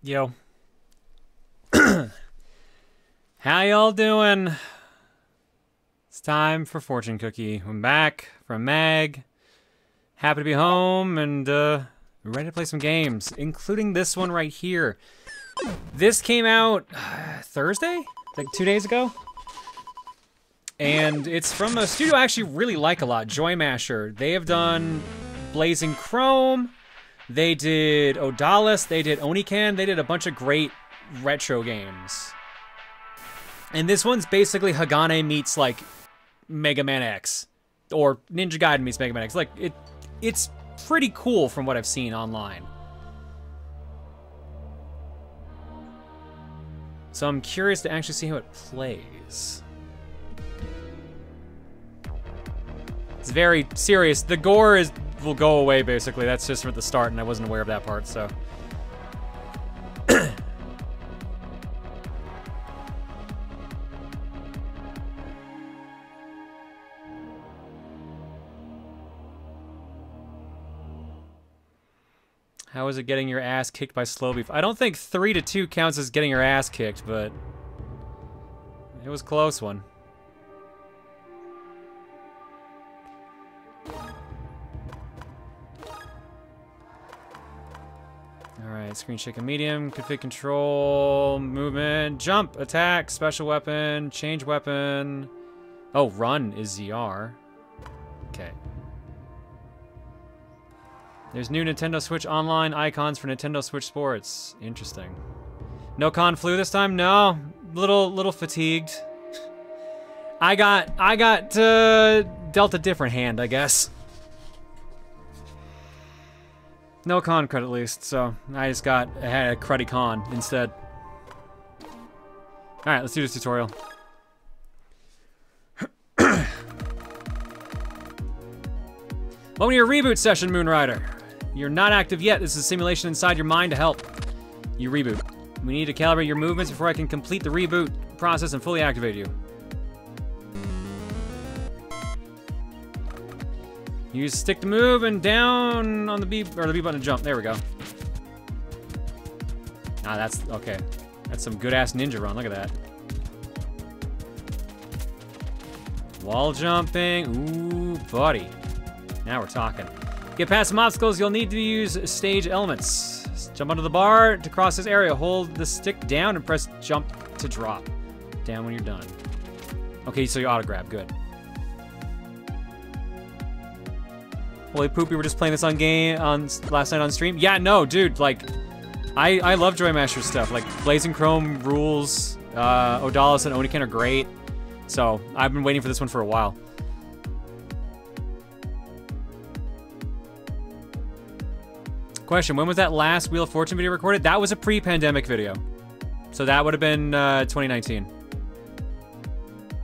Yo. How y'all doing? It's time for Fortune Cookie. I'm back from Mag. Happy to be home and ready to play some games, including this one right here. This came out Thursday? Like 2 days ago? And it's from a studio I actually really like a lot, Joy Masher. They have done Blazing Chrome, they did Odalis, they did Oniken, they did a bunch of great retro games. And this one's basically Hagane meets like Mega Man X, or Ninja Gaiden meets Mega Man X. Like it's pretty cool from what I've seen online. So I'm curious to actually see how it plays. It's very serious. The gore will go away basically. That's just at the start, and I wasn't aware of that part, so. How is it getting your ass kicked by Slow Beef? I don't think 3-2 counts as getting your ass kicked, but it was a close one. Alright, screen shake and medium, config control, movement, jump, attack, special weapon, change weapon. Oh, run is ZR. Okay. There's new Nintendo Switch Online icons for Nintendo Switch Sports. Interesting. No con flu this time? No. Little fatigued. I got dealt a different hand, I guess. No con credit at least, so I just had a cruddy con instead. Alright, let's do this tutorial. Welcome to your reboot session, Moonrider. You're not active yet. This is a simulation inside your mind to help you reboot. We need to calibrate your movements before I can complete the reboot process and fully activate you. Use stick to move and down on the B, or the B button to jump. There we go. Ah, that's, okay. That's some good-ass ninja run, look at that. Wall jumping, ooh, buddy. Now we're talking. Get past some obstacles, you'll need to use stage elements. Jump onto the bar to cross this area. Hold the stick down and press jump to drop. Down when you're done. Okay, so you auto-grab, good. Holy poop, we were just playing this on last night on stream. Yeah, no, dude, like, I love Joy Masher stuff. Like, Blazing Chrome rules, Odalis and Oniken are great. So, I've been waiting for this one for a while. Question, when was that last Wheel of Fortune video recorded? That was a pre-pandemic video. So that would have been 2019.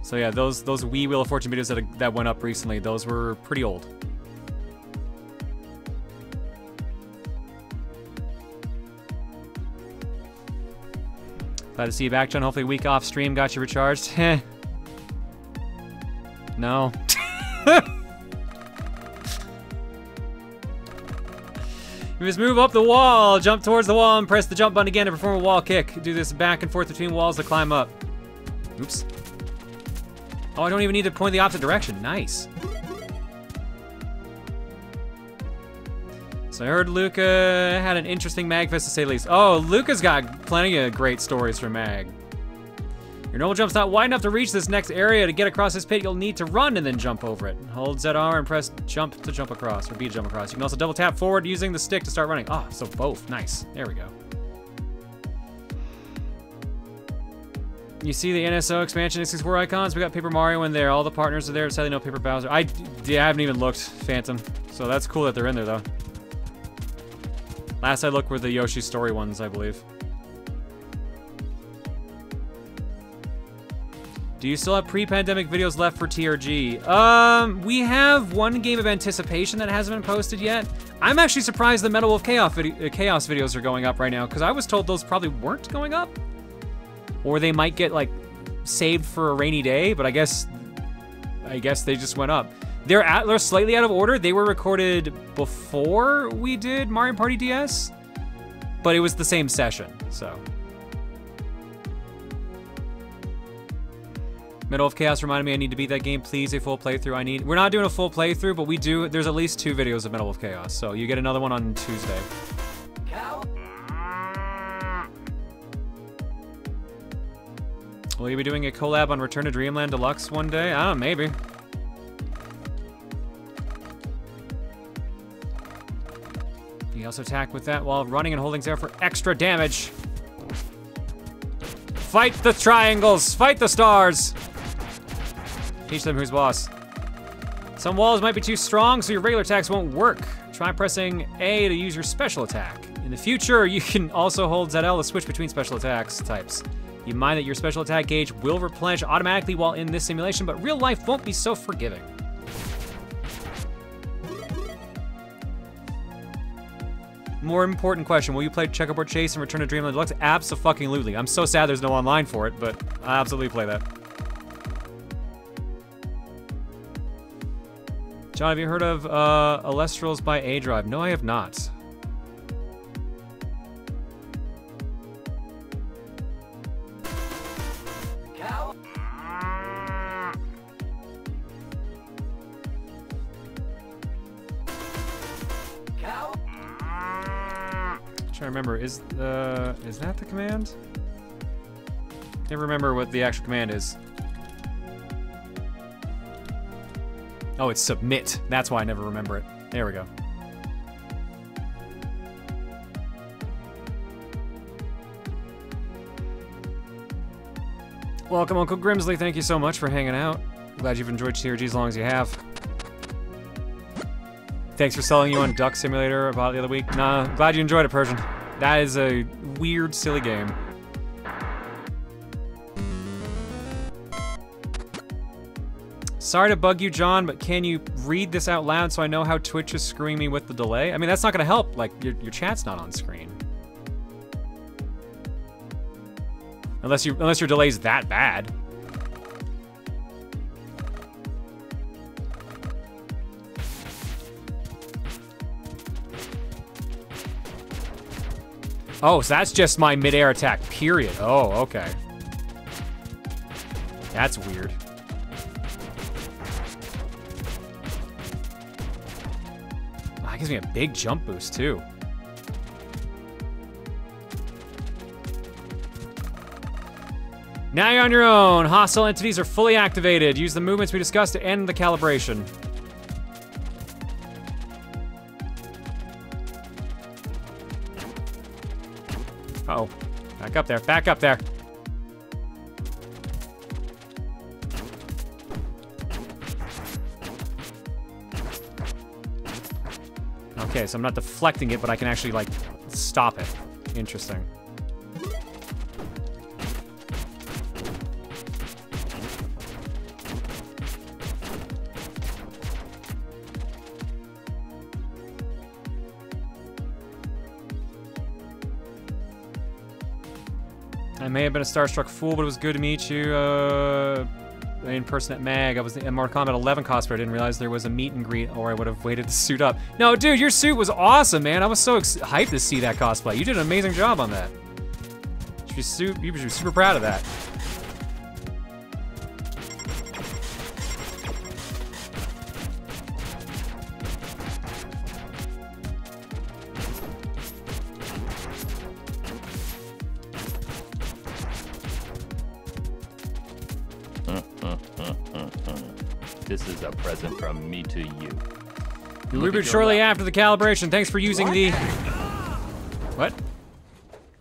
So yeah, those Wii Wheel of Fortune videos that went up recently, those were pretty old. Glad to see you back, John. Hopefully a week off stream got you recharged. No. You just move up the wall, jump towards the wall, and press the jump button again to perform a wall kick. Do this back and forth between walls to climb up. Oops. Oh, I don't even need to point the opposite direction. Nice. So I heard Luca had an interesting MAGfest to say the least. Oh, Luca's got plenty of great stories for MAG. Your normal jump's not wide enough to reach this next area. To get across this pit, you'll need to run and then jump over it. Hold ZR and press jump to jump across, or B to jump across. You can also double tap forward using the stick to start running. Oh, so both. Nice. There we go. You see the NSO expansion X64 icons? We got Paper Mario in there. All the partners are there. Sadly, no Paper Bowser. I haven't even looked, Phantom. So that's cool that they're in there, though. Last I looked were the Yoshi Story ones, I believe. Do you still have pre-pandemic videos left for TRG? We have one game of anticipation that hasn't been posted yet. I'm actually surprised the Metal Wolf Chaos videos are going up right now, because I was told those probably weren't going up. Or they might get, like, saved for a rainy day, but I guess they just went up. They're slightly out of order. They were recorded before we did Mario Party DS, but it was the same session. so. Medal of Chaos reminded me I need to beat that game. Please, a full playthrough. We're not doing a full playthrough, but we do. There's at least 2 videos of Medal of Chaos, so you get another one on Tuesday. Will you be doing a collab on Return to Dreamland Deluxe one day? I don't know, maybe. You also attack with that while running and holding there for extra damage. Fight the triangles! Fight the stars! Teach them who's boss. Some walls might be too strong, so your regular attacks won't work. Try pressing A to use your special attack. In the future, you can also hold ZL to switch between special attacks types. You mind that your special attack gauge will replenish automatically while in this simulation, but real life won't be so forgiving. More important question, will you play Checkerboard Chase and Return to Dreamland Deluxe? Abso-fucking-lutely. I'm so sad there's no online for it, but I absolutely play that. John, have you heard of Alestrals by A-Drive? No, I have not. I remember, is that the command? Can't remember what the actual command is. Oh, it's submit. That's why I never remember it. There we go. Welcome, Uncle Grimsley. Thank you so much for hanging out. Glad you've enjoyed TRG as long as you have. Thanks for selling you on Duck Simulator about the other week. Nah, glad you enjoyed it, Persian. That is a weird, silly game. Sorry to bug you, John, but can you read this out loud so I know how Twitch is screwing me with the delay? I mean, that's not gonna help. Like, your chat's not on screen. Unless your delay's that bad. Oh, so that's just my mid-air attack, period. Oh, okay. That's weird. Oh, that gives me a big jump boost, too. Now you're on your own. Hostile entities are fully activated. Use the movements we discussed to end the calibration. Uh-oh. Back up there. Back up there. Okay, so I'm not deflecting it, but I can actually, like, stop it. Interesting. I may have been a starstruck fool, but it was good to meet you in person at MAG. I was in Mortal Kombat 11 cosplay. I didn't realize there was a meet and greet, or I would have waited to suit up. No, dude, your suit was awesome, man. I was so hyped to see that cosplay. You did an amazing job on that. You should be super proud of that. This is a present from me to you. You reboot shortly after the calibration. Thanks for using the... What?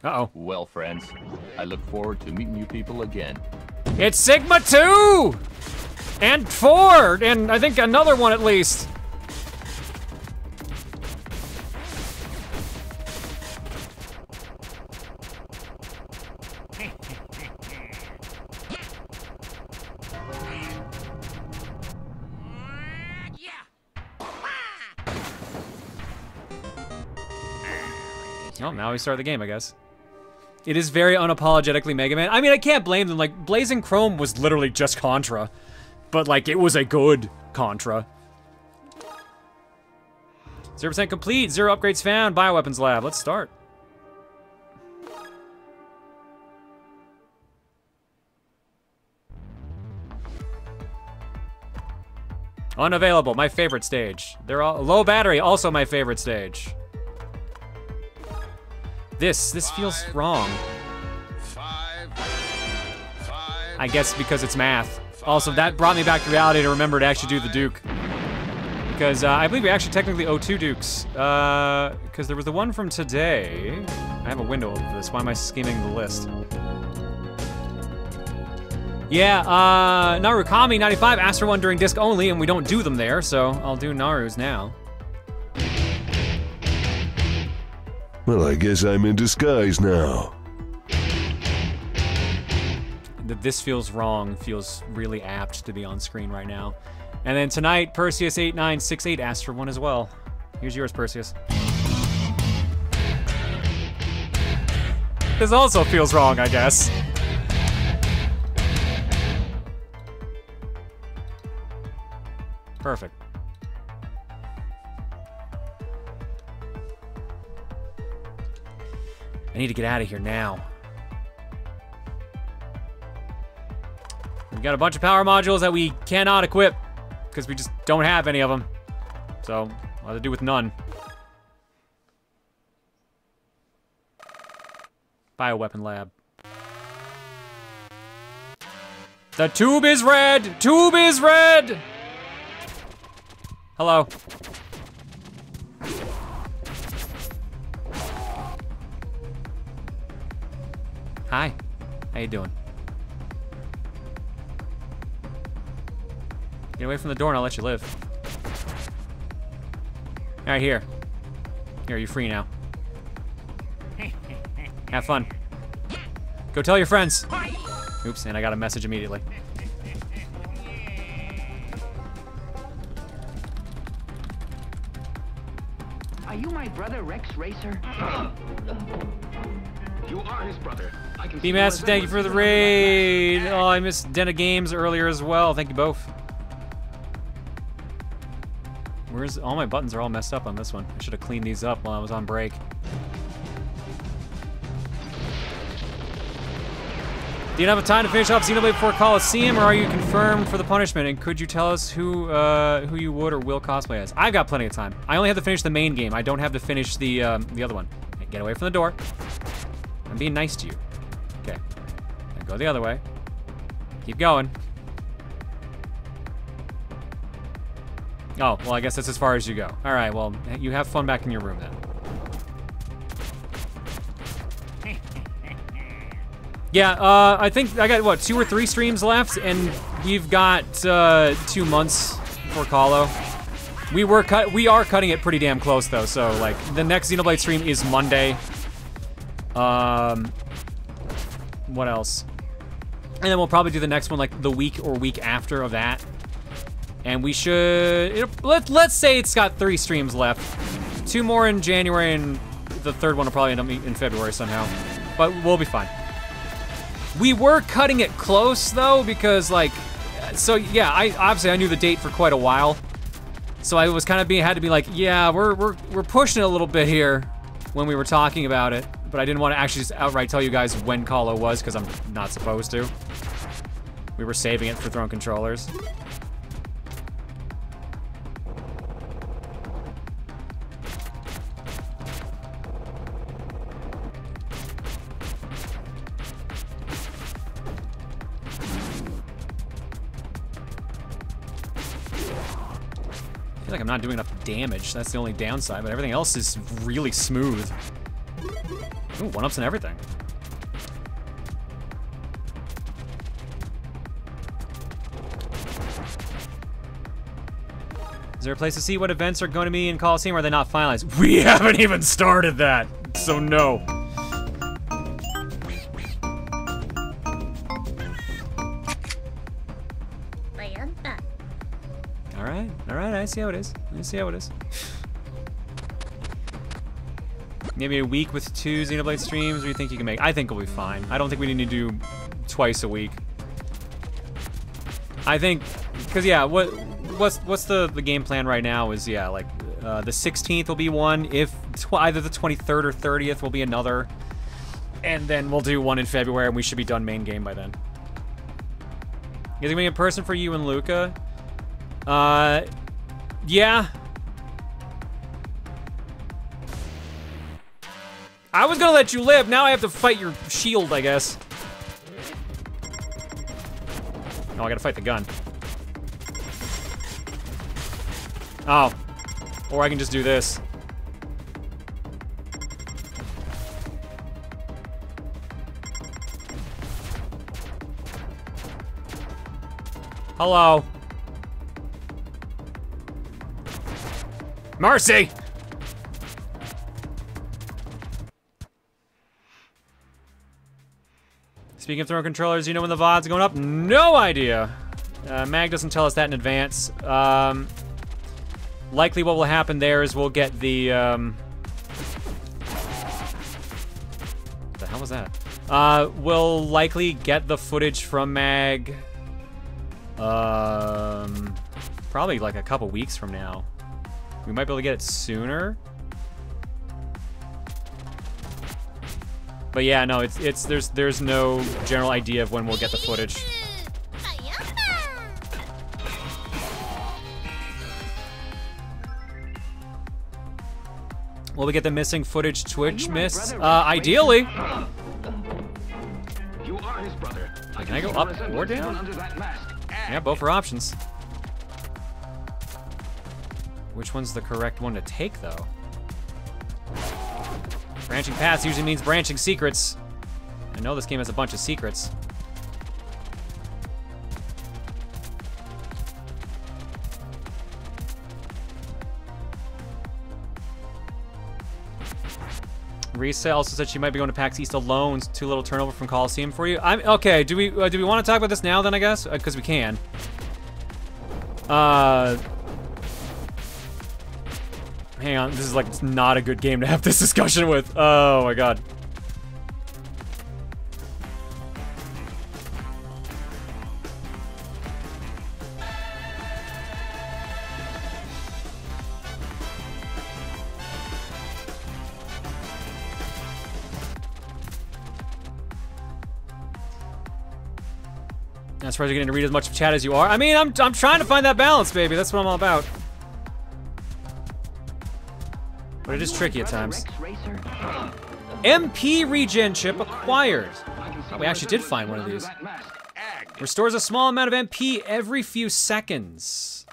Uh-oh. Well, friends, I look forward to meeting you people again. It's Sigma 2! And 4! And I think another one at least. Well, now we start the game, I guess. It is very unapologetically Mega Man. I mean, I can't blame them. Like, Blazing Chrome was literally just Contra. But, like, it was a good Contra. 0% complete, 0 upgrades found, Bioweapons Lab. Let's start. Unavailable, my favorite stage. They're all low battery, also my favorite stage. This feels wrong. I guess because it's math. Also, that brought me back to reality to remember to actually do the Duke. Because I believe we actually technically owe 2 Dukes. Because there was the one from today. I have a window of this. Why am I skimming the list? Yeah, Narukami95 asked for one during disc only, and we don't do them there, so I'll do Naru's now. Well, I guess I'm in disguise now. This feels wrong, feels really apt to be on screen right now. And then tonight, Perseus8968 asked for one as well. Here's yours, Perseus. This also feels wrong, I guess. Perfect. I need to get out of here now. We got a bunch of power modules that we cannot equip because we just don't have any of them. So, we'll have to do with none. Bioweapon lab. The tube is red! Tube is red! Hello. Hi. How you doing? Get away from the door and I'll let you live. Alright, here. Here, you're free now. Have fun. Go tell your friends. Oops, and I got a message immediately. Are you my brother Rex Racer? You are his brother. I can B-Master, thank you for the raid. Oh, I missed Den of Games earlier as well. Thank you both. Where's all my buttons are all messed up on this one. I should have cleaned these up while I was on break. Do you have time to finish off Xenoblade before Coliseum, or are you confirmed for the punishment? And could you tell us who you would or will cosplay as? I've got plenty of time. I only have to finish the main game. I don't have to finish the other one. Okay, get away from the door. I'm being nice to you. Okay. Now go the other way. Keep going. Oh, well, I guess that's as far as you go. All right, well, you have fun back in your room then. Yeah, I think I got, what, 2 or 3 streams left, and we've got 2 months for Colo. We are cutting it pretty damn close, though, so, like, the next Xenoblade stream is Monday. What else? And then we'll probably do the next one, like, the week or week after of that. And we should, let's say it's got 3 streams left. 2 more in January, and the 3rd one will probably end up in February somehow. But we'll be fine. We were cutting it close though, because like, so yeah, I knew the date for quite a while. So I was kind of had to be like, yeah, we're pushing it a little bit here when we were talking about it. But I didn't want to actually just outright tell you guys when Colo was, because I'm not supposed to. We were saving it for throwing controllers. I feel like I'm not doing enough damage. That's the only downside, but everything else is really smooth. Ooh, 1-ups and everything. Is there a place to see what events are going to be in Coliseum, or are they not finalized? We haven't even started that, so no. Alright, I see how it is. I see how it is. Maybe a week with 2 Xenoblade streams, what do you think you can make? I think we'll be fine. I don't think we need to do twice a week. I think, because yeah, what's the game plan right now is, yeah, like, the 16th will be one, if either the 23rd or 30th will be another, and then we'll do one in February, and we should be done main game by then. You think we in person for you and Luca? Yeah. I was gonna let you live, now I have to fight your shield, I guess. No, I gotta fight the gun. Oh. Or I can just do this. Hello. Mercy! Speaking of throwing controllers, you know when the VOD's going up? No idea. Mag doesn't tell us that in advance. Likely what will happen there is we'll get the, what the hell was that? We'll likely get the footage from Mag, probably like a couple weeks from now. We might be able to get it sooner. But yeah, no, there's no general idea of when we'll get the footage. Will we get the missing footage Twitch miss? Ideally. You are his brother. Can I go up or down? Yeah, both are options. Which one's the correct one to take, though? Branching paths usually means branching secrets. I know this game has a bunch of secrets. Risa also said she might be going to PAX East alone. Too little turnover from Coliseum for you. Okay. Do we want to talk about this now? Then I guess because we can. Hang on. This is like not a good game to have this discussion with. Oh my god. As far as you're getting to read as much of chat as you are. I mean, I'm trying to find that balance, baby. That's what I'm all about. But it is tricky at times. MP regen chip acquired. Oh, we actually did find one of these. Restores a small amount of MP every few seconds.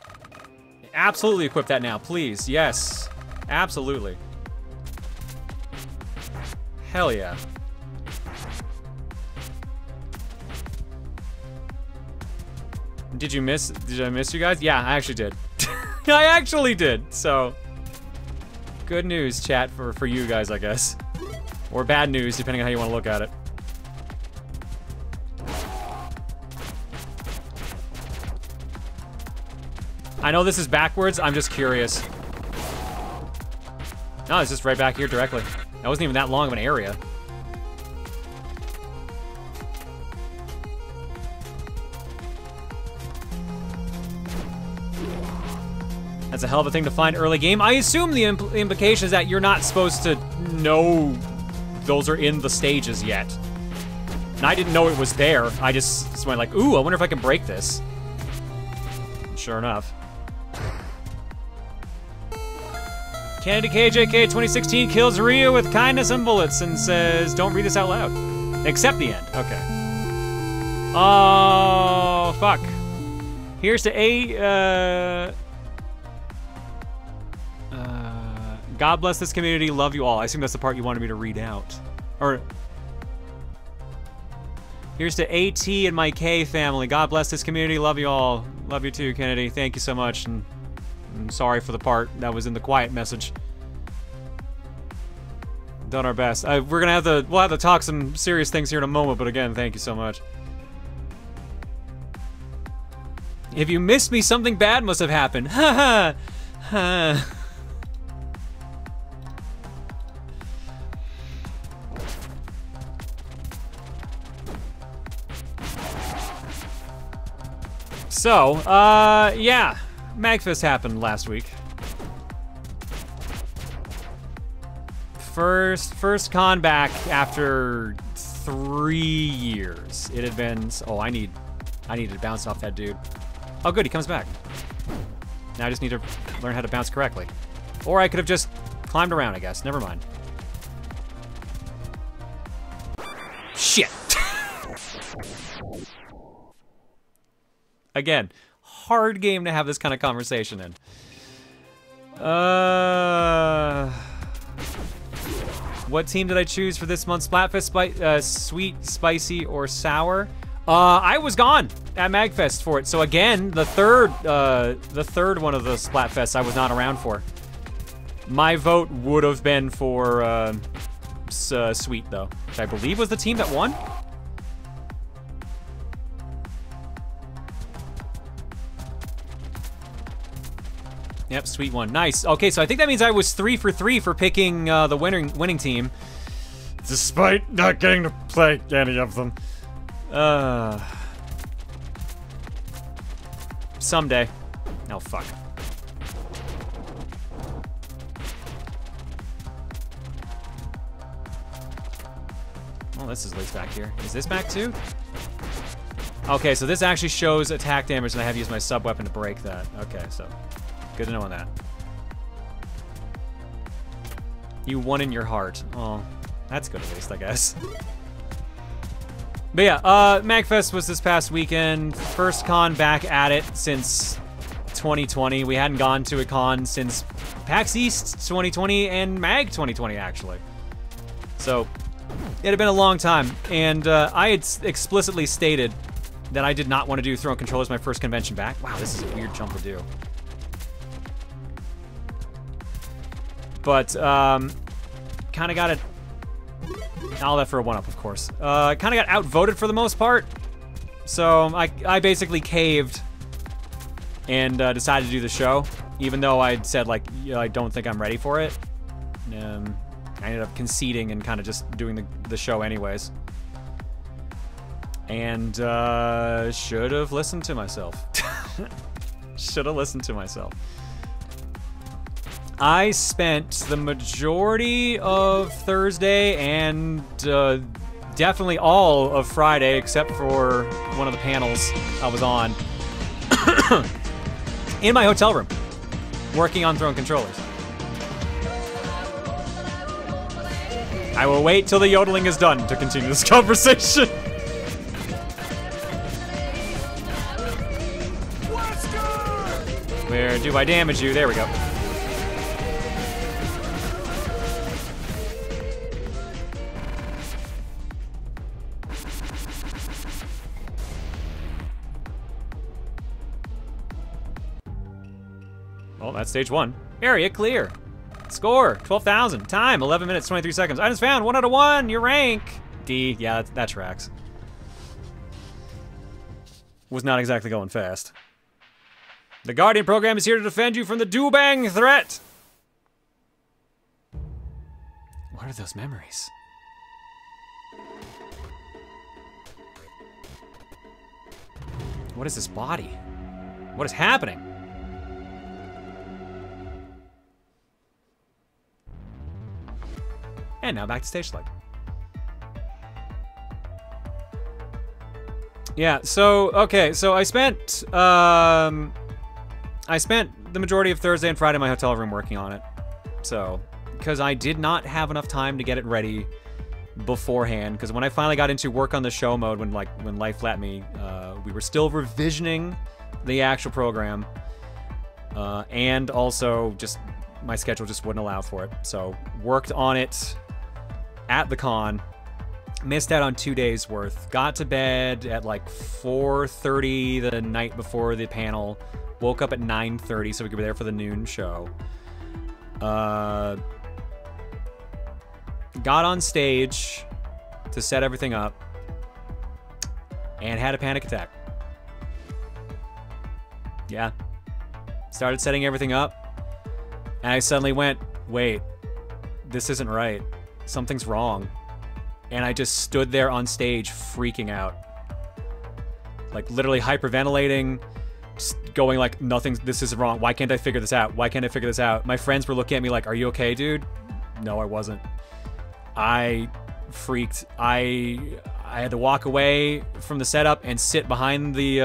Absolutely equip that now, please. Yes, absolutely. Hell yeah. Did I miss you guys? Yeah, I actually did. I actually did, so. Good news, chat, for you guys, I guess. Or bad news, depending on how you want to look at it. I know this is backwards, I'm just curious. No, it's just right back here directly. That wasn't even that long of an area. That's a hell of a thing to find early game. I assume the implication is that you're not supposed to know those are in the stages yet. And I didn't know it was there. I just went like, ooh, I wonder if I can break this. Sure enough. Kennedy KJK 2016 kills Ryu with kindness and bullets and says, don't read this out loud. Except the end. Okay. Oh, fuck. Here's to God bless this community, love you all. I assume that's the part you wanted me to read out. Or, here's to AT and my K family. God bless this community, love you all. Love you too, Kennedy. Thank you so much. And I'm sorry for the part that was in the quiet message. Done our best. We'll have to talk some serious things here in a moment, but again, thank you so much. If you missed me, something bad must have happened. Ha ha. Ha. So, yeah, MAGfest happened last week. First con back after 3 years. It had been, oh, I need to bounce off that dude. Oh good, he comes back. Now I just need to learn how to bounce correctly. Or I could have just climbed around, I guess. Never mind. Shit. Again, hard game to have this kind of conversation in. What team did I choose for this month's Splatfest? Sweet, spicy, or sour? I was gone at MAGfest for it. So again, the third one of the Splatfests I was not around for. My vote would have been for Sweet though, which I believe was the team that won. Yep, Sweet won. Nice. Okay, so I think that means I was 3 for 3 for picking the winning team, despite not getting to play any of them. Someday. Oh, fuck. Oh, this is loose back here. Is this back too? Okay, so this actually shows attack damage, and I have to use my sub-weapon to break that. Okay, so good to know on that. You won in your heart. Oh, that's good at least, I guess. But yeah, MAGfest was this past weekend. First con back at it since 2020. We hadn't gone to a con since PAX East 2020 and MAG 2020, actually. So it had been a long time, and I had explicitly stated that I did not want to do throwing controllers my first convention back. Wow, this is a weird jump to do. But kind of got it. All that for a 1-up, of course. Kind of got outvoted for the most part. So I basically caved and decided to do the show, even though I'd said, like, I don't think I'm ready for it. I ended up conceding and kind of just doing the show anyways. And should have listened to myself. Should have listened to myself. I spent the majority of Thursday and definitely all of Friday, except for one of the panels I was on, in my hotel room, working on throwing controllers. I will wait till the yodeling is done to continue this conversation. Where do I damage you? There we go. Well, that's stage 1. Area clear. Score, 12,000. Time, 11 minutes, 23 seconds. Items found, 1 out of 1. Your rank. D, yeah, that tracks. Was not exactly going fast. The Guardian program is here to defend you from the Dubang threat. What are those memories? What is this body? What is happening? And now back to stage select. Yeah, so, okay, so I spent the majority of Thursday and Friday in my hotel room working on it. So, because I did not have enough time to get it ready beforehand, because when I finally got into work on the show mode, when life let me, we were still revisioning the actual program, and also just, my schedule just wouldn't allow for it. So, worked on it at the con, missed out on 2 days worth, got to bed at like 4:30 the night before the panel, woke up at 9:30 so we could be there for the noon show. Got on stage to set everything up and had a panic attack. Yeah. Started setting everything up and I suddenly went, wait, this isn't right. Something's wrong. And I just stood there on stage freaking out. Like literally hyperventilating, just going like, this is wrong. Why can't I figure this out? Why can't I figure this out? My friends were looking at me like, are you okay, dude? No, I wasn't. I freaked. I had to walk away from the setup and sit behind the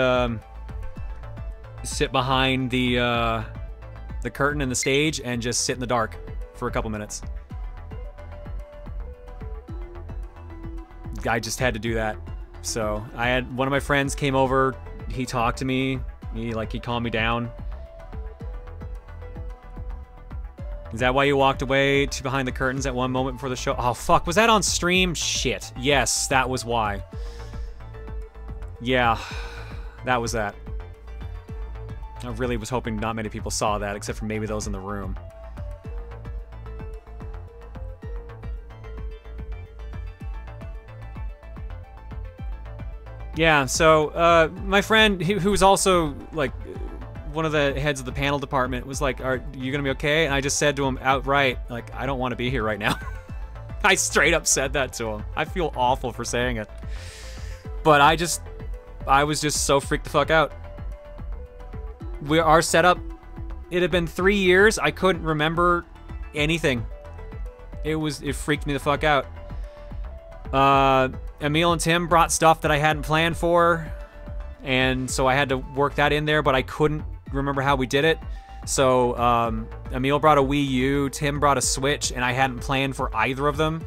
the curtain and the stage and just sit in the dark for a couple minutes. I just had to do that. So I had one of my friends came over. He talked to me. He calmed me down. Is that why you walked away to behind the curtains at one moment before the show? Oh, fuck. Was that on stream? Shit. Yes, that was why. Yeah, that was that. I really was hoping not many people saw that, except for maybe those in the room. Yeah, so, my friend, who was also, like, one of the heads of the panel department was like, are you gonna be okay? And I just said to him outright, like, I don't want to be here right now. I straight up said that to him. I feel awful for saying it. But I was just so freaked the fuck out. Our setup, it had been 3 years. I couldn't remember anything. It freaked me the fuck out. Emil and Tim brought stuff that I hadn't planned for, and so I had to work that in there, but I couldn't remember how we did it. So Emil brought a Wii U, Tim brought a Switch, and I hadn't planned for either of them.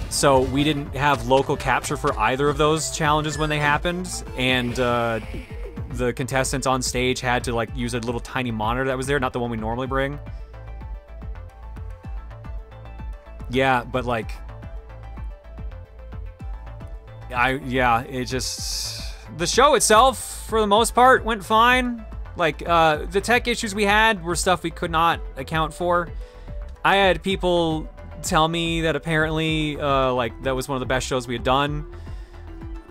So we didn't have local capture for either of those challenges when they happened, and the contestants on stage had to like use a little tiny monitor that was there, not the one we normally bring. Yeah, but like, it just, the show itself, for the most part, went fine. Like, the tech issues we had were stuff we could not account for. I had people tell me that apparently, like, that was one of the best shows we had done,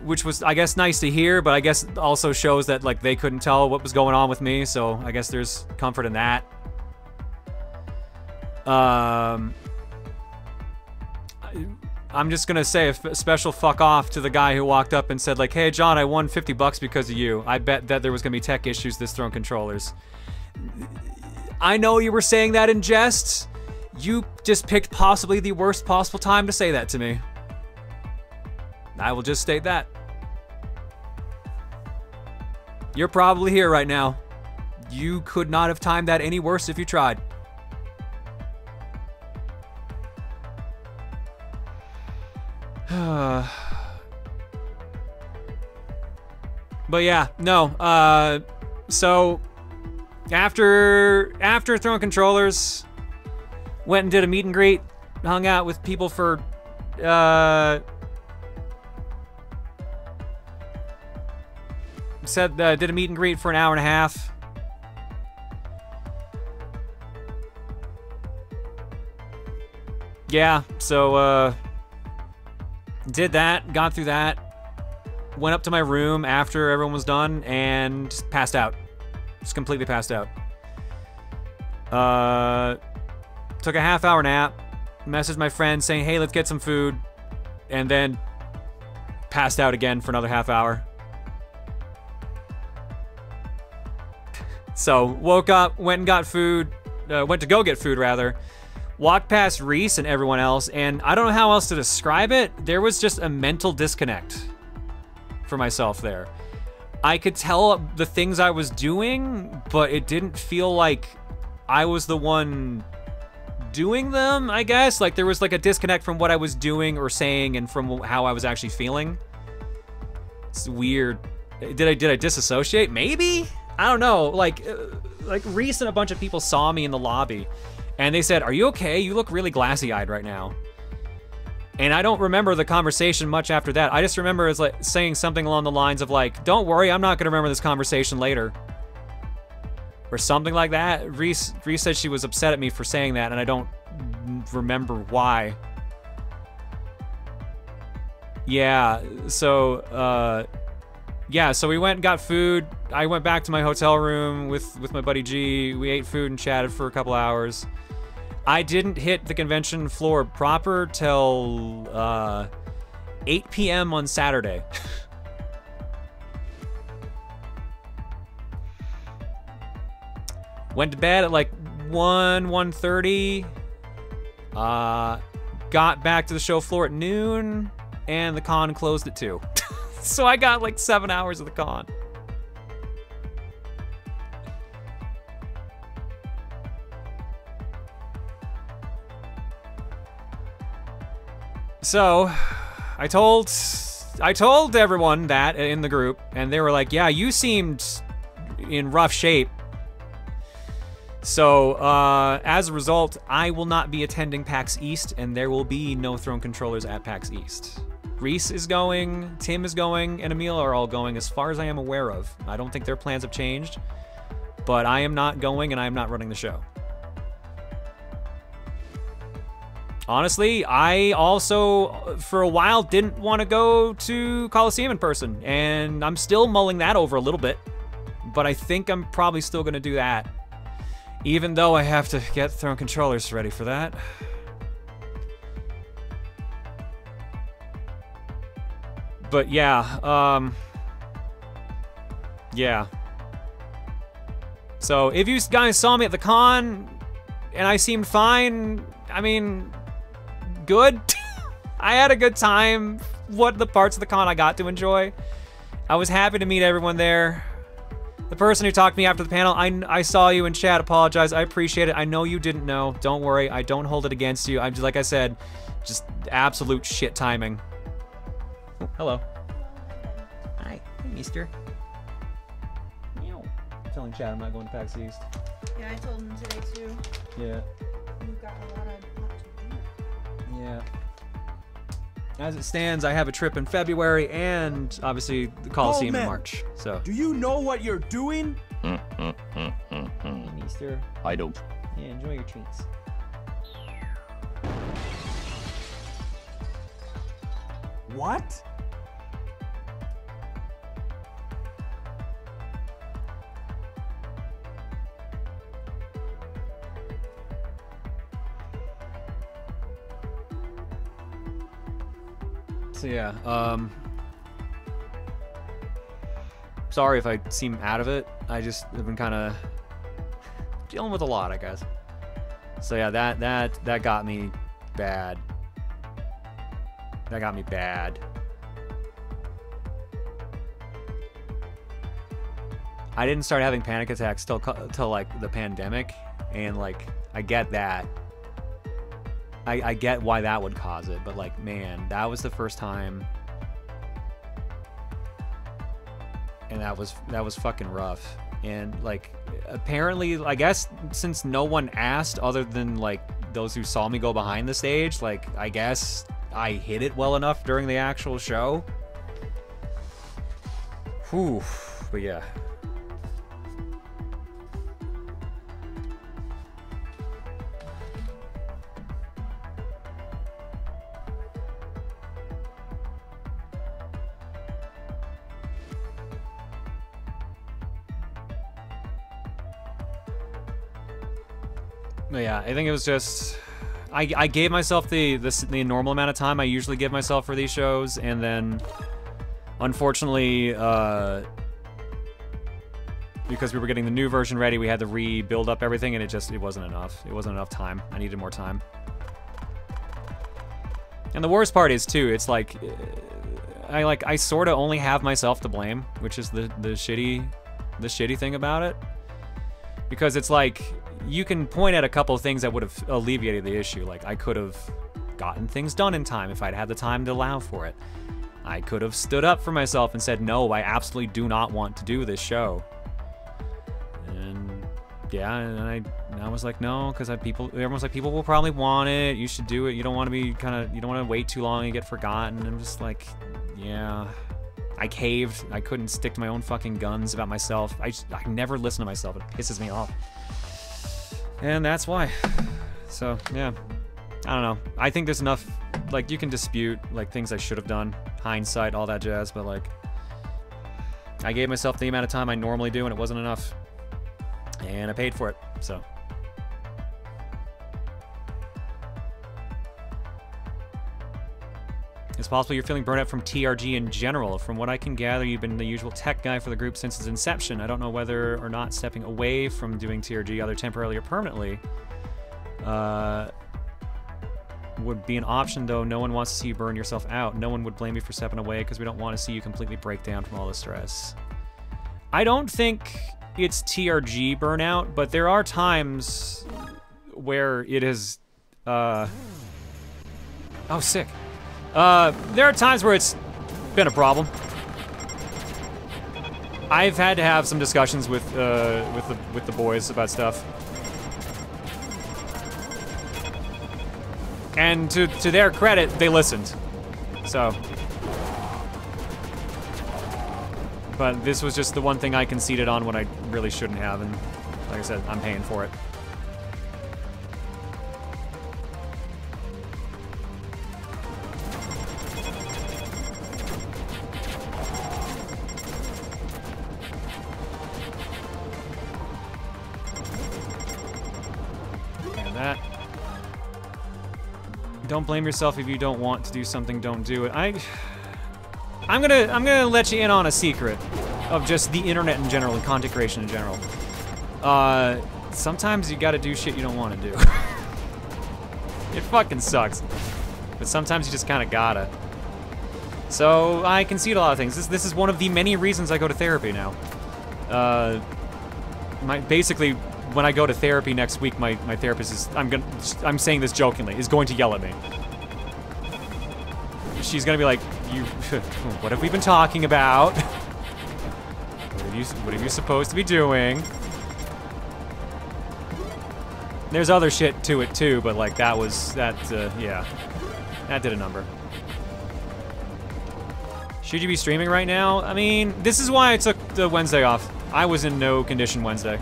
which was, I guess, nice to hear, but I guess also shows that, like, they couldn't tell what was going on with me, so I guess there's comfort in that. I'm just gonna say a special fuck off to the guy who walked up and said like, hey John, I won $50 because of you. I bet that there was gonna be tech issues this throne controllers. I know you were saying that in jest. You just picked possibly the worst possible time to say that to me. I will just state that. You're probably here right now. You could not have timed that any worse if you tried. But yeah, no, so after throwing controllers, went and did a meet and greet, hung out with people for, did a meet and greet for an hour and a half. Yeah, so, did that, got through that, went up to my room after everyone was done, and just passed out. Just completely passed out. Took a half-hour nap, messaged my friend saying, hey, let's get some food, and then passed out again for another half hour. So, woke up, went and got food, went to go get food, rather. Walked past Reese and everyone else, and I don't know how else to describe it. There was just a mental disconnect for myself there. I could tell the things I was doing, but it didn't feel like I was the one doing them, I guess. Like, there was like a disconnect from what I was doing or saying and from how I was actually feeling. It's weird. Did I disassociate? Maybe? I don't know. Like Reese and a bunch of people saw me in the lobby, and they said, are you okay? You look really glassy-eyed right now. And I don't remember the conversation much after that. I just remember as like saying something along the lines of like, don't worry, I'm not gonna remember this conversation later. Or something like that. Reese said she was upset at me for saying that, and I don't remember why. Yeah, so, so we went and got food. I went back to my hotel room with my buddy G. We ate food and chatted for a couple hours. I didn't hit the convention floor proper till 8 p.m. on Saturday. Went to bed at like 1:30. Got back to the show floor at noon, and the con closed at 2. So I got like 7 hours of the con. So, I told everyone that in the group, and they were like, yeah, you seemed in rough shape. So, as a result, I will not be attending PAX East, and there will be no Throne controllers at PAX East. Reese is going, Tim is going, and Emil are all going, as far as I am aware of. I don't think their plans have changed, but I am not going, and I am not running the show. Honestly, I also, for a while, didn't want to go to Coliseum in person, and I'm still mulling that over a little bit, but I think I'm probably still going to do that, even though I have to get Throne controllers ready for that. But yeah, yeah. So if you guys saw me at the con, and I seemed fine, I mean, good. I had a good time. What the parts of the con I got to enjoy. I was happy to meet everyone there. The person who talked to me after the panel, I saw you in chat, apologize, I appreciate it. I know you didn't know, don't worry, I don't hold it against you. I'm just, like I said, just absolute shit timing. Oh, hello. Hi, hey, mister. Meow. I'm telling Chad I'm not going to PAX East. Yeah, I told him today too. Yeah. You've got a lot of to do. Yeah. As it stands, I have a trip in February and obviously the Coliseum in March. So. Do you know what you're doing? Hey, mister. I don't. Yeah, enjoy your treats. What? So yeah, sorry if I seem out of it. I just have been kind of dealing with a lot, I guess. So yeah, that got me bad. That got me bad. I didn't start having panic attacks till like the pandemic, and like I get that. I get why that would cause it, but like, man, that was the first time, and that was fucking rough. And like, apparently, I guess since no one asked other than like those who saw me go behind the stage, like I guess I hit it well enough during the actual show. Whew, but yeah. But yeah, I think it was just I gave myself the normal amount of time I usually give myself for these shows, and then unfortunately because we were getting the new version ready, we had to rebuild up everything, and it wasn't enough. It wasn't enough time. I needed more time. And the worst part is too, it's like I sort of only have myself to blame, which is the shitty thing about it. Because it's like, you can point at a couple of things that would have alleviated the issue. Like, I could have gotten things done in time if I'd had the time to allow for it. I could have stood up for myself and said, no, I absolutely do not want to do this show. And yeah, and I was like, no, because everyone's like, people will probably want it. You should do it. You don't want to be you don't want to wait too long and get forgotten. And I'm just like, yeah. I caved. I couldn't stick to my own fucking guns about myself. I never listen to myself. It pisses me off. And that's why. So, yeah. I don't know. I think there's enough, like, you can dispute, like, things I should have done. Hindsight, all that jazz, but, like, I gave myself the amount of time I normally do, and it wasn't enough. And I paid for it, so. It's possible you're feeling burnt out from TRG in general. From what I can gather, you've been the usual tech guy for the group since its inception. I don't know whether or not stepping away from doing TRG, either temporarily or permanently, would be an option, though. No one wants to see you burn yourself out. No one would blame you for stepping away because we don't want to see you completely break down from all the stress. I don't think it's TRG burnout, but there are times where it is, oh, sick. There are times where it's been a problem. I've had to have some discussions with the boys about stuff. And to their credit, they listened. So. But this was just the one thing I conceded on when I really shouldn't have, and like I said, I'm paying for it. And that. Don't blame yourself if you don't want to do something, don't do it. I'm gonna let you in on a secret of just the internet in general and content creation in general. Sometimes you gotta do shit you don't want to do. It fucking sucks. But sometimes you just kinda gotta. So I concede a lot of things. This is one of the many reasons I go to therapy now. Basically, when I go to therapy next week, my therapist is, I'm saying this jokingly, is going to yell at me. She's gonna be like, what have we been talking about? What are you supposed to be doing? There's other shit to it too, but like yeah, that did a number. Should you be streaming right now? I mean, this is why I took the Wednesday off. I was in no condition Wednesday.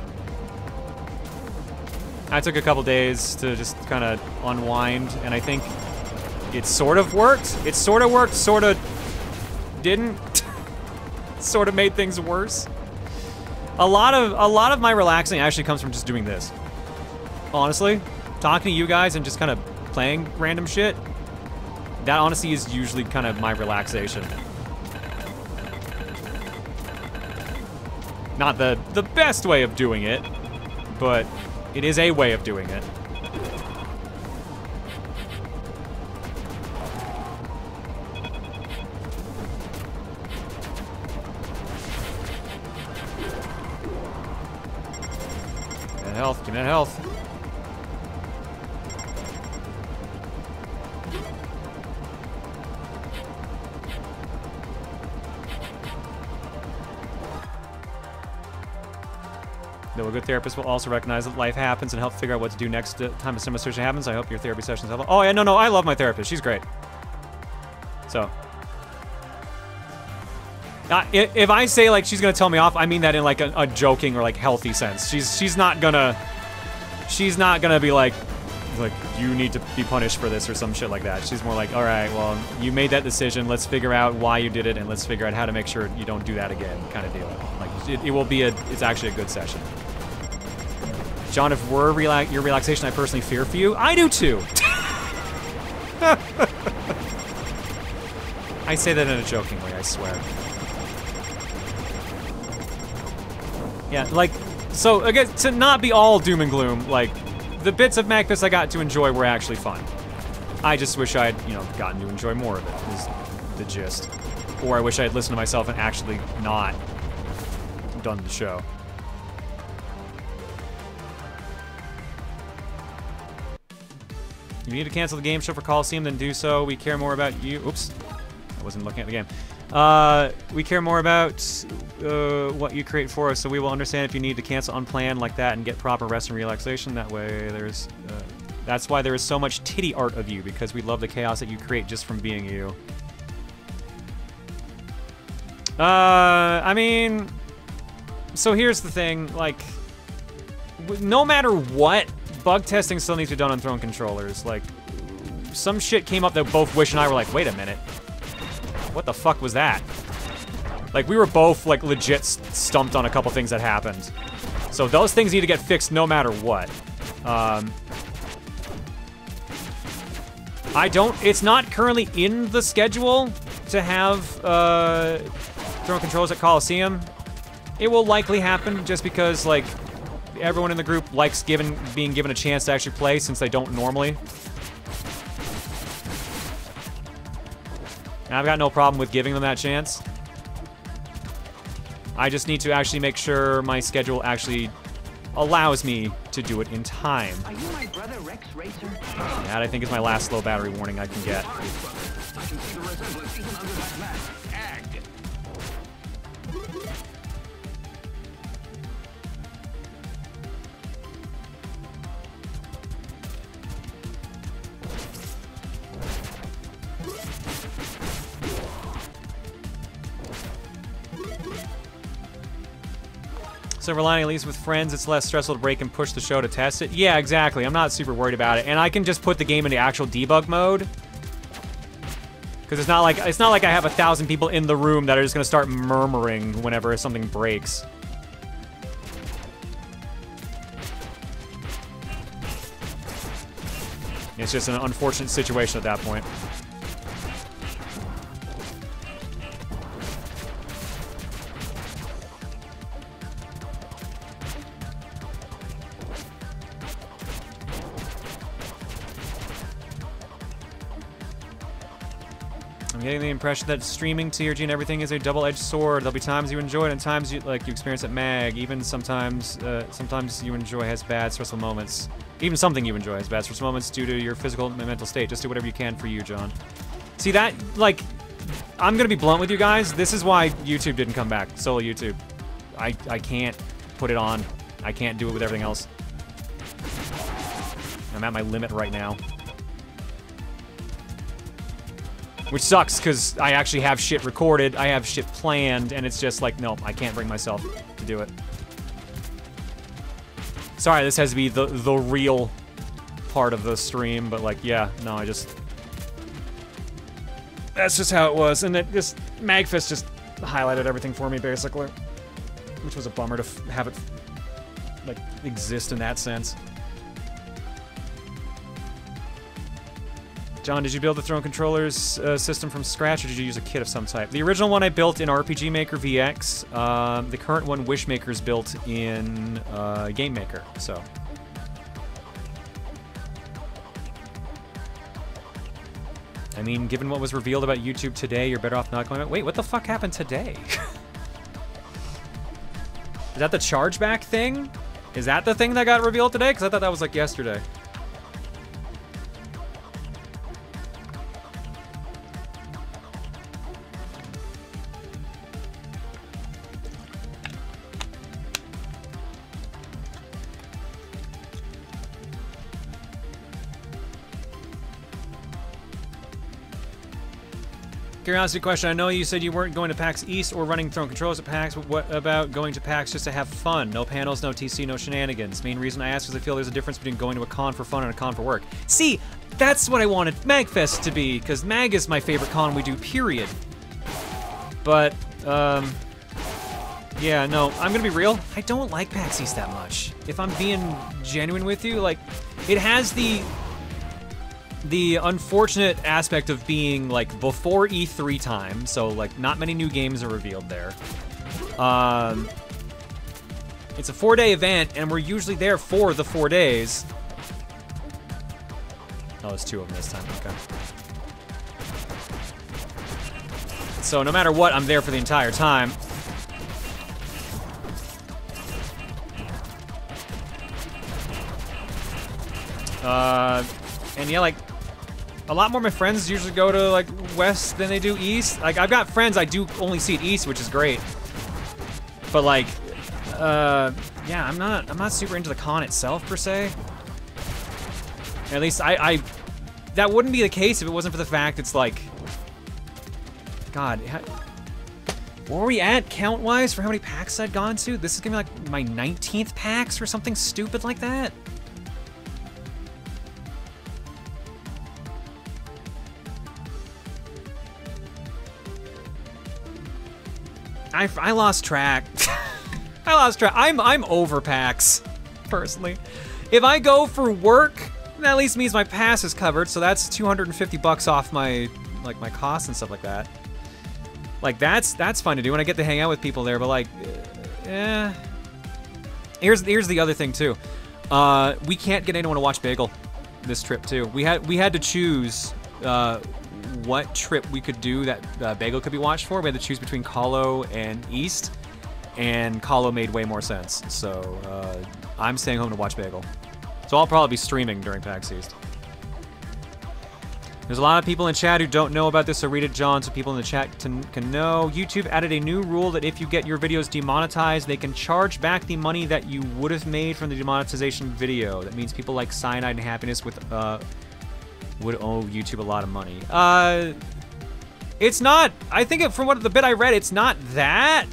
I took a couple days to just kind of unwind, and I think it sort of worked. It sort of worked, sort of didn't. Sort of made things worse. A lot of my relaxing actually comes from just doing this. Honestly, talking to you guys and just kind of playing random shit. That honestly is usually kind of my relaxation. Not the best way of doing it, but it is a way of doing it. Health, give me that health. Though a good therapist will also recognize that life happens and help figure out what to do next time a similar situation happens. I hope your therapy sessions help. Oh yeah, no, I love my therapist. She's great. So. If I say like she's gonna tell me off, I mean that in like a joking or like healthy sense. She's not gonna be like you need to be punished for this or some shit like that. She's more like, all right, well, you made that decision. Let's figure out why you did it and let's figure out how to make sure you don't do that again, kind of deal. Like it will be it's actually a good session. John, if we're your relaxation, I personally fear for you. I do too. I say that in a joking way, I swear. Yeah, like, so again, to not be all doom and gloom, like, the bits of MAGfest I got to enjoy were actually fun. I just wish I'd, gotten to enjoy more of it, is the gist. Or I wish I'd listened to myself and actually not done the show. You need to cancel the game show for Coliseum, then do so. We care more about you. Oops. I wasn't looking at the game. We care more about what you create for us, so we will understand if you need to cancel unplanned like that and get proper rest and relaxation. That way, that's why there is so much titty art of you, because we love the chaos that you create just from being you. I mean, so here's the thing, like, no matter what, bug testing still needs to be done on Throne controllers. Like, some shit came up that both Wish and I were like, wait a minute. What the fuck was that? Like, we were both, like, legit stumped on a couple things that happened. So those things need to get fixed no matter what. It's not currently in the schedule to have, Throne controls at Coliseum. It will likely happen just because, like, everyone in the group likes being given a chance to actually play since they don't normally. And I've got no problem with giving them that chance. I just need to actually make sure my schedule actually allows me to do it in time. Are you my brother Rex Racer? That, I think, is my last low battery warning I can get. I can see the resemblance even under that mask. Ag. Silver lining, at least with friends, it's less stressful to break and push the show to test it. Yeah, exactly. I'm not super worried about it, and I can just put the game into actual debug mode. Because it's not like I have 1,000 people in the room that are just gonna start murmuring whenever something breaks. It's just an unfortunate situation at that point. I'm getting the impression that streaming TRG and everything is a double-edged sword. There'll be times you enjoy it and times you experience at MAG. Even sometimes you enjoy has bad stressful moments. Even something you enjoy has bad stressful moments due to your physical and mental state. Just do whatever you can for you, John. See that, like, I'm gonna be blunt with you guys. This is why YouTube didn't come back. Solo YouTube. I can't put it on. I can't do it with everything else. I'm at my limit right now. Which sucks, because I actually have shit recorded, I have shit planned, and it's just like, no, I can't bring myself to do it. Sorry, this has to be the real part of the stream, but like, yeah, no, that's just how it was, and it just, MAGfest just highlighted everything for me, basically. Which was a bummer to have it, like, exist in that sense. John, did you build the Throne Controllers system from scratch, or did you use a kit of some type? The original one I built in RPG Maker VX. The current one Wishmaker's built in Game Maker, so. I mean, given what was revealed about YouTube today, you're better off not going. Wait, what the fuck happened today? Is that the chargeback thing? Is that the thing that got revealed today? Because I thought that was like yesterday. Curiosity question, I know you said you weren't going to PAX East or running Throne Controllers at PAX, but what about going to PAX just to have fun? No panels, no TC, no shenanigans. Main reason I ask is I feel there's a difference between going to a con for fun and a con for work. See, that's what I wanted MAGfest to be, because MAG is my favorite con we do, period. But, yeah, no, I'm gonna be real. I don't like PAX East that much. If I'm being genuine with you, like, it has the unfortunate aspect of being, like, before E3 time, so, like, not many new games are revealed there. It's a 4-day event, and we're usually there for the 4 days. Oh, there's 2 of them this time, okay. So no matter what, I'm there for the entire time. And yeah, like, a lot more of my friends usually go to, like, West than they do East. Like, I've got friends I do only see at East, which is great. But, like, yeah, I'm not super into the con itself, per se. At least, that wouldn't be the case if it wasn't for the fact it's, like, God, where are we at, count-wise, for how many PAX I'd gone to? This is gonna be, like, my 19th PAX or something stupid like that? I lost track. I lost track. I'm over PAX, personally. If I go for work, that at least means my pass is covered, so that's $250 off my my costs and stuff like that. Like that's fun to do, and I get to hang out with people there. But like, here's the other thing too. We can't get anyone to watch Bagel this trip too. We had to choose what trip we could do that Bagel could be watched for. We had to choose between Kahlo and East. and Kahlo made way more sense. So I'm staying home to watch Bagel. So I'll probably be streaming during PAX East. There's a lot of people in chat who don't know about this, so read it, John, so people in the chat can know. YouTube added a new rule that if you get your videos demonetized, they can charge back the money that you would have made from the demonetization video. That means people like Cyanide and Happiness would owe YouTube a lot of money. It's not, I think from what the bit I read, it's not that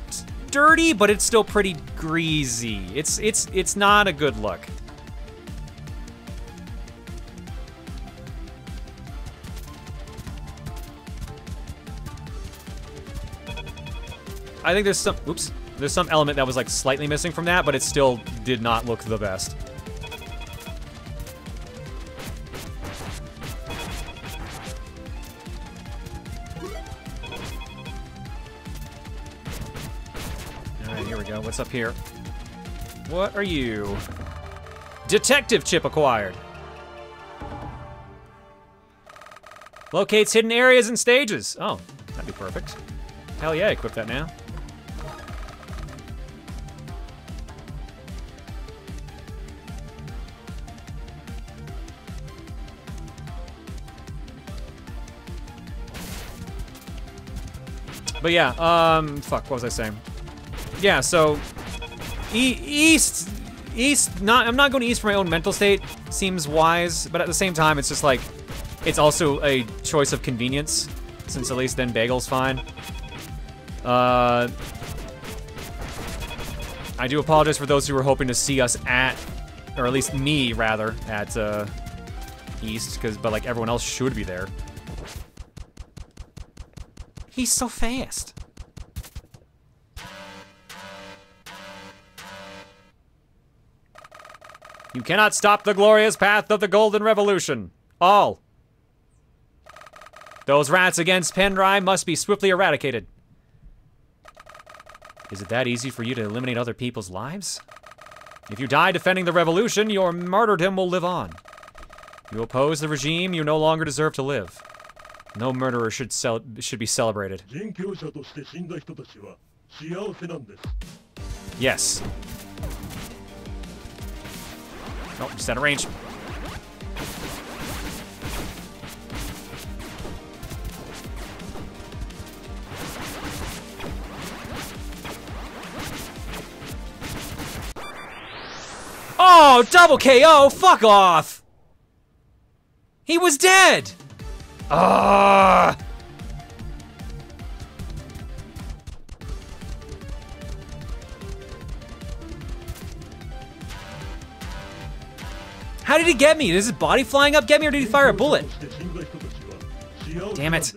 dirty, but it's still pretty greasy. It's not a good look. I think there's some element that was like slightly missing from that, but it still did not look the best. All right, here we go. What's up here? What are you? Detective chip acquired. Locates hidden areas and stages. Oh, that'd be perfect. Hell yeah, equip that now. But yeah, fuck, what was I saying? Yeah, so, East, I'm not going to East for my own mental state, seems wise, but at the same time, it's just like, it's also a choice of convenience, since at least then Bagel's fine. I do apologize for those who were hoping to see us at, or at least me, rather, at, East, but like, everyone else should be there. He's so fast. You cannot stop the glorious path of the Golden Revolution. All. Those rats against Penrye must be swiftly eradicated. Is it that easy for you to eliminate other people's lives? If you die defending the revolution, your martyrdom will live on. You oppose the regime, you no longer deserve to live. No murderer should be celebrated. Yes. Oh, just out of range. Oh, double KO! Fuck off! He was dead! Ah! How did he get me? Is his body flying up get me, or did he fire a bullet? Damn it.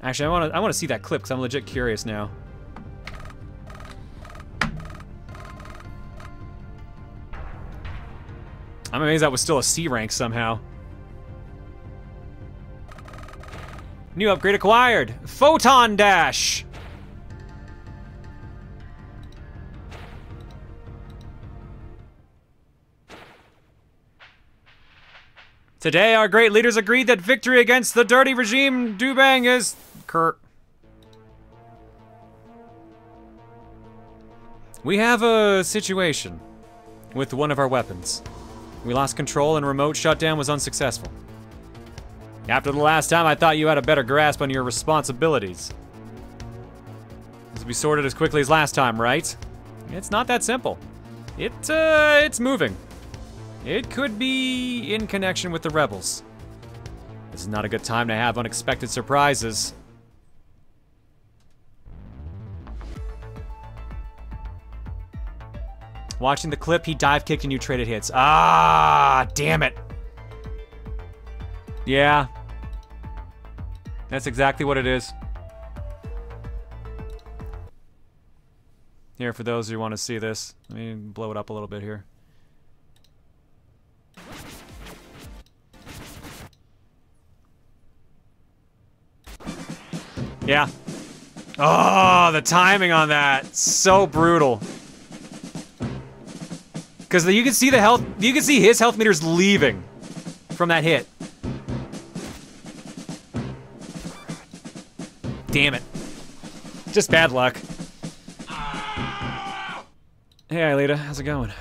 Actually, I want to see that clip because I'm legit curious now. I'm amazed that was still a C rank somehow. New upgrade acquired. Photon Dash. Today, our great leaders agreed that victory against the dirty regime Dubang is... Kurt. We have a situation with one of our weapons. We lost control and remote shutdown was unsuccessful. After the last time, I thought you had a better grasp on your responsibilities. This will be sorted as quickly as last time, right? It's not that simple. It's moving. It could be in connection with the rebels. This is not a good time to have unexpected surprises. Watching the clip, he dive kicked and you traded hits. Ah, damn it. Yeah. That's exactly what it is. Here, for those who want to see this, let me blow it up a little bit here. Yeah. Oh, the timing on that. So brutal. Because you can see the health, you can see his health meters leaving from that hit. Damn it. Just bad luck. Hey, Aelita, how's it going?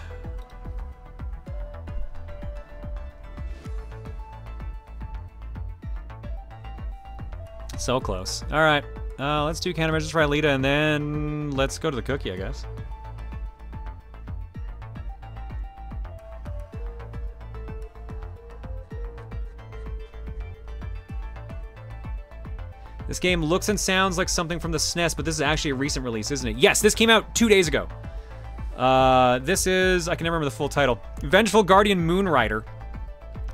So close. All right, let's do countermeasures for Aelita, and then let's go to the cookie, I guess. This game looks and sounds like something from the SNES, but this is actually a recent release, isn't it? Yes, this came out 2 days ago. This is, I can never remember the full title. Vengeful Guardian Moonrider.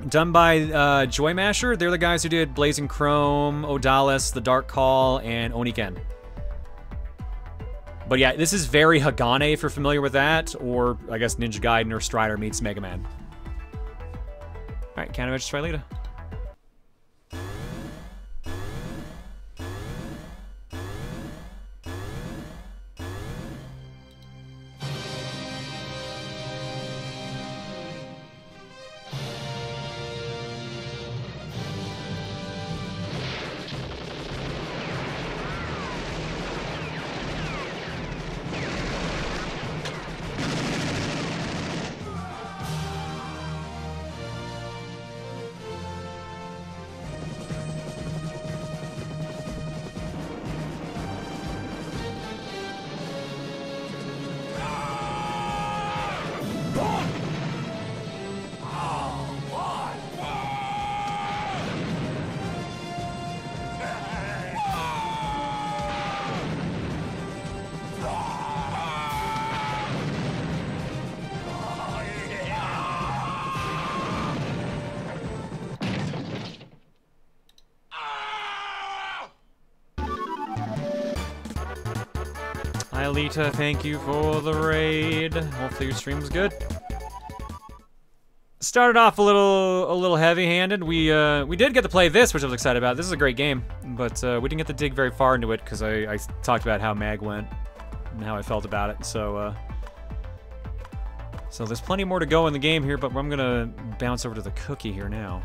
Done by Joy Masher. They're the guys who did Blazing Chrome, Odalis, The Dark Call, and Oniken. But yeah, this is very Hagane if you're familiar with that, or I guess Ninja Gaiden or Strider meets Mega Man. Alright, countermeasures for Aelita. Aelita, thank you for the raid. Hopefully your stream was good. Started off a little heavy-handed. We did get to play this, which I was excited about. This is a great game, but we didn't get to dig very far into it because I talked about how Mag went and how I felt about it. So there's plenty more to go in the game here, but I'm gonna bounce over to the cookie here now.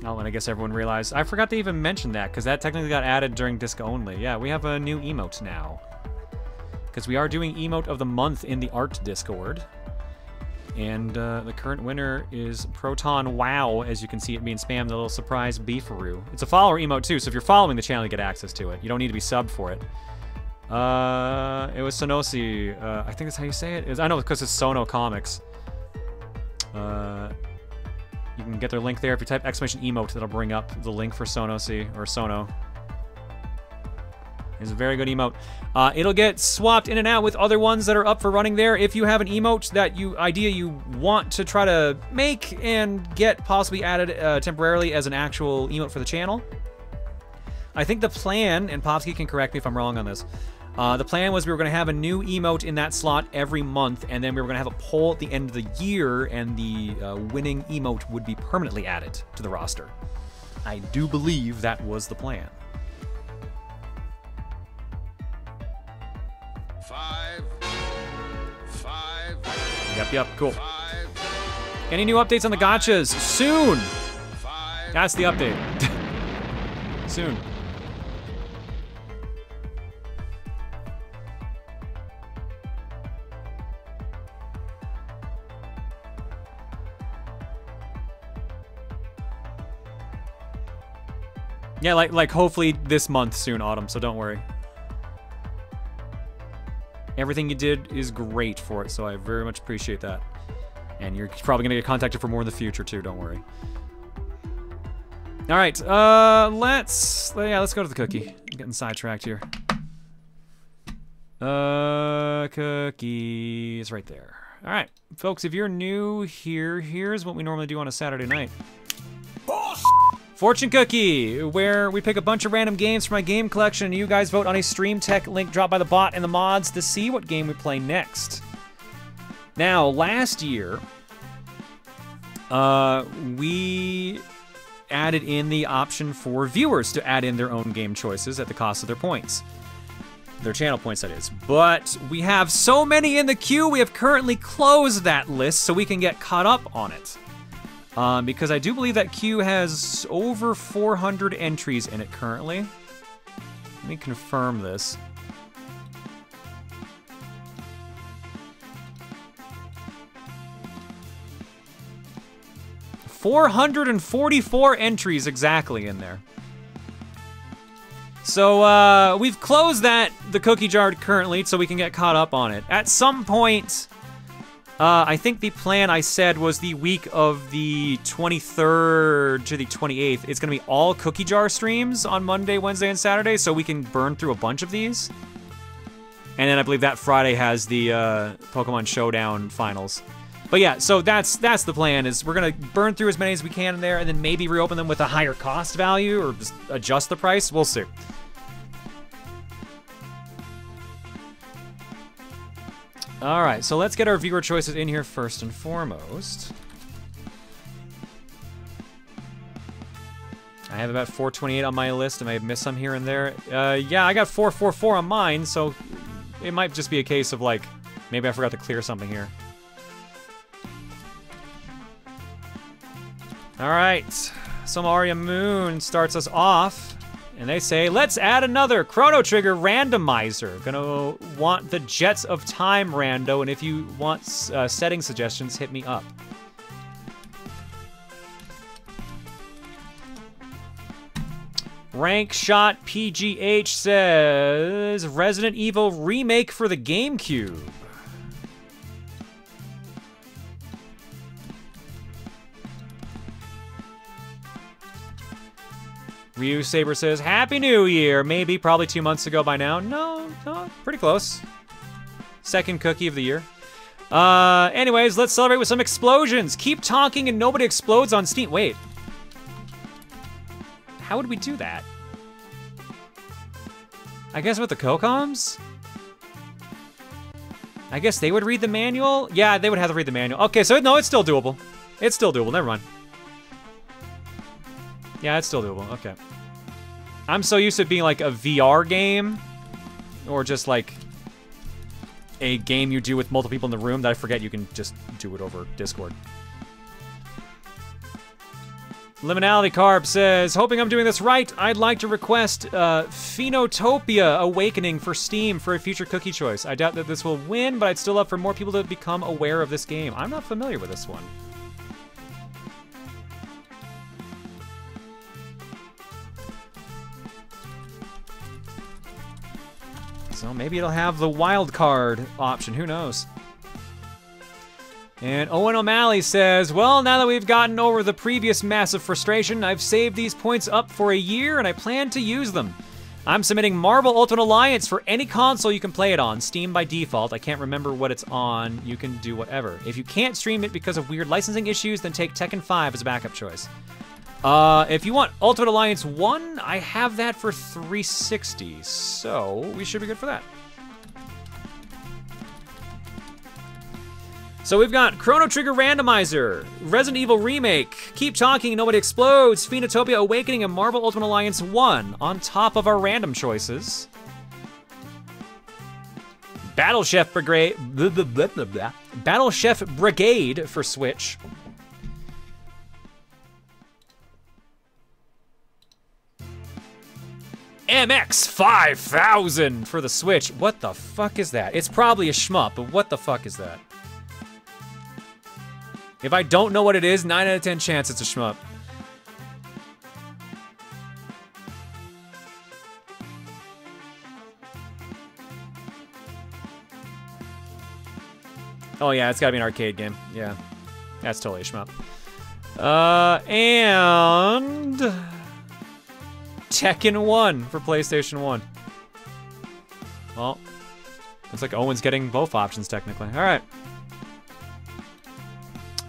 Oh, and I guess everyone realized. I forgot to even mention that, because that technically got added during disc only. Yeah, we have a new emote now. Because we are doing emote of the month in the art Discord. And the current winner is Proton Wow, as you can see it being spammed, the little surprise Booru. It's a follower emote too, so if you're following the channel, you get access to it. You don't need to be subbed for it. It was Sonosi. I think that's how you say it. I know because it's Sono Comics. You can get their link there. If you type !emote, that'll bring up the link for Sonosi, or Sono. It's a very good emote. It'll get swapped in and out with other ones that are up for running there. If you have an emote that you want to try to make and get possibly added temporarily as an actual emote for the channel, I think the plan, and Popsky can correct me if I'm wrong on this, the plan was we were going to have a new emote in that slot every month, and then we were going to have a poll at the end of the year, and the winning emote would be permanently added to the roster. I do believe that was the plan. 5. Yep, cool. Any new updates on the gachas? Soon! That's the update. Soon. Yeah, like hopefully this month soon, Autumn, so don't worry. Everything you did is great for it, so I very much appreciate that. And you're probably gonna get contacted for more in the future too, don't worry. All right, let's go to the cookie. I'm getting sidetracked here. Cookie is right there. All right, folks, if you're new here, here's what we normally do on a Saturday night. Fortune Cookie, where we pick a bunch of random games from my game collection and you guys vote on a stream tech link dropped by the bot and the mods to see what game we play next. Now, last year, we added in the option for viewers to add in their own game choices at the cost of their points. Their channel points, that is. But we have so many in the queue, we have currently closed that list so we can get caught up on it. Because I do believe that queue has over 400 entries in it currently. Let me confirm this. $444 entries exactly in there. So we've closed the cookie jar currently so we can get caught up on it. At some point, I think the plan I said was the week of the 23rd to the 28th. It's gonna be all cookie jar streams on Monday, Wednesday, and Saturday, so we can burn through a bunch of these. And then I believe that Friday has the Pokemon Showdown finals. But yeah, so that's the plan, is we're gonna burn through as many as we can in there and then maybe reopen them with a higher cost value or just adjust the price. We'll see. All right, so let's get our viewer choices in here first and foremost. I have about 428 on my list. I may have missed some here and there. Yeah, I got 444 on mine, so it might just be a case of like, maybe I forgot to clear something here. All right, so Maria Moon starts us off, and they say, let's add another Chrono Trigger randomizer. Gonna want the Jets of Time rando, and if you want setting suggestions, hit me up. Rank Shot PGH says, Resident Evil remake for the GameCube. Ryu Saber says, Happy New Year. Maybe, probably 2 months ago by now. No, pretty close. Second cookie of the year. Anyways, let's celebrate with some explosions. Keep talking and nobody explodes on Steam. Wait. How would we do that? I guess with the Cocoms? I guess they would read the manual? Yeah, they would have to read the manual. Okay, so no, it's still doable. It's still doable, never mind. Yeah, it's still doable, okay. I'm so used to it being like a VR game, or just like a game you do with multiple people in the room that I forget you can just do it over Discord. Liminality Carb says, hoping I'm doing this right, I'd like to request Phenotopia Awakening for Steam for a future cookie choice. I doubt that this will win, but I'd still love for more people to become aware of this game. I'm not familiar with this one. So maybe it'll have the wild card option, who knows? And Owen O'Malley says, well, now that we've gotten over the previous massive frustration, I've saved these points up for a year and I plan to use them. I'm submitting Marvel Ultimate Alliance for any console you can play it on. Steam by default. I can't remember what it's on. You can do whatever. If you can't stream it because of weird licensing issues, then take Tekken 5 as a backup choice. If you want Ultimate Alliance 1, I have that for 360, so we should be good for that. So we've got Chrono Trigger Randomizer, Resident Evil Remake, Keep Talking, Nobody Explodes, Phenotopia Awakening, and Marvel Ultimate Alliance 1 on top of our random choices. Battle Chef Brigade, Battle Chef Brigade for Switch. MX 5000 for the Switch. What the fuck is that? It's probably a shmup, but what the fuck is that? If I don't know what it is, 9 out of 10 chance it's a shmup. Oh yeah, it's gotta be an arcade game. Yeah, that's totally a shmup. And Tekken 1 for PlayStation 1. Well, looks like Owen's getting both options technically. All right.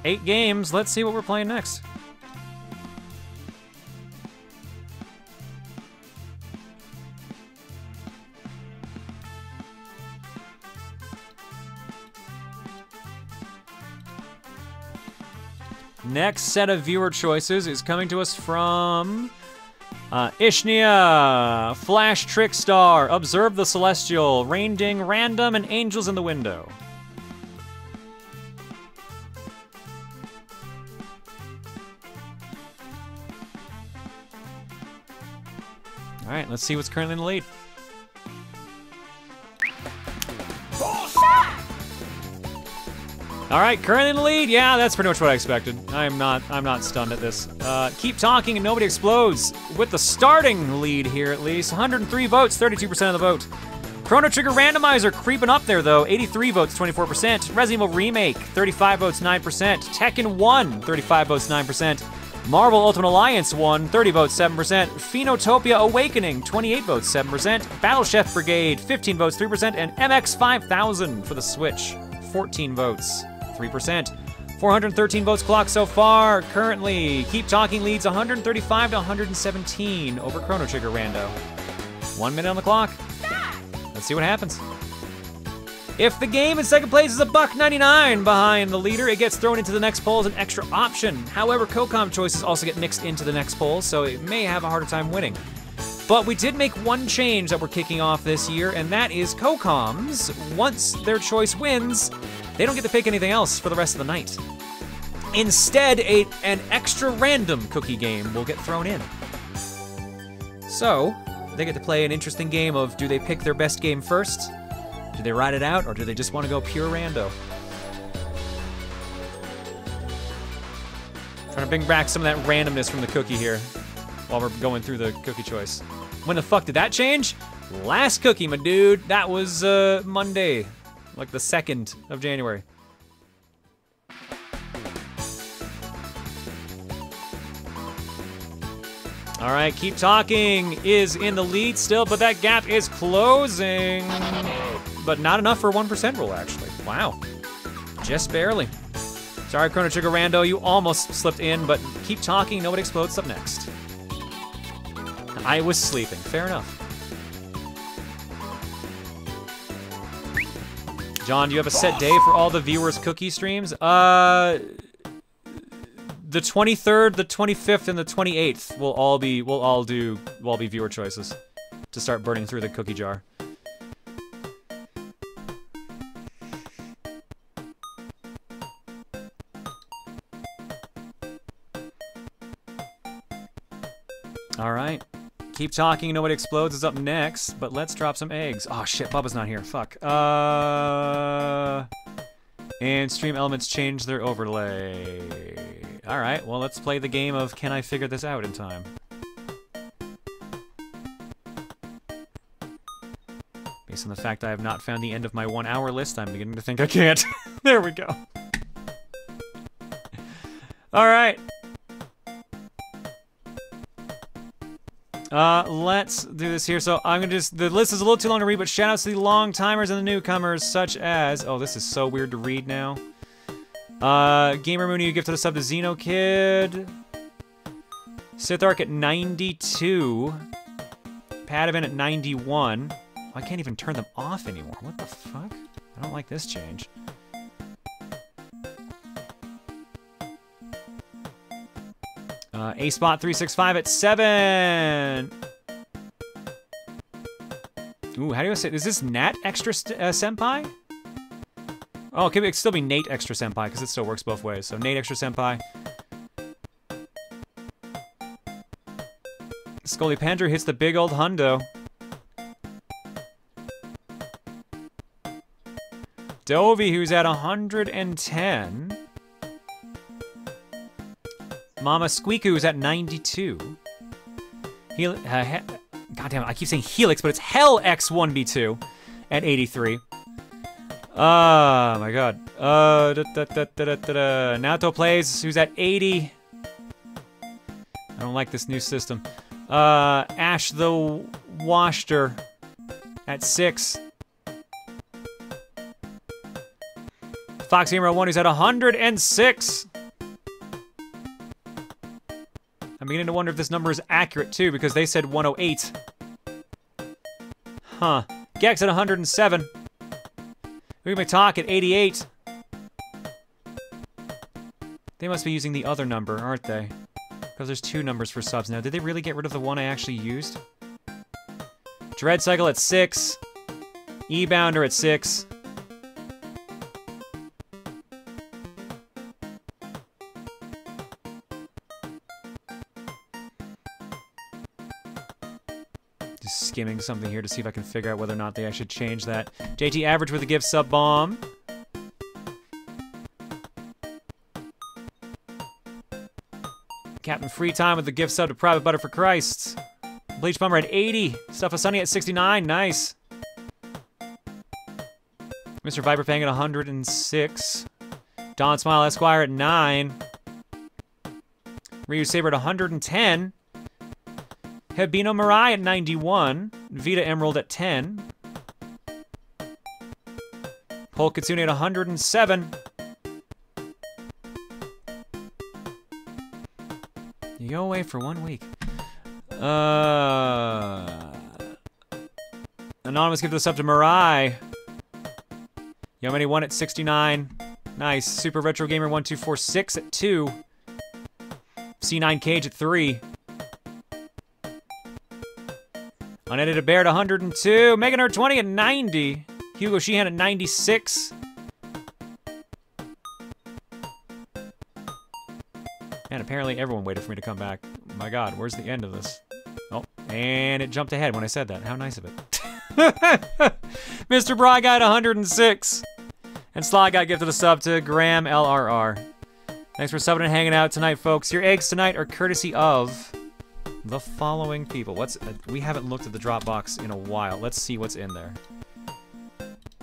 8 games, let's see what we're playing next. Next set of viewer choices is coming to us from Ishnia, Flash Trickstar, Observe the Celestial, Rain Ding Random, and Angels in the Window. All right, let's see what's currently in the lead. All right, currently in the lead. Yeah, that's pretty much what I expected. I'm not stunned at this. Keep talking and nobody explodes with the starting lead here at least. 103 votes, 32% of the vote. Chrono Trigger Randomizer creeping up there though. 83 votes, 24%. Resident Evil Remake, 35 votes, 9%. Tekken 1, 35 votes, 9%. Marvel Ultimate Alliance 1, 30 votes, 7%. Phenotopia Awakening, 28 votes, 7%. Battle Chef Brigade, 15 votes, 3%. And MX 5000 for the Switch, 14 votes, 3%. 413 votes clocked so far. Currently, Keep Talking leads 135 to 117 over Chrono Trigger Rando. 1 minute on the clock. Let's see what happens. If the game in second place is $1.99 behind the leader, it gets thrown into the next poll as an extra option. However, COCOM choices also get mixed into the next poll, so it may have a harder time winning. But we did make one change that we're kicking off this year, and that is COCOMs, once their choice wins, they don't get to pick anything else for the rest of the night. Instead, an extra random cookie game will get thrown in. So, they get to play an interesting game of, do they pick their best game first? Do they ride it out, or do they just want to go pure rando? Trying to bring back some of that randomness from the cookie here while we're going through the cookie choice. When the fuck did that change? Last cookie, my dude. That was Monday, like the 2nd of January. All right, Keep Talking is in the lead still, but that gap is closing. But not enough for 1% rule, actually. Wow. Just barely. Sorry, Chrono Trigger Rando, you almost slipped in, but Keep Talking, Nobody Explodes up next. I was sleeping. Fair enough. John, do you have a set day for all the viewers' cookie streams? The 23rd, the 25th, and the 28th will all be viewer choices to start burning through the cookie jar. All right. Keep Talking, Nobody Explodes is up next, but let's drop some eggs. Oh shit, Bubba's not here. Fuck. And Stream Elements change their overlay. All right, well, let's play the game of can I figure this out in time? Based on the fact I have not found the end of my 1 hour list, I'm beginning to think I can't. There we go. All right. Let's do this here. So I'm gonna the list is a little too long to read, but shout outs to the long timers and the newcomers, such as, oh, this is so weird to read now. Gamer Mooney, you gifted a sub to Xeno Kid. Sithark at 92. Padavan at 91. Oh, I can't even turn them off anymore. What the fuck? I don't like this change. A-Spot365 at 7. Ooh, how do I say it? Is this Nat Extra Senpai? Oh, okay, it could still be Nate Extra Senpai, because it still works both ways. So Nate Extra Senpai. Scully Pandrew hits the big old hundo. Dovey, who's at 110. Mama Squeaku's at 92. Goddamn, I keep saying Helix, but it's Hell X1B2 at 83. Oh my god. Naoto Plays, who's at 80. I don't like this new system. Ash the Washter at 6. Fox Hero 1, who's at 106. I'm beginning to wonder if this number is accurate, too, because they said 108. Huh. Gex at 107. We may talk at 88. They must be using the other number, aren't they? Because there's 2 numbers for subs now. Did they really get rid of the one I actually used? Dread Cycle at 6. E-Bounder at 6. Just skimming something here to see if I can figure out whether or not they should change that. JT Average with a gift sub bomb. Captain Free Time with the gift sub to Private Butter for Christ. Bleach Bummer at 80. Stuff of Sunny at 69. Nice. Mr. Viper Fang at 106. Don Smile Esquire at 9. Ryu Saber at 110. Hebino Mirai at 91. Vita Emerald at 10. Polk Kitsune at 107. You go away for 1 week. Anonymous give this up to Mirai. Yomeni 1 at 69. Nice. Super Retro Gamer 1246 at 2. C9 Cage at 3. Unedited Bear at 102. Megan Nerd 20 at 90. Hugo Sheehan at 96. And apparently everyone waited for me to come back. My god, where's the end of this? Oh, and it jumped ahead when I said that. How nice of it. Mr. Bry got 106. And Sly got gifted a sub to Graham LRR. Thanks for subbing and hanging out tonight, folks. Your eggs tonight are courtesy of the following people. We haven't looked at the Dropbox in a while. Let's see what's in there.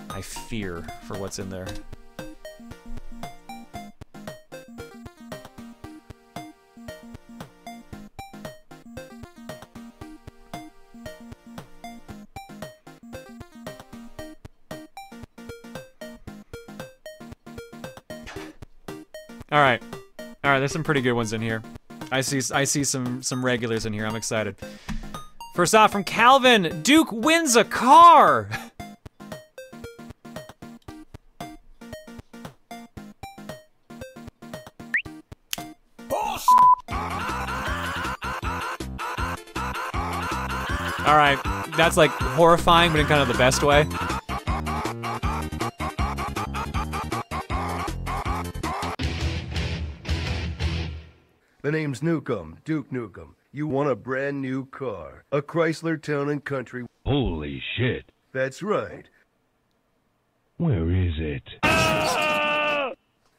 I fear for what's in there. Alright, there's some pretty good ones in here. I see some regulars in here. I'm excited. First off, from Calvin, Duke wins a car! Alright, that's like horrifying, but in kind of the best way. The name's Newcomb, Duke Nukem. You want a brand new car. A Chrysler Town & Country. Holy shit. That's right. Where is it?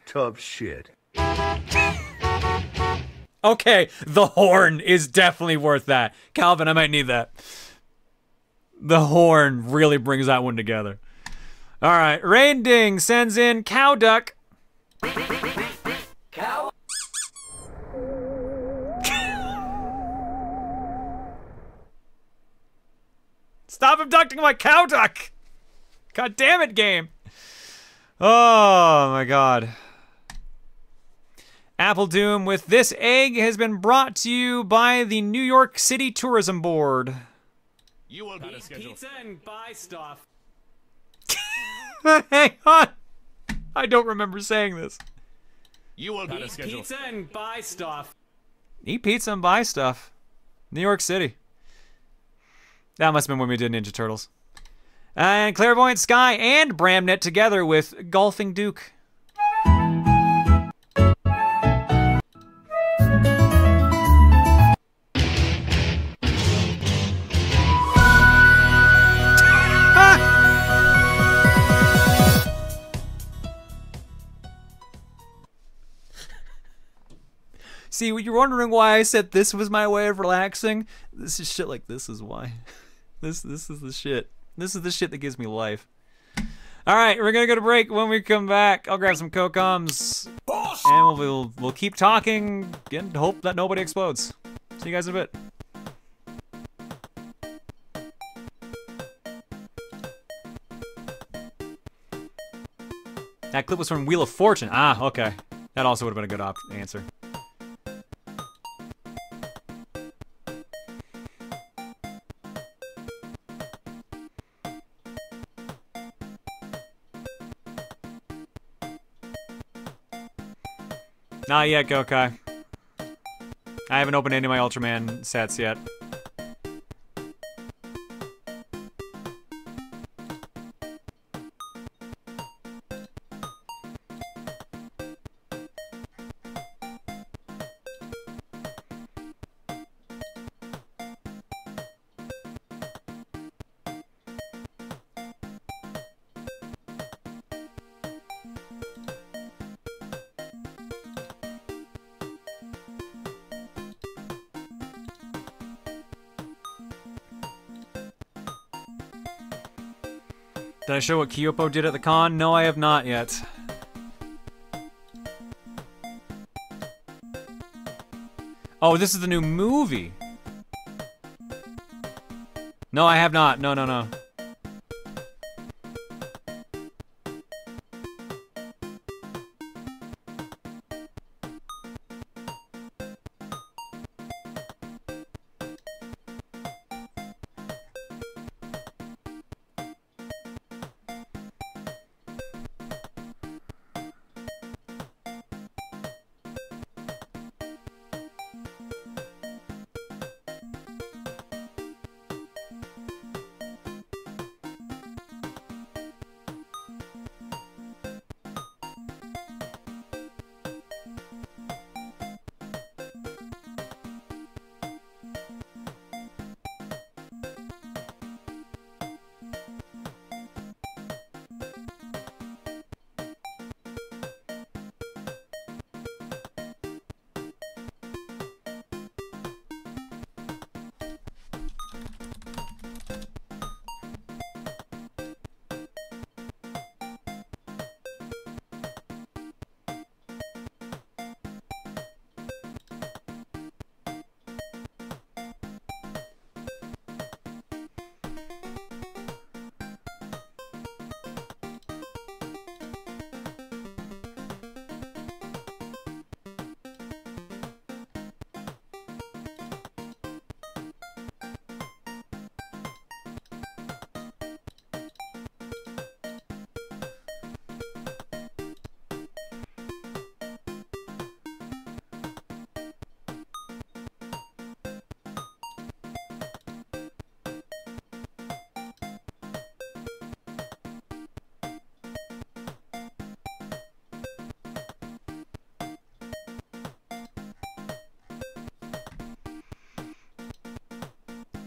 Tough shit. Okay, the horn is definitely worth that. Calvin, I might need that. The horn really brings that one together. Alright, Rain Ding sends in Cow Duck. Cow. Stop abducting my cow duck! God damn it, game! Oh my god. Apple Doom with this egg has been brought to you by the New York City Tourism Board. You will Eat pizza and buy stuff. Hang on! I don't remember saying this. You will Eat pizza and buy stuff. Eat pizza and buy stuff. New York City. That must have been when we did Ninja Turtles. And Clairvoyant Sky and Bramnet together with Golfing Duke. See, you're wondering why I said this was my way of relaxing? This is shit like this is why. This is the shit. This is the shit that gives me life. Alright, we're gonna go to break. When we come back, I'll grab some Cocoms. And we'll keep talking and hope that nobody explodes. See you guys in a bit. That clip was from Wheel of Fortune. Ah, okay. That also would have been a good answer. Not yet, Gokai. I haven't opened any of my Ultraman sets yet. Did I show what Kyopo did at the con? No, I have not yet. Oh, this is the new movie. No, I have not. No, no, no.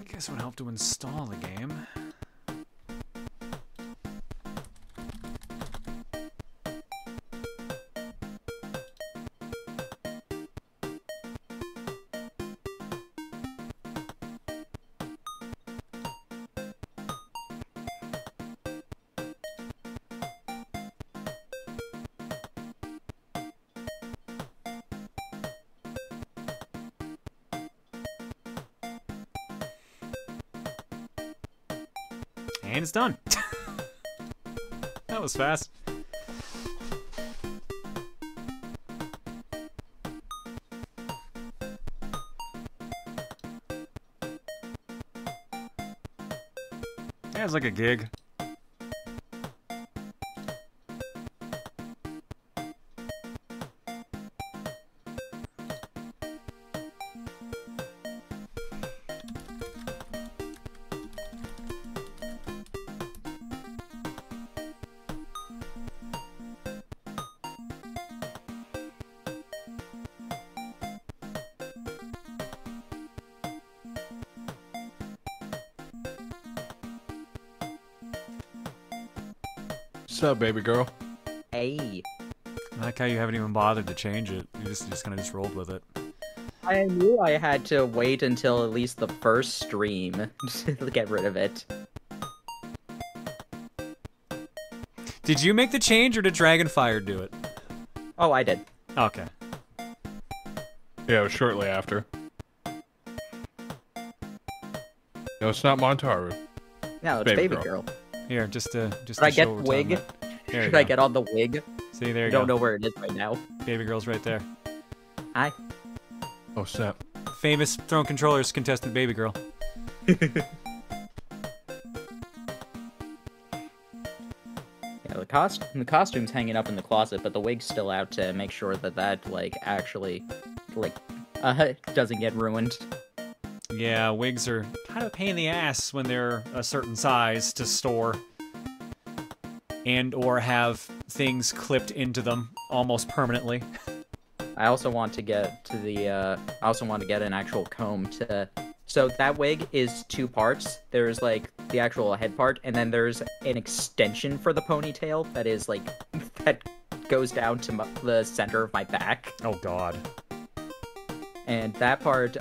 Guess it would help to install the game. And it's done. That was fast. Yeah, it's like a gig. What's up, baby girl? Hey. I like how you haven't even bothered to change it. You just kind of just rolled with it. I knew I had to wait until at least the first stream to get rid of it. Did you make the change or did Dragonfire do it? Oh, I did. Okay. Yeah, it was shortly after. No, it's not Montaru. No, it's Baby Girl. Here, just to Should I get wig? Should I get on the wig? See, there you go. go. Don't know where it is right now. Baby Girl's right there. Hi. Oh, snap. Famous Throne Controllers contestant Baby Girl. Yeah, look, the costume's hanging up in the closet, but the wig's still out to make sure that actually doesn't get ruined. Yeah, wigs are kind of a pain in the ass when they're a certain size to store. And or have things clipped into them almost permanently. I also want to get to the I also want to get an actual comb to. So that wig is 2 parts. There's like the actual head part, and then there's an extension for the ponytail that is like that goes down to the center of my back. Oh God. And that part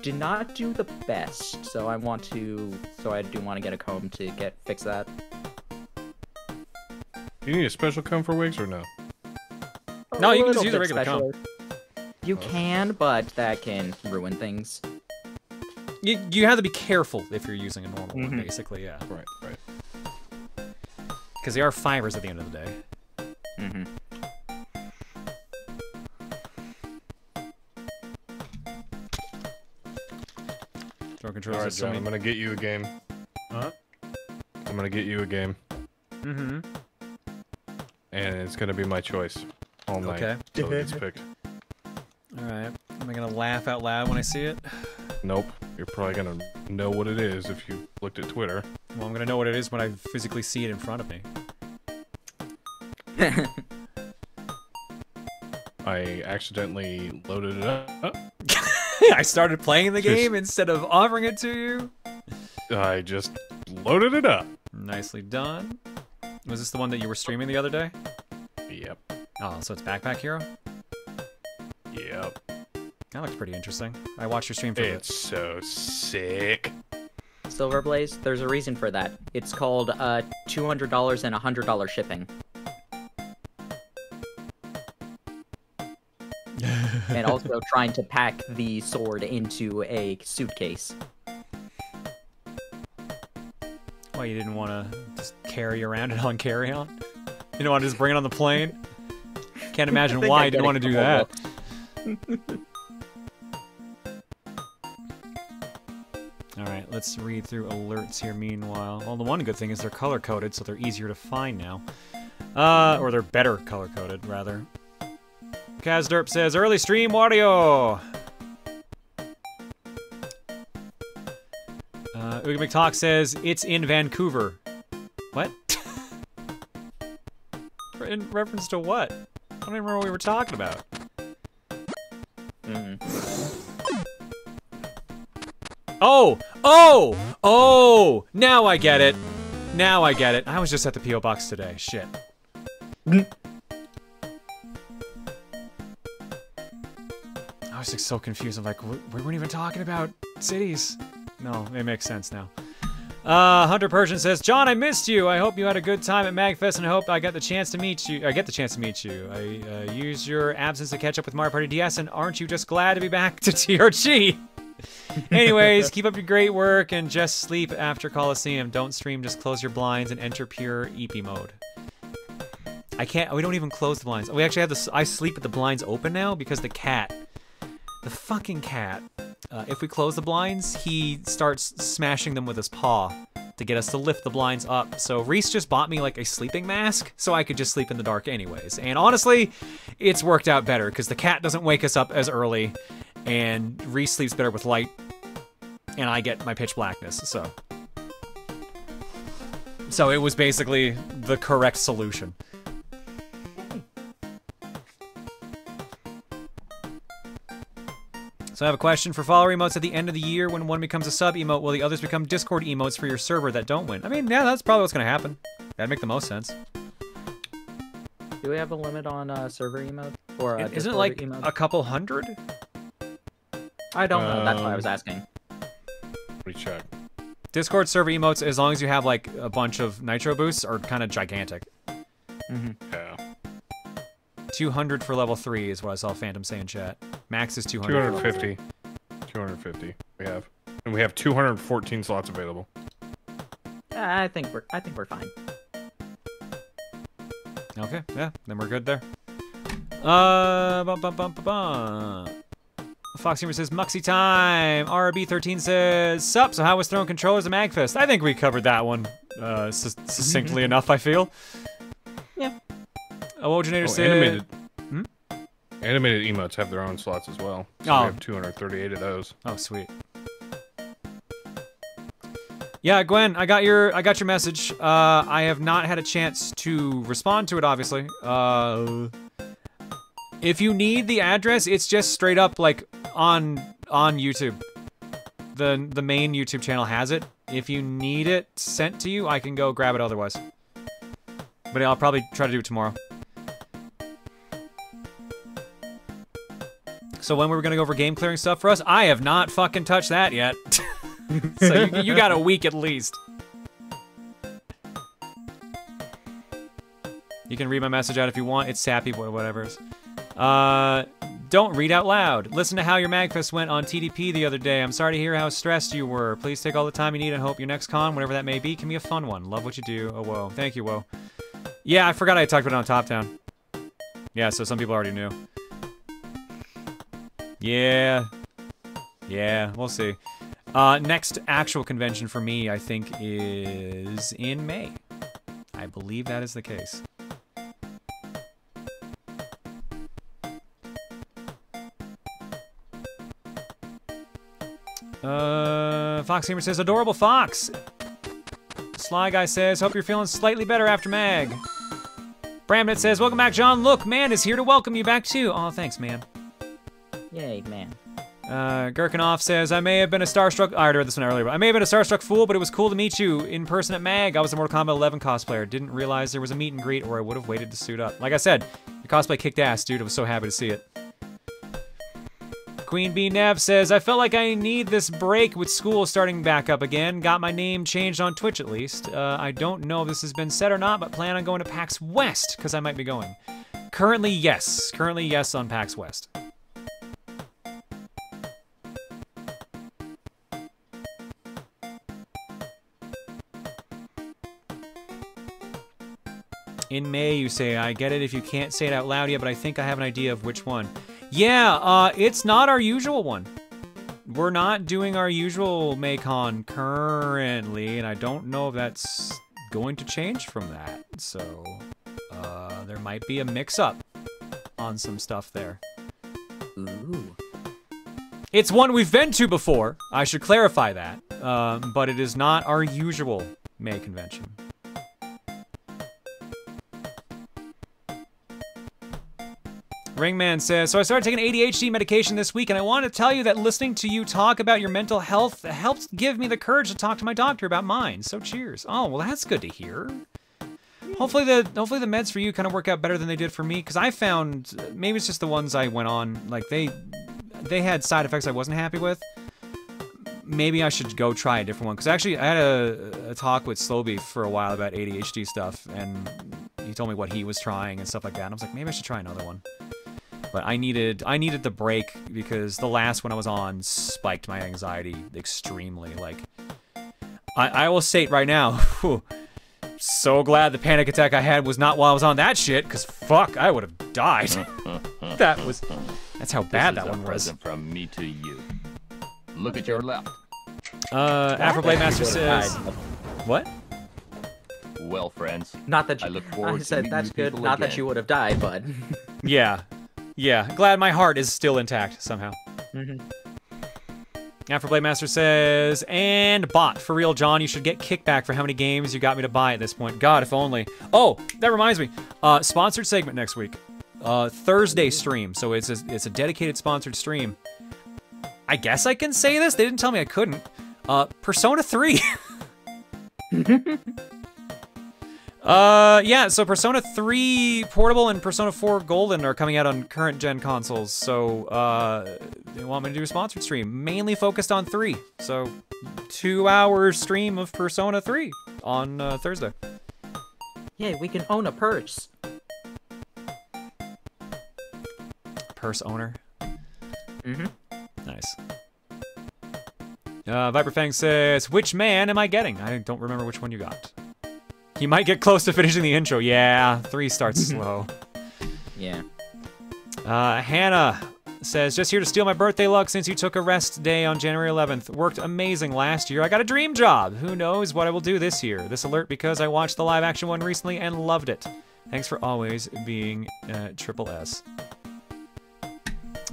did not do the best. So I do want to get a comb to fix that. Do you need a special comb for wigs or no? No, you can just use a regular comb. You can, but that can ruin things. You have to be careful if you're using a normal one, basically, yeah. Right. Because they are fibers at the end of the day. Throw controls. Alright, John, I'm gonna get you a game. Huh? I'm gonna get you a game. Mm-hmm. And it's gonna be my choice all night. Okay. Until it's picked. Alright. Am I gonna laugh out loud when I see it? Nope. You're probably gonna know what it is if you looked at Twitter. Well, I'm gonna know what it is when I physically see it in front of me. I accidentally loaded it up. I started playing the game instead of offering it to you. I just loaded it up. Nicely done. Was this the one that you were streaming the other day? Yep. Oh, so it's Backpack Hero? Yep. That looks pretty interesting. I watched your stream for it. It's so sick. Silver Blaze, there's a reason for that. It's called $200 and $100 shipping. And also trying to pack the sword into a suitcase. Why, you didn't want to just carry around it on carry-on? You didn't want to just bring it on the plane? Can't imagine why you didn't want to do that. Alright, let's read through alerts here meanwhile. Well, the one good thing is they're color-coded, so they're easier to find now. Or they're better color-coded, rather. Kazderp says, early stream Wario! Oogie McTalk says, it's in Vancouver. What? In reference to what? I don't even remember what we were talking about. Oh! Oh! Oh! Now I get it. Now I get it. I was just at the P.O. Box today. Shit. I was like so confused. I'm like, we weren't even talking about cities. No, it makes sense now. Hunter Persian says, John, I missed you. I hope you had a good time at MAGfest, and I hope I got the chance to meet you. I get the chance to meet you. I used your absence to catch up with Mario Party DS, and aren't you just glad to be back to TRG? Anyways, keep up your great work, and just sleep after Coliseum. Don't stream, just close your blinds and enter pure EP mode. I can't, we don't even close the blinds. We actually have this, I sleep with the blinds open now because the cat, the fucking cat, if we close the blinds, he starts smashing them with his paw to get us to lift the blinds up. So Reese just bought me like a sleeping mask so I could just sleep in the dark anyways. And honestly, it's worked out better because the cat doesn't wake us up as early and Reese sleeps better with light and I get my pitch blackness, so it was basically the correct solution. So I have a question for follower emotes at the end of the year. When one becomes a sub emote, will the others become Discord emotes for your server that don't win? I mean, yeah, that's probably what's gonna happen. That'd make the most sense. Do we have a limit on server emotes? Or isn't it like emotes? A couple hundred? I don't know, that's why I was asking. Recheck. Discord server emotes, as long as you have like a bunch of nitro boosts, are kind of gigantic. Yeah. 200 for level 3 is what I saw Phantom say in chat. Max is 200. 250. 250 we have. And we have 214 slots available. I think we're fine. Okay, yeah, then we're good there. Foxhumor says, Muxy time! RB13 says, sup, so how was Throne Controllers at MAGfest? I think we covered that one succinctly enough, I feel. Owoginator said... Animated. Animated emotes have their own slots as well. So we have 238 of those. Oh, sweet. Yeah, Gwen, I got your message. I have not had a chance to respond to it, obviously. If you need the address, it's just straight up like on YouTube. The main YouTube channel has it. If you need it sent to you, I can go grab it otherwise. But I'll probably try to do it tomorrow. So when we were gonna go over game clearing stuff for us, I have not fucking touched that yet. So you got a week at least. You can read my message out if you want. It's sappy, whatever. Don't read out loud. Listen to how your MAGfest went on TDP the other day. I'm sorry to hear how stressed you were. Please take all the time you need and hope your next con, whatever that may be, can be a fun one. Love what you do. Oh, whoa. Thank you, whoa. Yeah, I forgot I talked about it on Top Town. Yeah, so some people already knew. Yeah. Yeah, we'll see. Next actual convention for me, I think, is in May. I believe that is the case. Fox Gamer says, adorable Fox. Sly Guy says, hope you're feeling slightly better after Mag. Bramnet says, welcome back, John. Look, man is here to welcome you back too. Oh, thanks, man. Yay, man. Gherkinoff says, I may have been a starstruck... I already read this one earlier, but I may have been a starstruck fool, but it was cool to meet you in person at MAG. I was a Mortal Kombat 11 cosplayer. Didn't realize there was a meet and greet, or I would have waited to suit up. Like I said, your cosplay kicked ass, dude. I was so happy to see it. Queen Bee Nev says, I felt like I need this break with school starting back up again. Got my name changed on Twitch, at least. I don't know if this has been said or not, but plan on going to PAX West, because I might be going. Currently, yes. Currently, yes on PAX West. In May, you say, I get it if you can't say it out loud yet, but I think I have an idea of which one. Yeah, it's not our usual one. We're not doing our usual MayCon currently, and I don't know if that's going to change from that. So, there might be a mix-up on some stuff there. Ooh. It's one we've been to before. I should clarify that. But it is not our usual May convention. Ringman says, so I started taking ADHD medication this week, and I want to tell you that listening to you talk about your mental health helped give me the courage to talk to my doctor about mine. So cheers. Oh, well, that's good to hear. Hopefully the meds for you kind of work out better than they did for me, because I found, maybe it's just the ones I went on, like they had side effects I wasn't happy with. Maybe I should go try a different one, because actually I had a talk with Slowbeef for a while about ADHD stuff, and he told me what he was trying and stuff like that, and I was like, maybe I should try another one. But I needed the break because the last one I was on spiked my anxiety extremely. Like, I will say it right now. Whew, so glad the panic attack I had was not while I was on that shit, because fuck, I would have died. That's how bad that one was. Present from me to you. Look at your left. Afroblade Master says, what? Well, friends, Not that you, I look forward to said meeting that's you good. people Not that again. you would have died, bud. Yeah. Yeah. Glad my heart is still intact somehow. Mm-hmm. Afroblade Master says, and bot. For real, John, you should get kickback for how many games you got me to buy at this point. God, if only. Oh, that reminds me. Sponsored segment next week. Thursday stream. So it's a dedicated sponsored stream. I guess I can say this. They didn't tell me I couldn't. Persona 3. Yeah, so Persona 3 Portable and Persona 4 Golden are coming out on current gen consoles, so, they want me to do a sponsored stream, mainly focused on 3. So, 2-hour stream of Persona 3 on, Thursday. Yeah, we can own a purse. Purse owner. Mm-hmm. Nice. Viperfang says, which man am I getting? I don't remember which one you got. You might get close to finishing the intro. Yeah, 3 starts slow. Yeah. Hannah says, just here to steal my birthday luck since you took a rest day on January 11th. Worked amazing last year. I got a dream job. Who knows what I will do this year? This alert because I watched the live action one recently and loved it. Thanks for always being triple S.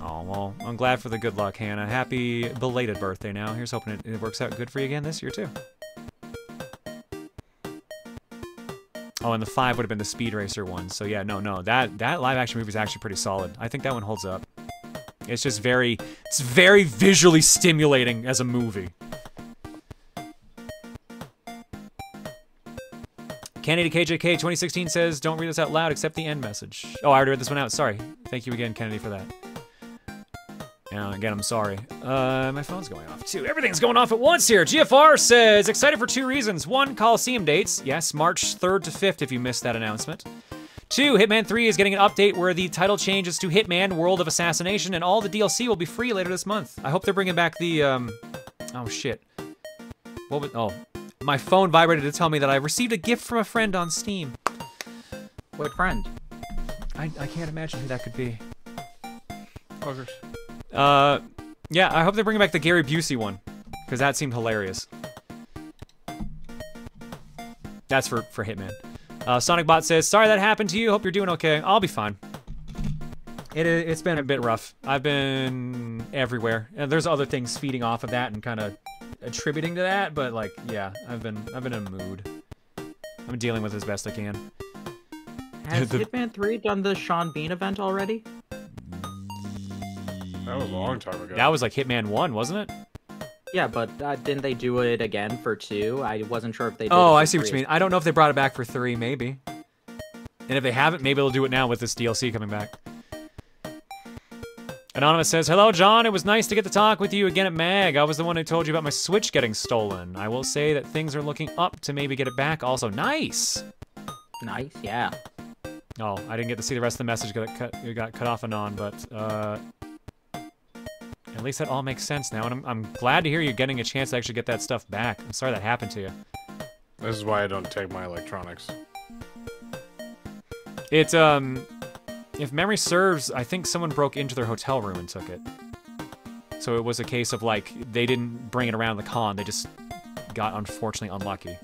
Oh, well, I'm glad for the good luck, Hannah. Happy belated birthday now. Here's hoping it works out good for you again this year, too. Oh, and the 5 would have been the Speed Racer one. So yeah, no, that live-action movie is actually pretty solid. I think that one holds up. It's just it's very visually stimulating as a movie. Kennedy KJK 2016 says, don't read this out loud, except the end message. Oh, I already read this one out. Sorry. Thank you again, Kennedy, for that. And again, I'm sorry. My phone's going off, too. Everything's going off at once here. GFR says, excited for 2 reasons. 1, Coliseum dates. Yes, March 3rd to 5th if you missed that announcement. 2, Hitman 3 is getting an update where the title changes to Hitman World of Assassination, and all the DLC will be free later this month. I hope they're bringing back the, oh, shit. What was, oh. My phone vibrated to tell me that I received a gift from a friend on Steam. What friend? I can't imagine who that could be. Fuckers. Yeah, I hope they bring back the Gary Busey one, because that seemed hilarious. That's for Hitman. SonicBot says, sorry that happened to you. Hope you're doing okay. I'll be fine. It's been a bit rough. I've been everywhere, and there's other things feeding off of that and kind of attributing to that. But like, yeah, I've been in a mood. I'm dealing with it as best I can. Has Hitman 3 done the Sean Bean event already? That was a long time ago. That was like Hitman 1, wasn't it? Yeah, but didn't they do it again for 2? I wasn't sure if they did. Oh, I see what you mean. I don't know if they brought it back for 3, maybe. And if they haven't, maybe they'll do it now with this DLC coming back. Anonymous says, hello, John. It was nice to get to talk with you again at MAG. I was the one who told you about my Switch getting stolen. I will say that things are looking up to maybe get it back. Also, nice. Nice, yeah. Oh, I didn't get to see the rest of the message. It got cut off and on, but at least that all makes sense now. And I'm glad to hear you're getting a chance to actually get that stuff back. I'm sorry that happened to you. This is why I don't take my electronics. It, if memory serves, I think someone broke into their hotel room and took it. So it was a case of, like, they didn't bring it around the con, they just got unfortunately unlucky.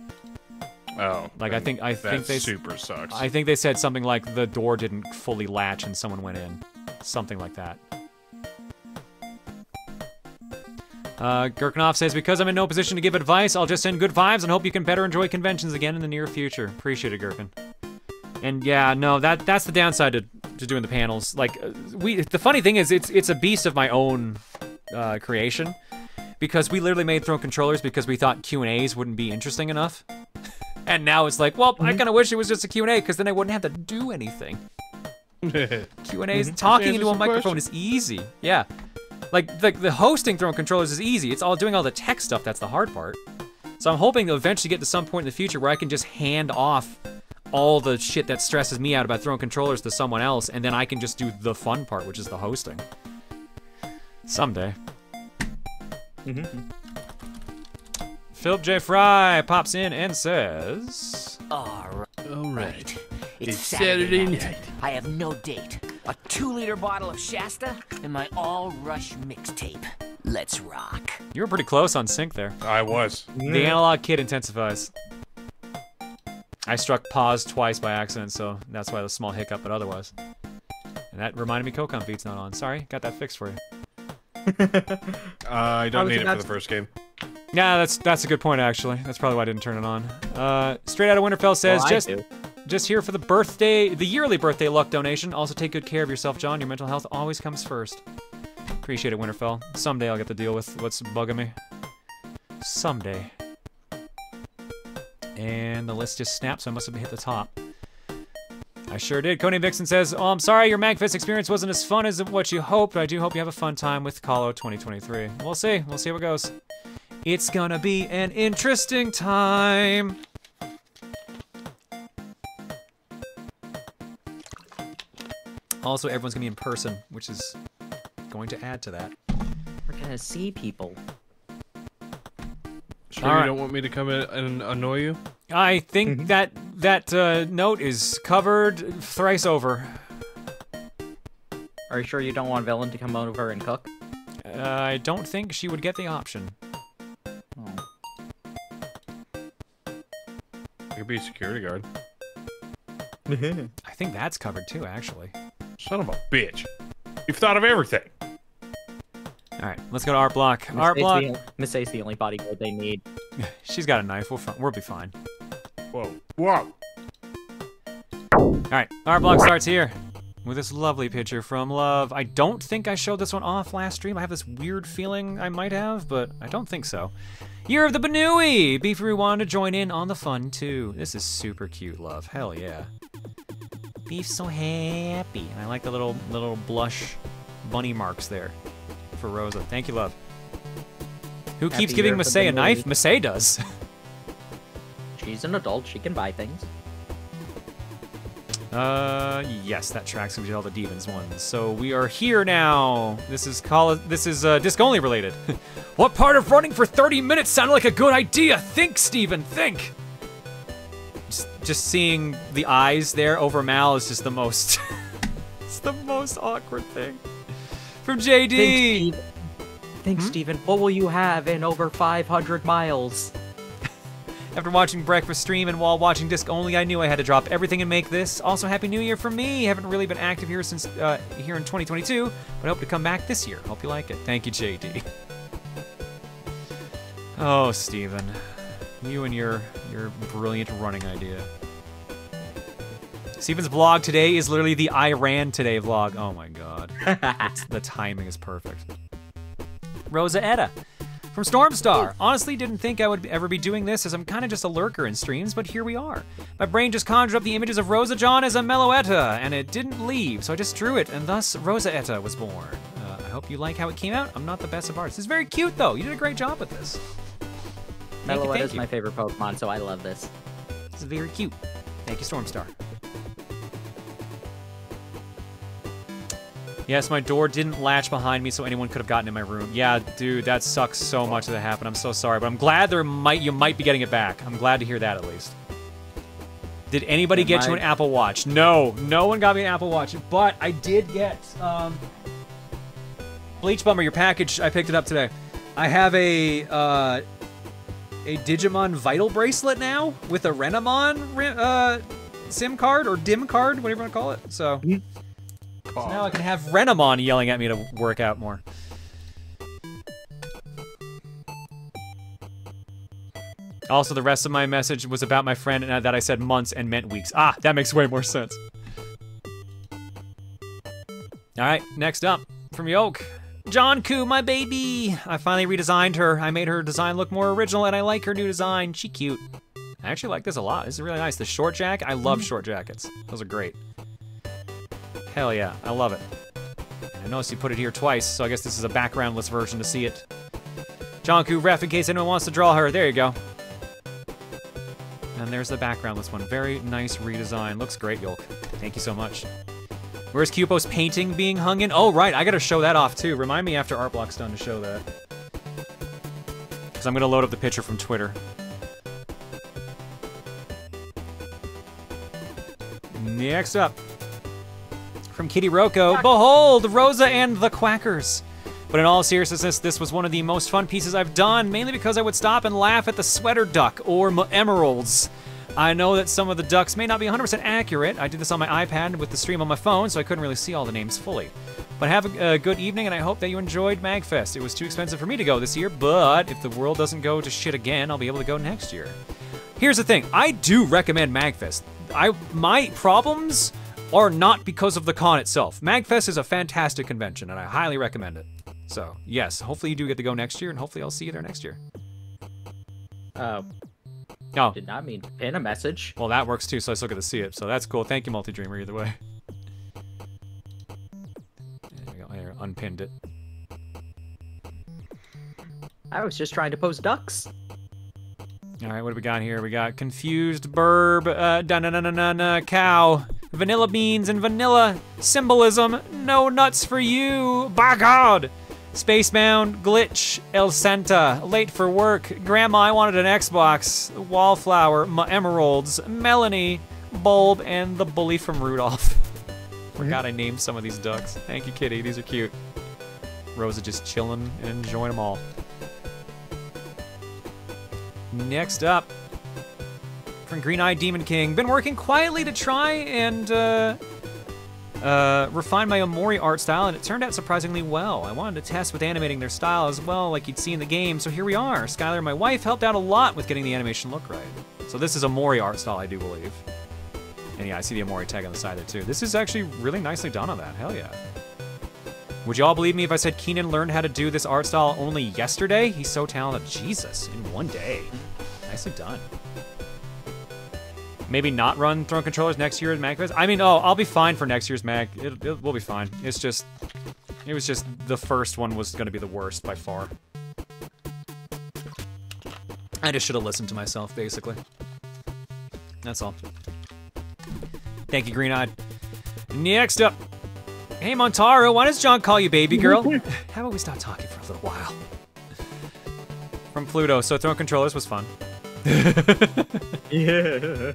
Oh. Like, I think they super sucks. I think they said something like the door didn't fully latch and someone went in. Something like that. Gurkanov says, because I'm in no position to give advice, I'll just send good vibes and hope you can better enjoy conventions again in the near future. Appreciate it, Gurkan. And yeah, no, that's the downside to doing the panels. Like, the funny thing is, it's a beast of my own creation, because we literally made Throne controllers because we thought Q&As wouldn't be interesting enough. And now it's like, well, I kind of wish it was just a Q&A, because then I wouldn't have to do anything. Q&As, talking into a microphone is easy. Yeah. Like, the hosting Throne controllers is easy. It's all doing all the tech stuff that's the hard part. So I'm hoping to eventually get to some point in the future where I can just hand off all the shit that stresses me out about Throne controllers to someone else, and then I can just do the fun part, which is the hosting. Someday. Philip J. Fry pops in and says... Alright. It's Saturday night. I have no date. A 2-liter bottle of Shasta and my all-rush mixtape. Let's rock. You were pretty close on sync there. I was. The analog kid intensifies. I struck pause twice by accident, so that's why the small hiccup, but otherwise. And that reminded me Kokon Beat's not on. Sorry, got that fixed for you. I don't need it for the first game. Yeah, that's a good point, actually. That's probably why I didn't turn it on. Straight Out of Winterfell says, just here for the yearly birthday luck donation. Also take good care of yourself, John. Your mental health always comes first. Appreciate it, Winterfell. Someday I'll get to deal with what's bugging me. Someday. And the list just snapped, so I must have hit the top. I sure did. Conan Vixen says, oh, I'm sorry your MAGfest experience wasn't as fun as what you hoped, but I do hope you have a fun time with Call Out 2023. We'll see. We'll see how it goes. It's gonna be an interesting time. Also, everyone's gonna be in person, which is going to add to that. We're gonna see people. Sure you don't want me to come in and annoy you? I think that note is covered thrice over. Are you sure you don't want Velen to come over and cook? I don't think she would get the option. Oh. I could be a security guard. I I think that's covered too, actually. Son of a bitch. You've thought of everything. All right, let's go to art block. Art block. Miss A's the only bodyguard they need. She's got a knife. We'll be fine. Whoa. Whoa. All right, art block starts here with this lovely picture from Love. I don't think I showed this one off last stream. I have this weird feeling I might have, but I don't think so. Year of the Banui! Beefaroo wanted to join in on the fun, too. This is super cute, Love. Hell yeah. Beef's so happy. And I like the little blush bunny marks there for Rosa. Thank you, Love. Who keeps giving Massey a knife? Massey does. She's an adult. She can buy things. Yes, that tracks with all the Demons ones. So we are here now. This is disc only related. What part of running for 30 minutes sounded like a good idea? Think, Steven, think. Just seeing the eyes there over Mal is just the most. It's the most awkward thing. From JD. Think, Steven. What will you have in over 500 miles? After watching Breakfast stream and while watching disc only, I knew I had to drop everything and make this. Also, Happy New Year from me. Haven't really been active here since here in 2022, but I hope to come back this year. Hope you like it. Thank you, JD. Oh, Steven. You and your brilliant running idea. Steven's vlog today is literally the I ran today vlog. Oh my god. The timing is perfect. Rosa Etta. From Stormstar. Honestly, didn't think I would ever be doing this as I'm kind of just a lurker in streams, but here we are. My brain just conjured up the images of Rosa John as a Meloetta, and it didn't leave, so I just drew it, and thus Rosa Etta was born. I hope you like how it came out. I'm not the best of artists. It's very cute, though. You did a great job with this. Meloetta is my favorite Pokemon, so I love this. This is very cute. Thank you, Stormstar. Yes, my door didn't latch behind me so anyone could have gotten in my room. Yeah, dude, that sucks so much that happened. I'm so sorry, but I'm glad you might be getting it back. I'm glad to hear that at least. Did anybody get you an Apple Watch? No, no one got me an Apple Watch, but I did get, Bleach Bummer, your package, I picked it up today. I have a Digimon Vital bracelet now with a Renamon SIM card or DIM card, whatever you want to call it. So now I can have Renamon yelling at me to work out more. Also, the rest of my message was about my friend and that I said months and meant weeks. Ah, that makes way more sense. All right, next up from Yoke. John Koo, my baby. I finally redesigned her. I made her design look more original and I like her new design. She cute. I actually like this a lot. This is really nice. The short jacket, I love short jackets. Those are great. Hell yeah, I love it. I noticed you put it here twice, so I guess this is a backgroundless version to see it. Jonku ref in case anyone wants to draw her. There you go. And there's the backgroundless one. Very nice redesign. Looks great, Yolk. Thank you so much. Where's Cupo's painting being hung in? Oh, right, I gotta show that off too. Remind me after Art Block's done to show that. Because I'm gonna load up the picture from Twitter. Next up. From Kitty Rocco, behold, Rosa and the Quackers. But in all seriousness, this was one of the most fun pieces I've done, mainly because I would stop and laugh at the sweater duck, or emeralds. I know that some of the ducks may not be 100% accurate. I did this on my iPad with the stream on my phone, so I couldn't really see all the names fully. But have a good evening, and I hope that you enjoyed MAGfest. It was too expensive for me to go this year, but if the world doesn't go to shit again, I'll be able to go next year. Here's the thing, I do recommend MAGfest. My problems are not because of the con itself. MAGfest is a fantastic convention, and I highly recommend it. So, yes, hopefully you do get to go next year, and hopefully I'll see you there next year. Oh. No. Did not mean to pin a message. Well, that works too, so I still get to see it. So that's cool. Thank you, Multi-Dreamer, either way. There we go. I unpinned it. I was just trying to post ducks. All right, what do we got here? We got confused burb, cow, vanilla beans and vanilla symbolism. No nuts for you. By God. Spacebound, glitch, El Santa, late for work. Grandma, I wanted an Xbox. Wallflower, emeralds, Melanie, bulb, and the bully from Rudolph. Forgot I named some of these ducks. Thank you, Kitty. These are cute. Rosa just chilling and enjoying them all. Next up, from Green-Eyed Demon King. Been working quietly to try and refine my Omori art style, and it turned out surprisingly well. I wanted to test with animating their style as well, like you'd see in the game, so here we are. Skylar, my wife, helped out a lot with getting the animation look right. So this is Omori art style, I do believe. And yeah, I see the Omori tag on the side there too. This is actually really nicely done on that, hell yeah. Would you all believe me if I said Keenan learned how to do this art style only yesterday? He's so talented. Jesus, in one day. Nicely done. Maybe not run Throne Controllers next year at MAGfest? I mean, oh, I'll be fine for next year's MAG. We'll be fine. It was just the first one was going to be the worst by far. I just should have listened to myself, basically. That's all. Thank you, Green-Eyed. Next up. Hey, Montaro, why does John call you baby girl? How about we stop talking for a little while? From Fluto, so Throne Controllers was fun. Yeah.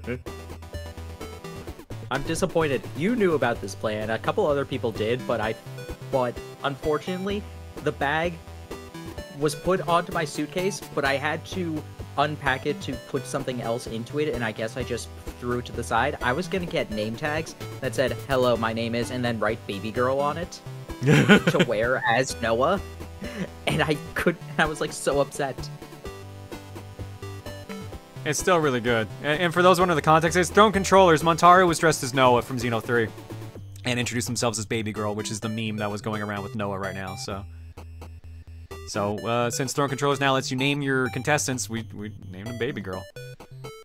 I'm disappointed. You knew about this plan. A couple other people did, but unfortunately, the bag was put onto my suitcase, but I had to unpack it to put something else into it, and I guess I just threw it to the side. I was gonna get name tags that said, hello, my name is, and then write baby girl on it to wear as Noah, and I couldn't. I was like so upset. It's still really good. And for those wondering the context, it's Throne Controllers. Montaro was dressed as Noah from Xeno 3 and introduced themselves as Baby Girl, which is the meme that was going around with Noah right now. So since Throne Controllers now lets you name your contestants, we named him Baby Girl.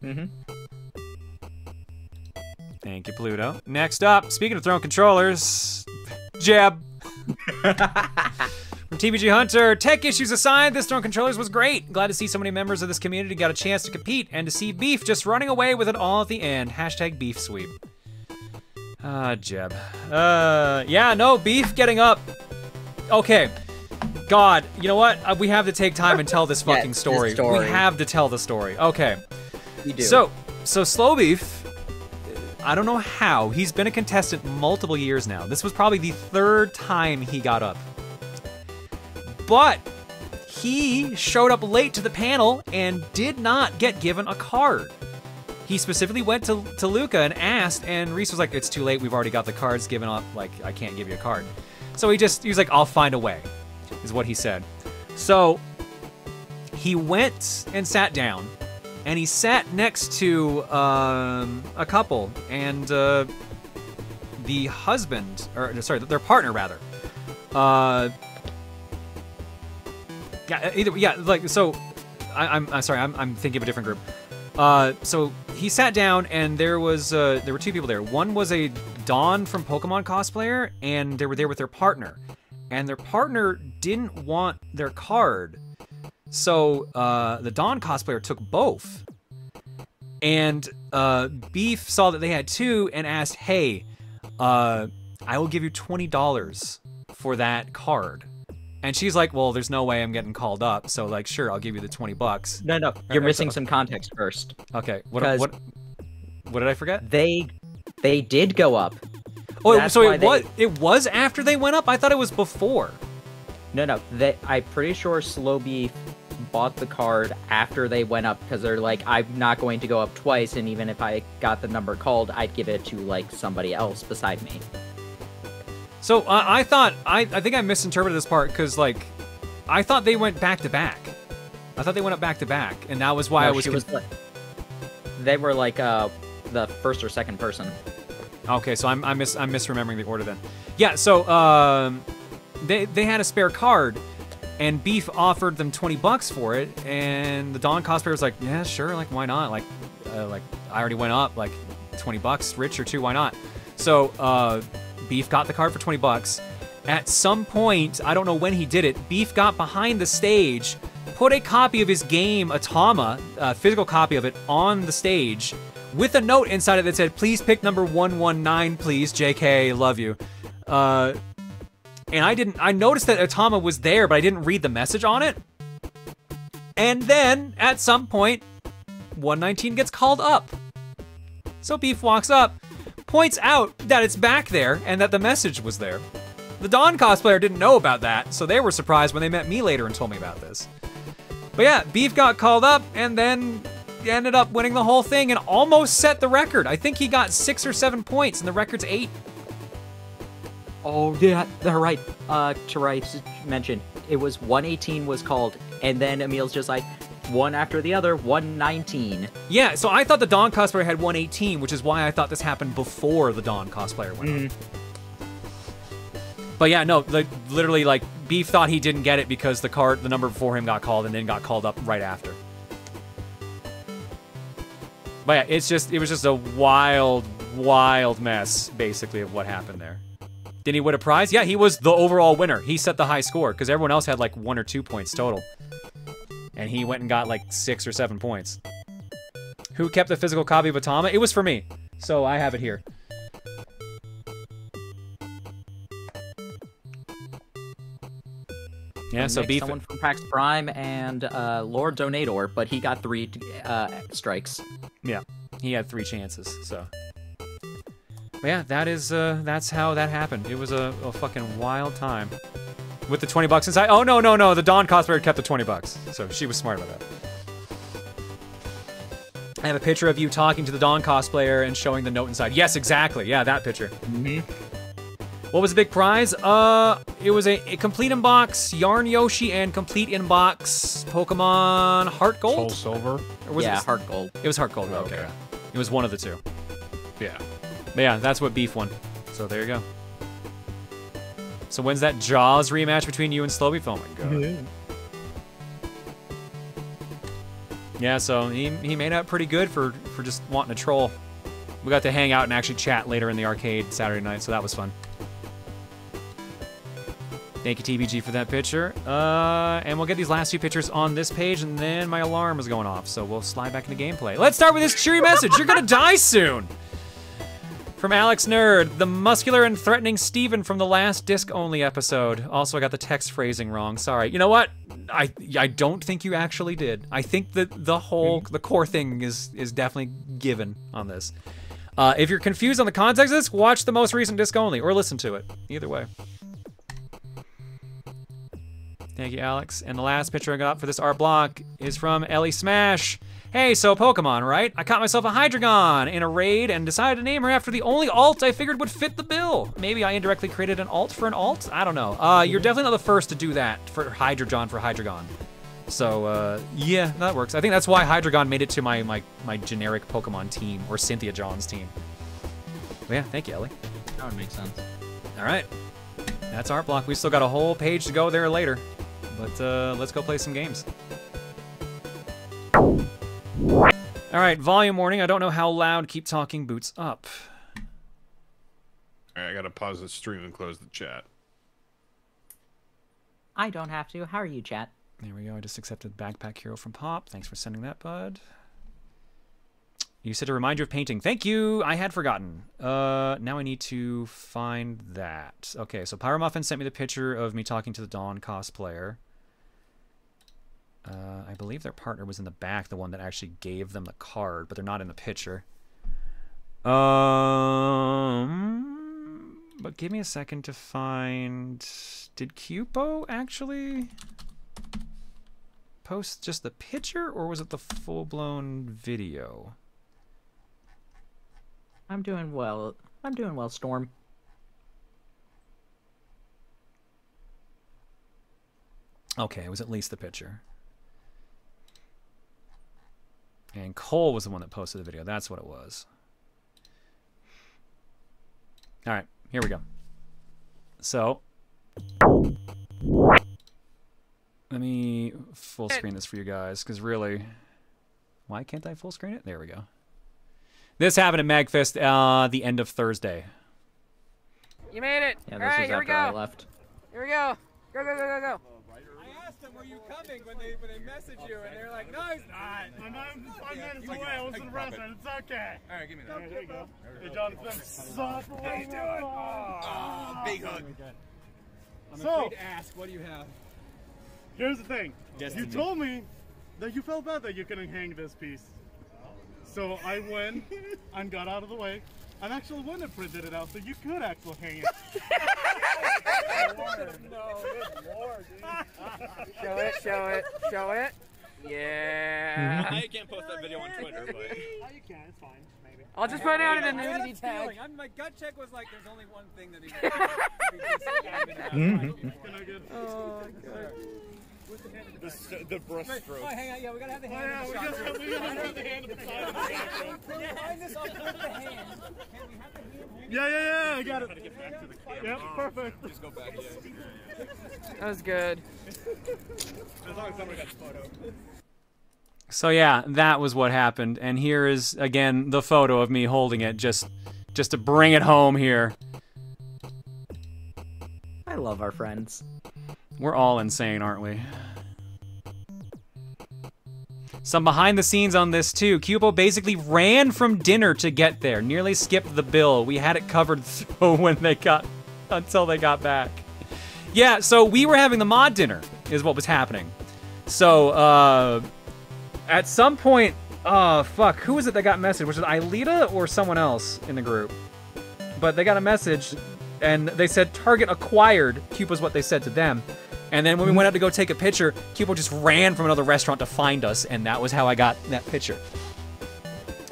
Mm-hmm. Thank you, Pluto. Next up, speaking of Throne Controllers, Jab. From TBG Hunter, tech issues aside, this Throne Controllers was great. Glad to see so many members of this community got a chance to compete and to see Beef just running away with it all at the end. Hashtag Beef Sweep. Jeb. Yeah, no, Beef getting up. Okay. God, you know what? We have to take time and tell this fucking story. We have to tell the story. Okay. We do. So Slow Beef, I don't know how, he's been a contestant multiple years now. This was probably the 3rd time he got up. But he showed up late to the panel and did not get given a card. He specifically went to Luca and asked, and Reese was like, it's too late, we've already got the cards given up, like, I can't give you a card. So he was like, I'll find a way, is what he said. So he went and sat down, and he sat next to a couple, and the husband, or sorry, their partner rather, I'm sorry, I'm thinking of a different group. So he sat down, and there were 2 people there. One was a Dawn from Pokemon cosplayer, and they were there with their partner. And their partner didn't want their card. So the Dawn cosplayer took both. And Beef saw that they had 2 and asked, hey, I will give you $20 for that card. And she's like, well, there's no way I'm getting called up, so like, sure, I'll give you the $20. No, you're missing some context first. Okay, what did I forget? They did go up. Oh, that's so it was after they went up? I thought it was before. No, I'm pretty sure Slow Beef bought the card after they went up, because they're like, I'm not going to go up twice, and even if I got the number called, I'd give it to like somebody else beside me. So I think I misinterpreted this part, because like, I thought they went back to back. I thought they went up back to back, and that was why I was. They were like the first or second person. Okay, so I'm misremembering the order then. Yeah, so they had a spare card, and Beef offered them $20 for it, and the Dawn cosplayer was like, yeah, sure, like why not? Like I already went up, like $20, rich or 2, why not? So Beef got the card for $20. At some point, I don't know when he did it, Beef got behind the stage, put a copy of his game, Atama, a physical copy of it, on the stage, with a note inside it that said, please pick number 119, please, JK, love you. And I noticed that Atama was there, but I didn't read the message on it. And then, at some point, 119 gets called up. So Beef walks up, points out that it's back there, and that the message was there. The Dawn cosplayer didn't know about that, so they were surprised when they met me later and told me about this. But yeah, Beef got called up, and then ended up winning the whole thing and almost set the record. I think he got 6 or 7 points, and the record's 8. Oh, yeah, they're right. To mention, it was 118 was called, and then Emil's just like, one after the other, 119. Yeah, so I thought the Dawn cosplayer had 118, which is why I thought this happened before the Dawn cosplayer went on. But yeah, no, literally, like, Beef thought he didn't get it because the number before him got called and then got called up right after. But yeah, it was just a wild, wild mess, basically, of what happened there. Did he win a prize? Yeah, he was the overall winner. He set the high score, because everyone else had like 1 or 2 points total. And he went and got like 6 or 7 points. Who kept the physical copy of Atama? It was for me, so I have it here. Yeah, so Beef... Someone from PAX Prime and Lord Donator, but he got 3 strikes. Yeah, he had 3 chances, so... But yeah, that's how that happened. It was a fucking wild time. With the $20 inside. Oh, no, the Dawn cosplayer kept the $20. So she was smart about that. I have a picture of you talking to the Dawn cosplayer and showing the note inside. Yes, exactly. Yeah, that picture. What was the big prize? It was a complete inbox Yarn Yoshi and complete inbox Pokemon Heart Gold? Soul Silver? Or was yeah, it... Heart Gold. It was Heart Gold, okay. Okay. It was one of the 2. Yeah. But yeah, that's what Beef won. So there you go. So when's that Jaws rematch between you and Slowbeef? Oh my god. Yeah, so he made out pretty good for just wanting to troll. We got to hang out and actually chat later in the arcade Saturday night, so that was fun. Thank you, TBG, for that picture. And we'll get these last few pictures on this page, and then my alarm is going off, so we'll slide back into gameplay. Let's start with this cheery message. You're gonna die soon! From Alex Nerd, the muscular and threatening Steven from the last disc-only episode. Also, I got the text phrasing wrong. Sorry. You know what? I don't think you actually did. I think that the core thing is definitely given on this. If you're confused on the context of this, watch the most recent disc-only, or listen to it. Either way. Thank you, Alex. And the last picture I got for this art block is from Ellie Smash. Hey, so Pokemon, right? I caught myself a Hydreigon in a raid and decided to name her after the only alt I figured would fit the bill. Maybe I indirectly created an alt for an alt? I don't know. You're definitely not the first to do that for Hydreigon. So, yeah, that works. I think that's why Hydreigon made it to my generic Pokemon team, or Cynthia John's team. But yeah, thank you, Ellie. That would make sense. All right. That's art block. We still got a whole page to go there later. But let's go play some games. All right, volume warning. I don't know how loud Keep Talking boots up. All right, I gotta pause the stream and close the chat. I don't have to. How are you, chat? There we go. I just accepted Backpack Hero from Pop. Thanks for sending that, bud. You said to remind you of painting. Thank you. I had forgotten. Now I need to find that. Okay, so Pyromuffin sent me the picture of me talking to the Dawn cosplayer. I believe their partner was in the back, the one that actually gave them the card, but they're not in the picture. But give me a second to find... Did Cupo actually post just the picture, or was it the full-blown video? I'm doing well. I'm doing well, Storm. Okay, it was at least the picture. And Cole was the one that posted the video. That's what it was. All right, here we go. So, let me full screen this for you guys, because really, why can't I full screen it? There we go. This happened at MAGfest the end of Thursday. You made it. Yeah, All this right, was here we after go. I left. Here we go. Go, go, go, go, go. I asked them, were you coming when they message you, and they're like, no, he's not. I'm not 5 minutes away. I was in the restaurant. It's okay. All right, give me that. There you go. Hey, John, it's been soft. How you doing? Oh, big hug. I'm So, afraid to ask, what do you have? Here's the thing. Destiny. You told me that you felt bad that you couldn't hang this piece. So I went and got out of the way. I'm actually the one that printed it out, so you could actually hang it. No, good Lord, dude. Show it, show it, show it. Yeah. I can't post that video on Twitter, but. Oh, you can. It's fine. Maybe. I'll just put it out in a I had nudity a tag. feeling. My gut check was like, there's only one thing that he. Oh, God. The brush stroke. Oh, hang on. Yeah, we gotta have the hand. Yeah, we gotta have the hand at the side. Behind this, I'll put the hand. Can we have the hand? Yeah. I got it. Yep, perfect. Just go back. Yeah. That was good. As long as somebody got the photo. So yeah, that was what happened. And here is, again, the photo of me holding it, just to bring it home here. I love our friends. We're all insane, aren't we? Some behind the scenes on this too. Cubo basically ran from dinner to get there. Nearly skipped the bill. We had it covered until they got back. Yeah, so we were having the mod dinner is what was happening. So, at some point, fuck, who was it that got messaged? Was it Aelita or someone else in the group? But they got a message, and they said, target acquired. Cube was what they said to them. And then when we went out to go take a picture, Cubo just ran from another restaurant to find us, and that was how I got that picture.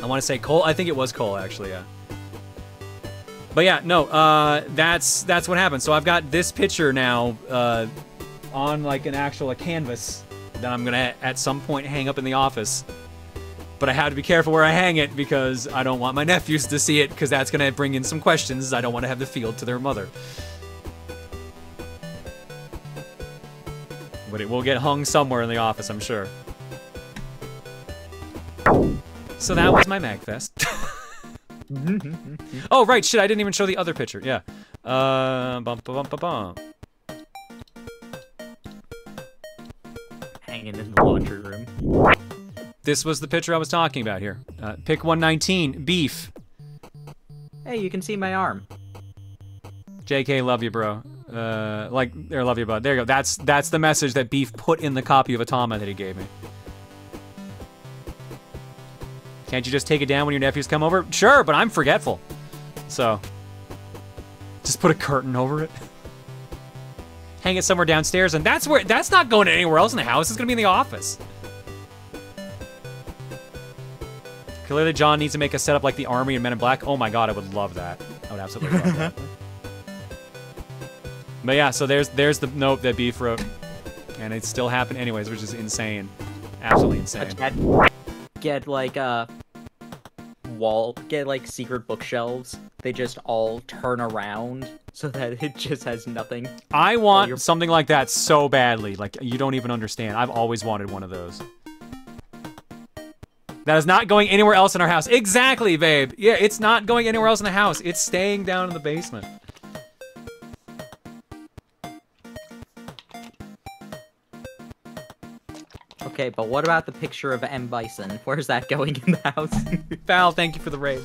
I want to say Cole. I think it was Cole, actually, yeah. But yeah, no, that's what happened. So I've got this picture now on like an actual canvas that I'm gonna at some point hang up in the office. But I have to be careful where I hang it because I don't want my nephews to see it because that's gonna bring in some questions. I don't want to have the field to their mother. But it will get hung somewhere in the office, I'm sure. So that was my MAGfest. Oh, right, shit, I didn't even show the other picture, yeah. Hanging in the laundry room. This was the picture I was talking about here. Pick 119, beef. Hey, you can see my arm. JK, love you, bro. Love you, bud. There you go. That's the message that Beef put in the copy of Atama that he gave me. Can't you just take it down when your nephews come over? Sure, but I'm forgetful. So, just put a curtain over it. Hang it somewhere downstairs, and that's not going anywhere else in the house. It's gonna be in the office. Clearly, John needs to make a setup like the Army and Men in Black. Oh my god, I would love that. I would absolutely love that. But yeah, so there's the note that Beef wrote, and it still happened anyways, which is insane, absolutely insane. Get like secret bookshelves. They just all turn around so that it just has nothing. I want something like that so badly, like you don't even understand. I've always wanted one of those. That is not going anywhere else in our house. Exactly, babe. Yeah, it's not going anywhere else in the house. It's staying down in the basement. Okay, but what about the picture of M. Bison? Where's that going in the house? Val, thank you for the raid.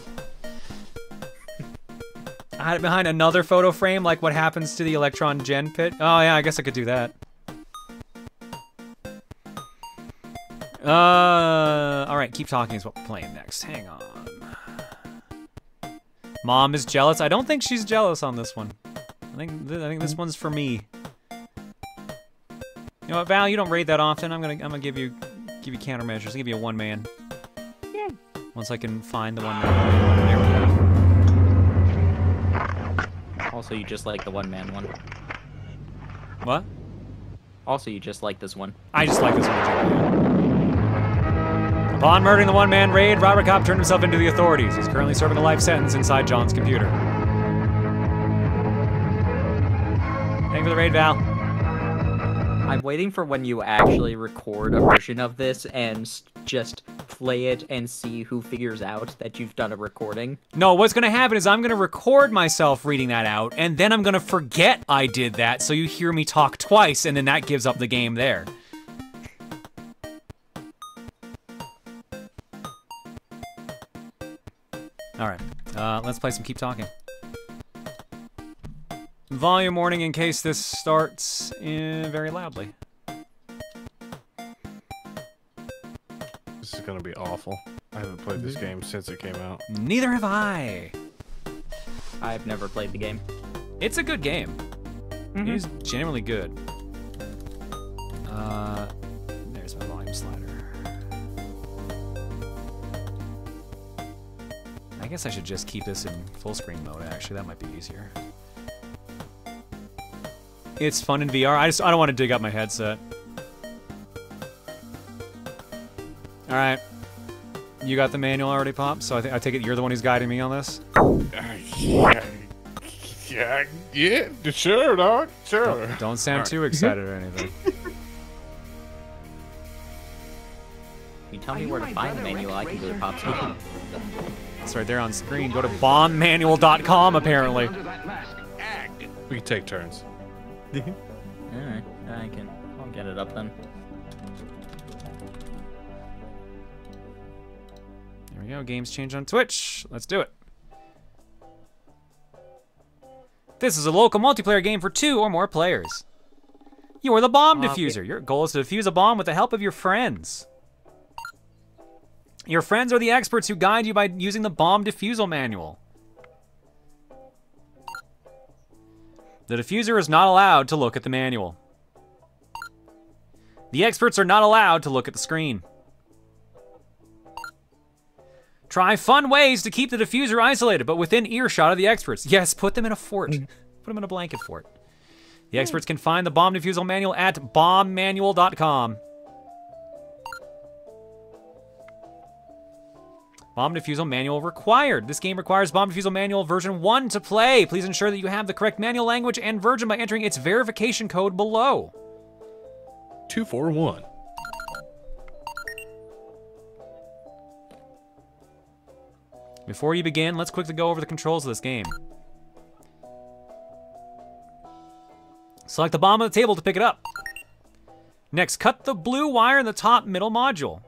I had it behind another photo frame, like what happens to the Electron Gen pit. Oh yeah, I guess I could do that. Alright, keep talking is what we're playing next. Hang on. Mom is jealous. I don't think she's jealous on this one. I think this one's for me. You know what, Val? You don't raid that often. I'm gonna give you countermeasures. I'll give you a one man. Yeah. Once I can find the one man. There we go. Also, you just like the one-man one. What? Also, you just like this one. I just like this one. Upon murdering the one-man raid, Robert Kopp turned himself into the authorities. He's currently serving a life sentence inside John's computer. Thank you for the raid, Val. I'm waiting for when you actually record a version of this and just play it and see who figures out that you've done a recording. No, what's gonna happen is I'm gonna record myself reading that out, and then I'm gonna forget I did that, so you hear me talk twice, and then that gives up the game there. Alright, let's play some Keep Talking. Volume warning in case this starts very loudly. This is gonna be awful. I haven't played this game since it came out. Neither have I. I've never played the game. It's a good game. It is generally good. There's my volume slider. I guess I should just keep this in full screen mode, actually. That might be easier. It's fun in VR. I don't want to dig up my headset. Alright. You got the manual already, Pop? So I take it you're the one who's guiding me on this? Yeah, sure, dog. Sure. Don't sound too excited or anything. You tell me where to find the manual, I can go to Pop's home. It's right there on screen. Go to bombmanual.com, apparently. We can take turns. Alright, I'll get it up then. There we go, games change on Twitch. Let's do it. This is a local multiplayer game for 2 or more players. You are the bomb diffuser. Your goal is to defuse a bomb with the help of your friends. Your friends are the experts who guide you by using the bomb defusal manual. The diffuser is not allowed to look at the manual. The experts are not allowed to look at the screen. Try fun ways to keep the diffuser isolated, but within earshot of the experts. Yes, put them in a fort. Put them in a blanket fort. The experts can find the bomb defusal manual at bombmanual.com. Bomb defusal manual required. This game requires bomb defusal manual version 1 to play. Please ensure that you have the correct manual language and version by entering its verification code below. 241. Before you begin, let's quickly go over the controls of this game. Select the bomb on the table to pick it up. Next, cut the blue wire in the top middle module.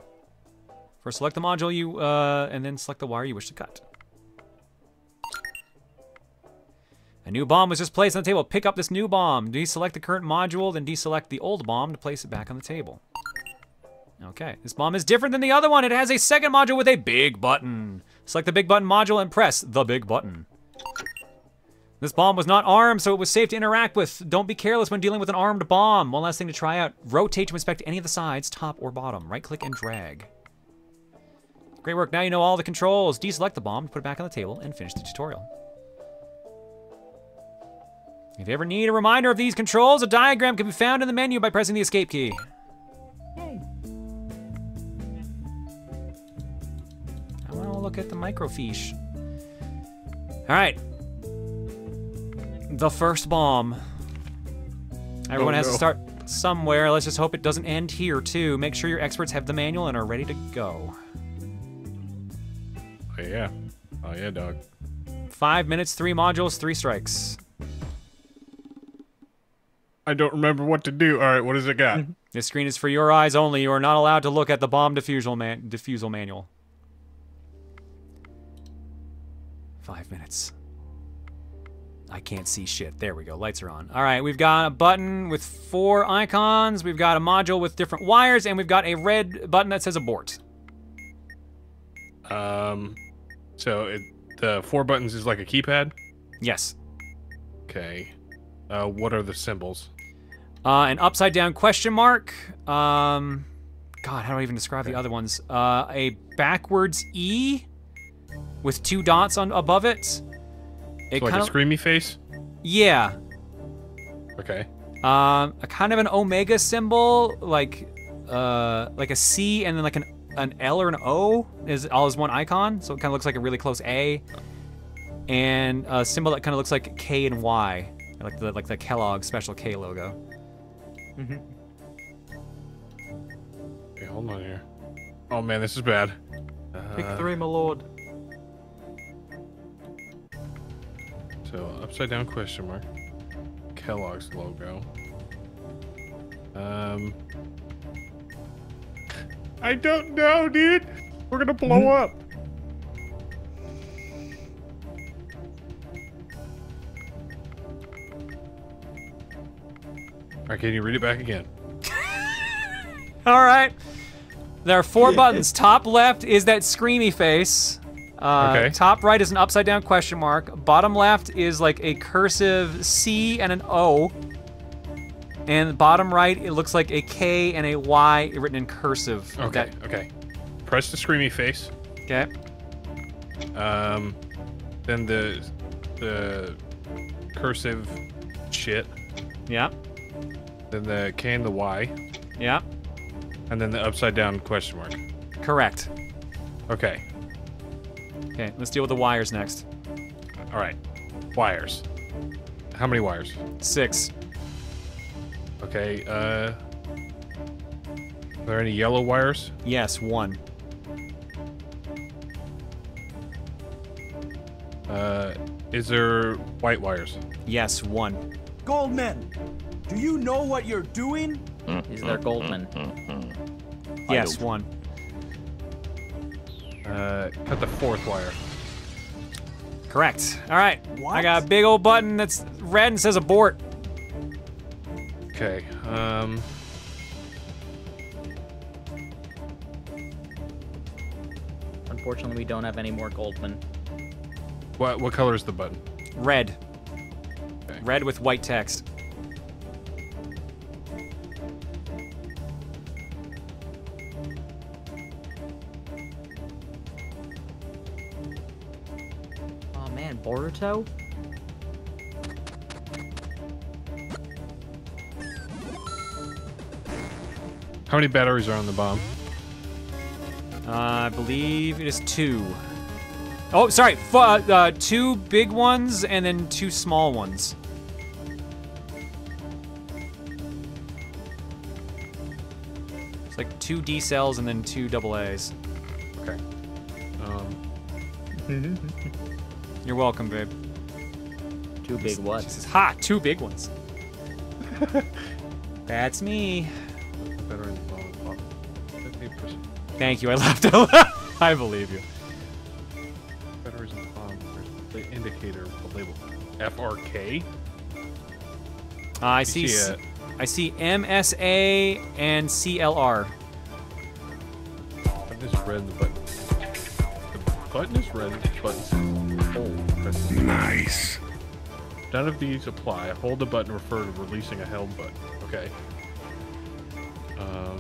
First, select the module and then select the wire you wish to cut. A new bomb was just placed on the table. Pick up this new bomb. Deselect the current module, then deselect the old bomb to place it back on the table. Okay, this bomb is different than the other one. It has a second module with a big button. Select the big button module and press the big button. This bomb was not armed, so it was safe to interact with. Don't be careless when dealing with an armed bomb. One last thing to try out. Rotate to inspect any of the sides, top or bottom. Right-click and drag. Great work. Now you know all the controls. Deselect the bomb, put it back on the table, and finish the tutorial. If you ever need a reminder of these controls, a diagram can be found in the menu by pressing the escape key. Yay. I want to look at the microfiche. All right. The first bomb. Everyone has to start somewhere. Let's just hope it doesn't end here, too. Make sure your experts have the manual and are ready to go. Oh, yeah. Oh, yeah, dog. 5 minutes, 3 modules, 3 strikes. I don't remember what to do. All right, what does it got? This screen is for your eyes only. You are not allowed to look at the bomb defusal manual. 5 minutes. I can't see shit. There we go. Lights are on. All right, we've got a button with 4 icons. We've got a module with different wires, and we've got a red button that says abort. So the 4 buttons is like a keypad? Yes. Okay. What are the symbols? An upside down question mark. God, how do I even describe the other ones? A backwards E with 2 dots on above it. So like a screamy face? Yeah. Okay. A kind of an omega symbol, like a C and then like an L or an O is all as one icon, so it kind of looks like a really close A. And a symbol that kind of looks like K and Y, like the Kellogg Special K logo. Okay, hold on here. Oh man, this is bad. Pick 3, my lord. So, upside down question mark. Kellogg's logo. I don't know, dude. We're gonna blow up. Alright, can you read it back again? All right. There are 4 buttons. Top left is that screamy face. Okay. Top right is an upside down question mark. Bottom left is like a cursive C and an O. And bottom right, it looks like a K and a Y written in cursive. Okay, okay. Press the screamy face. Okay. Then the cursive shit. Yeah. Then the K and the Y. Yeah. And then the upside down question mark. Correct. Okay. Okay, let's deal with the wires next. All right. Wires. How many wires? 6. Okay, are there any yellow wires? Yes, 1. Is there white wires? Yes, 1. Goldman, do you know what you're doing? Is there Goldman? Yes, 1. Cut the 4th wire. Correct. All right. What? I got a big old button that's red and says abort. Okay, Unfortunately, we don't have any more Goldman. what color is the button? Red. Okay. Red with white text. Oh man, Boruto? How many batteries are on the bomb? I believe it is 2. Oh, sorry. 2 big ones and then 2 small ones. It's like 2 D cells and then 2 AA's. Okay. You're welcome, babe. 2 big what? She says, ha, 2 big ones. That's me. Battery on the bomb. 50%. Thank you, I laughed out loud. I believe you. Batteries on the bomb. There's the indicator with the label FRK. I see MSA and CLR. Button is red. The button is red. The button's cold. Nice. None of these apply. Hold the button refer to releasing a held button. Okay.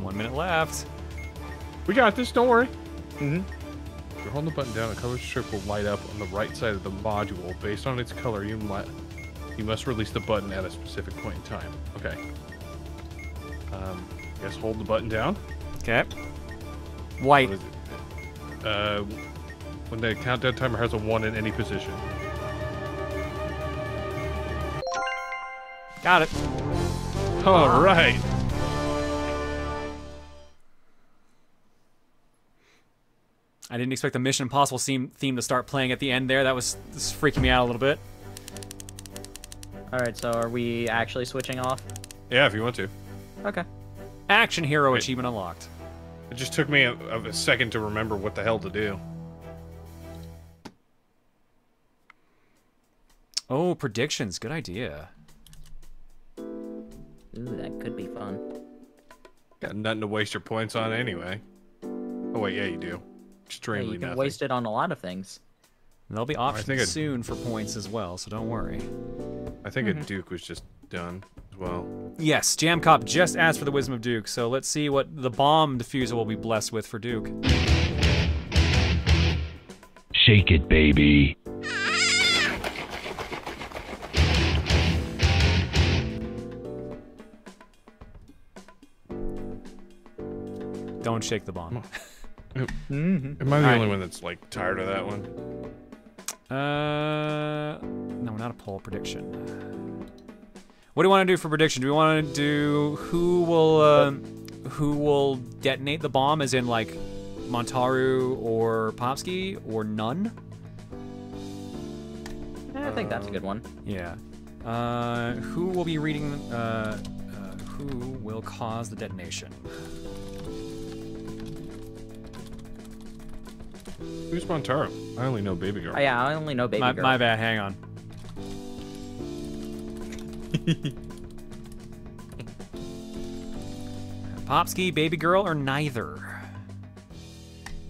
1 minute left. We got this. Don't worry. If you hold the button down, a colored strip will light up on the right side of the module. Based on its color, you must release the button at a specific point in time. Okay. I guess hold the button down. Okay. White. What is it? When the countdown timer has a 1 in any position. Got it. All right. I didn't expect the Mission Impossible theme to start playing at the end there. This is freaking me out a little bit. Alright, so are we actually switching off? Yeah, if you want to. Okay. Action Hero achievement unlocked. It just took me a second to remember what the hell to do. Oh, predictions. Good idea. Ooh, that could be fun. Got nothing to waste your points on anyway. Oh wait, yeah, you do. Extremely Yeah, you can nothing. waste it on a lot of things. There'll be options soon for points as well, so don't worry. I think a Duke was just done as well. Yes, Jam Cop just asked for the Wisdom of Duke, so let's see what the bomb diffuser will be blessed with for Duke. Shake it, baby. Don't shake the bomb. Am I the only one that's like tired of that one? No, not a poll prediction. What do you want to do for prediction? Do we want to do who will detonate the bomb, as in like Montaru or Popsky, or none? I think that's a good one. Yeah. Who will be reading? Who will cause the detonation? Who's Montaro? I only know Baby Girl. Oh, yeah, I only know Baby Girl. My bad, hang on. Popsky, Baby Girl, or neither?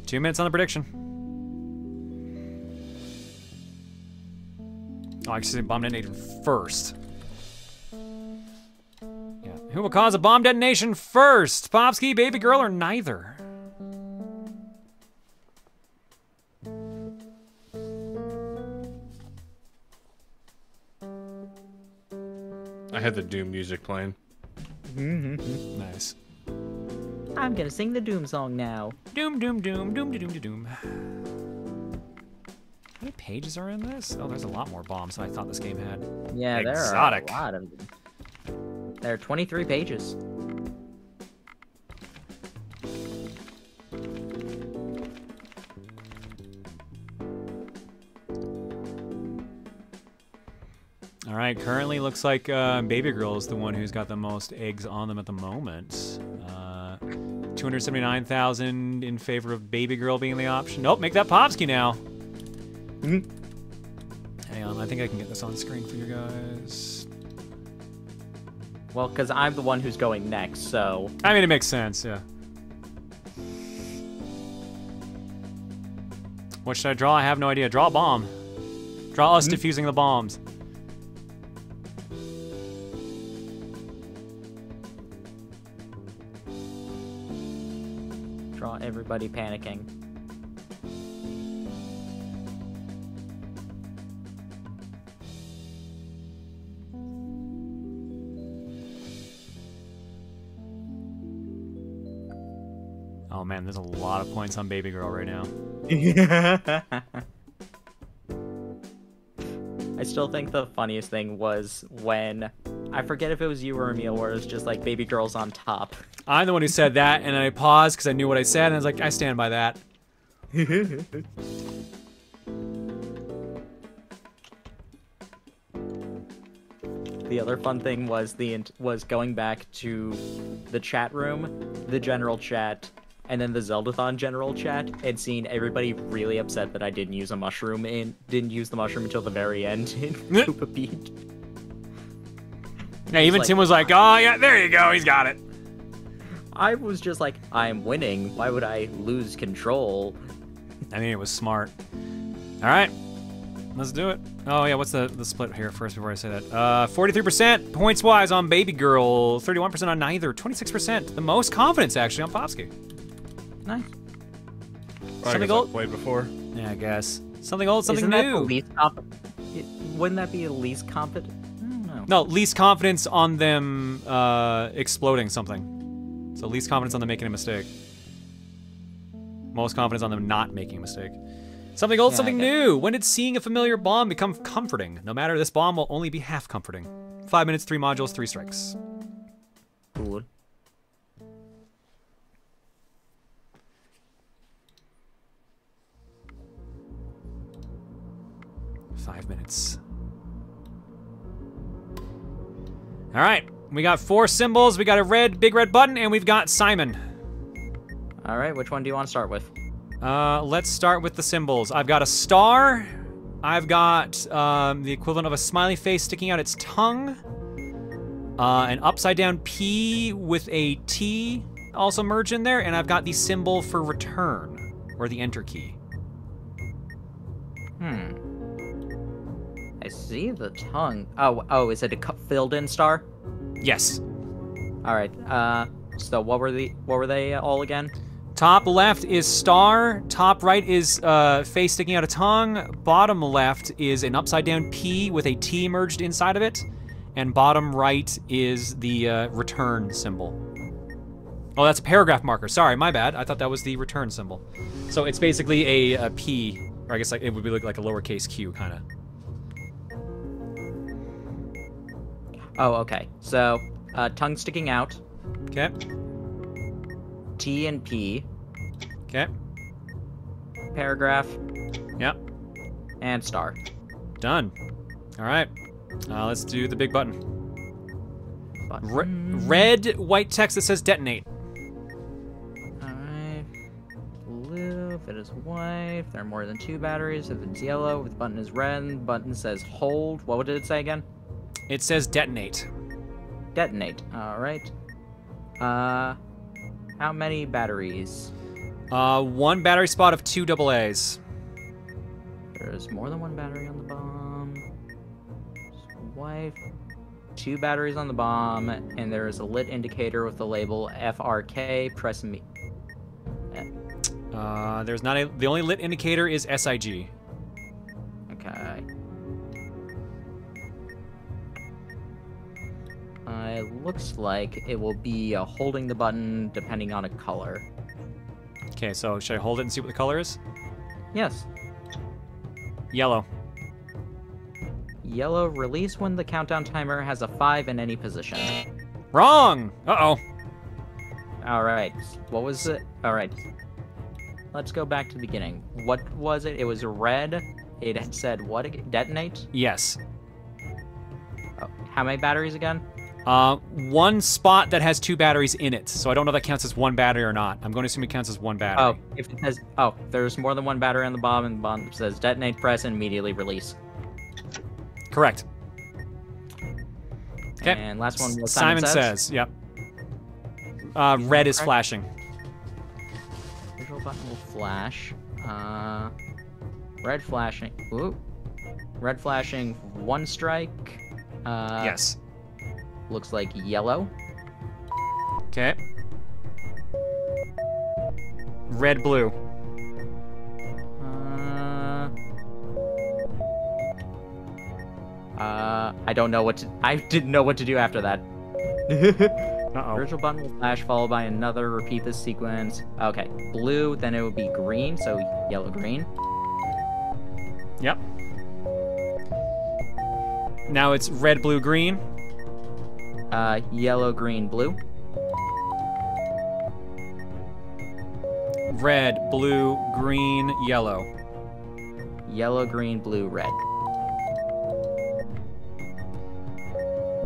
2 minutes on the prediction. Oh, actually, bomb detonation first. Yeah. Who will cause a bomb detonation first? Popsky, Baby Girl, or neither? had the Doom music playing. Nice. I'm gonna sing the Doom song now. Doom, doom, doom, doom, doom, doom, doom. How many pages are in this? Oh, there's a lot more bombs than I thought this game had. Yeah, Exotic. there are a lot of them. There are 23 pages. All right, currently looks like Baby Girl is the one who's got the most eggs on them at the moment. 279,000 in favor of Baby Girl being the option. Nope, make that Popsky now. Hang on, I think I can get this on screen for you guys. Well, because I'm the one who's going next, so... I mean, it makes sense, yeah. What should I draw? I have no idea. Draw a bomb. Draw us defusing the bombs. Draw everybody panicking. Oh man, there's a lot of points on Baby Girl right now. I still think the funniest thing was when, I forget if it was you or Emil, where it was just like Baby Girl's on top. I'm the one who said that, and I paused because I knew what I said, and I was like, I stand by that. The other fun thing was going back to the chat room, the general chat, and then the Zeldathon general chat, and seeing everybody really upset that I didn't use the mushroom until the very end in Koopa Beach. Yeah, even like, Tim was like, oh yeah, there you go, he's got it. I was just like, I'm winning. Why would I lose control? I mean, it was smart. All right, let's do it. Oh yeah, what's the split here first before I say that? 43% points-wise on Baby Girl, 31% on neither, 26%. The most confidence actually on Popsky. Nice. Something old? Played before. Yeah, I guess. Something old, something Isn't new. That the least wouldn't that be the least confident? I don't know. No, least confidence on them exploding something. So least confidence on them making a mistake. Most confidence on them not making a mistake. Something old, something new. When did seeing a familiar bomb become comforting? No matter, this bomb will only be half comforting. 5 minutes, 3 modules, 3 strikes. Cool. Five minutes. All right, we got 4 symbols. We got a big red button, and we've got Simon. All right, which one do you want to start with? Let's start with the symbols. I've got a star. I've got the equivalent of a smiley face sticking out its tongue. An upside down P with a T also merged in there, and I've got the symbol for return, or the enter key. I see the tongue. Oh, is it a filled-in star? Yes. All right. So what were they all again? Top left is star. Top right is face sticking out a tongue. Bottom left is an upside down P with a T merged inside of it, and bottom right is the return symbol. Oh, that's a paragraph marker. Sorry, my bad. I thought that was the return symbol. So it's basically a P, or I guess like it would be like a lowercase q kind of. Oh, okay. So, tongue sticking out. Okay. T and P. Okay. Paragraph. Yep. And star. Done. All right. Let's do the big button. Red, white text that says detonate. All right. Blue, if it is white. If there are more than 2 batteries. If it's yellow, if the button is red, the button says hold. What did it say again? It says detonate. Detonate. All right. How many batteries? 1 battery spot of 2 AAs. There's more than 1 battery on the bomb. Wife. 2 batteries on the bomb, and there is a lit indicator with the label FRK. Press me. There's not a. The only lit indicator is SIG. Okay. It looks like it will be holding the button depending on a color. Okay, so should I hold it and see what the color is? Yes. Yellow. Yellow, release when the countdown timer has a 5 in any position. Wrong! Uh-oh. Alright, what was it? Alright. Let's go back to the beginning. What was it? It was red. It had said what again? Detonate? Yes. Oh, how many batteries again? One spot that has 2 batteries in it, so I don't know if that counts as 1 battery or not. I'm going to assume it counts as 1 battery. Oh, if it says, oh, there's more than 1 battery on the bottom, and the bottom says detonate, press, and immediately release. Correct. Okay. And last one was Simon says. Yep. Red is flashing. Visual button will flash. Red flashing. Ooh. Red flashing, 1 strike. Yes. Looks like yellow. Okay. Red, blue. I don't know what to. I didn't know what to do after that. Uh-oh. Virtual button will flash, followed by another. Repeat this sequence. Okay, blue. Then it would be green. So yellow, green. Yep. Now it's red, blue, green. Yellow, green, blue. Red, blue, green, yellow. Yellow, green, blue, red.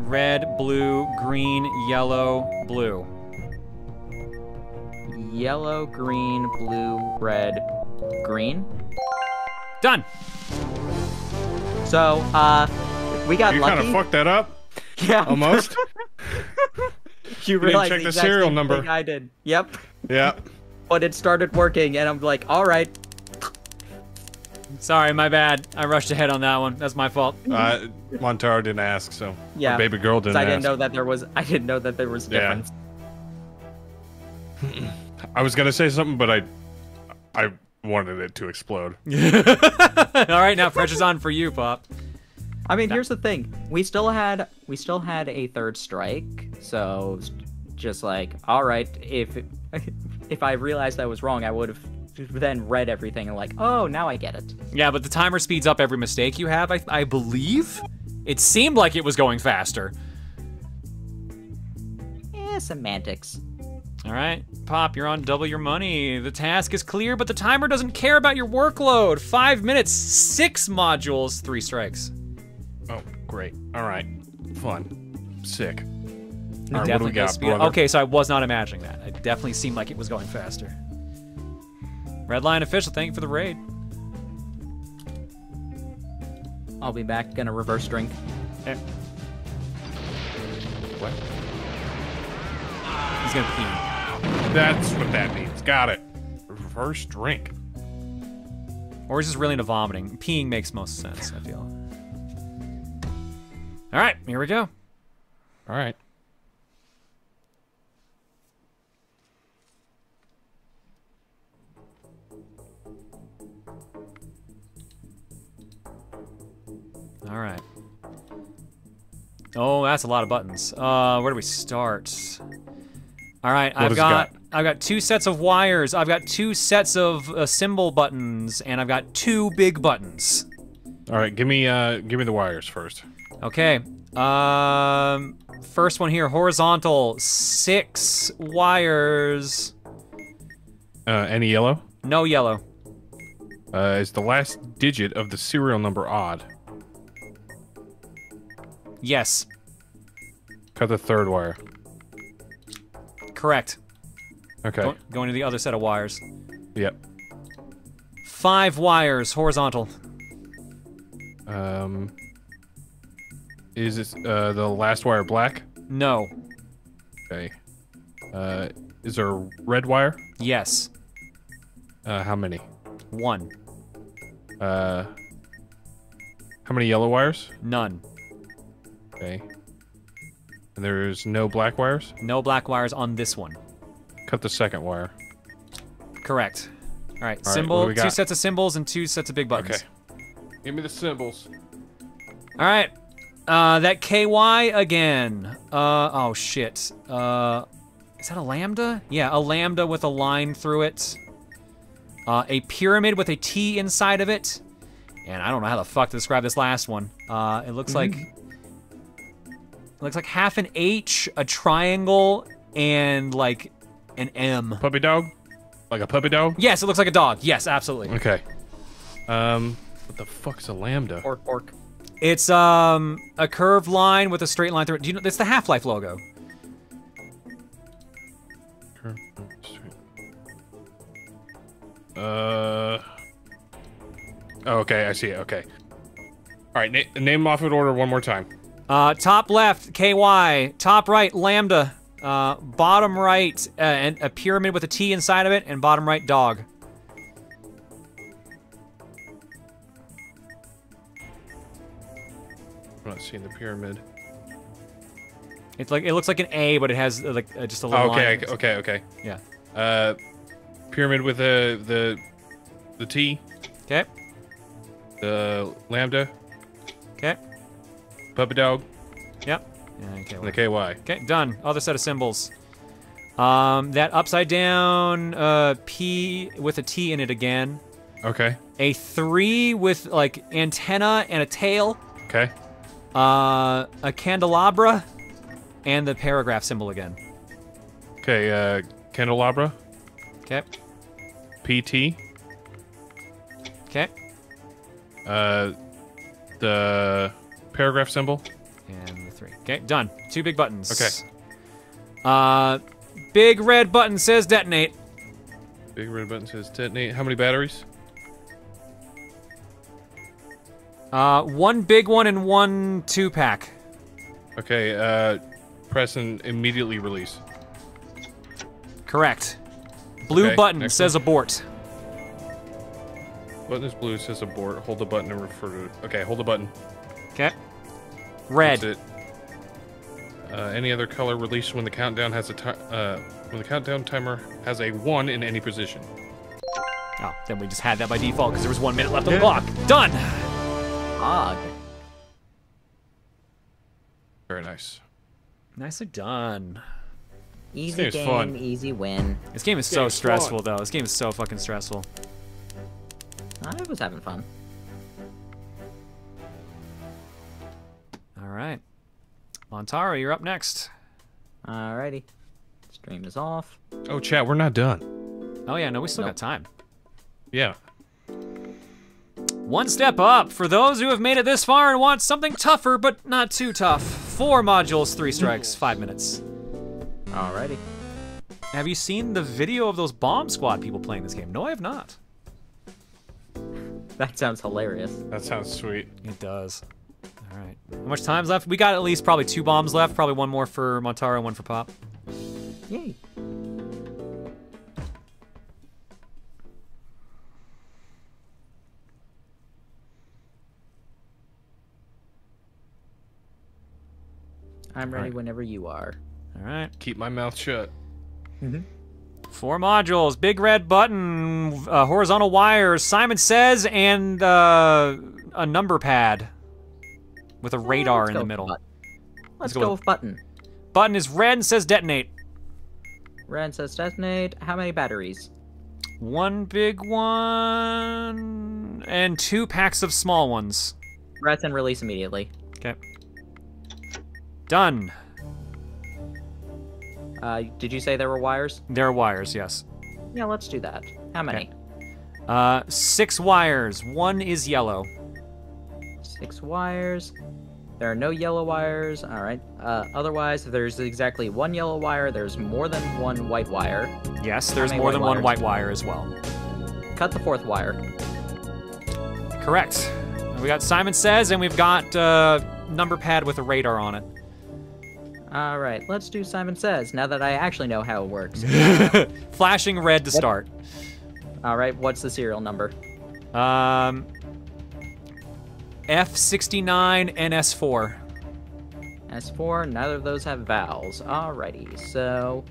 Red, blue, green, yellow, blue. Yellow, green, blue, red, green. Done. So, we got you lucky. You kind of fucked that up. Yeah. Almost. You realized didn't check the exact serial same number. thing I did. Yep. Yeah. But it started working, and I'm like, all right. Sorry, my bad. I rushed ahead on that one. That's my fault. Montaro didn't ask, so Yeah. or baby girl didn't I ask. didn't know that there was. I didn't know that there was a difference. I was gonna say something, but I wanted it to explode. All right, now pressure's on for you, Pop. I mean, here's the thing. We still had a third strike, so just like, all right, if I realized I was wrong, I would have then read everything and like, oh, now I get it. Yeah, but the timer speeds up every mistake you have, I believe? It seemed like it was going faster. Semantics. All right, Pop, you're on double your money. The task is clear, but the timer doesn't care about your workload. 5 minutes, 6 modules, 3 strikes. Oh, great. All right. Fun. Sick. It All right, what do we got, brother? Okay, so I was not imagining that. It definitely seemed like it was going faster. Redline official, thank you for the raid. I'll be back. Gonna reverse drink. Okay. What? He's gonna pee. That's what that means. Got it. Reverse drink. Or he's just really into vomiting. Peeing makes most sense, I feel. All right, here we go. All right. All right. Oh, that's a lot of buttons. Where do we start? All right, I've got 2 sets of wires. I've got 2 sets of symbol buttons, and I've got 2 big buttons. All right, give me the wires first. Okay. First one here, horizontal, 6 wires. Any yellow? No yellow. Is the last digit of the serial number odd? Yes. Cut the 3rd wire. Correct. Okay. Going to the other set of wires. Yep. 5 wires, horizontal. Is this the last wire black? No. Okay. Is there a red wire? Yes. How many? 1. How many yellow wires? None. Okay. And there's no black wires? No black wires on this one. Cut the 2nd wire. Correct. All right, All right, symbol, what do we 2 got? sets of symbols and 2 sets of big buttons. Okay. Give me the symbols. All right. That KY again. Oh shit. Is that a lambda? Yeah, a lambda with a line through it. A pyramid with a T inside of it. And I don't know how the fuck to describe this last one. It looks like half an H, a triangle, and like an M. Puppy dog? Like a puppy dog? Yes, it looks like a dog. Yes, absolutely. Okay. What the fuck's a lambda? Pork. It's a curved line with a straight line through it. Do you know? It's the Half-Life logo. Oh, okay, I see it. Okay. All right, name them off in order one more time. Top left, KY. Top right, lambda. Bottom right, and a pyramid with a T inside of it, and bottom right, dog. I'm not seeing the pyramid. It looks like an A, but it has just a little line. Okay. Yeah. Pyramid with the T. Okay. The lambda. Okay. Puppy dog. Yep. And the KY. Okay, done. Other set of symbols. That upside down P with a T in it again. Okay. A 3 with like antenna and a tail. Okay. A candelabra, and the paragraph symbol again. Okay, candelabra. Okay. PT. Okay. The paragraph symbol. And the 3. Okay, done. 2 big buttons. Okay. Big red button says detonate. Big red button says detonate. How many batteries? 1 big one and 1 2-pack. Okay, press and immediately release. Correct. Blue Okay, button next says one. abort. Button is blue, says abort. Hold the button and refer to it. Okay, hold the button. Okay. Red. That's it. Any other color released when the countdown has when the countdown timer has a 1 in any position. Oh, then we just had that by default because there was 1 minute left on the clock. Done. Odd. Very nice. Nicely done. Easy game, fun. easy win. This game is so stressful, though. This game is so fucking stressful. I was having fun. All right. Montaro, you're up next. Alrighty. Stream is off. Oh, chat, we're not done. Oh, yeah, no, we still got time. Yeah. 1 step up for those who have made it this far and want something tougher, but not too tough. 4 modules, 3 strikes, 5 minutes. Alrighty. Have you seen the video of those Bomb Squad people playing this game? No, I have not. That sounds hilarious. That sounds sweet. It does. All right. How much time's left? We got at least probably 2 bombs left. Probably 1 more for Montaro, 1 for Pop. Yay. I'm ready whenever you are. All right. Keep my mouth shut. 4 modules, big red button, horizontal wires, Simon Says, and a number pad with a radar in the middle. Let's go with button. Button is red and says detonate. Red says detonate. How many batteries? 1 big one and 2 packs of small ones. Press and release immediately. Okay. Done. Did you say there were wires? There are wires, yes. Yeah, let's do that. How many? 6 wires. 1 is yellow. 6 wires. There are no yellow wires. All right. Otherwise, there's exactly 1 yellow wire. There's more than 1 white wire. Yes, there's more than 1 white wire as well. Cut the 4th wire. Correct. We got Simon Says, and we've got number pad with a radar on it. All right, let's do Simon Says, now that I actually know how it works. Flashing red to start. All right, what's the serial number? F69 and S4. S4, neither of those have vowels. Alrighty, so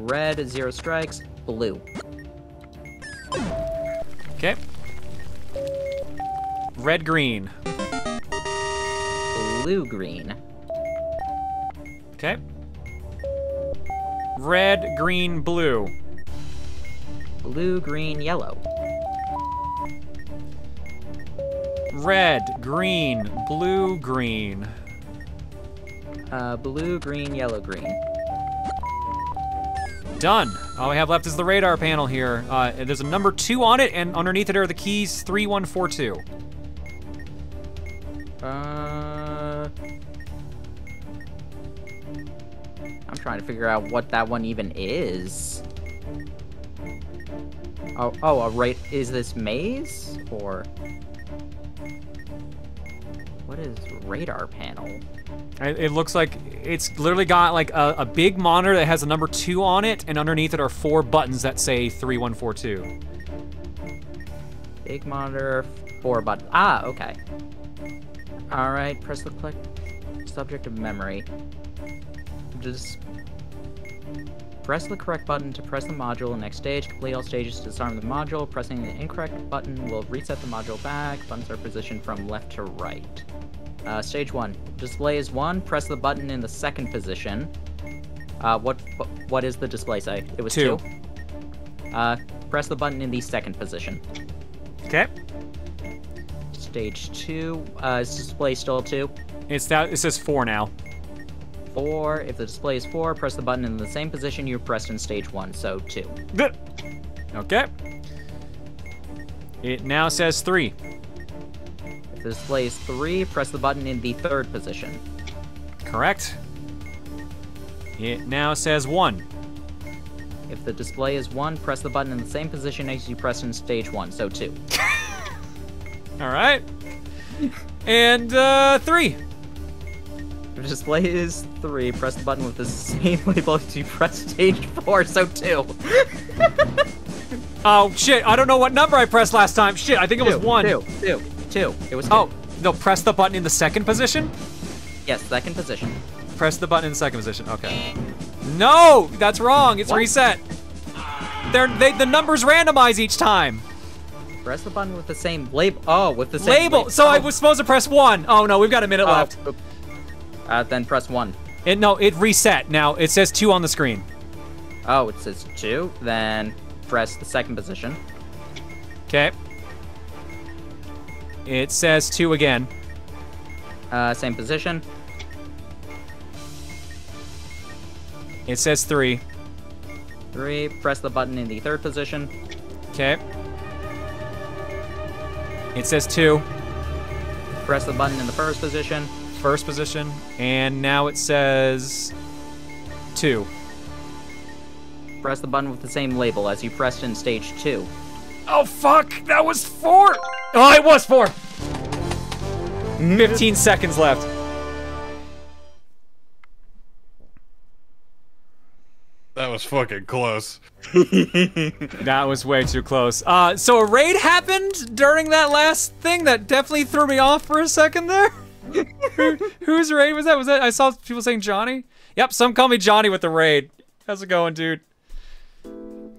red, 0 strikes, blue. Okay. Red, green. blue-green. Okay. Red, green, blue. Blue, green, yellow. Red, green, blue, green. Blue, green, yellow, green. Done. All we have left is the radar panel here. There's a number 2 on it, and underneath it are the keys 3142. I'm trying to figure out what that one even is. Right. Is this maze or what is radar panel? It looks like it's literally got like a big monitor that has a number 2 on it, and underneath it are 4 buttons that say 3142. Big monitor, 4 buttons. Ah, okay. All right. Press the click. Subject of memory. Just press the correct button to press the module. Next stage, complete all stages to disarm the module. Pressing the incorrect button will reset the module back. Buttons are positioned from left to right. Stage 1. Display is 1. Press the button in the second position. What is the display say? It was 2. Press the button in the second position. Okay. Stage 2. Is display still 2? It says 4 now. 4. If the display is 4, press the button in the same position you pressed in stage 1, so 2. Okay. It now says 3. If the display is 3, press the button in the third position. Correct. It now says 1. If the display is 1, press the button in the same position as you pressed in stage 1, so 2. All right. And 3. If the display is 3, press the button with the same label as you pressed stage 4, so 2. Oh, shit. I don't know what number I pressed last time. Shit, I think it was 1. 2. It was 2. Oh, no, press the button in the second position? Yes, second position. Press the button in the second position. Okay. No, that's wrong. It's reset. The numbers randomize each time. Press the button with the same label. Oh, with the same label. So I was supposed to press 1. Oh, no, we've got a minute left. Then press 1. It reset. Now, it says 2 on the screen. Oh, it says 2. Then press the second position. Okay. It says 2 again. Same position. It says 3. 3. Press the button in the third position. Okay. It says 2. Press the button in the first position. First position. And now it says 2. Press the button with the same label as you pressed in stage 2. Oh, fuck! That was 4! Oh, it was 4! 15 seconds left. That was fucking close. That was way too close. So a raid happened during that last thing that definitely threw me off for a second there. Whose raid was that? Was that? I saw people saying Johnny. Yep, some call me Johnny with the raid. How's it going, dude?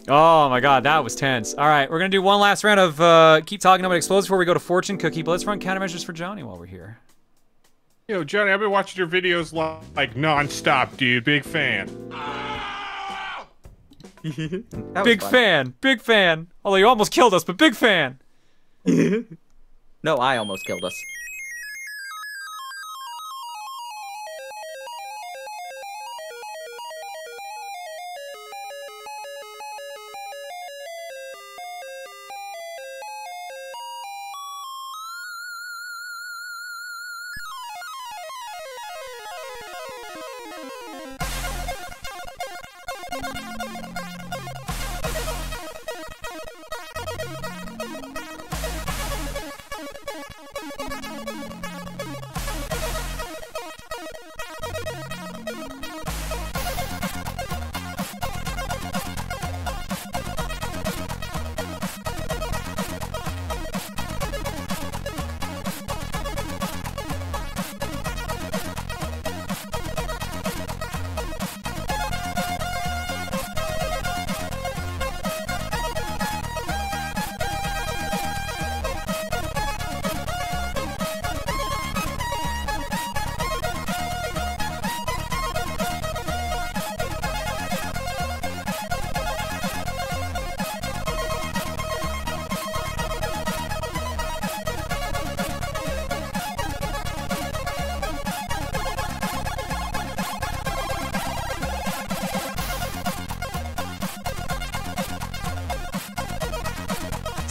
Oh my god, that was tense. All right, we're gonna do one last round of keep talking about explodes before we go to fortune cookie. But let's run countermeasures for Johnny while we're here. Yo, Johnny, I've been watching your videos like non-stop, dude. Big fan. Big fan. Although you almost killed us, but big fan. No, I almost killed us.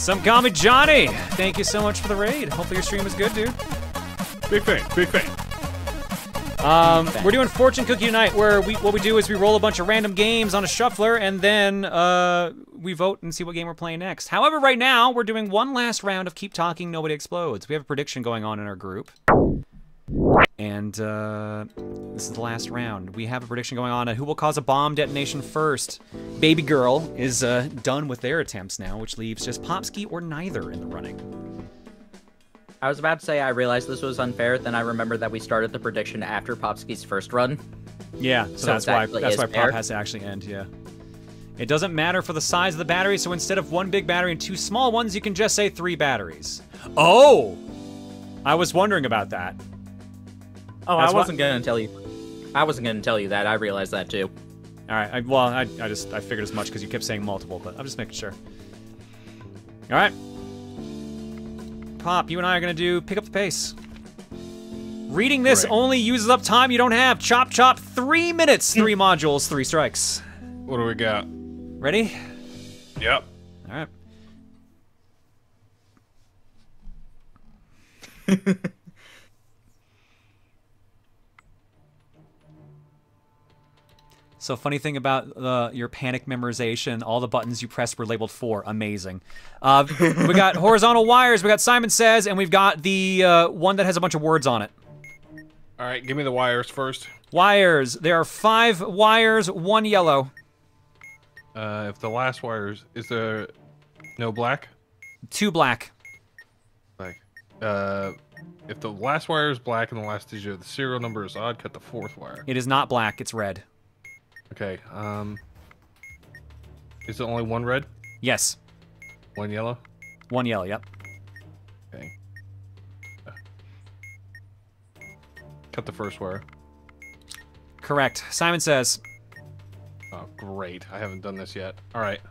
Some Comic Johnny, thank you so much for the raid. Hopefully your stream is good, dude. Big fan, big fan. We're doing Fortune Cookie tonight, where what we do is we roll a bunch of random games on a shuffler, and then we vote and see what game we're playing next. However, right now, we're doing one last round of Keep Talking, Nobody Explodes. We have a prediction going on in our group. And this is the last round. We have a prediction going on who will cause a bomb detonation first. Baby Girl is done with their attempts now, which leaves just Popsky or neither in the running. I was about to say I realized this was unfair, then I remembered that we started the prediction after Popsky's first run. Yeah, so that's why fair. Pop has to actually end, yeah. It doesn't matter for the size of the battery, so instead of one big battery and two small ones, you can just say 3 batteries. Oh! I was wondering about that. Oh, I wasn't gonna tell you. I wasn't gonna tell you that. I realized that too. All right. I figured as much because you kept saying multiple, but I'm just making sure. All right. Pop, you and I are gonna do pick up the pace. Reading this only uses up time you don't have. Chop, chop. 3 minutes. 3 modules. 3 strikes. What do we got? Ready? Yep. All right. So funny thing about your panic memorization, all the buttons you pressed were labeled 4. Amazing. We got horizontal wires, we got Simon Says, and we've got the one that has a bunch of words on it. All right, give me the wires first. Wires. There are 5 wires, 1 yellow. If the last wires, is there no black? 2 black. Black. If the last wire is black and the last digit of the serial number is odd, cut the 4th wire. It is not black, it's red. Okay, is there only 1 red? Yes. 1 yellow? 1 yellow, yep. Okay. Cut the 1st wire. Correct. Simon Says. Oh, great. I haven't done this yet. All right.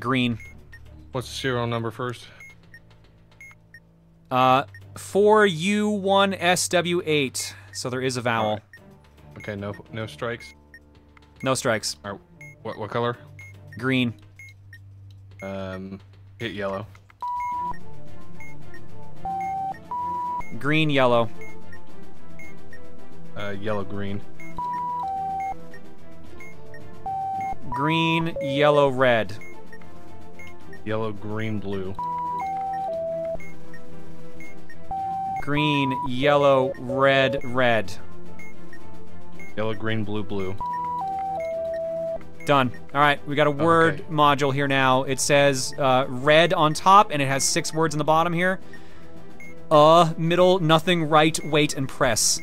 Green. What's the serial number first? 4U1SW8. So there is a vowel. Right. Okay, no strikes? No strikes. All right. What color? Green. Hit yellow. Green, yellow. Yellow, green. Green, yellow, red. Yellow, green, blue. Green, yellow, red, red. Yellow, green, blue, blue. Done. All right, we got a word module here now. It says red on top, and it has 6 words in the bottom here. Middle, nothing, right, wait, and press.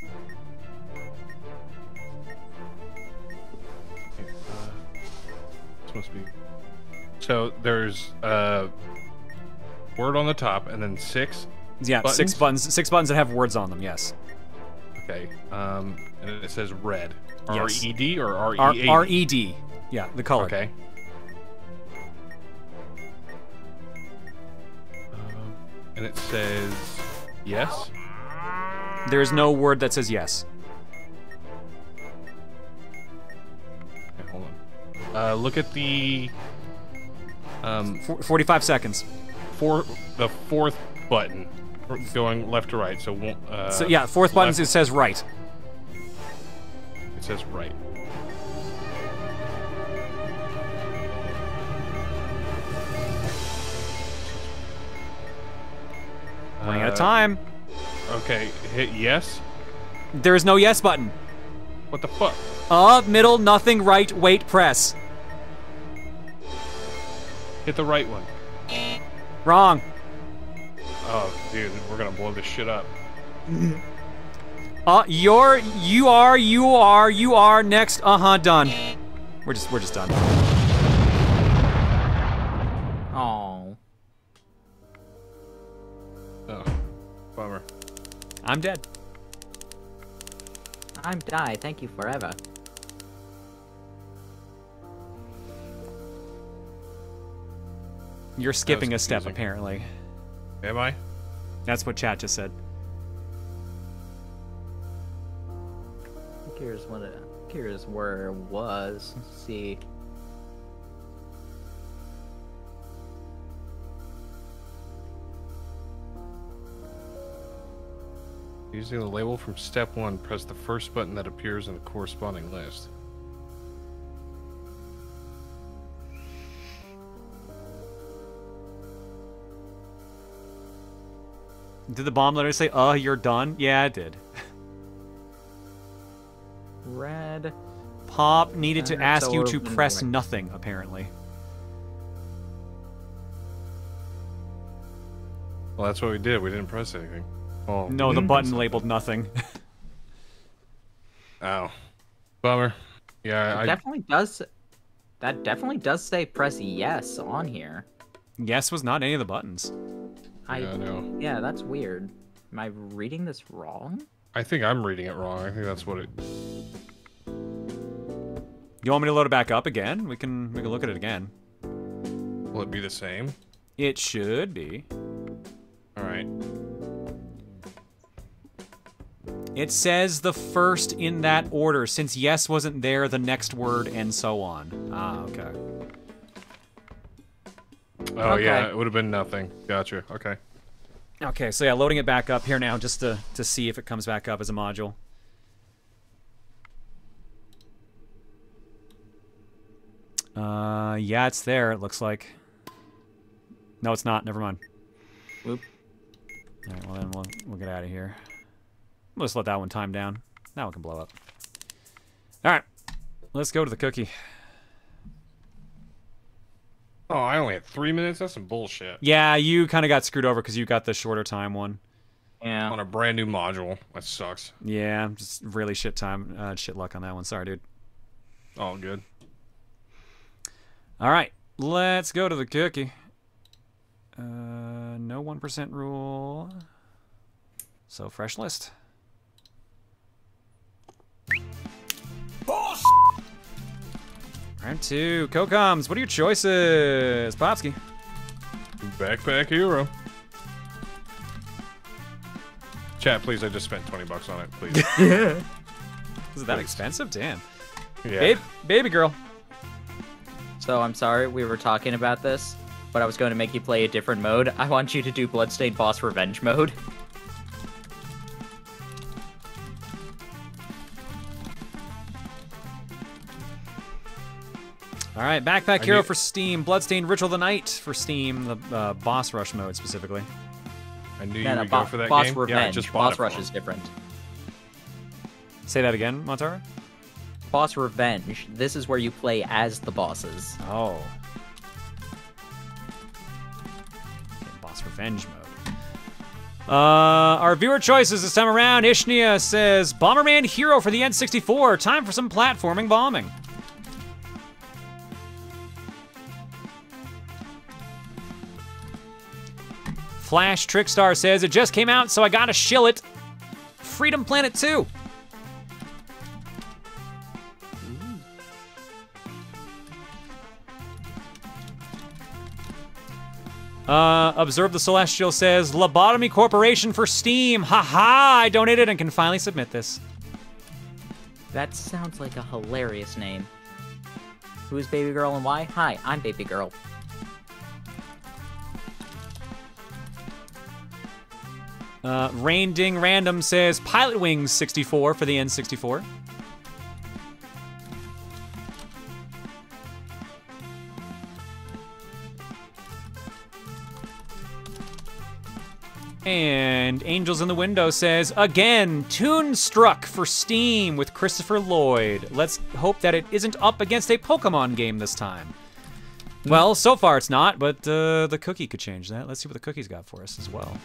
This must be... So there's word on the top, and then 6 Yeah, buttons? 6 buttons. 6 buttons that have words on them, yes. Okay, and it says red. Yes. R-E-D or R-E-A-D? R-E-D. Yeah, the color. Okay. And it says yes? There's no word that says yes. Okay, hold on. Look at the... 45 seconds. The 4th button. Going left to right, so... so yeah, 4th button, it says right. It says right. Running out of time. Okay, hit yes. There is no yes button. What the fuck? Middle, nothing, right, wait, press. Hit the right one. Wrong. Oh, dude, we're gonna blow this shit up. You are next. Done. We're just done. Oh. Oh, bummer. I'm dead. I'm die. Thank you forever. You're skipping a step, confusing. apparently. Am I? That's what chat just said. Here's where it was. Let's see. Using the label from step 1, press the first button that appears in the corresponding list. Did the bomb letter say, you're done? Yeah, it did. Red. Pop needed to ask you to so press nothing, apparently. Well, that's what we did. We didn't press anything. Oh, No, the button labeled nothing. Ow. Bummer. Yeah, It definitely does. That definitely does say press yes on here. Yes was not any of the buttons. Yeah, no. Yeah, that's weird. Am I reading this wrong? I think I'm reading it wrong. I think that's what it... You want me to load it back up again? We can look at it again. Will it be the same? It should be. Alright. It says the first in that order. Since yes wasn't there, the next word, and so on. Ah, okay. Oh, Okay. yeah, it would have been nothing. Gotcha. Okay. Okay, so yeah, loading it back up here now just to see if it comes back up as a module. Yeah, it's there, it looks like. No, it's not. Never mind. Oop. Alright, well then we'll get out of here. We'll just let that one time down. That one can blow up. Alright, let's go to the cookie. Oh, I only had 3 minutes? That's some bullshit. Yeah, you kind of got screwed over because you got the shorter time one. Yeah. On a brand new module. That sucks. Yeah, just really shit time, shit luck on that one. Sorry, dude. All good. Alright, let's go to the cookie. No 1% rule. So, fresh list. Round 2. Kokoms, what are your choices? Popsky. Backpack Hero. Chat, please, I just spent 20 bucks on it, please. Is it that expensive? Damn. Yeah. Baby girl. So I'm sorry we were talking about this, but I was going to make you play a different mode. I want you to do Bloodstained Boss Revenge mode. All right, Backpack Hero for Steam, Bloodstained Ritual of the Night for Steam, the boss rush mode specifically. I knew No, you no, would go for that Boss game. Revenge. Yeah, I just bought Boss it for Rush him. is different. Say that again, Montara? Boss Revenge. This is where you play as the bosses. Oh. Okay, boss revenge mode. Our viewer choices this time around. Ishnia says, Bomberman Hero for the N64. Time for some platforming bombing. Flash Trickstar says, it just came out, so I gotta shill it. Freedom Planet 2. Observe the Celestial says, Lobotomy Corporation for Steam. Haha, I donated and can finally submit this. That sounds like a hilarious name. Who is Baby Girl and why? Hi, I'm Baby Girl. Rain Ding Random says, Pilot Wings 64 for the N64. And Angels in the Window says, again, Toonstruck for Steam with Christopher Lloyd. Let's hope that it isn't up against a Pokemon game this time. Well, so far it's not, but the cookie could change that. Let's see what the cookie's got for us as well.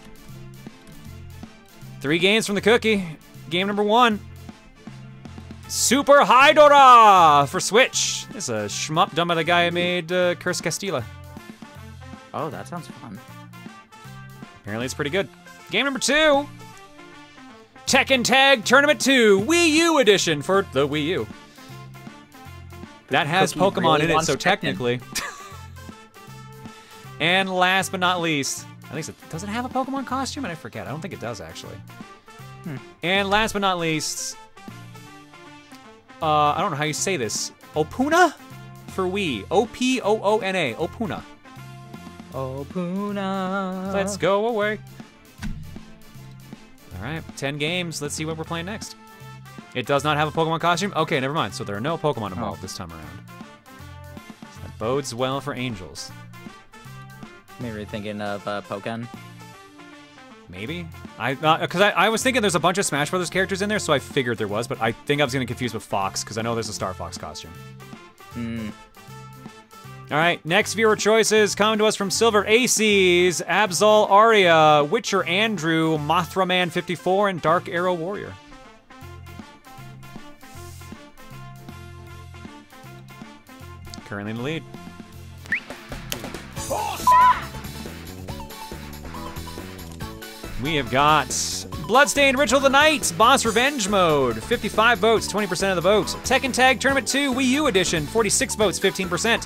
3 games from the cookie. Game number 1. Super Hydora for Switch. This is a shmup done by the guy who made Curse Castilla. Oh, that sounds fun. Apparently it's pretty good. Game number 2. Tekken Tag Tournament 2 Wii U edition for the Wii U. That has Cookie Pokemon really in it, wants so Tekken. technically. And last but not least, at least does it have a Pokemon costume? And I forget. I don't think it does actually. And last but not least, I don't know how you say this. Opuna for Wii. O-P-O-O-N-A. Opuna. Opuna. Let's go away. All right, 10 games. Let's see what we're playing next. It does not have a Pokemon costume? Okay, never mind. So there are no Pokemon involved this time around. So that bodes well for Angels. Maybe you're thinking of Pokken. Maybe? Because I was thinking there's a bunch of Smash Brothers characters in there, so I figured there was, but I think I was getting confused with Fox, because I know there's a Star Fox costume. All right, next viewer choices come to us from Silver Aces, Absol Aria, Witcher Andrew, Mothra Man 54, and Dark Arrow Warrior. Currently in the lead. We have got Bloodstained Ritual of the Night, Boss Revenge Mode, 55 votes, 20% of the vote. Tekken Tag Tournament 2, Wii U Edition, 46 votes, 15%.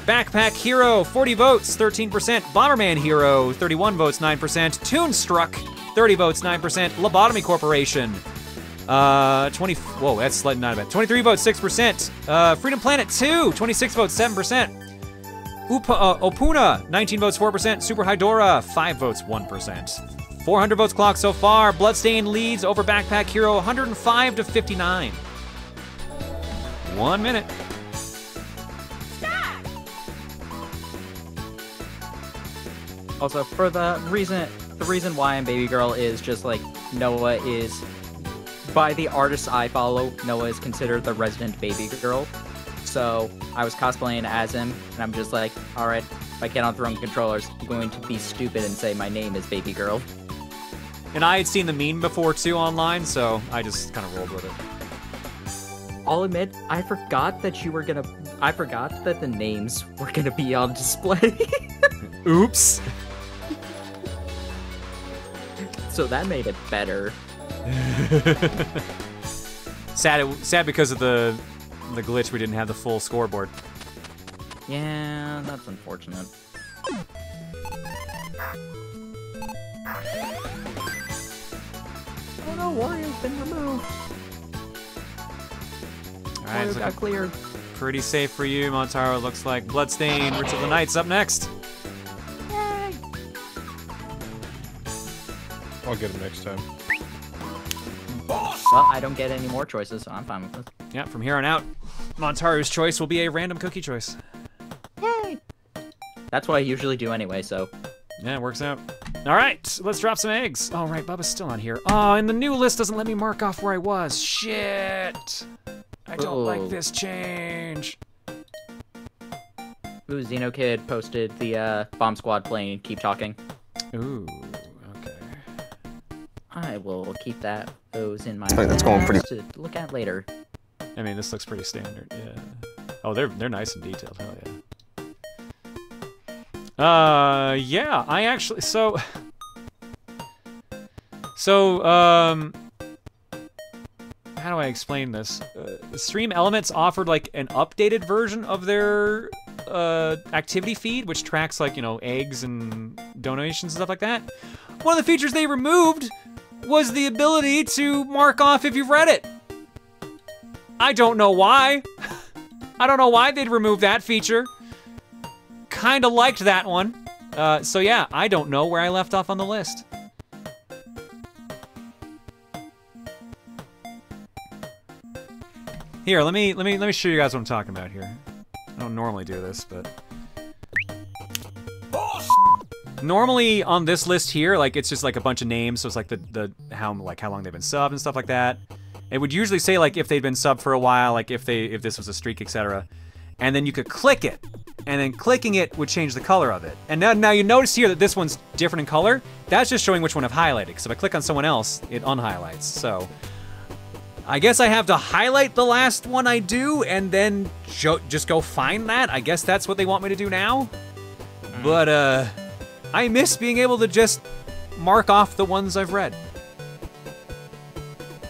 Backpack Hero, 40 votes, 13%. Bomberman Hero, 31 votes, 9%. Toonstruck, 30 votes, 9%. Lobotomy Corporation, 23 votes, 6%. Freedom Planet 2, 26 votes, 7%. Opuna, 19 votes, 4%. Super Hydora, 5 votes, 1%. 400 votes clocked so far. Bloodstained leads over Backpack Hero, 105 to 59. 1 minute. Also, for the reason why I'm Baby Girl is just like Noah is, by the artists I follow, Noah is considered the resident Baby Girl. So I was cosplaying as him, and I'm just like, all right, if I cannot throw controllers, I'm going to be stupid and say my name is Baby Girl. And I had seen the meme before too online, so I just kind of rolled with it. I'll admit, I forgot that the names were gonna be on display. Oops. So that made it better. Sad because of the glitch. We didn't have the full scoreboard. Yeah, that's unfortunate. Oh no, Wario's been removed. Alright, Wario got cleared. Pretty safe for you, Montaro. It looks like Bloodstained, Ritual of the Night's up next. Yay! I'll get him next time. Well, I don't get any more choices, so I'm fine with this. Yeah, from here on out, Montaro's choice will be a random cookie choice. Yay! That's what I usually do anyway, so. Yeah, it works out. All right, let's drop some eggs. Oh, right, Bubba's still on here. Oh, and the new list doesn't let me mark off where I was. Shit. I don't like this change. Ooh, Xenokid posted the Bomb Squad playing Keep Talking. Ooh, okay. I will keep those in my that's going pretty to look at later. I mean, this looks pretty standard, yeah. Oh, they're nice and detailed, hell yeah. Yeah, I actually, so, how do I explain this? Stream Elements offered, like, an updated version of their, activity feed, which tracks, like, you know, eggs and donations and stuff like that. One of the features they removed was the ability to mark off if you've read it. I don't know why. I don't know why they'd remove that feature. Kinda liked that one. So yeah, I don't know where I left off on the list. Here, let me show you guys what I'm talking about here. I don't normally do this, but normally on this list here, like it's just like a bunch of names, so it's like how long they've been subbed and stuff like that. It would usually say like if they'd been subbed for a while, like if this was a streak, etc. And then you could click it, and then clicking it would change the color of it. And now you notice here that this one's different in color. That's just showing which one I've highlighted, because if I click on someone else, it unhighlights. So I guess I have to highlight the last one I do, and then just go find that. I guess that's what they want me to do now. But I miss being able to just mark off the ones I've read.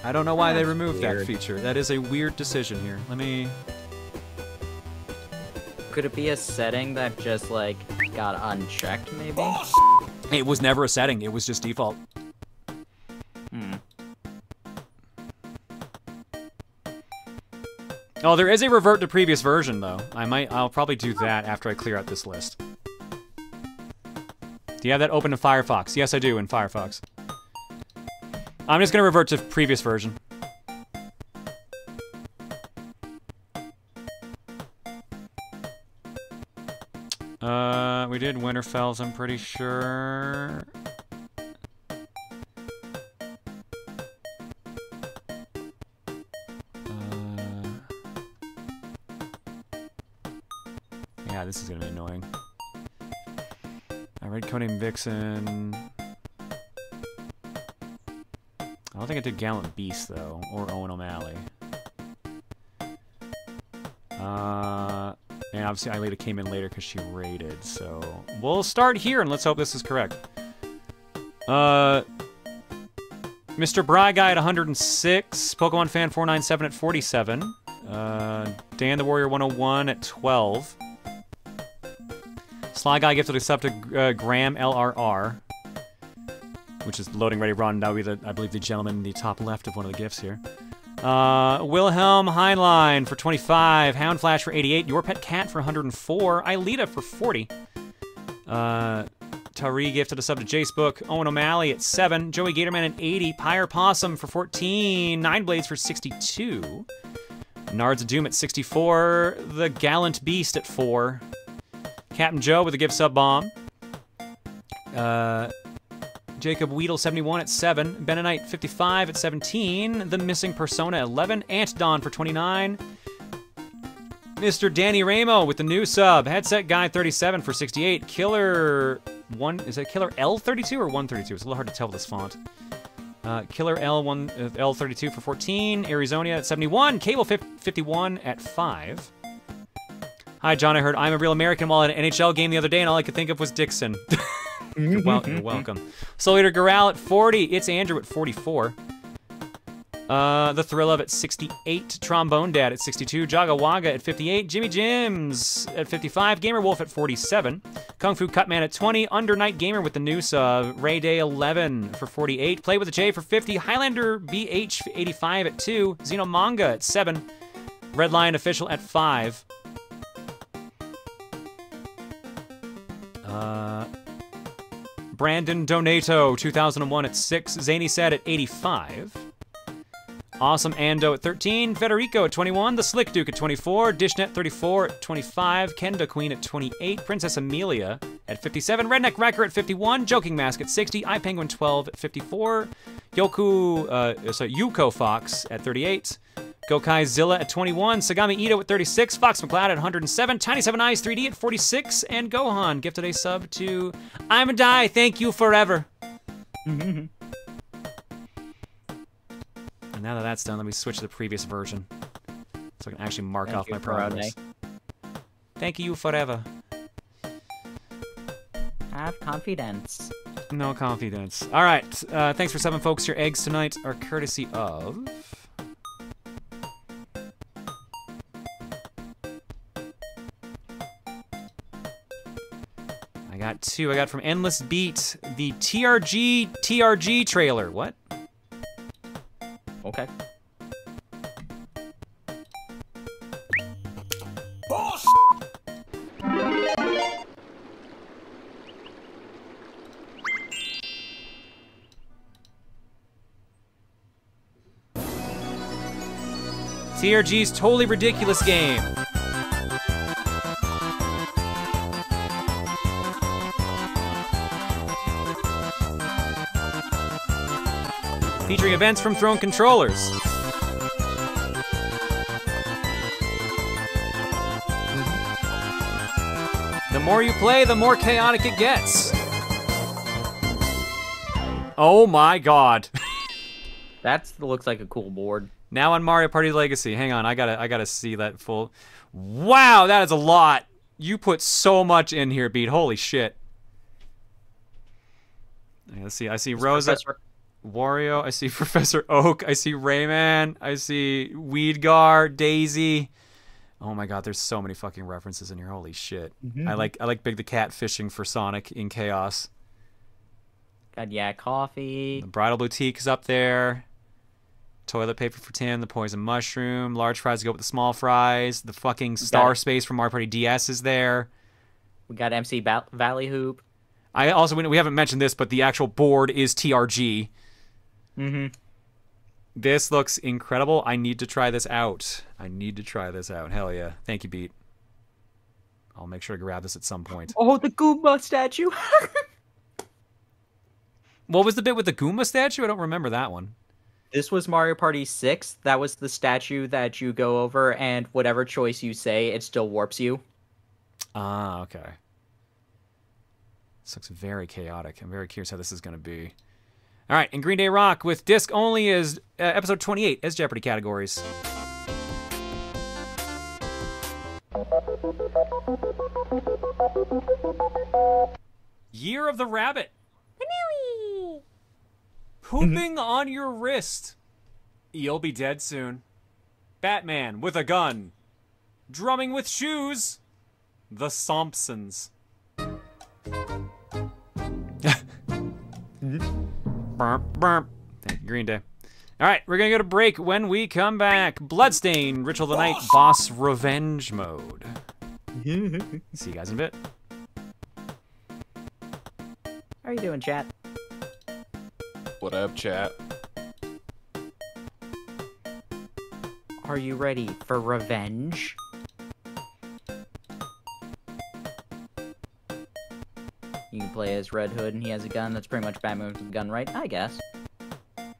I don't know why they removed that feature. That is a weird decision here. Let me... Could it be a setting that just, like, got unchecked, maybe? It was never a setting. It was just default. Oh, there is a revert to previous version, though. I'll probably do that after I clear out this list. Do you have that open in Firefox? Yes, I do, in Firefox. I'm just gonna revert to previous version. We did Winterfell's, I'm pretty sure. Yeah, this is gonna be annoying. I read Codename Vixen. I don't think I did Gallant Beast, though, or Owen O'Malley. And obviously Aelita came in later because she raided, so... We'll start here, and let's hope this is correct. Mr. Bry Guy at 106, Pokemon Fan 497 at 47, Dan the Warrior 101 at 12, Sly Guy gifted a sub to Graham LRR, which is loading ready run. That would be, I believe, the gentleman in the top left of one of the gifts here. Wilhelm Heinlein for 25. Houndflash for 88. Your Pet Cat for 104. Aelita for 40. Tari gifted a sub to Jacebook. Owen O'Malley at 7. Joey Gatorman at 80. Pyre Possum for 14. Nine Blades for 62. Nards of Doom at 64. The Gallant Beast at 4. Captain Joe with a gift sub bomb. Jacob Weedle, 71 at 7. Benonite, 55 at 17. The Missing Persona, 11. Ant Don for 29. Mr. Danny Ramo with the new sub. Headset Guy, 37 for 68. Killer... Is it Killer L32 or 132? It's a little hard to tell with this font. Killer L32 for 14. Arizona at 71. Cable 51 at 5. Hi, John. I heard I'm a Real American while at an NHL game the other day, and all I could think of was Dixon. You're welcome. Soul Eater Goral at 40. It's Andrew at 44. The Thrillov at 68. Trombone Dad at 62. Jaga Waga at 58. Jimmy Jims at 55. Gamer Wolf at 47. Kung Fu Cutman at 20. Under Night Gamer with the new sub. Ray Day 11 for 48. Play with a J for 50. Highlander BH 85 at 2. Xeno Manga at 7. Red Lion Official at 5. Brandon Donato, 2001 at 6. Zany Sad at 85. Awesome Ando at 13. Federico at 21. The Slick Duke at 24. Dishnet 34 at 25. Kenda Queen at 28. Princess Amelia at 57. Redneck Wrecker at 51. Joking Mask at 60. iPenguin 12 at 54. Yuko Fox at 38. Gokai Zilla at 21, Sagami Ito at 36, Fox McCloud at 107, Tiny 7 Eyes 3D at 46, and Gohan gifted a sub to I'm a Die, thank you forever. And now that that's done, let me switch to the previous version so I can actually mark off my progress. Thank you forever. Have confidence. No confidence. All right, thanks for subbing, folks. Your eggs tonight are courtesy of... I got two. I got from Endless Beat, the TRG trailer. What? Okay. TRG's Totally Ridiculous Game. Featuring events from Throne controllers. The more you play, the more chaotic it gets. Oh my god. That looks like a cool board. Now on Mario Party Legacy. Hang on, I gotta see that full. Wow, that is a lot. You put so much in here, Beat. Holy shit. Let's see. I see Rosa. Wario, I see Professor Oak, I see Rayman, I see Weedgar, Daisy. Oh my god, there's so many fucking references in here. Holy shit. I like Big the Cat fishing for Sonic in Chaos. God, yeah, coffee. The Bridal Boutique is up there. Toilet paper for Tim, the poison mushroom, large fries to go with the small fries, the fucking Star Space from Mario Party DS is there. We got MC Valley Hoop. We haven't mentioned this, but the actual board is TRG. This looks incredible. I need to try this out. Hell yeah. Thank you, Beat. I'll make sure to grab this at some point. Oh, the Goomba statue. What was the bit with the Goomba statue? I don't remember that one. This was Mario Party 6. That was the statue that you go over, and whatever choice you say, it still warps you. Ah, okay. This looks very chaotic. I'm very curious how this is going to be. All right, and Green Day Rock with disc only is episode 28 as Jeopardy categories. Year of the Rabbit. Pooping on your wrist. You'll be dead soon. Batman with a gun. Drumming with shoes. The Thompsons. Burp, burp. Thank you, Green Day. All right, we're going to go to break. When we come back, Bloodstained, Ritual of the Night, Boss Revenge Mode. See you guys in a bit. How are you doing, chat? What up, chat? Are you ready for revenge? You can play as Red Hood and he has a gun. That's pretty much Batman with a gun, right? I guess. I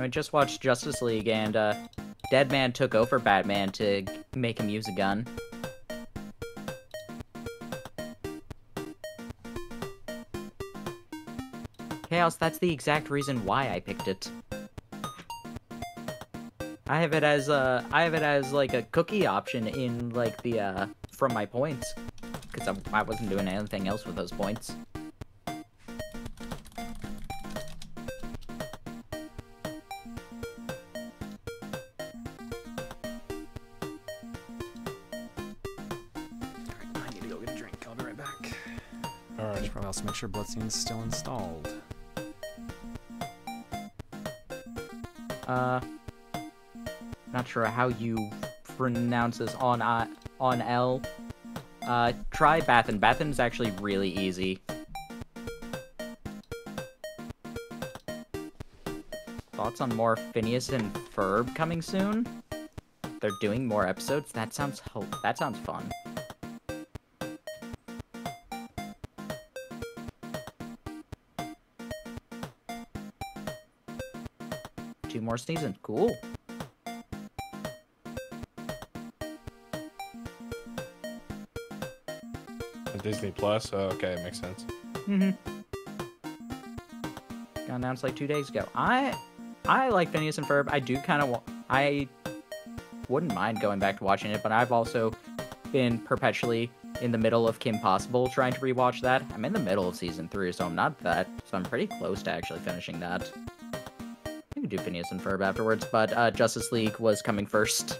mean, just watched Justice League and Deadman took over Batman to make him use a gun. Chaos, that's the exact reason why I picked it. I have it as like a cookie option in like the from my points, because I wasn't doing anything else with those points. I need to go get a drink. I'll be right back. All right. I should probably also make sure Bloodstained's still installed. Not sure how you pronounce this on L. Try Bathen. Bathen's actually really easy. Thoughts on more Phineas and Ferb coming soon? They're doing more episodes? That sounds fun. Two more seasons. Cool. Disney Plus? Oh, okay, it makes sense. Mm-hmm. Got announced like 2 days ago. I like Phineas and Ferb. I do kind of I wouldn't mind going back to watching it, but I've also been perpetually in the middle of Kim Possible trying to rewatch that. I'm in the middle of season 3, so I'm pretty close to actually finishing that. I could do Phineas and Ferb afterwards, but Justice League was coming first.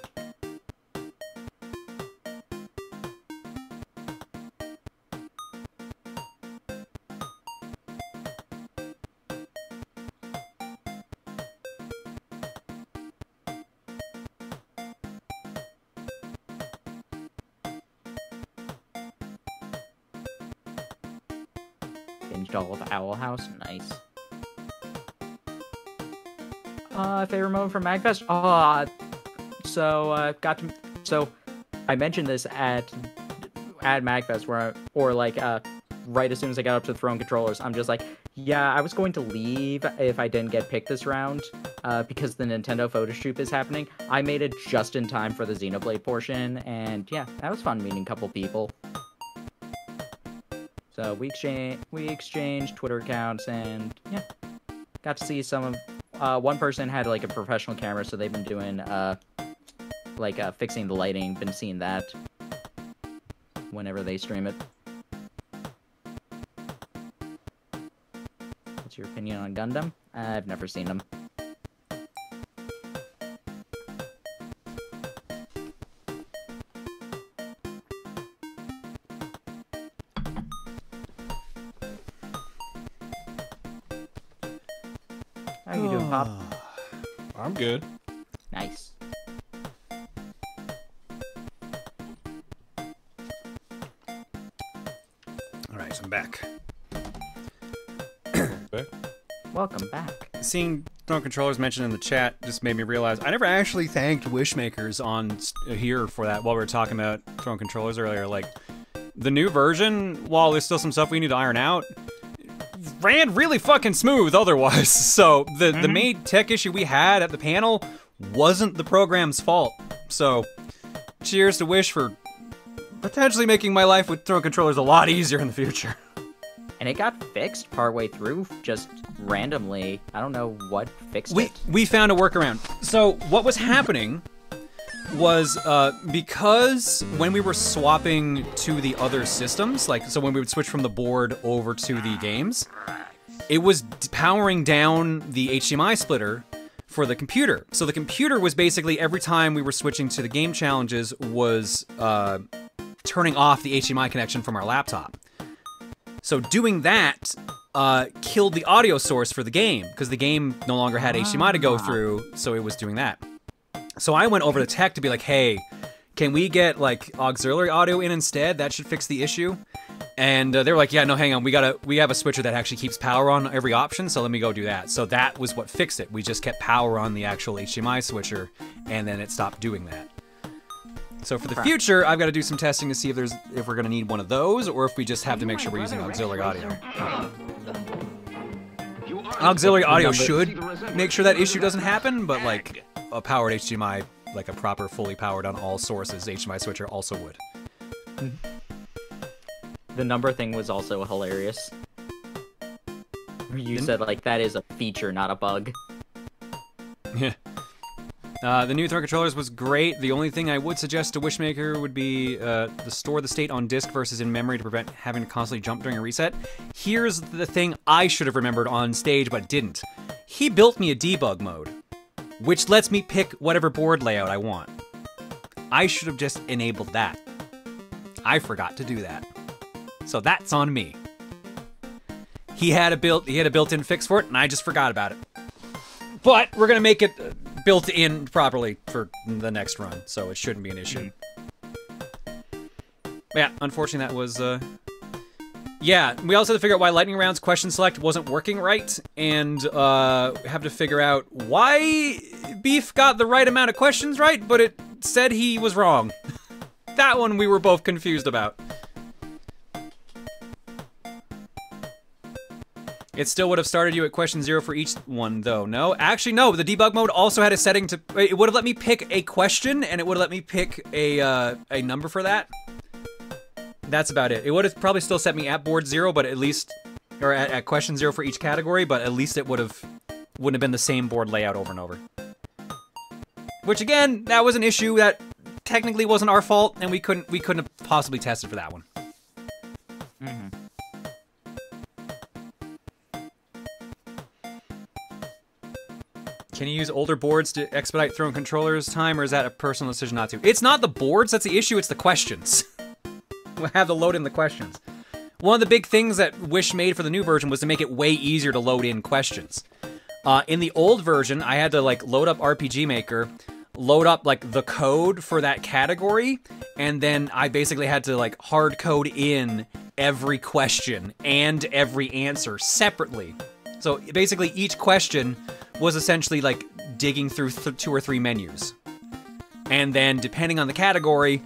Binged all of Owl House. Nice. Favorite moment from MAGfest? So I mentioned this at MAGfest right as soon as I got up to the throne controllers, I'm just like, yeah, I was going to leave if I didn't get picked this round, because the Nintendo photo shoot is happening. I made it just in time for the Xenoblade portion, and yeah, that was fun meeting a couple people. So we exchanged Twitter accounts, and yeah, got to see some of. One person had like a professional camera, so they've been doing fixing the lighting. Been seeing that whenever they stream it. What's your opinion on Gundam? I've never seen them. How you doing, Pop? I'm good. Nice. Alright, so I'm back. Back? Welcome back. Seeing Throne controllers mentioned in the chat just made me realize I never actually thanked Wishmakers on here for that while we were talking about Throne controllers earlier. Like, the new version, while there's still some stuff we need to iron out, ran really fucking smooth otherwise. So the main tech issue we had at the panel wasn't the program's fault. So cheers to Wish for potentially making my life with Throne controllers a lot easier in the future. And it got fixed partway through, just randomly. I don't know what fixed it. We found a workaround. So what was happening was because when we were swapping to the other systems, like so when we would switch from the board over to the games, it was powering down the HDMI splitter for the computer. So the computer was basically, every time we were switching to the game challenges, was turning off the HDMI connection from our laptop. So doing that killed the audio source for the game, because the game no longer had HDMI to go through, so it was doing that. So I went over to tech to be like, hey, can we get like auxiliary audio in instead? That should fix the issue. And they were like, yeah, no, hang on, we have a switcher that actually keeps power on every option, so let me go do that. So that was what fixed it. We just kept power on the actual HDMI switcher, and then it stopped doing that. So for the future, I've got to do some testing to see if we're going to need one of those, or if we just have to make sure we're using auxiliary audio. Auxiliary audio should make sure that issue doesn't happen, but like a powered HDMI, like a proper, fully powered on all sources HDMI switcher also would. The number thing was also hilarious. You said like that is a feature, not a bug. Yeah. The new Throne controllers was great. The only thing I would suggest to Wishmaker would be to store the state on disk versus in memory to prevent having to constantly jump during a reset. Here's the thing I should have remembered on stage but didn't. He built me a debug mode, which lets me pick whatever board layout I want. I should have just enabled that. I forgot to do that. So that's on me. He had a built-in fix for it, and I just forgot about it. But we're gonna make it built in properly for the next run, so it shouldn't be an issue. But yeah, unfortunately that was, yeah, we also had to figure out why Lightning Round's question select wasn't working right, and have to figure out why Beef got the right amount of questions right, but it said he was wrong. That one we were both confused about. It still would have started you at question 0 for each one, though. No? Actually, no. The debug mode also had a setting to... It would have let me pick a question, and it would have let me pick a number for that. That's about it. It would have probably still set me at board 0, but at least... Or at question 0 for each category, but at least it wouldn't have been the same board layout over and over. Which, again, that was an issue that technically wasn't our fault, and we couldn't have possibly tested for that one. Can you use older boards to expedite Throne controllers time, or is that a personal decision not to? It's not the boards that's the issue, it's the questions. We have to load in the questions. One of the big things that Wish made for the new version was to make it way easier to load in questions. In the old version, I had to like load up RPG Maker, load up like the code for that category, and then I basically had to like hard code in every question and every answer separately. So basically each question was essentially like digging through 2 or 3 menus. And then depending on the category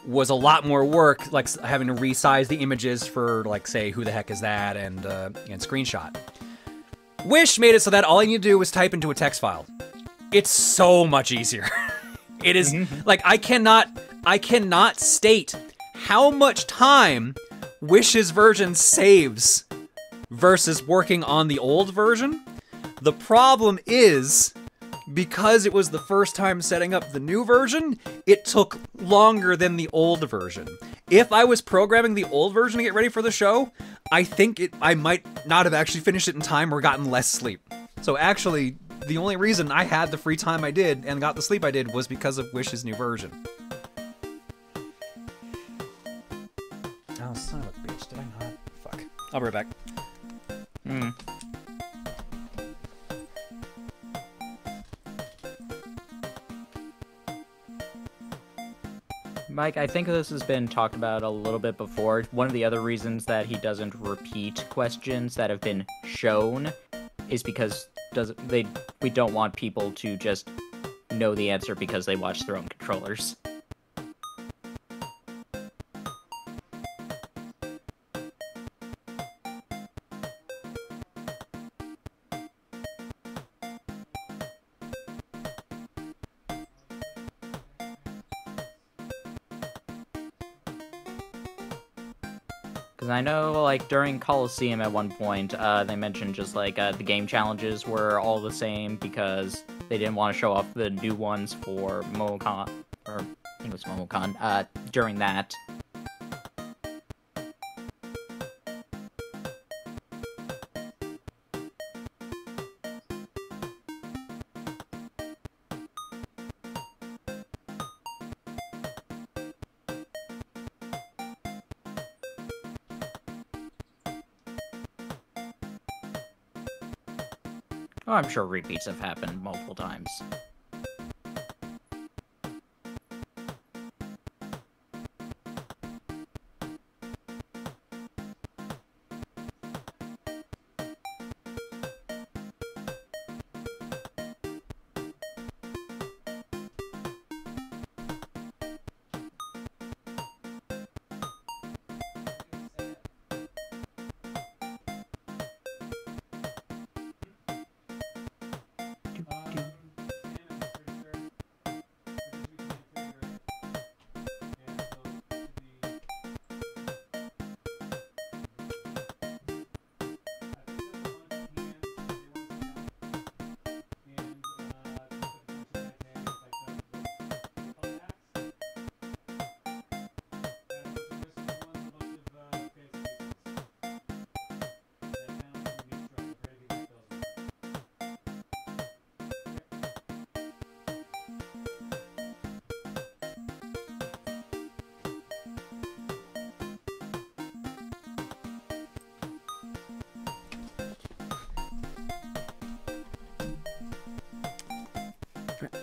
was a lot more work, like having to resize the images for like say who the heck is that and screenshot. Wish made it so that all you need to do was type into a text file. It's so much easier. It is like I cannot state how much time Wish's version saves versus working on the old version. The problem is, because it was the first time setting up the new version, it took longer than the old version. If I was programming the old version to get ready for the show, I think I might not have actually finished it in time or gotten less sleep. So actually, the only reason I had the free time I did and got the sleep I did was because of Wish's new version. Oh, son of a bitch, did I not? Fuck. I'll be right back. Mike, I think this has been talked about a little bit before. One of the other reasons that he doesn't repeat questions that have been shown is because we don't want people to just know the answer because they watch their own controllers. Because I know, like, during Coliseum at one point, they mentioned just, like, the game challenges were all the same because they didn't want to show off the new ones for MomoCon, or I think it was MomoCon, during that. Oh, I'm sure repeats have happened multiple times.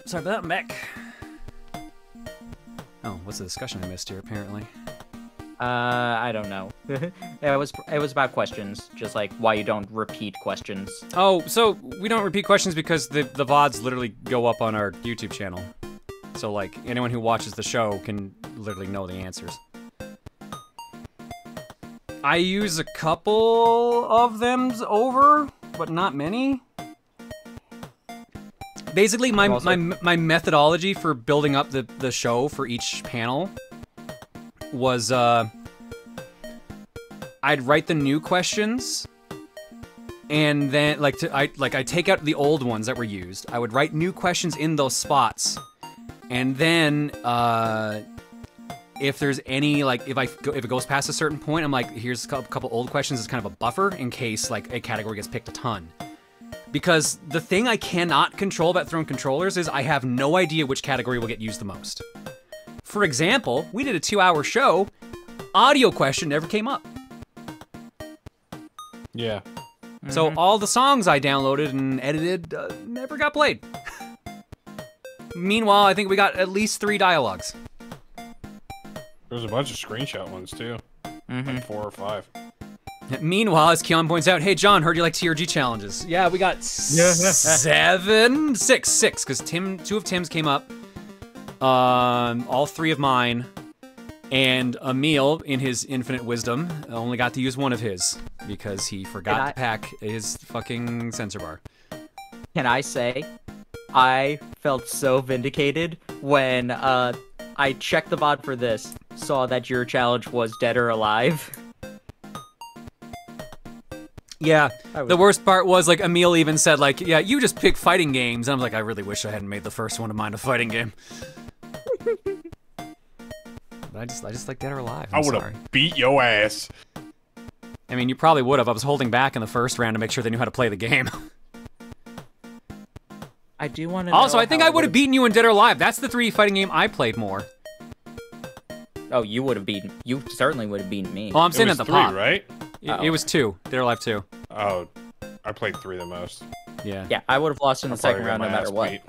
Sorry for that, I'm back. Oh, what's the discussion I missed here, apparently? I don't know. it was about questions, just like why you don't repeat questions. Oh, so we don't repeat questions because the VODs literally go up on our YouTube channel. So, like, anyone who watches the show can literally know the answers. I use a couple of them over, but not many. Basically, my methodology for building up the show for each panel was I'd write the new questions, and then I take out the old ones that were used. I would write new questions in those spots, and then if there's any if it goes past a certain point, I'm like, here's a couple old questions as kind of a buffer in case like a category gets picked a ton. Because the thing I cannot control about throwing controllers is I have no idea which category will get used the most. For example, we did a 2-hour show, audio question never came up. Yeah. So all the songs I downloaded and edited never got played. Meanwhile, I think we got at least 3 dialogues. There's a bunch of screenshot ones too. Like 4 or 5. Meanwhile, as Keon points out, hey John, heard you like TRG challenges. Yeah, we got 6, because 2 of Tim's came up, all 3 of mine, and Emil, in his infinite wisdom, only got to use 1 of his because he forgot to pack his fucking sensor bar. Can I say, I felt so vindicated when I checked the VOD for this, saw that your challenge was dead or alive. Yeah, the worst part was, like, Emil even said, like, yeah, you just pick fighting games. And I'm like, I really wish I hadn't made the first one of mine a fighting game. But I just like Dead or Alive. I would have beat your ass. I mean, you probably would have. I was holding back in the first round to make sure they knew how to play the game. I do want to know. Also, I think I would have beaten you in Dead or Alive. That's the 3D fighting game I played more. Oh, you would have beaten. You certainly would have beaten me. Oh, I'm saying at the 3, pop. Right? It was 2. Dead or Alive 2. Oh, I played 3 the most. Yeah. Yeah, I would have lost in the second round no matter what.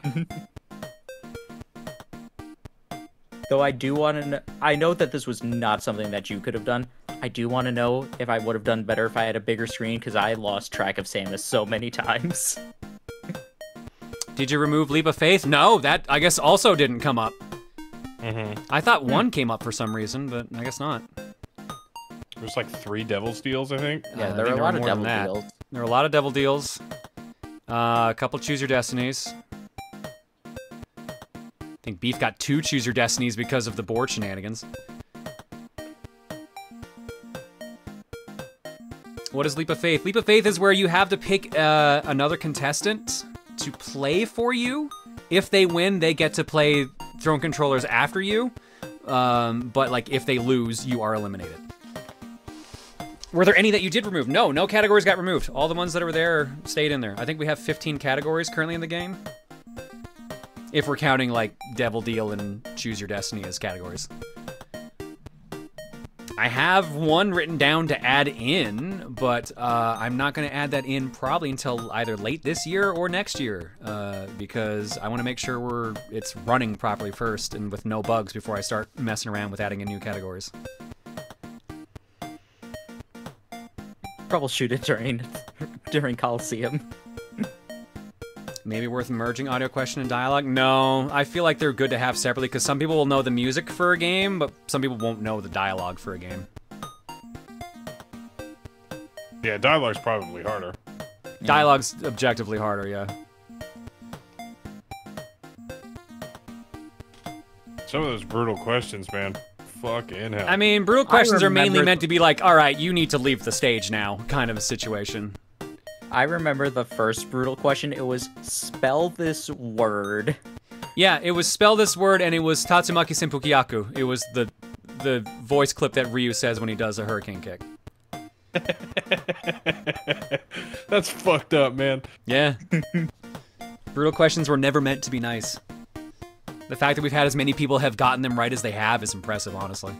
Though I do want to know, I know that this was not something that you could have done. I do want to know if I would have done better if I had a bigger screen, because I lost track of Samus so many times. Did you remove Leap of Faith? No, that I guess also didn't come up. I thought one came up for some reason, but I guess not. There's like 3 Devil's Deals, I think. Yeah, there are a lot of Devil Deals. There are a lot of Devil Deals. A couple Choose Your Destinies. I think Beef got 2 Choose Your Destinies because of the board shenanigans. What is Leap of Faith? Leap of Faith is where you have to pick another contestant to play for you. If they win, they get to play throne controllers after you. But like if they lose, you are eliminated. Were there any that you did remove? No, no categories got removed. All the ones that were there stayed in there. I think we have 15 categories currently in the game. If we're counting like Devil Deal and Choose Your Destiny as categories. I have one written down to add in, but I'm not going to add that in probably until either late this year or next year, because I want to make sure it's running properly first and with no bugs before I start messing around with adding in new categories. Troubleshoot it during Coliseum. Maybe worth merging audio question and dialogue? No, I feel like they're good to have separately because some people will know the music for a game, but some people won't know the dialogue for a game. Yeah, dialogue's probably harder. Dialogue's objectively harder, yeah. Some of those brutal questions, man. Fucking hell. I mean, brutal questions are mainly meant to be like, all right, you need to leave the stage now, kind of a situation. I remember the first brutal question. It was, spell this word. Yeah, it was spell this word, and it was Tatsumaki Senpukiyaku. It was the voice clip that Ryu says when he does a hurricane kick. That's fucked up, man. Yeah. Brutal questions were never meant to be nice. The fact that we've had as many people have gotten them right as they have is impressive, honestly.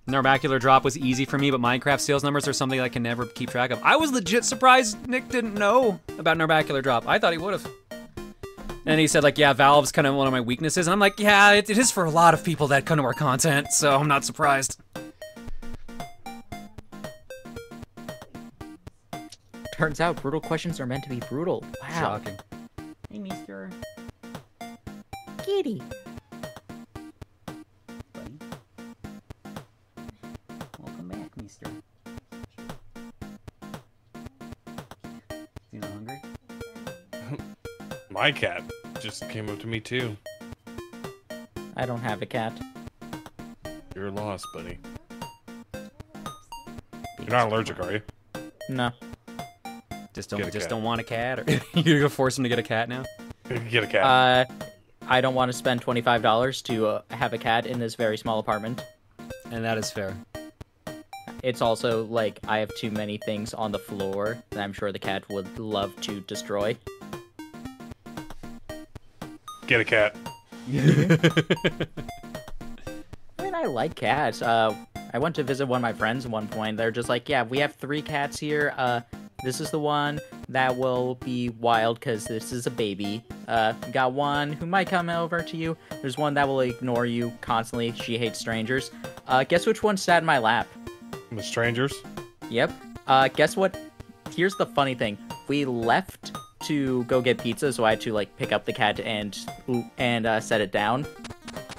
Narbacular drop was easy for me, but Minecraft sales numbers are something I can never keep track of. I was legit surprised Nick didn't know about Narbacular drop. I thought he would have. And he said, like, yeah, Valve's kind of one of my weaknesses. And I'm like, yeah, it is for a lot of people that come to our content, so I'm not surprised. Turns out brutal questions are meant to be brutal. Wow. Shocking. Hey, Mr. Kitty. Buddy. Welcome back, mister. You not hungry? My cat just came up to me, too. I don't have a cat. You're lost, buddy. You're not allergic, are you? No. Just don't want a cat? Or you're gonna force him to get a cat now? Get a cat. I don't want to spend $25 to have a cat in this very small apartment. And that is fair. It's also, like, I have too many things on the floor that I'm sure the cat would love to destroy. Get a cat. I mean, I like cats. I went to visit one of my friends at one point. They're just like, yeah, we have 3 cats here. This is the one that will be wild because this is a baby. Got one who might come over to you. There's one that will ignore you constantly. She hates strangers. Guess which one sat in my lap? The strangers? Yep. Guess what? Here's the funny thing. We left to go get pizza, so I had to, like, pick up the cat and set it down.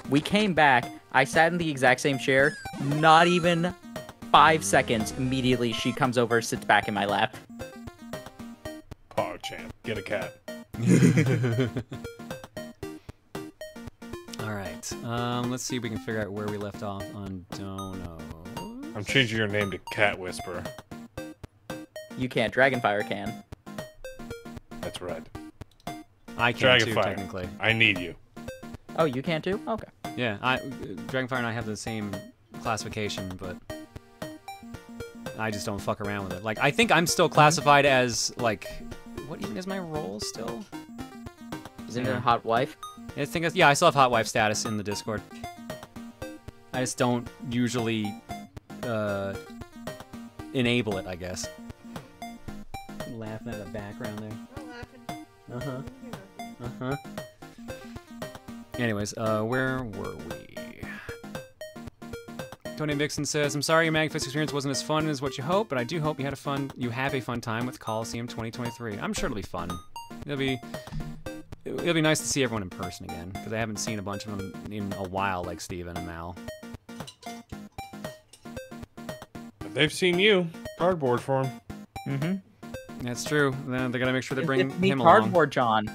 We came back. I sat in the exact same chair. Not even 5 seconds. Immediately, she comes over, sits back in my lap. PogChamp, get a cat. Alright, let's see if we can figure out where we left off on Dono. I'm changing your name to Cat Whisperer. You can't. Dragonfire can. That's right. I can too, technically. I need you. Oh, you can too? Okay. Yeah, Dragonfire and I have the same classification, but I just don't fuck around with it. Like, I think I'm still classified as, like, what even is my role still? Isn't it a hot wife? I think, yeah, I still have hot wife status in the Discord. I just don't usually enable it, I guess. Laughing at the background there. Uh-huh. Uh-huh. Anyways, where were we? Tony Vixen says, I'm sorry your MAGfest experience wasn't as fun as what you hoped, but I do hope you have a fun time with Coliseum 2023. I'm sure it'll be fun. It'll be nice to see everyone in person again, because I haven't seen a bunch of them in a while, like Steven and Mal. They've seen you. Cardboard for him. Mm-hmm. That's true. Then they gotta make sure they bring It's me, him along. Cardboard John.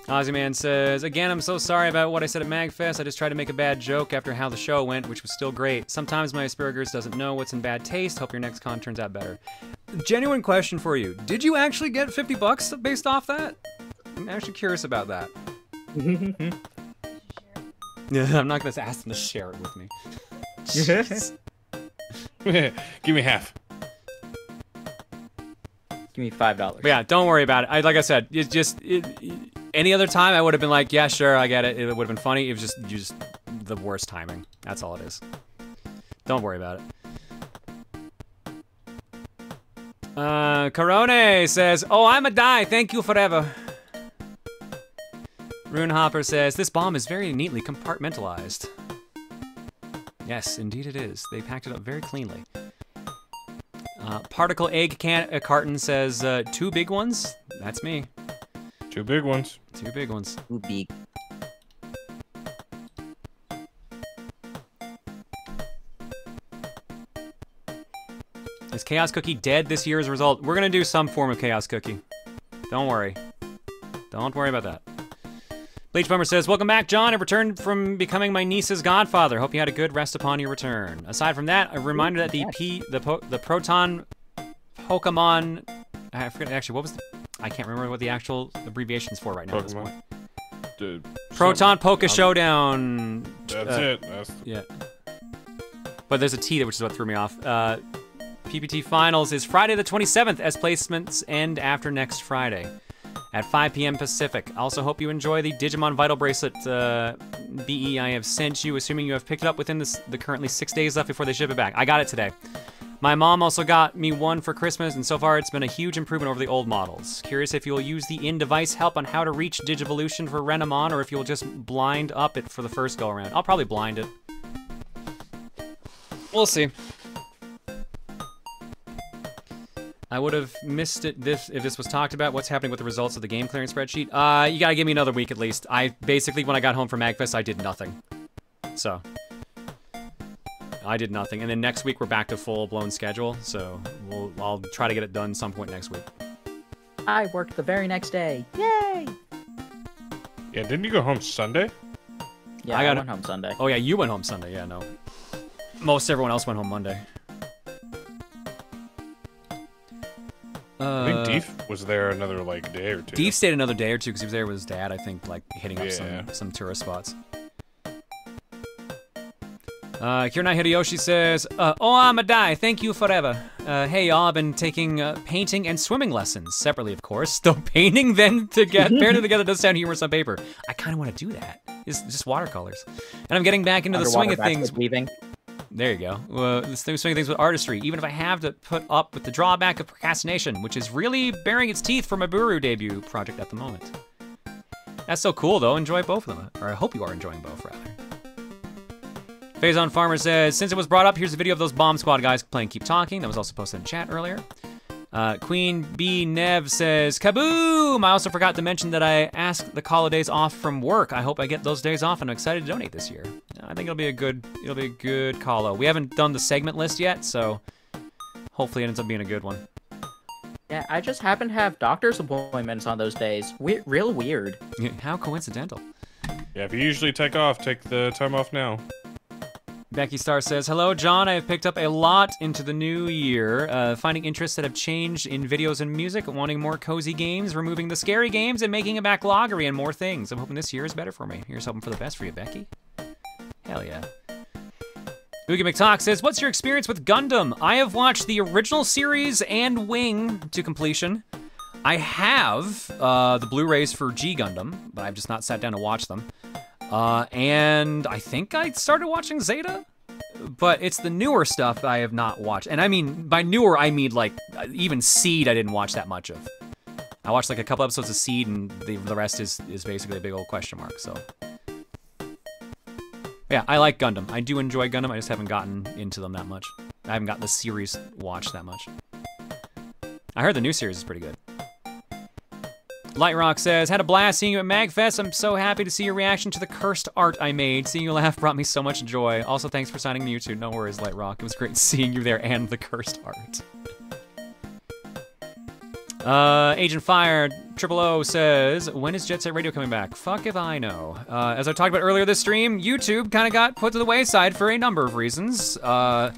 Ozzy Man says, again, I'm so sorry about what I said at MAGfest. I just tried to make a bad joke after how the show went, which was still great. Sometimes my Asperger's doesn't know what's in bad taste. Hope your next con turns out better. Genuine question for you. Did you actually get $50 based off that? I'm actually curious about that. Yeah, I'm not going to ask them to share it with me. Give me half. Give me $5. But yeah, don't worry about it. Like I said, it's just... any other time, I would have been like, yeah, sure, I get it. It would have been funny. It was just the worst timing. That's all it is. Don't worry about it. Corone says, oh, I'm a die. Thank you forever. Rune Hopper says, this bomb is very neatly compartmentalized. Yes, indeed it is. They packed it up very cleanly. Particle Egg Carton says, 2 big ones. That's me. 2 big ones. 2 big ones. 2 big. Is Chaos Cookie dead this year as a result? We're gonna do some form of Chaos Cookie. Don't worry. Don't worry about that. Bleach Bummer says, welcome back, John. I returned from becoming my niece's godfather. Hope you had a good rest upon your return. Aside from that, a reminder that the Proton Pokemon... I forget, actually, what was the... I can't remember what the actual abbreviation's for right now at this point. Proton Poke Showdown. That's it. Yeah. But there's a T, which is what threw me off. PPT Finals is Friday the 27th, as placements end after next Friday at 5 p.m. Pacific. Also hope you enjoy the Digimon Vital Bracelet BE I have sent you, assuming you have picked it up within the currently 6 days left before they ship it back. I got it today. My mom also got me one for Christmas, and so far it's been a huge improvement over the old models. Curious if you'll use the in-device help on how to reach Digivolution for Renamon, or if you'll just blind up it for the first go-around. I'll probably blind it. We'll see. I would have missed it if this was talked about. What's happening with the results of the game clearing spreadsheet? You gotta give me another week at least. Basically, when I got home from MAGfest, I did nothing. So... I did nothing, and then next week we're back to full-blown schedule, so I'll try to get it done some point next week. I worked the very next day. Yay! Yeah, didn't you go home Sunday? Yeah, I went home Sunday. Oh yeah, you went home Sunday, yeah, no. Most everyone else went home Monday. I think Deef was there another, like, day or two. Deef stayed another day or two, because he was there with his dad, I think, like, hitting up some tourist spots. Kiranai Hideyoshi says, oh, I'm a die. Thank you forever. Hey, y'all, I've been taking painting and swimming lessons, separately, of course. Though painting then pairing them together does sound humorous on paper. I kind of want to do that. It's just watercolors. And I'm getting back into the swing of things. There you go. The swing of things with artistry, even if I have to put up with the drawback of procrastination, which is really bearing its teeth for my Booru debut project at the moment. That's so cool, though. Enjoy both of them. Or I hope you are enjoying both, rather. Phazon Farmer says, since it was brought up, here's a video of those Bomb Squad guys playing Keep Talking. That was also posted in chat earlier. Queen B Nev says, kaboom! I also forgot to mention that I asked the holidays off from work. I hope I get those days off, and I'm excited to donate this year. I think it'll be a good call-out. We haven't done the segment list yet, so hopefully it ends up being a good one. Yeah, I just happen to have doctor's appointments on those days. Real weird. How coincidental. Yeah, if you usually take the time off now. Becky Star says, hello, John. I have picked up a lot into the new year, finding interests that have changed in videos and music, wanting more cozy games, removing the scary games, and making a backloggery and more things. I'm hoping this year is better for me. Here's hoping for the best for you, Becky. Hell yeah. Oogie McTalk says, what's your experience with Gundam? I have watched the original series and Wing to completion. I have the Blu-rays for G Gundam, but I've just not sat down to watch them. And I think I started watching Zeta, but it's the newer stuff I have not watched. And I mean, by newer, I mean like even Seed I didn't watch that much of. I watched like a couple episodes of Seed, and the rest is basically a big old question mark. So yeah, I like Gundam. I do enjoy Gundam. I just haven't gotten into them that much. I haven't gotten the series watched that much. I heard the new series is pretty good. Lightrock says, had a blast seeing you at MAGfest. I'm so happy to see your reaction to the cursed art I made. Seeing you laugh brought me so much joy. Also, thanks for signing me YouTube. No worries, Lightrock. It was great seeing you there and the cursed art. Agent Fire 000 says, when is Jet Set Radio coming back? Fuck if I know. As I talked about earlier this stream, YouTube kind of got put to the wayside for a number of reasons. Oops.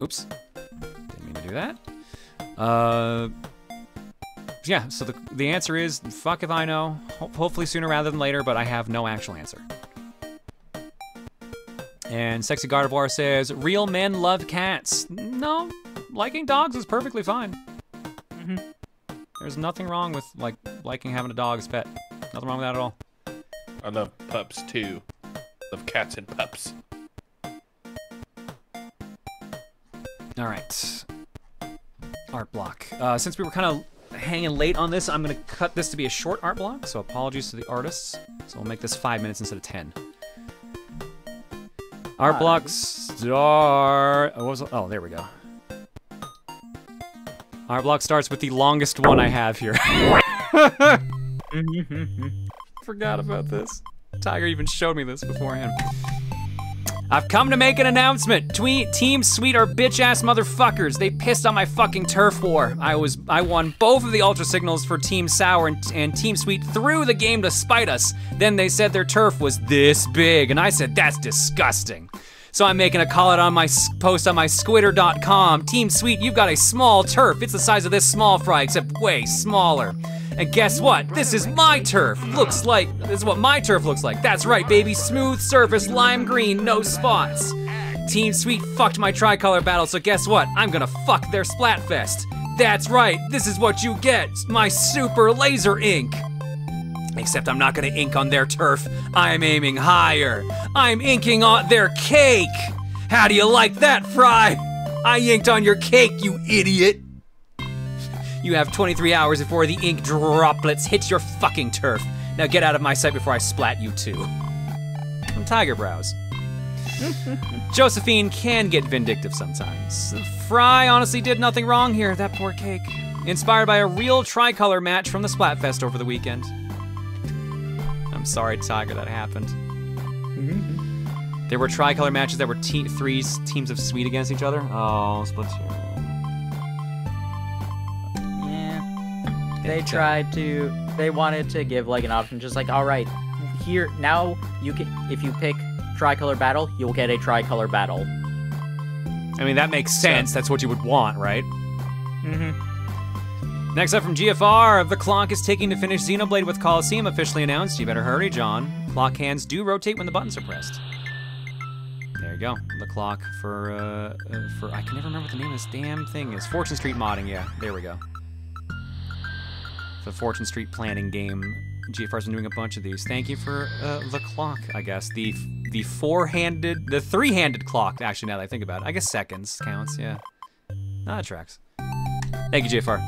Didn't mean to do that. Yeah, so the answer is, fuck if I know. Hopefully sooner rather than later, but I have no actual answer. And Sexy Gardevoir says, real men love cats. No, liking dogs is perfectly fine. There's nothing wrong with liking having a dog as a pet. Nothing wrong with that at all. I love pups too. Love cats and pups. All right. Art block. Since we were kind of hanging late on this, I'm gonna cut this to be a short art block, so apologies to the artists. So we'll make this 5 minutes instead of 10. Art blocks start. Oh, there we go. Art block starts with the longest one I have here. Forgot about this. Tiger even showed me this beforehand. I've come to make an announcement. Team Sweet are bitch-ass motherfuckers. They pissed on my fucking turf war. I won both of the Ultra Signals for Team Sour, and Team Sweet threw the game to spite us. Then they said their turf was this big, and I said, that's disgusting. So I'm making a call out on my post on my Squitter.com. Team Sweet, you've got a small turf. It's the size of this small fry, except way smaller. And guess what? This is my turf. This is what my turf looks like. That's right, baby. Smooth surface, lime green, no spots. Team Sweet fucked my tricolor battle, so guess what? I'm gonna fuck their Splatfest. That's right, this is what you get. My super laser ink. Except I'm not gonna ink on their turf. I'm aiming higher. I'm inking on their cake. How do you like that, Fry? I inked on your cake, you idiot. You have 23 hours before the ink droplets hit your fucking turf. Now get out of my sight before I splat you too. From Tiger Brows. Josephine can get vindictive sometimes. Fry honestly did nothing wrong here, that poor cake. Inspired by a real tricolor match from the Splatfest over the weekend. I'm sorry, Tiger, that happened. There were tricolor matches that were three teams of Sweet against each other. Oh, Splatoon. They wanted to give like an option, just like, all right, here, now you can, if you pick tricolor battle, you'll get a tricolor battle. I mean, that makes sense. That's what you would want, right? Next up from GFR, the clock is ticking to finish Xenoblade with Coliseum officially announced. You better hurry, John. Clock hands do rotate when the buttons are pressed. There you go. The clock for I can never remember what the name of this damn thing is. Fortune Street modding, yeah. There we go. The Fortune Street planning game. GFR's been doing a bunch of these. Thank you for the clock, I guess. The three-handed clock, actually, now that I think about it. I guess seconds counts, yeah. No, that tracks. Thank you, GFR.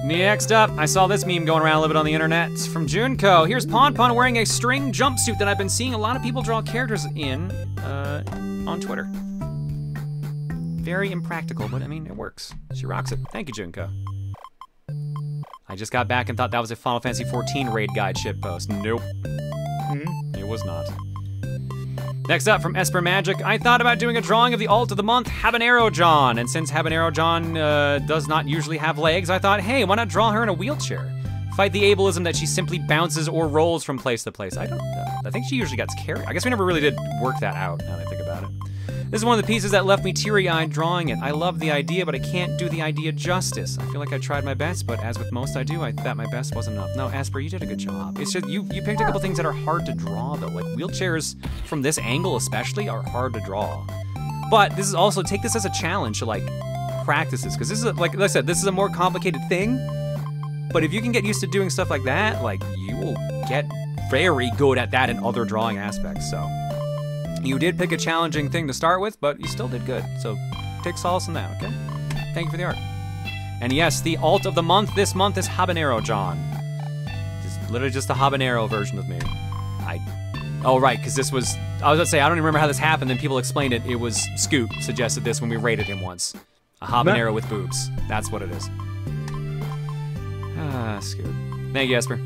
Next up, I saw this meme going around a little bit on the internet. It's from Junko. Here's Ponpon wearing a string jumpsuit that I've been seeing a lot of people draw characters in on Twitter. Very impractical, but I mean, it works. She rocks it. Thank you, Junko. I just got back and thought that was a Final Fantasy XIV raid guide shitpost. Nope. It was not. Next up from Esper Magic, I thought about doing a drawing of the alt of the month, Habanero John. And since Habanero John does not usually have legs, I thought, hey, why not draw her in a wheelchair? Fight the ableism that she simply bounces or rolls from place to place. I think she usually gets carried. I guess we never really did work that out, now that I think about it. This is one of the pieces that left me teary-eyed drawing it. I love the idea, but I can't do the idea justice. I feel like I tried my best, but as with most I do, I thought my best wasn't enough. No, Asper, you did a good job. It's just, you picked a couple things that are hard to draw, though. Like, wheelchairs, from this angle especially, are hard to draw. But this is also, take this as a challenge to, like, practice this, because this is, like I said, this is a more complicated thing, but if you can get used to doing stuff like that, like, you will get very good at that in other drawing aspects, so. You did pick a challenging thing to start with, but you still did good. So take solace in that, okay? Thank you for the art. And yes, the alt of the month this month is Habanero John. Just literally just the habanero version of me. Oh right, because this was, I was gonna say, I don't even remember how this happened, then people explained it. It was Scoot suggested this when we rated him once. A habanero with boobs. That's what it is. Ah, Scoot. Thank you, Jesper.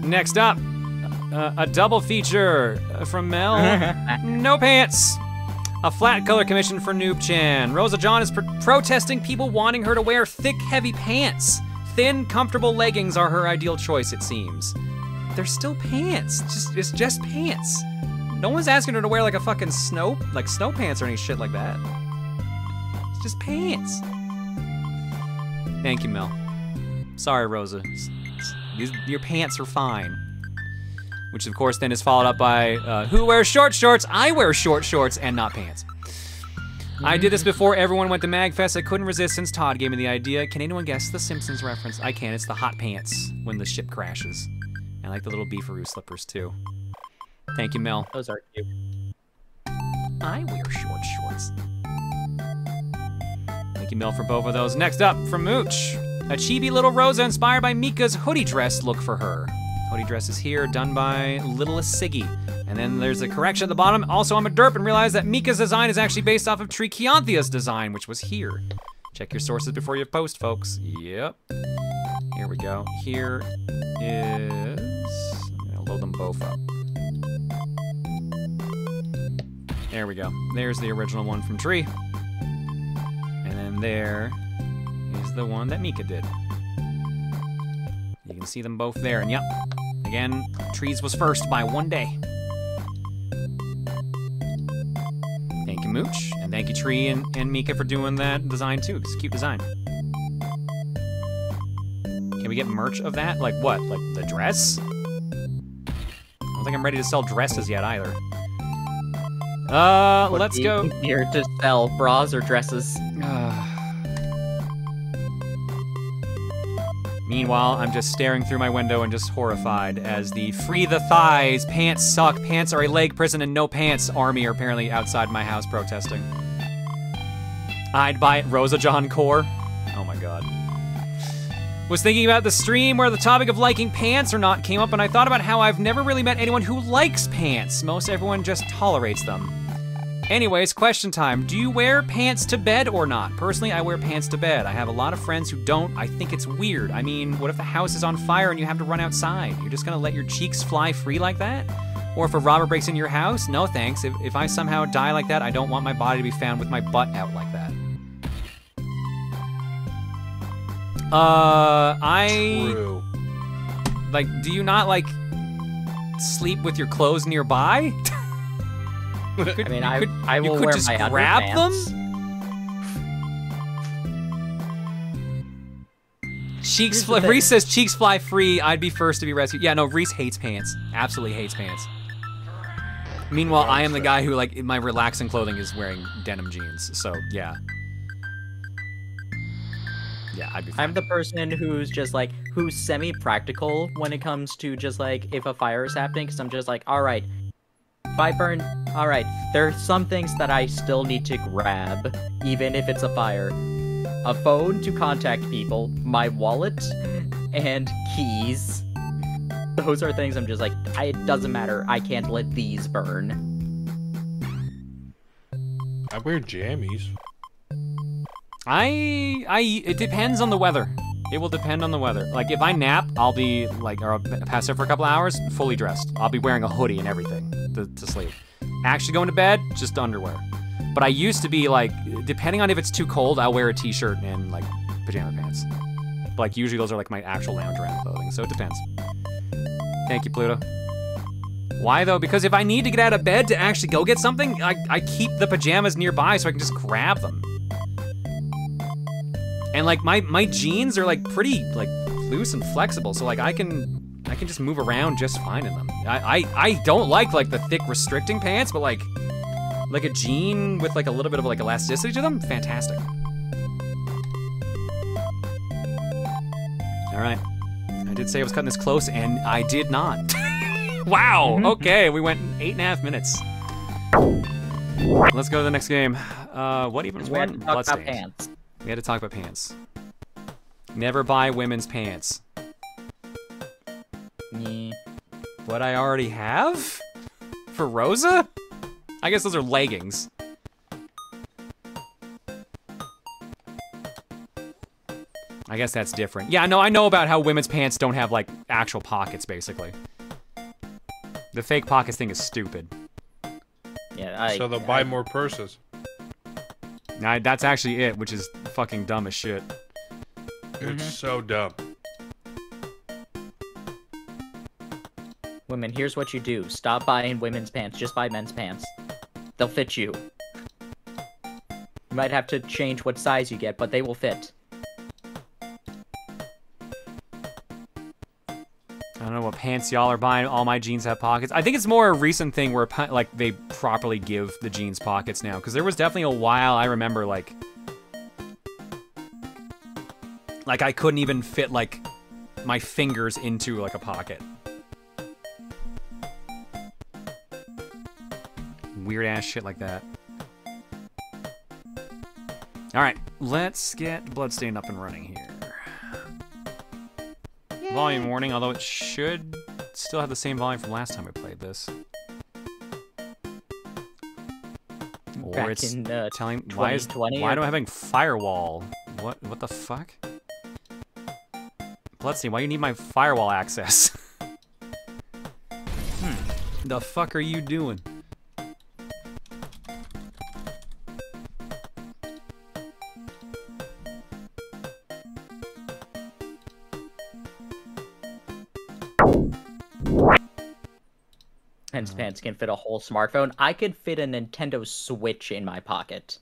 Next up, a double feature from Mel. No pants. A flat color commission for Noob Chan. Rosa John is protesting people wanting her to wear thick, heavy pants. Thin, comfortable leggings are her ideal choice, it seems. They're still pants. It's just pants. No one's asking her to wear like a fucking snow pants or any shit like that. It's just pants. Thank you, Mel. Sorry, Rosa. Your pants are fine. Which of course then is followed up by, who wears short shorts? I wear short shorts and not pants. I did this before everyone went to MAGfest. I couldn't resist since Todd gave me the idea. Can anyone guess the Simpsons reference? I can, it's the hot pants when the ship crashes. I like the little beefaroo slippers too. Thank you, Mel. Those are cute. I wear short shorts. Thank you, Mel, for both of those. Next up, from Mooch. A chibi little Rosa inspired by Mika's hoodie dress look for her. Hoodie dress is here, done by Littlest Siggy. And then there's a correction at the bottom. Also, I'm a derp and realized that Mika's design is actually based off of Trichianthia's design, which was here. Check your sources before you post, folks. Yep. Here we go. Here is... I'm gonna load them both up. There we go. There's the original one from Tree. And then there is the one that Mika did. You can see them both there, and yep. Again, Trees was first by 1 day. Thank you, Mooch, and thank you, Tree and Mika for doing that design too. It's a cute design. Can we get merch of that? Like what? Like the dress? I don't think I'm ready to sell dresses yet either. Let's go. Here to sell bras or dresses. Meanwhile, I'm just staring through my window and just horrified as the free the thighs, pants suck, pants are a leg prison, and no pants army are apparently outside my house protesting. I'd buy it, Rosa John Core. Oh my god. Was thinking about the stream where the topic of liking pants or not came up, and I thought about how I've never really met anyone who likes pants. Most everyone just tolerates them. Anyways, question time. Do you wear pants to bed or not? Personally, I wear pants to bed. I have a lot of friends who don't. I think it's weird. I mean, what if the house is on fire and you have to run outside? You're just gonna let your cheeks fly free like that? Or if a robber breaks into your house? No thanks. If I somehow die like that, I don't want my body to be found with my butt out like that. True. Like, do you not, like, sleep with your clothes nearby? I mean, I will wear my underpants. Grab them? Cheeks fly. Reese says cheeks fly free. I'd be first to be rescued. Yeah, no, Reese hates pants. Absolutely hates pants. Meanwhile, I am the guy who, like, my relaxing clothing is wearing denim jeans. So yeah. Yeah, I'd be fine. I'm the person who's just like, who's semi-practical when it comes to just like, if a fire is happening, because I'm just like, all right, if I burn, all right, there are some things that I still need to grab, even if it's a fire. A phone to contact people, my wallet, and keys. Those are things I'm just like, it doesn't matter, I can't let these burn. I wear jammies. It depends on the weather. It will depend on the weather. Like, if I nap, I'll be, like, or I'll pass out for a couple hours, fully dressed. I'll be wearing a hoodie and everything to sleep. Actually going to bed, just underwear. But I used to be, like, depending on if it's too cold, I'll wear a t-shirt and, like, pajama pants. But, like, usually those are, like, my actual lounge around clothing, so it depends. Thank you, Pluto. Why, though? Because if I need to get out of bed to actually go get something, I keep the pajamas nearby so I can just grab them. And like my jeans are like pretty like loose and flexible, so like I can just move around just fine in them. I don't like the thick restricting pants, but like a jean with like a little bit of like elasticity to them, fantastic. All right, I did say I was cutting this close, and I did not. Wow. Okay, we went 8.5 minutes. Let's go to the next game. What even? We had to talk about pants. We had to talk about pants. Never buy women's pants. What I already have? For Rosa? I guess those are leggings. I guess that's different. Yeah, no, I know about how women's pants don't have, like, actual pockets, basically. The fake pockets thing is stupid. Yeah, so they'll buy more purses. Nah, that's actually it, which is fucking dumb as shit. It's so dumb. Women, here's what you do. Stop buying women's pants. Just buy men's pants. They'll fit you. You might have to change what size you get, but they will fit. I don't know what pants y'all are buying. All my jeans have pockets. I think it's more a recent thing where like they properly give the jeans pockets now. Because there was definitely a while I remember like I couldn't even fit like my fingers into like a pocket. Weird ass shit like that. All right, let's get Bloodstained up and running here. Volume warning, although it should still have the same volume from last time we played this. Or Back it's in, telling why 2020 do I having firewall? What the fuck? Bloodstained, why you need my firewall access? The fuck are you doing? Men's pants can fit a whole smartphone. I could fit a Nintendo Switch in my pocket.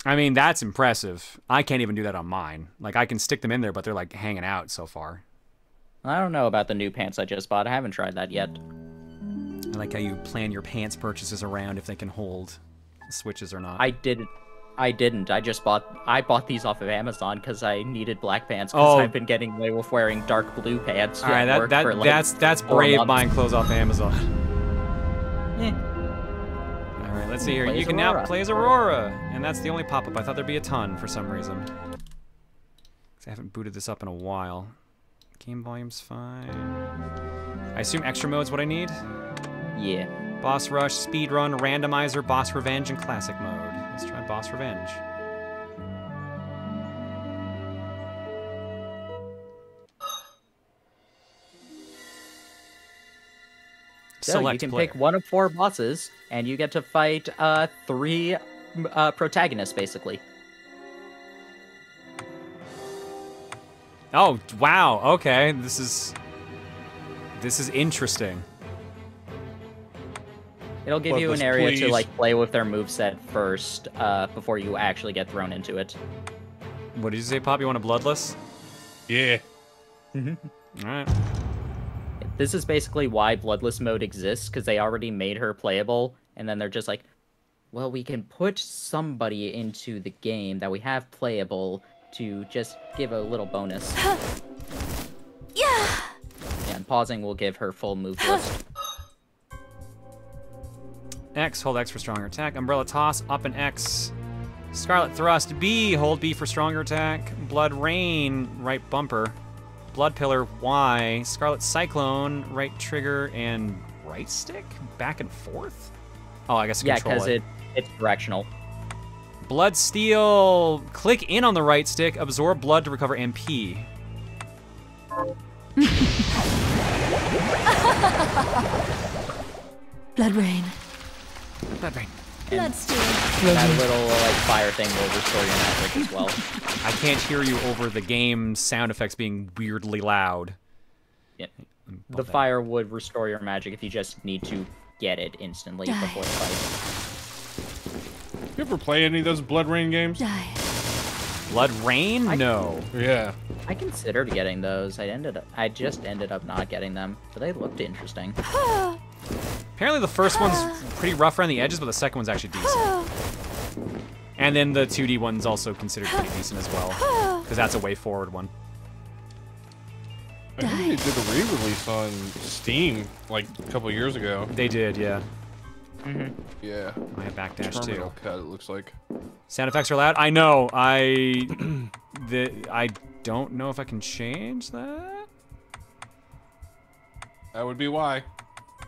I mean, that's impressive. I can't even do that on mine. Like, I can stick them in there, but they're, like, hanging out so far. I don't know about the new pants I just bought. I haven't tried that yet. I like how you plan your pants purchases around if they can hold switches or not. I didn't. I bought these off of Amazon because I needed black pants because I've been getting away with wearing dark blue pants. All right, that's brave buying clothes off Amazon. All right, let's see here. You can now play as Aurora, and that's the only pop-up. I thought there'd be a ton for some reason. I haven't booted this up in a while. Game volume's fine. I assume extra mode's what I need? Yeah. Boss Rush, Speedrun, Randomizer, Boss Revenge, and Classic Mode. Let's try Boss Revenge. So you can pick one of 4 bosses, and you get to fight 3 protagonists, basically. Oh, wow. Okay, this is interesting. It'll give you an area to like play with their moveset first before you actually get thrown into it. What did you say, Pop? You want a Bloodless? Yeah. All right. This is basically why Bloodless mode exists, because they already made her playable, and then they're just like, well, we can put somebody into the game that we have playable to just give a little bonus. Yeah, and pausing will give her full move list. X, hold X for stronger attack. Umbrella Toss, up and X. Scarlet Thrust, B, hold B for stronger attack. Blood Rain, right bumper. Blood Pillar, Y. Scarlet Cyclone, right trigger and right stick? Back and forth? Oh, I guess yeah, control because it's directional. Blood Steel, click in on the right stick, absorb blood to recover MP. Blood Rain. Blood Rain. Bloodstained. That little like fire thing will restore your magic as well. I can't hear you over the game sound effects being weirdly loud. Yeah. The fire would restore your magic if you just need to get it instantly before the fight. You ever play any of those Blood Rain games? Blood Rain? No. Yeah. I considered getting those. I just ended up not getting them, but they looked interesting. Apparently the first one's pretty rough around the edges, but the second one's actually decent. And then the 2D one's also considered pretty decent as well, because that's a way forward one. I think they did a re-release on Steam like a couple years ago. They did, yeah. Yeah. I have backdash Terminal too. cut, it looks like. Sound effects are loud. I know. I don't know if I can change that. That would be why.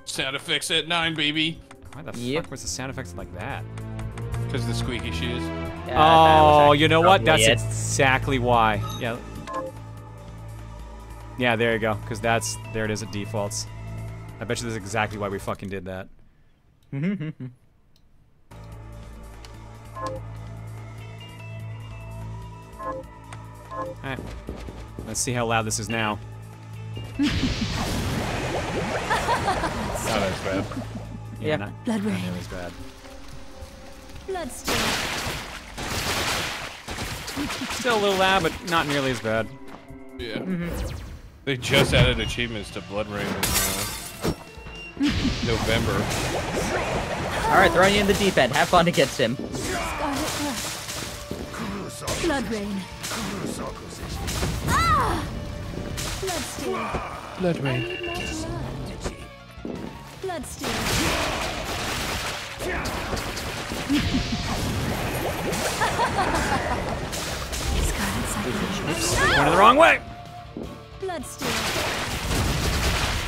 Sound effects at 9, baby. Why the fuck was the sound effects like that? Because the squeaky shoes. Oh, you know what? That's exactly why. Yeah. Yeah, there you go. Because there it is at defaults. I bet you that's exactly why we fucking did that. Alright. Let's see how loud this is now. Not as bad. Yeah, not Blood rain. nearly as bad. Bloodstained. Still a little loud, but not nearly as bad. Yeah. They just added achievements to Blood Rain in November. Alright, throwing you in the deep end. Have fun against him. Scarlet blood. Blood rain. Ah! Bloodstained. Blood I rain. need more blood. Bloodstained. Scarlet cyclone. Going the wrong way! Bloodstained.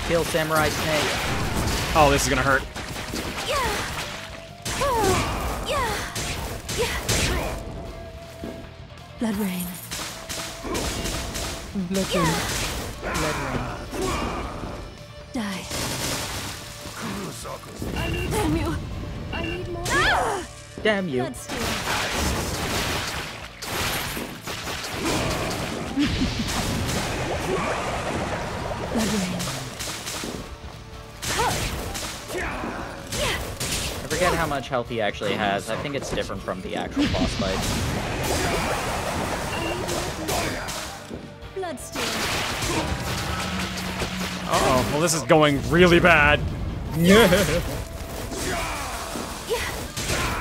Kill Samurai Snake. Oh, this is gonna hurt. Blood rain. Blood rain. Blood rain. Die. Damn you. I need more. Damn you. Bloodstained. Blood rain. I forget how much health he actually has. I think it's different from the actual boss fight. Bloodstained. Uh-oh. Well, this is going really bad. You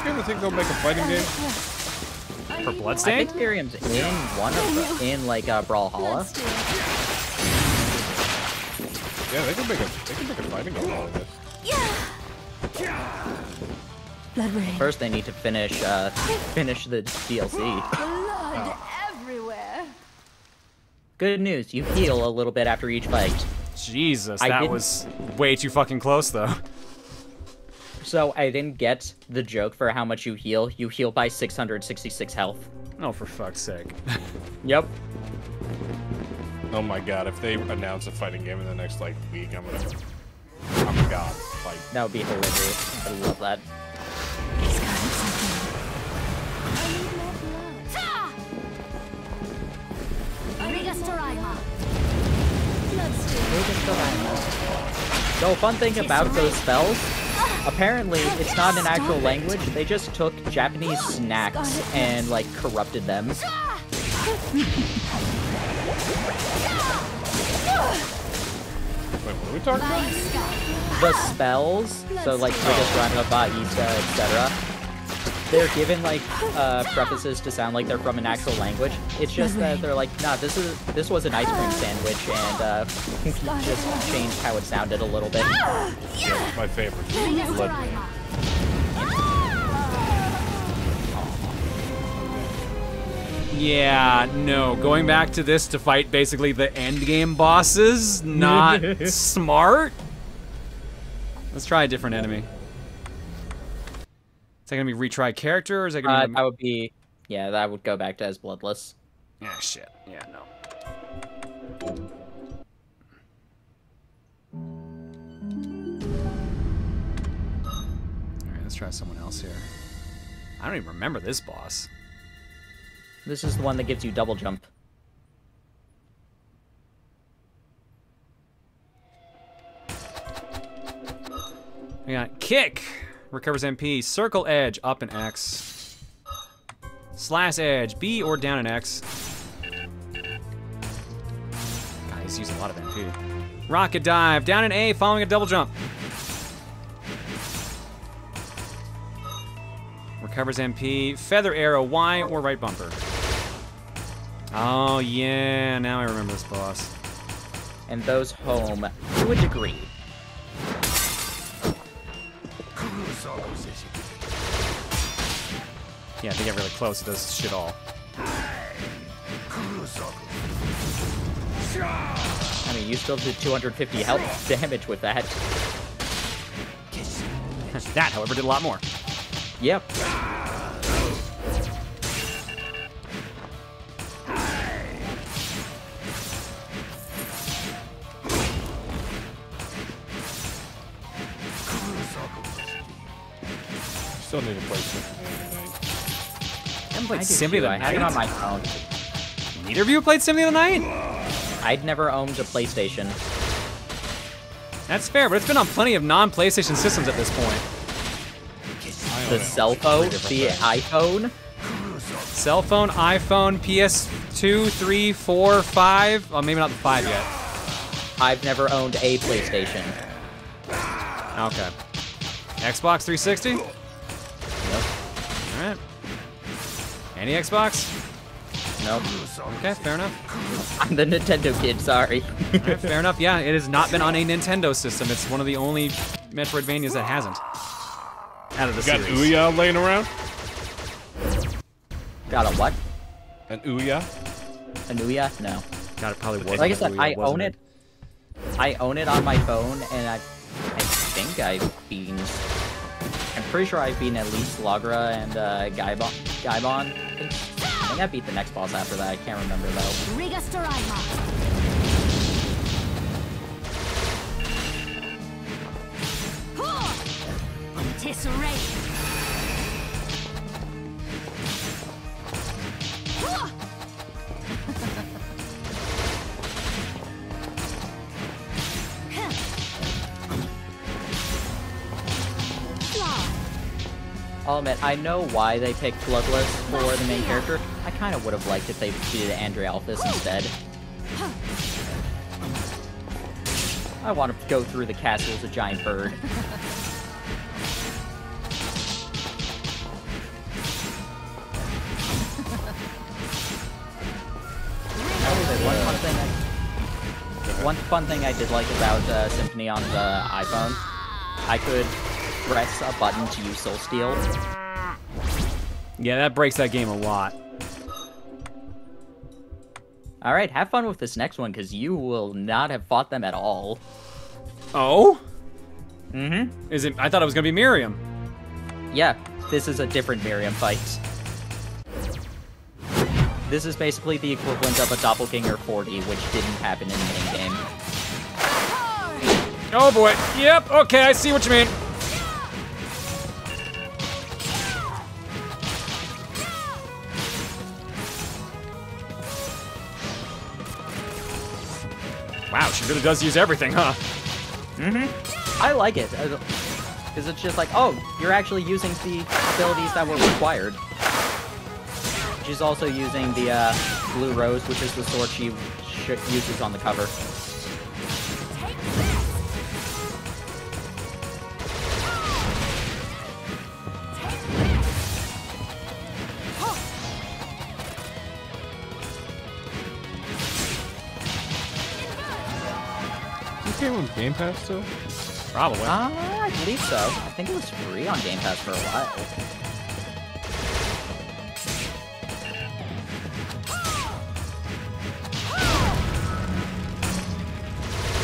ever think they'll make a fighting game? For I Bloodstained? think Miriam's in one of the, in like Brawlhalla. Yeah, they can make a fighting game out of this. Blood rain. First, they need to finish finish the DLC. Blood everywhere. Good news, you heal a little bit after each fight. Jesus, I that didn't- was way too fucking close, though. So I didn't get the joke for how much you heal. You heal by 666 health. Oh, for fuck's sake. Yep. Oh my god, if they announce a fighting game in the next, like, week, I'm gonna... Oh my god, like... That would be hilarious. I love that. Scarlet cyclone. I need more blood. Bloodstained. So fun thing about those spells, apparently it's not an actual language. They just took Japanese snacks and like corrupted them. Wait, what are we talking about? The spells, so like Trigus, Ranma, Ista, etc. They're given like prefaces to sound like they're from an actual language. It's just that they're like, nah, this was an ice cream sandwich, and just changed how it sounded a little bit. Yeah, my favorite. Blood Rain. Yeah, no. Going back to this to fight basically the endgame bosses, not smart. Let's try a different enemy. Is that gonna be retry character, or is that gonna be... That would be, yeah, that would go back to as Bloodless. Yeah, shit. Yeah, no. Alright, let's try someone else here. I don't even remember this boss. This is the one that gives you double jump. We got kick, recovers MP, circle edge, up and X. Slash edge, B or down and X. God, he's using a lot of MP. Rocket dive, down and A, following a double jump. Recovers MP, feather arrow, Y or right bumper. Oh yeah, now I remember this boss. And those home to a degree. Yeah, if they get really close, it does shit all. I mean, you still did 250 health damage with that. That, however, did a lot more. Yep. Still need to play Symphony. I haven't played I do Symphony of too. the I had it Night? on my phone. Neither of you played Symphony of the Night? I'd never owned a PlayStation. That's fair, but it's been on plenty of non-PlayStation systems at this point. The cell phone, the iPhone. Cell phone, iPhone, PS2, 3, 4, 5. Well, maybe not the 5 yet. I've never owned a PlayStation. Okay. Xbox 360? Nope. Alright. Any Xbox? Nope. Okay, fair enough. I'm the Nintendo kid, sorry. Alright, fair enough. Yeah, it has not been on a Nintendo system. It's one of the only Metroidvanias that hasn't. Out of the Got series. Ouya laying around? Got a what? An Ouya? An Ouya? No. God, it probably was. Like I said, I own it. I own it on my phone, and I think I've beaten. I'm pretty sure I've beaten at least Lagra and Gaibon. I think I beat the next boss after that. I can't remember though. Riga Storaima. Tisserate. I'll admit, I know why they picked Bloodless for the main character. I kind of would have liked if they did Andrealphus instead. I want to go through the castle as a giant bird. One fun thing I did like about Symphony on the iPhone, I could press a button to use Soul Steal. Yeah, that breaks that game a lot. Alright, have fun with this next one, because you will not have fought them at all. Oh? Mm-hmm. Is it? I thought it was gonna be Miriam. Yeah, this is a different Miriam fight. This is basically the equivalent of a Doppelganger 40, which didn't happen in the main game. Oh boy. Yep. Okay, I see what you mean. Wow, she really does use everything, huh? Mm-hmm. I like it. Because it's just like, oh, you're actually using the abilities that were required. She's also using the Blue Rose, which is the sword she uses on the cover. This game on Game Pass still? Probably. I believe so. I think it was free on Game Pass for a while.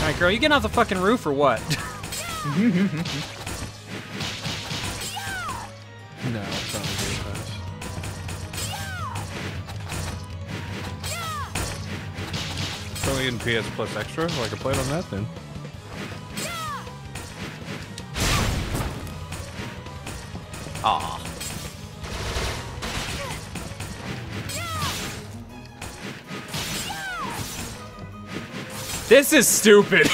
Alright, girl, you getting off the fucking roof or what? No, it's not on Game Pass. It's only in PS Plus Extra, so I can play it on that then. Aw. This is stupid.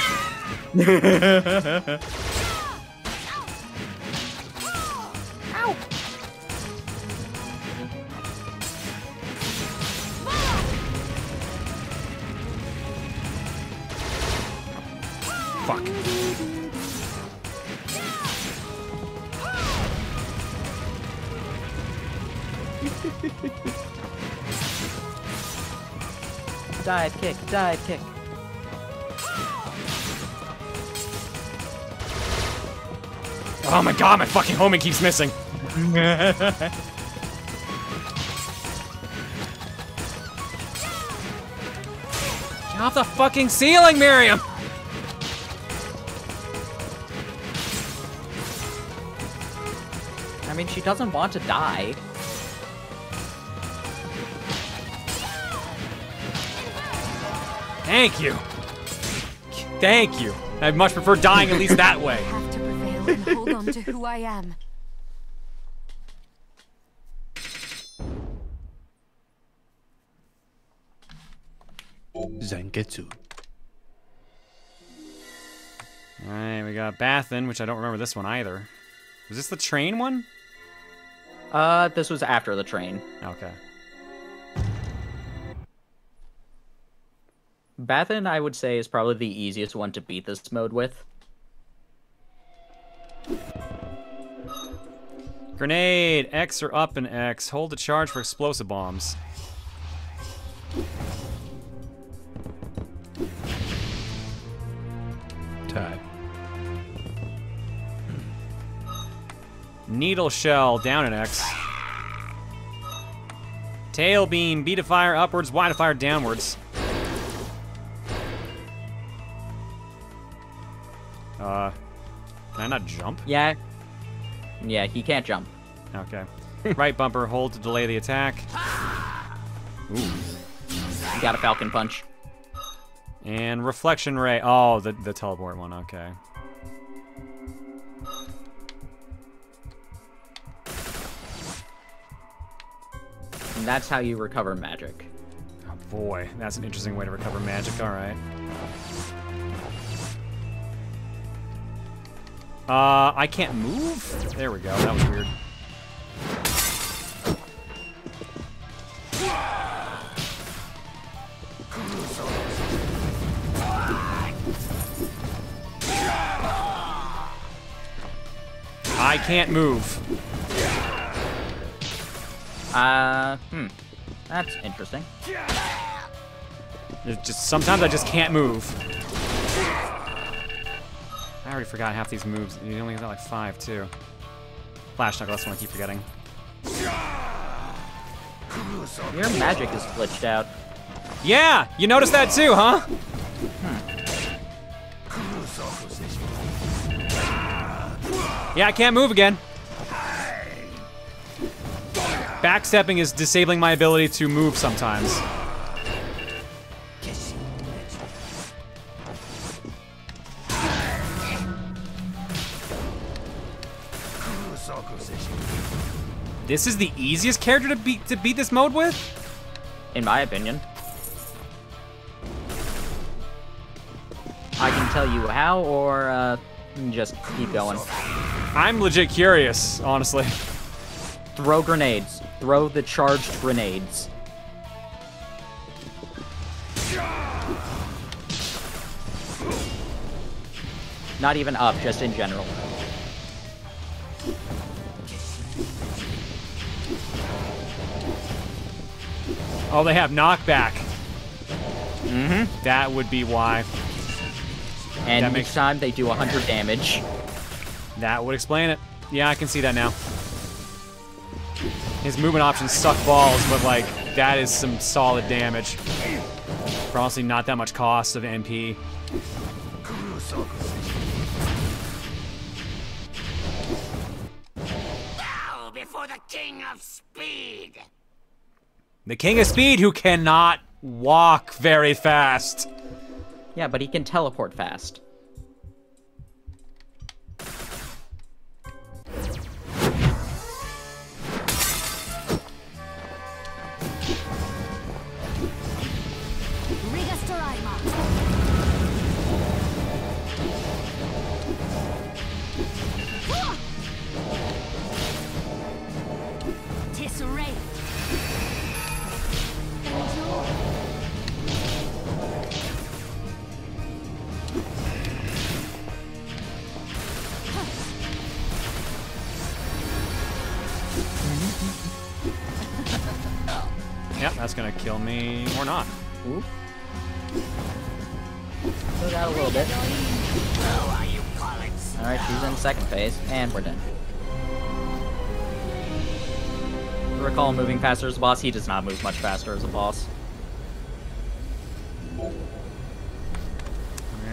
Fuck. Dive kick, dive kick. Oh my god, my fucking homing keeps missing. Get off the fucking ceiling, Miriam! I mean, she doesn't want to die. Thank you. Thank you. I'd much prefer dying at least that way. I have to prevail and hold on to who I am. Zangetsu. Alright, we got Bathin, which I don't remember this one either. Was this the train one? This was after the train. Okay. Bathin, I would say, is probably the easiest one to beat this mode with. Grenade! X or up and X. Hold to charge for explosive bombs. Time. Needle shell, down an X. Tail beam, B to fire upwards, Y to fire downwards. Can I not jump? Yeah. Yeah, he can't jump. Okay. Right bumper, hold to delay the attack. Ooh. You got a Falcon Punch. And reflection ray. Oh, the teleport one, okay. And that's how you recover magic. Oh boy, that's an interesting way to recover magic, alright. I can't move? There we go, that was weird. I can't move. That's interesting. It's just sometimes I just can't move. I already forgot half these moves. You only got like 5 too. Flash knuckle, that's the one I keep forgetting. Your magic is glitched out. Yeah, you noticed that too, huh? Yeah, I can't move again. Backstepping is disabling my ability to move sometimes. This is the easiest character to beat this mode with? In my opinion. I can tell you how, or just keep going. I'm legit curious, honestly. Throw grenades. Throw the charged grenades. Not even up, just in general. Oh, they have knockback. Mm-hmm. That would be why. And each time they do 100 damage. That would explain it. Yeah, I can see that now. His movement options suck balls, but like, that is some solid damage. For honestly not that much cost of MP. Bow before the King of Speed. The King of Speed who cannot walk very fast. Yeah, but he can teleport fast. Yep, that's gonna kill me or not. Ooh. Still got a little bit. Alright, she's in second phase, and we're done. Recall moving faster as a boss. He does not move much faster as a boss. Alright,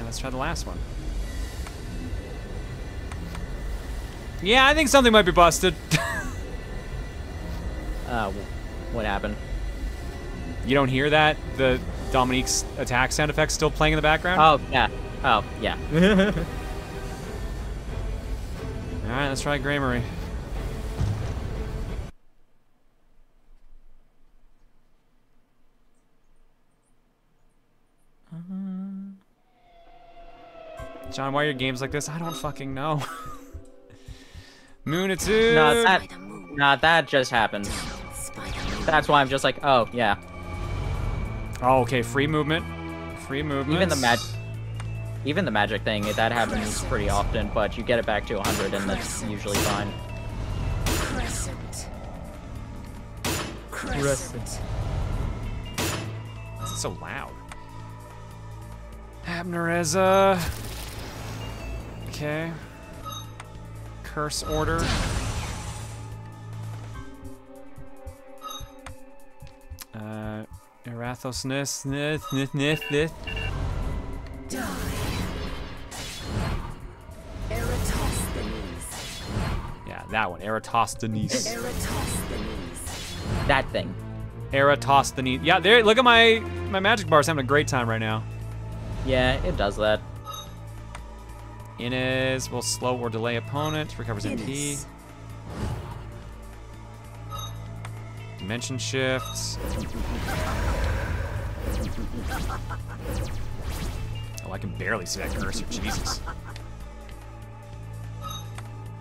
let's try the last one. Yeah, I think something might be busted. What happened? You don't hear that? The Dominique's attack sound effects still playing in the background? Oh, yeah. Oh, yeah. Alright, let's try Gramery. John, why are your games like this? I don't fucking know. Moonitude! No, that just happened. That's why I'm just like, oh, yeah. Oh, okay, free movement. Free movement. Even the magic thing, that happens pretty often, but you get it back to 100 and that's usually fine. Crescent. This is so loud. Abnereza. Okay. Curse order. Erathosness. Yeah, that one. Eratosthenes. That thing. Eratosthenes. Yeah, there. Look at my magic bar's having a great time right now. Yeah, it does that. Inez will slow or delay opponent. Recovers MP. Dimension shifts. Oh, I can barely see that cursor. Jesus.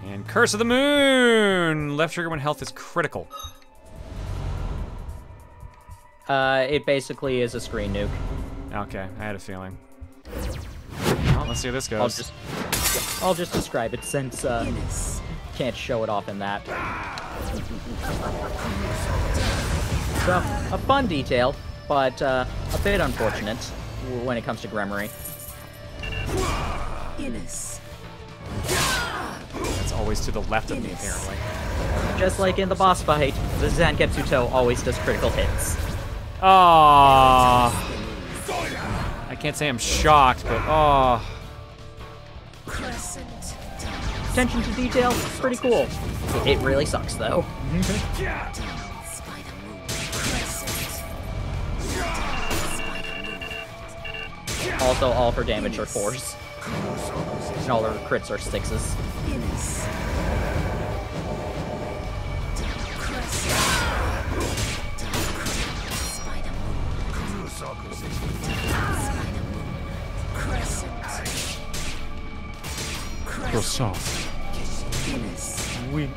And Curse of the Moon! Left trigger when health is critical. It basically is a screen nuke. Okay, I had a feeling. Well, let's see how this goes. I'll just describe it since can't show it off in that. So, a fun detail, but a bit unfortunate when it comes to Gremory. That's always to the left of me, apparently. Just like in the boss fight, the Zangetsu Toe always does critical hits. Oh, I can't say I'm shocked, but oh. Attention to detail, pretty cool. It really sucks, though. Also, all of her damage are 4s. And all her crits are 6s. Croissant. Oui.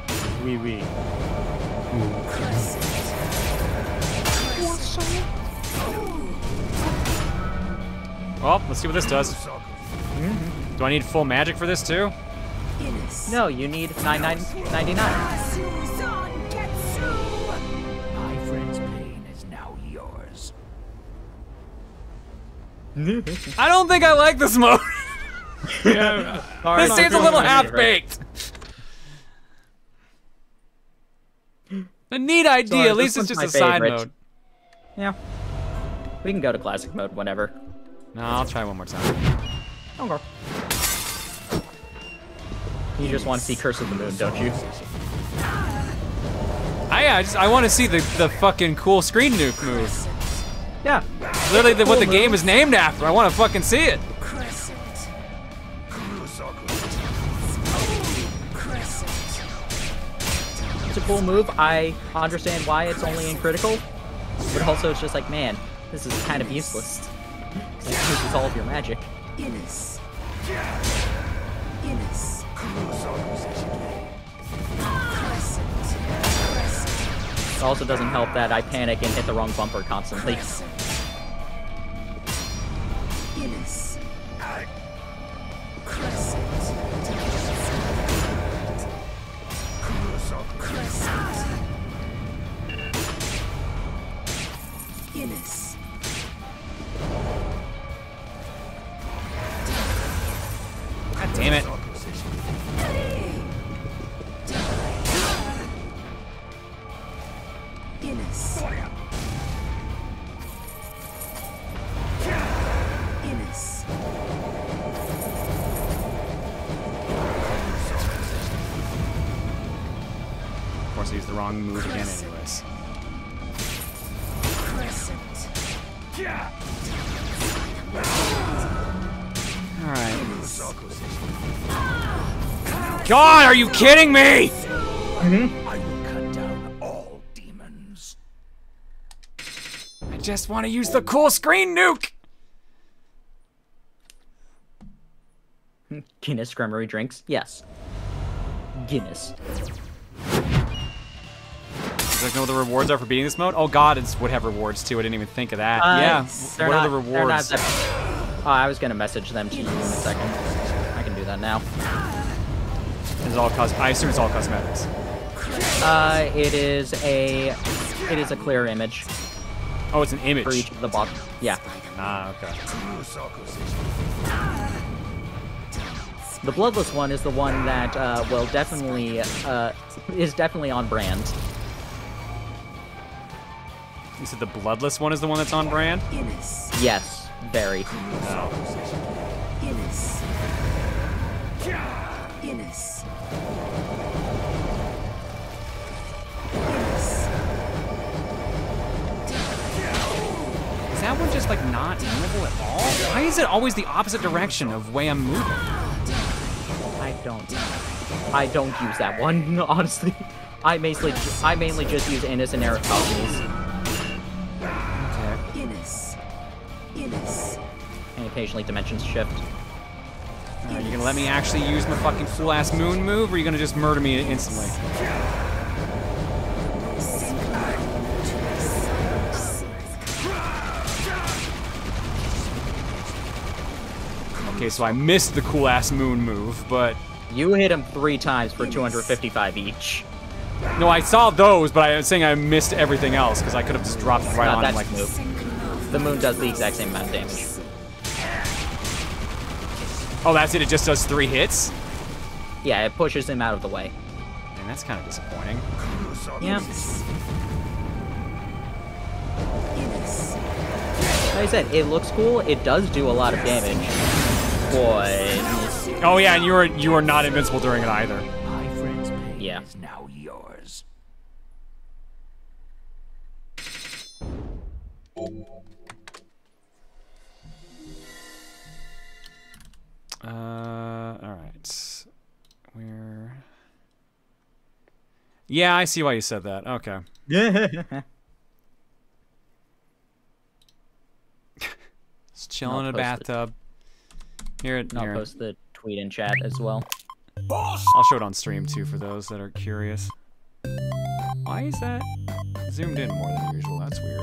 Well, let's see what this does. Do I need full magic for this too? No, you need 99.99. My friend's pain is now yours. I don't think I like this mode. Yeah, this seems a little half-baked. A neat idea. Sorry, At least it's just a side mode. Yeah. We can go to classic mode whenever. No, I'll try one more time. Okay. You just want to see Curse of the Moon, don't you? I want to see the fucking cool screen nuke move. Yeah. Literally what the game is named after. I want to fucking see it. It's a cool move. I understand why it's only in critical, but also it's just like, man, this is kind of useless. It uses all of your magic. It also doesn't help that I panic and hit the wrong bumper constantly. God damn it. course, I used the wrong move again anyways. Alright. God, are you kidding me? I will cut down all demons. I just want to use the cool screen nuke! Guinness Creamery drinks? Yes. Guinness. Does that know what the rewards are for beating this mode? Oh god, it would have rewards too. I didn't even think of that. Yeah, what are the rewards? I was gonna message them to you in a second. I can do that now. It's all I assume it's all cosmetics. It is a clear image. Oh, it's an image for each of the boss. Yeah. Ah, okay. The bloodless one is the one that will definitely is definitely on brand. You said the bloodless one is the one that's on brand? Yes, very. Oh. Is that one just like not aimable at all? Why is it always the opposite direction of way I'm moving? I don't use that one, honestly. I mainly just use Innis and Eric Falconies. And occasionally Dimensions Shift. Are you gonna let me actually use my fucking fool-ass moon move, or are you gonna just murder me instantly? Okay, so I missed the cool-ass moon move, but... You hit him 3 times for 255 each. No, I saw those, but I was saying I missed everything else, because I could have just dropped it right on him like... The moon does the exact same amount of damage. Oh, that's it? It just does 3 hits? Yeah, it pushes him out of the way. Man, that's kind of disappointing. Yeah. Like I said, it looks cool. It does do a lot of damage. But... Oh yeah, and you are not invincible during it either. My friend's pain yeah. is now yours. Alright. Where... Yeah, I see why you said that. Okay. Just chilling in a bathtub. Here, I'll post the tweet in chat as well. I'll show it on stream too for those that are curious. Why is that zoomed in more than usual? That's weird.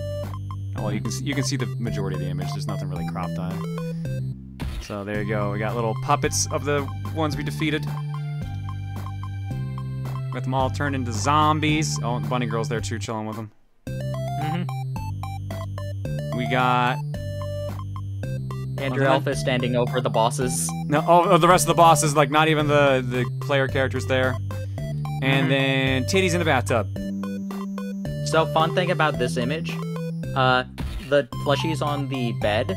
Oh, well, you can see the majority of the image. There's nothing really cropped on it. So there you go. We got little puppets of the ones we defeated. Got them all turned into zombies. Oh, the bunny girl's there too, chilling with them. We got Andrew Alpha standing over the bosses. No, oh, the rest of the bosses, like not even the player characters there. And then titties in the bathtub. So fun thing about this image, the plushies on the bed.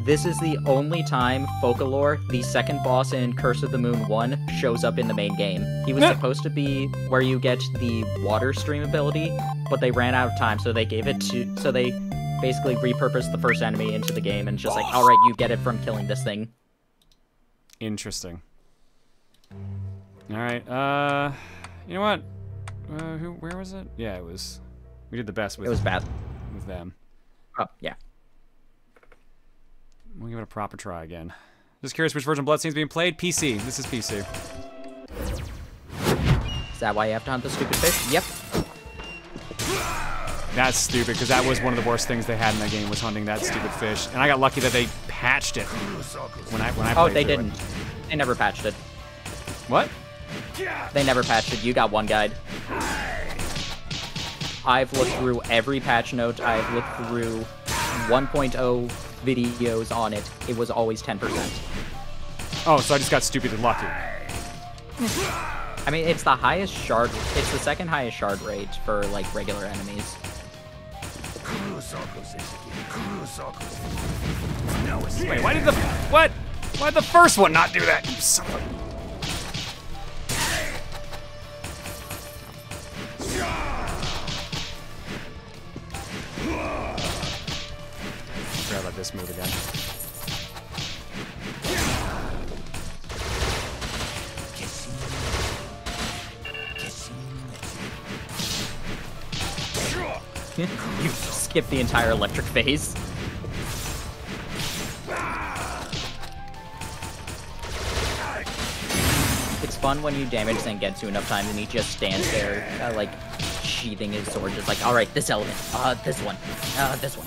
This is the only time Focalore, the second boss in Curse of the Moon 1, shows up in the main game. He was supposed to be where you get the water stream ability, but they ran out of time, so they gave it to. So they basically repurposed the first enemy into the game, and just like, all right, you get it from killing this thing. Interesting. All right. You know what? Where was it? Yeah, it was. We did the best with. It was bad with them. Oh yeah. We'll give it a proper try again. Just curious which version of Bloodstained is being played? PC. This is PC. Is that why you have to hunt the stupid fish? Yep. That's stupid, because that was one of the worst things they had in that game, was hunting that stupid fish. And I got lucky that they patched it when I played. Oh, they didn't. They never patched it. What? They never patched it. You got one guide. I've looked through every patch note. I've looked through 1.0 videos on it. It was always 10%. Oh, so I just got stupidly lucky. I mean, it's the highest shard. It's the second highest shard rate for like regular enemies. Wait, why did the what? Why did the first one not do that? You son of a... You skip the entire electric phase. It's fun when you damage Zangetsu enough times and he just stands there, like, sheathing his sword, just like, alright, this element, this one, this one.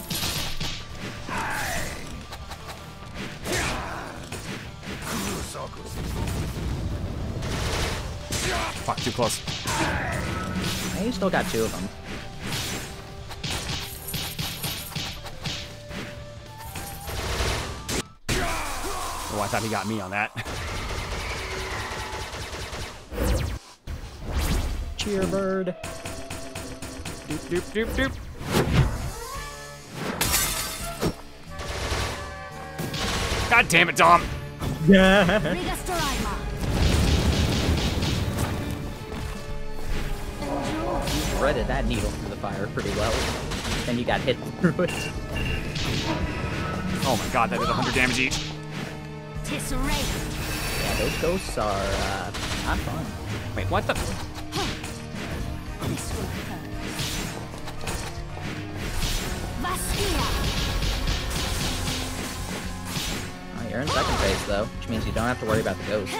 Fuck, too close. You still got 2 of them. Oh, I thought he got me on that. Cheer, bird. Doop, doop, doop, doop. God damn it, Dom! Yeah. Threaded that needle through the fire pretty well. Then you got hit through it. Oh my god, that did 100 damage each. Yeah, those ghosts are not fun. Wait, what the? Oh, you're in second phase though, which means you don't have to worry about the ghosts.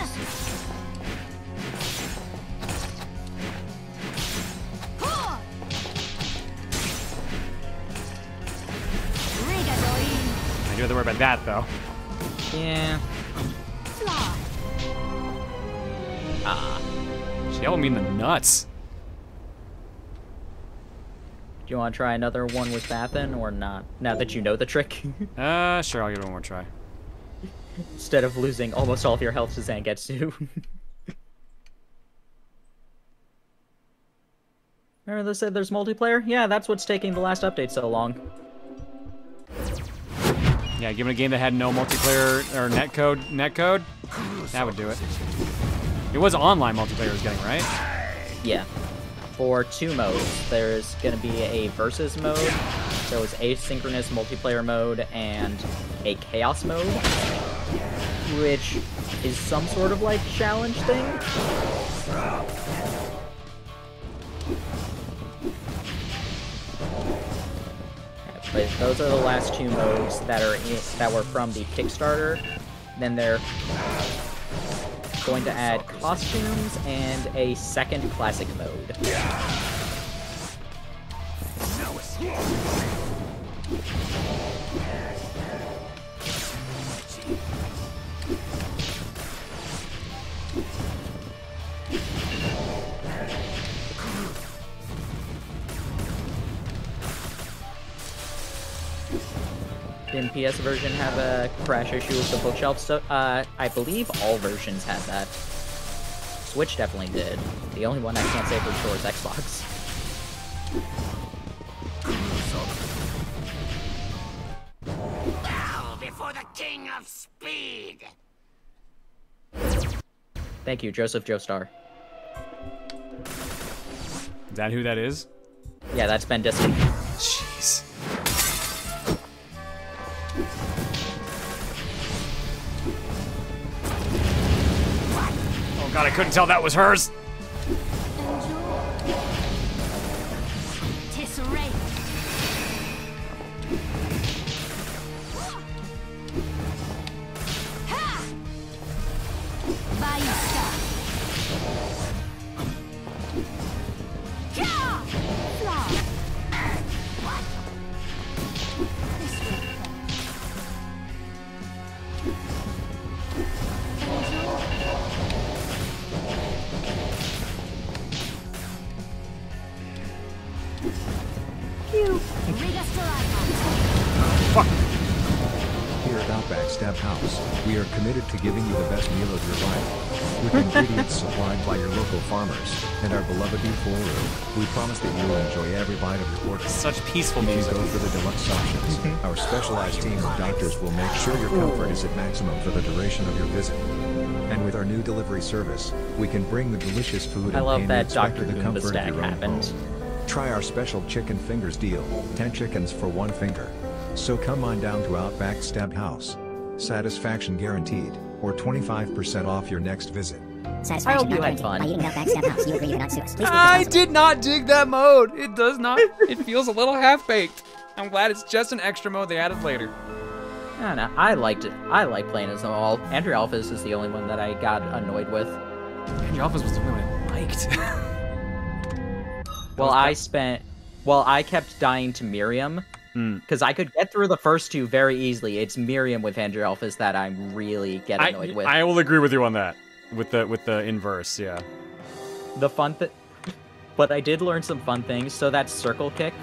I do have to worry about that though. Yeah. She yelled me in the nuts. Do you want to try another one with Bathin or not? Now that you know the trick. Sure, I'll give it one more try. Instead of losing almost all of your health to Zangetsu. Remember they said there's multiplayer? Yeah, that's what's taking the last update so long. Yeah, give it a game that had no multiplayer or netcode, that would do it. It was online multiplayer I was getting, right? Yeah. For 2 modes, there's gonna be a versus mode, so it's asynchronous multiplayer mode and a chaos mode, which is some sort of like challenge thing. But those are the last 2 modes that were from the Kickstarter. Then they're going to add costumes and a second classic mode. Didn't PS version have a crash issue with the bookshelf? So, I believe all versions had that. Switch definitely did. The only one I can't say for sure is Xbox. Bow before the king of speed. Thank you, Joseph Joestar. Is that who that is? Yeah, that's Ben Diskin. Jeez. Oh god, I couldn't tell that was hers. Here at Outback Stab House, we are committed to giving you the best meal of your life. With ingredients supplied by your local farmers, and our beloved beef Booru, we promise that you will enjoy every bite of your portion. Such peaceful if music. If you go for the deluxe options, our specialized team of doctors will make sure your comfort is at maximum for the duration of your visit. And with our new delivery service, we can bring the delicious food I and love pain that you expect Dr. to the Goomba comfort stack of your own happened. home. Try our special chicken fingers deal, 10 chickens for 1 finger. So come on down to Outback Stab House. Satisfaction guaranteed, or 25% off your next visit. I hope you had fun. I did not dig that mode. It does not. It feels a little half-baked. I'm glad it's just an extra mode they added later. I don't know. I liked it. I like playing as them all. Andrew Alphys is the only one that I got annoyed with. Andrew Alphys was the one I liked. I kept dying to Miriam. Because I could get through the first two very easily. It's Miriam with Andrew Alphys that I'm really get annoyed with. I will agree with you on that. With the inverse, yeah. But I did learn some fun things. So that circle kick,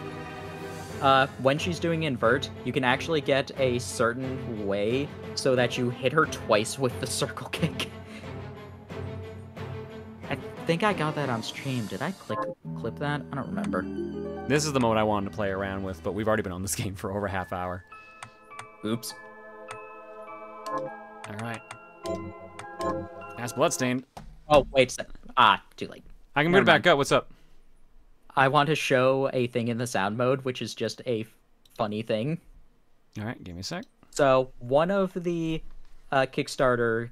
when she's doing invert, you can actually get a certain way so that you hit her twice with the circle kick. I think I got that on stream. Did I clip that? I don't remember. This is the mode I wanted to play around with, but we've already been on this game for over a half hour. Oops. All right. That's Bloodstained. Oh, wait. Too late. I can move it back up. What's up? I want to show a thing in the sound mode, which is just a funny thing. All right, give me a sec. So one of the Kickstarter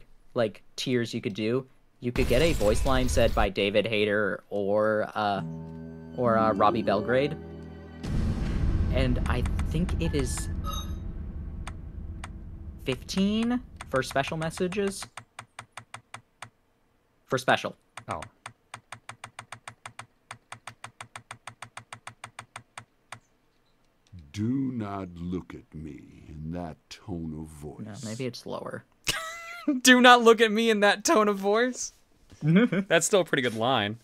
tiers you could do, you could get a voice line said by David Hayter or Robbie Belgrade, and I think it is 15 for special messages. For special. Oh. Do not look at me in that tone of voice. No, maybe it's lower. Do not look at me in that tone of voice. That's still a pretty good line.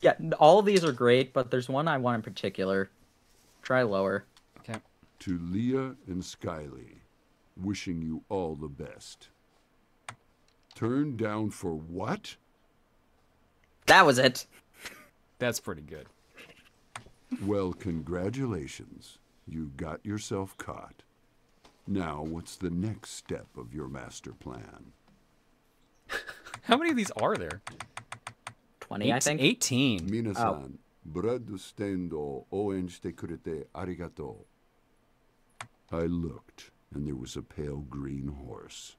Yeah, all of these are great, but there's one I want in particular. Try lower. Okay. To Leah and Skyly, wishing you all the best. Turned down for what? That was it. That's pretty good. Well, congratulations. You got yourself caught. Now, what's the next step of your master plan? How many of these are there? 20, I think. 18. Minasan, Bloodstained o ouen shite kurete arigatou. I looked, and there was a pale green horse.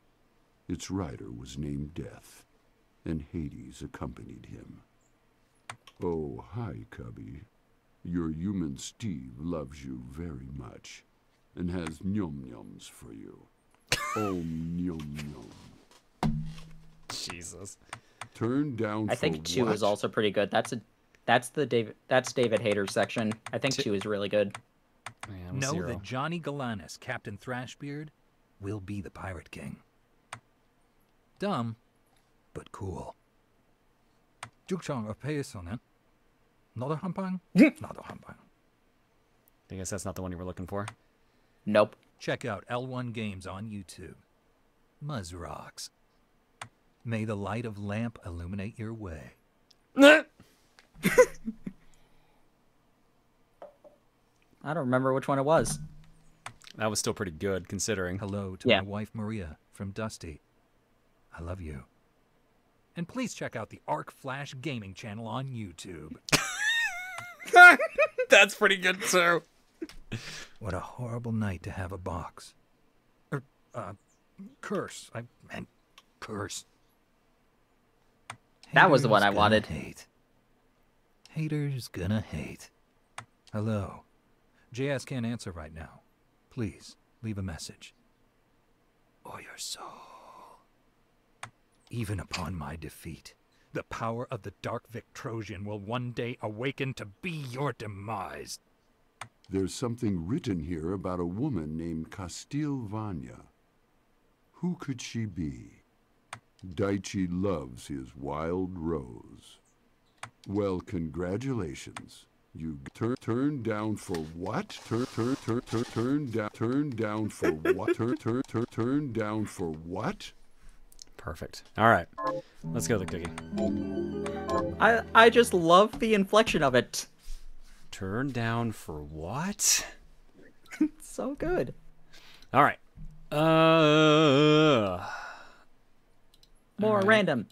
Its rider was named Death, and Hades accompanied him. Oh, hi, Cubby. Your human Steve loves you very much, and has nyum-nyums for you. Oh, nyum-nyum. Jesus. Turned down I think for 2 what? is also pretty good. That's David Hayter's section. I think 2 is really good. Know that Johnny Galanis, Captain Thrashbeard, will be the Pirate King. Dumb, but cool. Jukchang 어패에서는 너도 한방, 나도 한방. I guess that's not the one you were looking for. Nope. Check out L1 Games on YouTube. Muzz rocks. May the light of lamp illuminate your way. I don't remember which one it was. That was still pretty good, considering. Hello to my wife Maria from Dusty. I love you. And please check out the Arc Flash Gaming channel on YouTube. That's pretty good, too. What a horrible night to have a box. Curse. I meant curse. That was the one I wanted. Hate. Haters gonna hate. Hello. JS can't answer right now. Please, leave a message. Or your soul. Even upon my defeat, the power of the Dark Victrosian will one day awaken to be your demise. There's something written here about a woman named Castilvania. Who could she be? Daichi loves his wild rose. Well, congratulations. You turned down for what? Turned down for what? Turned down for what? Perfect. All right. Let's go to the cookie. I just love the inflection of it. Turn down for what? It's so good. All right. More random.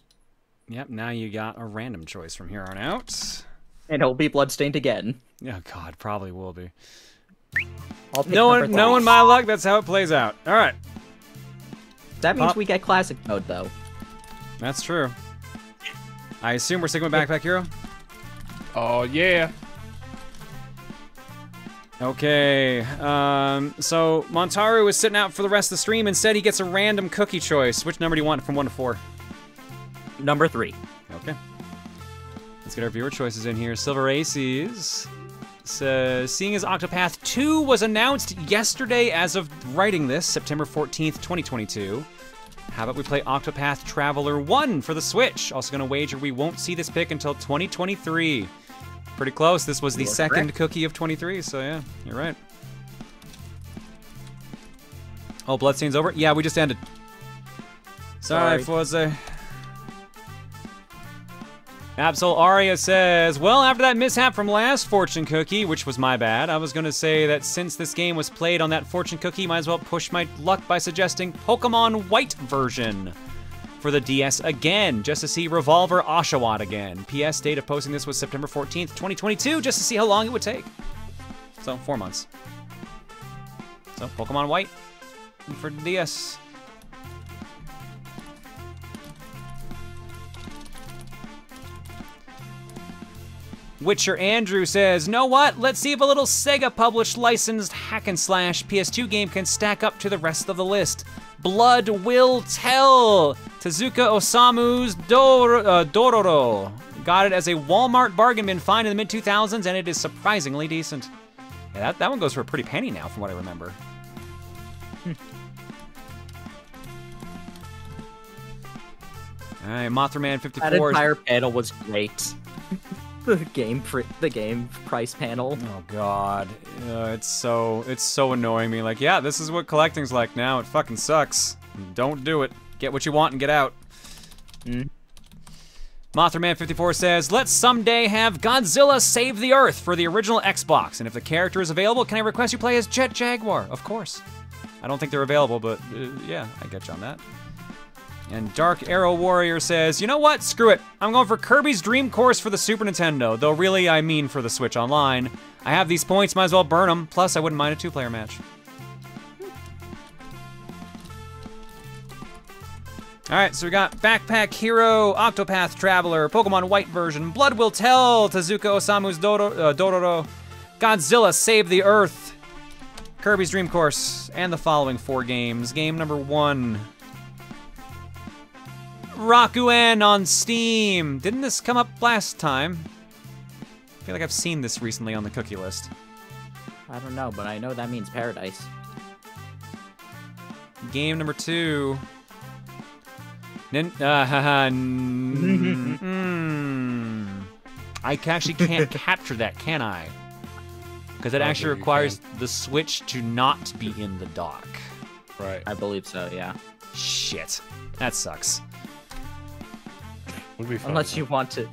Yep, now you got a random choice from here on out. And it'll be Bloodstained again. Oh god, probably will be. Knowing my luck, that's how it plays out. All right. That means we get classic mode, though. That's true. I assume we're sticking with Backpack Hero? Oh, yeah. Okay, so Montaru is sitting out for the rest of the stream. Instead, he gets a random cookie choice. Which number do you want from 1 to 4? Number 3. Okay. Let's get our viewer choices in here. Silver Aces says, seeing as Octopath 2 was announced yesterday as of writing this, September 14th, 2022, how about we play Octopath Traveler 1 for the Switch? Also gonna wager we won't see this pick until 2023. Pretty close. This was the second cookie of 23, so yeah, you're right. Oh, Bloodstained's over? Yeah, we just ended. Sorry, Forza. Absol Aria says, well, after that mishap from last fortune cookie, which was my bad, I was going to say that since this game was played on that fortune cookie, might as well push my luck by suggesting Pokemon White version for the DS again, just to see Revolver Oshawott again. PS, date of posting this was September 14th, 2022, just to see how long it would take. So, 4 months. So, Pokemon White for the DS. Witcher Andrew says, know what? Let's see if a little Sega-published licensed hack-and-slash PS2 game can stack up to the rest of the list. Blood Will Tell! Tezuka Osamu's Dororo. Got it as a Walmart bargain bin find in the mid-2000s, and it is surprisingly decent. Yeah, that one goes for a pretty penny now, from what I remember. All right, Mothraman54. That entire panel was great. The game price panel. Oh god, it's so annoying me. Like, yeah, this is what collecting's like now. It fucking sucks. Don't do it. Get what you want and get out. Mothraman54 says, let's someday have Godzilla Save the Earth for the original Xbox, and if the character is available, can I request you play as Jet Jaguar? Of course. I don't think they're available, but yeah, I get you on that. And Dark Arrow Warrior says, you know what? Screw it. I'm going for Kirby's Dream Course for the Super Nintendo, though really I mean for the Switch Online. I have these points, might as well burn them. Plus, I wouldn't mind a 2-player match. Alright, so we got Backpack Hero, Octopath Traveler, Pokemon White version, Blood Will Tell, Tezuka Osamu's Dororo, Godzilla Save the Earth, Kirby's Dream Course, and the following 4 games. Game number 1. Rakuen on Steam. Didn't this come up last time? I feel like I've seen this recently on the cookie list. I don't know, but I know that means paradise. Game number 2. I actually can't capture that, can I? Because it actually requires the Switch to not be in the dock. Right. I believe so, yeah. Shit. That sucks. Would be fun. Unless you want to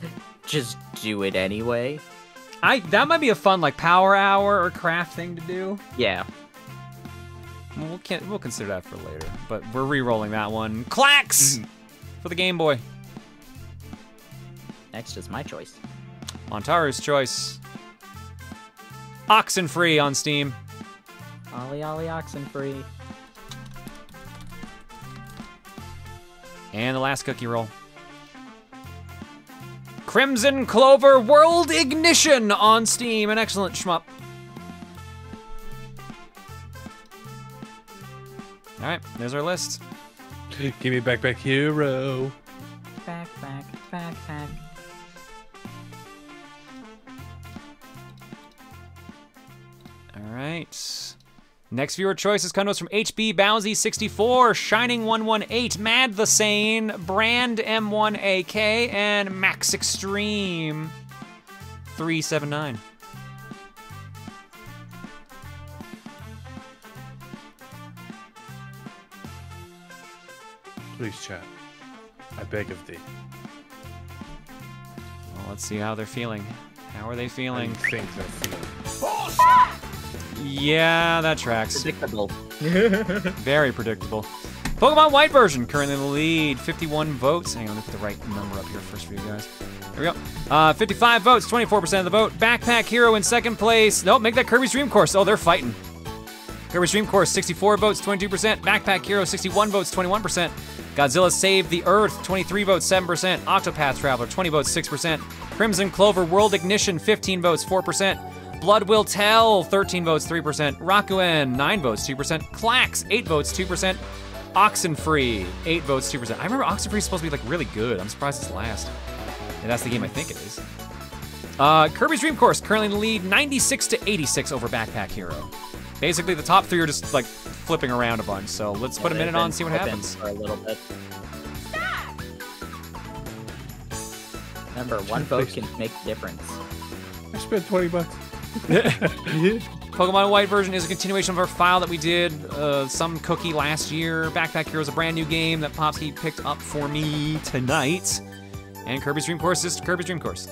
just do it anyway. That might be a fun, like, power hour or craft thing to do. Yeah. We'll consider that for later, but we're re-rolling that one. Clacks! For the Game Boy. Next is my choice. Montaru's choice. Oxenfree on Steam. Ollie Ollie Oxenfree. And the last cookie roll. Crimson Clover World Ignition on Steam. An excellent shmup. Alright, there's our list. Give me Backpack Hero. Backpack. Alright. Next viewer choices come to us from HB Bowsy64, Shining 118, Mad the Sane, Brand M1AK, and Max Extreme 379. Please, chat. I beg of thee. Well, let's see how they're feeling. How are they feeling? I think they're feeling. Yeah, that tracks. Predictable. Very predictable. Pokemon White version, currently in the lead. 51 votes. Hang on, let me put the right number up here first for you guys. There we go. 55 votes, 24% of the vote. Backpack Hero in second place. Nope, make that Kirby's Dream Course. Oh, they're fighting. Kirby's Dream Course, 64 votes, 22%. Backpack Hero, 61 votes, 21%. Godzilla Save the Earth, 23 votes, 7%. Octopath Traveler, 20 votes, 6%. Crimson Clover World Ignition, 15 votes, 4%. Blood Will Tell, 13 votes, 3%. Rakuen, 9 votes, 2%. Clax, 8 votes, 2%. Oxenfree, 8 votes, 2%. I remember Oxenfree is supposed to be like really good. I'm surprised it's last. And that's the game I think it is. Kirby's Dream Course, currently in the lead, 96 to 86 over Backpack Hero. Basically, the top three are just like flipping around a bunch. So let's put a minute on and see what happens. For a little bit. Remember, one vote can make a difference. I spent 20 bucks. Pokemon White version is a continuation of our file that we did some cookie last year. Backpack Hero is a brand new game that Popsky picked up for me tonight. And Kirby's Dream Course is Kirby's Dream Course.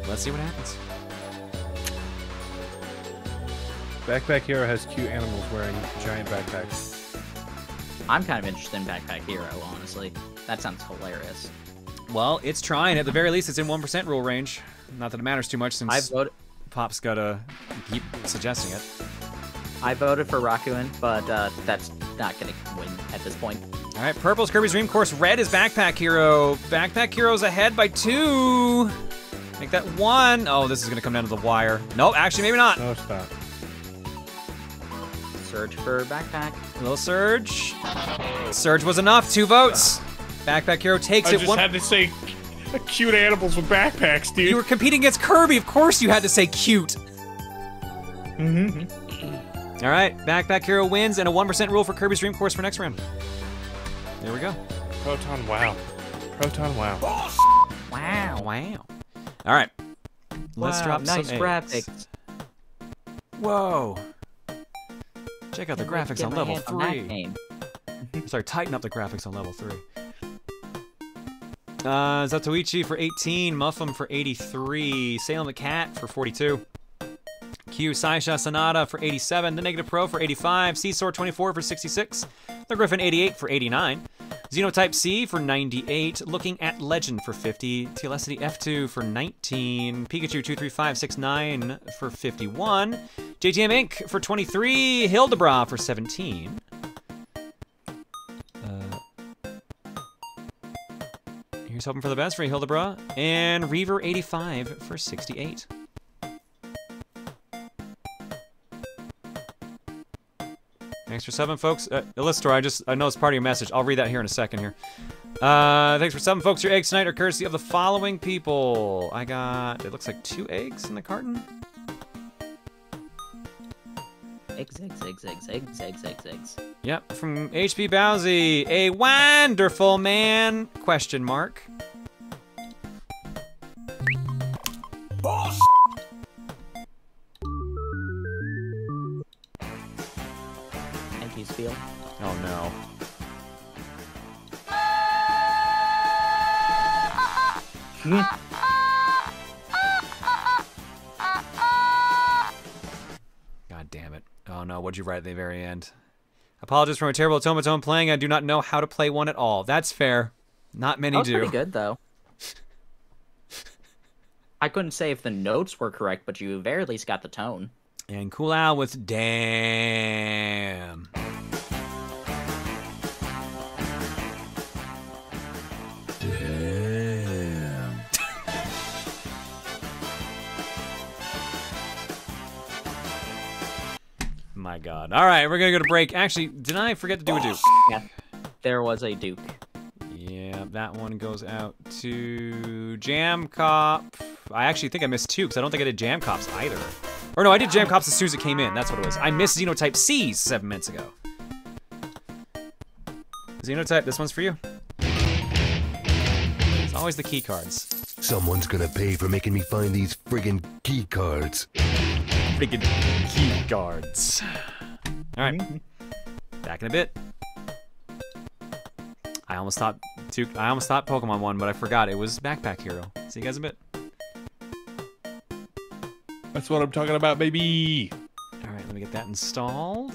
Let's see what happens. Backpack Hero has cute animals wearing giant backpacks. I'm kind of interested in Backpack Hero, honestly. That sounds hilarious. Well, it's trying. At the very least, it's in 1% rule range. Not that it matters too much since I voted. Pop's gotta keep suggesting it. I voted for Rakuen, but that's not gonna win at this point. All right, purple's Kirby's Dream Course. Red is Backpack Hero. Backpack Hero's ahead by 2. Make that 1. Oh, this is gonna come down to the wire. Nope, actually, maybe not. No, stop. Surge for Backpack. A little Surge. Surge was enough. 2 votes. Backpack Hero takes it. I just had to say cute animals with backpacks, dude. You were competing against Kirby. Of course you had to say cute. Mm-hmm. All right, Backpack Hero wins and a 1% rule for Kirby's Dream Course for next round. There we go. Proton wow. Proton wow. Wow. Wow. All right. Let's drop nice some graphics. eggs. Whoa. Check out the graphics on level 3. Sorry, tighten up the graphics on level 3. Zatoichi for 18, Muffum for 83, Salem the Cat for 42, Q Saisha Sonata for 87, The Negative Pro for 85, Seesaw 24 for 66, The Griffin 88 for 89, Xenotype C for 98, Looking at Legend for 50, Telecity F2 for 19, Pikachu 23569 for 51, JTM Inc. for 23, Hildebra for 17. Here's hoping for the best for Hildebra. And Reaver 85 for 68. Thanks for 7, folks. Illustor, I know it's part of your message. I'll read that here in a second here. Thanks for 7, folks. Your eggs tonight are courtesy of the following people. I got, it looks like 2 eggs in the carton. Eggs. Yep, from HP Bowsy. A wonderful man? Question mark. Thank you, Spiel. Oh no. God damn it. Oh no, what'd you write at the very end? Apologies for my terrible automaton playing. I do not know how to play one at all. That's fair. Not many do. That was pretty good, though. I couldn't say if the notes were correct, but you very least got the tone. And Cool Al with damn. Damn. My God. All right, we're gonna go to break. Actually, did I forget to do a Duke? Yeah, there was a Duke. Yeah, that one goes out to Jam Cop. I actually think I missed 2 because I don't think I did Jam Cops either. Or no, I did Jam Cops as soon as it came in. That's what it was. I missed Xenotype C's 7 minutes ago. Xenotype, this one's for you. It's always the key cards. Someone's gonna pay for making me find these friggin' key cards. Friggin' key cards. All right, back in a bit. I almost thought Pokemon won, but I forgot it was Backpack Hero. See you guys in a bit. That's what I'm talking about, baby. All right, let me get that installed.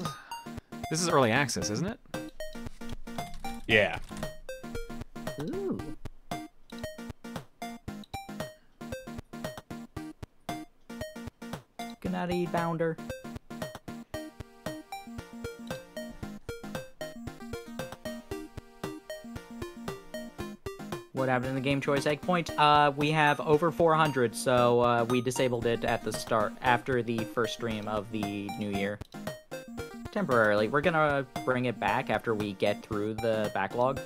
This is early access, isn't it? Yeah. Ooh. Good night, Bounder. What happened in the game choice egg point? We have over 400, so we disabled it at the start, after the first stream of the new year. Temporarily. We're gonna bring it back after we get through the backlog.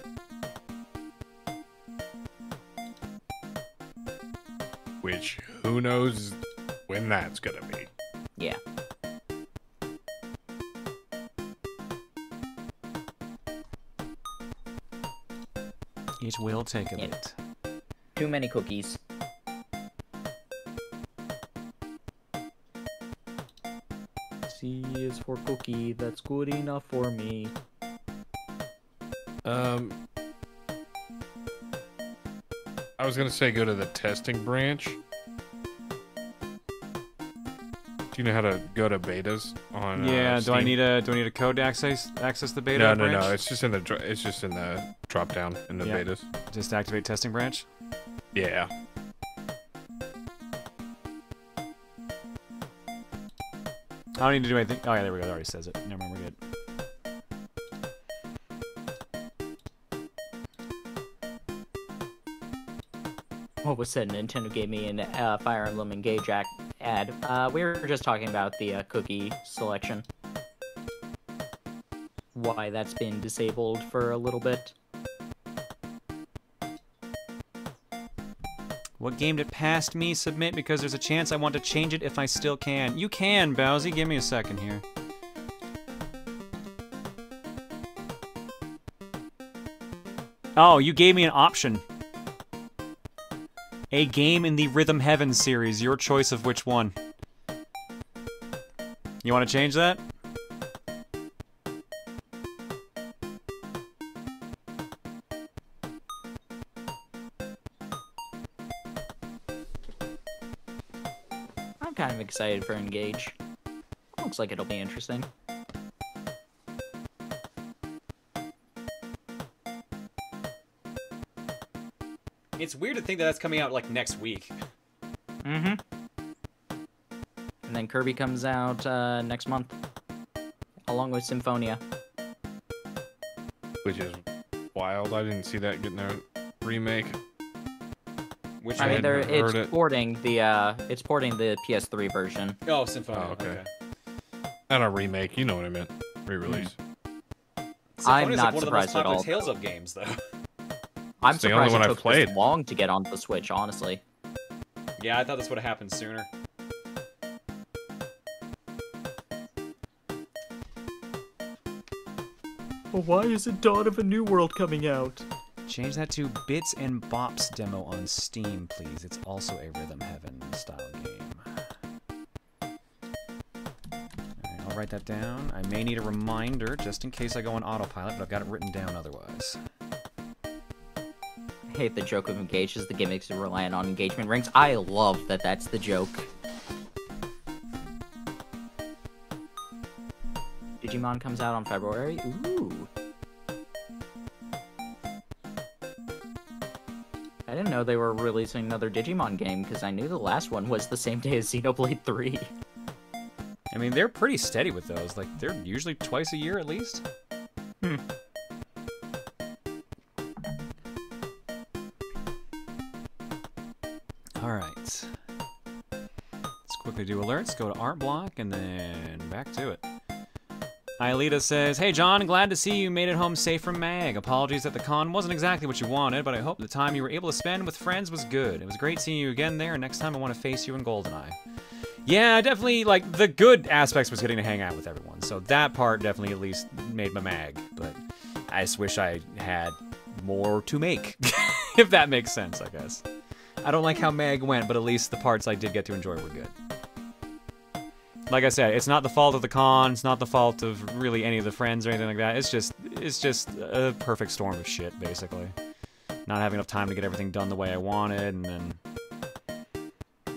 Which, who knows when that's gonna be. Yeah. It will take a bit. Too many cookies. C is for cookie, that's good enough for me. I was gonna say go to the testing branch. Do you know how to go to betas on? Yeah. Steam? Do I need a code to access the beta? No. branch? It's just in the drop down in the betas. Just activate testing branch. Yeah. I don't need to do anything. Oh yeah, there we go. It already says it. Never mind, we're good. What was said? Nintendo gave me an Fire Emblem Engage ad. We were just talking about the cookie selection. Why that's been disabled for a little bit. What game did past me submit? Because there's a chance I want to change it if I still can. You can, Bowsy. Give me a second here. Oh, you gave me an option. A game in the Rhythm Heaven series. Your choice of which one. You want to change that? I'm kind of excited for Engage. Looks like it'll be interesting. It's weird to think that that's coming out, like, next week. Mm-hmm. And then Kirby comes out next month, along with Symphonia. Which is wild. I didn't see that getting a remake. Which I mean, it's porting the PS3 version. Oh, Symphonia. Oh, okay. Not a remake. You know what I meant. Re-release. I'm not surprised at all. Tales of games, though. I'm it's the surprised only one it I've took played. this long to get onto the Switch, honestly. Yeah, I thought this would have happened sooner. Well, why isn't Dawn of a New World coming out? Change that to Bits and Bops demo on Steam, please. It's also a Rhythm Heaven style game. Alright, I'll write that down. I may need a reminder just in case I go on autopilot, but I've got it written down otherwise. I hate the joke of Engage is the gimmicks of relying on engagement rings. I love that that's the joke. Digimon comes out on February. Ooh. I didn't know they were releasing another Digimon game, because I knew the last one was the same day as Xenoblade 3. I mean, they're pretty steady with those. Like, they're usually twice a year at least. Alright. Let's quickly do alerts, go to art block, and then back to it. Aelita says, "Hey John, glad to see you made it home safe from Mag. Apologies that the con wasn't exactly what you wanted, but I hope the time you were able to spend with friends was good. It was great seeing you again there, and next time I want to face you in GoldenEye." Yeah, definitely, like, the good aspects was getting to hang out with everyone, so that part definitely at least made my Mag, but I just wish I had more to make, if that makes sense, I guess. I don't like how Mag went, but at least the parts I did get to enjoy were good. Like I said, it's not the fault of the con, it's not the fault of really any of the friends or anything like that. It's just a perfect storm of shit, basically. Not having enough time to get everything done the way I wanted, and then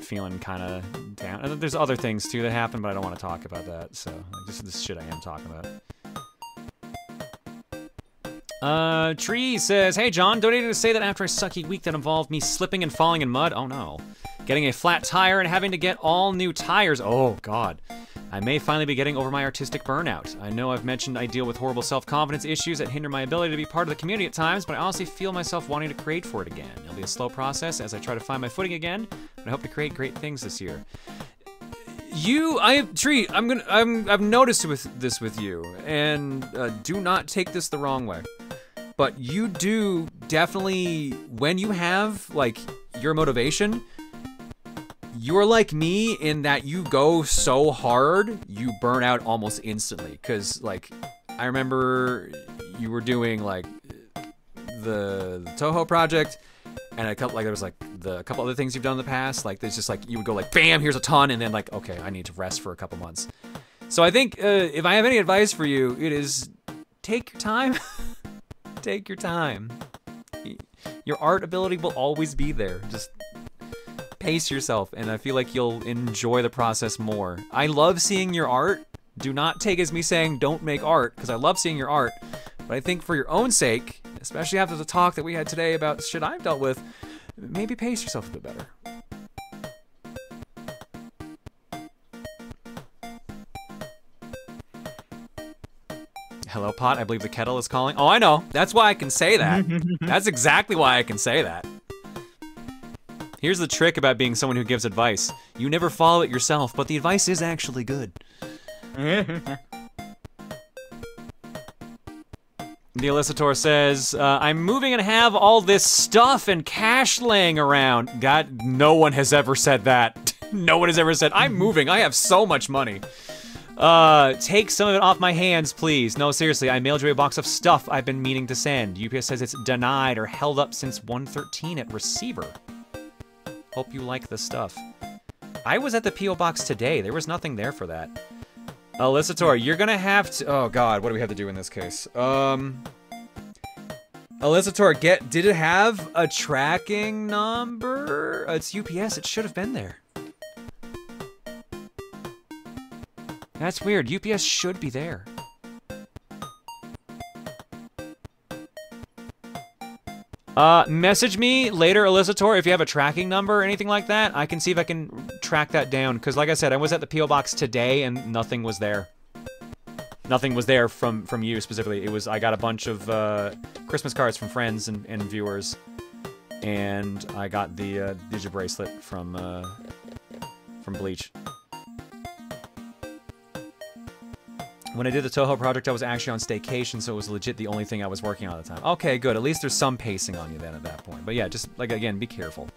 feeling kind of down. And there's other things too that happen, but I don't want to talk about that. So, like, this is the shit I am talking about. Tree says, "Hey John, donated to say that after a sucky week that involved me slipping and falling in mud, oh no, getting a flat tire and having to get all new tires, oh god, I may finally be getting over my artistic burnout. I know I've mentioned I deal with horrible self-confidence issues that hinder my ability to be part of the community at times, but I honestly feel myself wanting to create for it again. It'll be a slow process as I try to find my footing again, but I hope to create great things this year. Tree, I've noticed this with you, and do not take this the wrong way, but you do definitely, when you have, like, your motivation, you're like me in that you go so hard, you burn out almost instantly. Cause like, I remember you were doing like the Toho project, and a couple other things you've done in the past. Like there's just like, you would go like, bam, here's a ton, and then like, okay, I need to rest for a couple months. So I think if I have any advice for you, it is take your time. Take your time. Your art ability will always be there. Just pace yourself, and I feel like you'll enjoy the process more. I love seeing your art. Do not take as me saying don't make art, because I love seeing your art. But I think for your own sake, especially after the talk that we had today about shit I've dealt with, maybe pace yourself a bit better. Hello, Pot. I believe the kettle is calling. Oh, I know. That's why I can say that. That's exactly why I can say that. Here's the trick about being someone who gives advice. You never follow it yourself, but the advice is actually good. The Elicitor says, I'm moving and have all this stuff and cash laying around. God, no one has ever said that. No one has ever said, I'm moving, I have so much money. Take some of it off my hands, please. No, seriously, I mailed you a box of stuff I've been meaning to send. UPS says it's denied or held up since 1:13 at receiver. Hope you like the stuff. I was at the P.O. box today. There was nothing there for that. Elicitor, you're gonna have to... Oh, God, what do we have to do in this case? Elicitor, did it have a tracking number? It's UPS. It should have been there. That's weird. UPS should be there. Message me later, Elicitor, if you have a tracking number or anything like that. I can see if I can track that down. Because like I said, I was at the P.O. box today and nothing was there. Nothing was there from you specifically. It was, I got a bunch of Christmas cards from friends and viewers. And I got the Digi bracelet from Bleach. When I did the Toho project, I was actually on staycation, so it was legit the only thing I was working on at the time. Okay, good. At least there's some pacing on you then at that point. But yeah, just, like, again, be careful.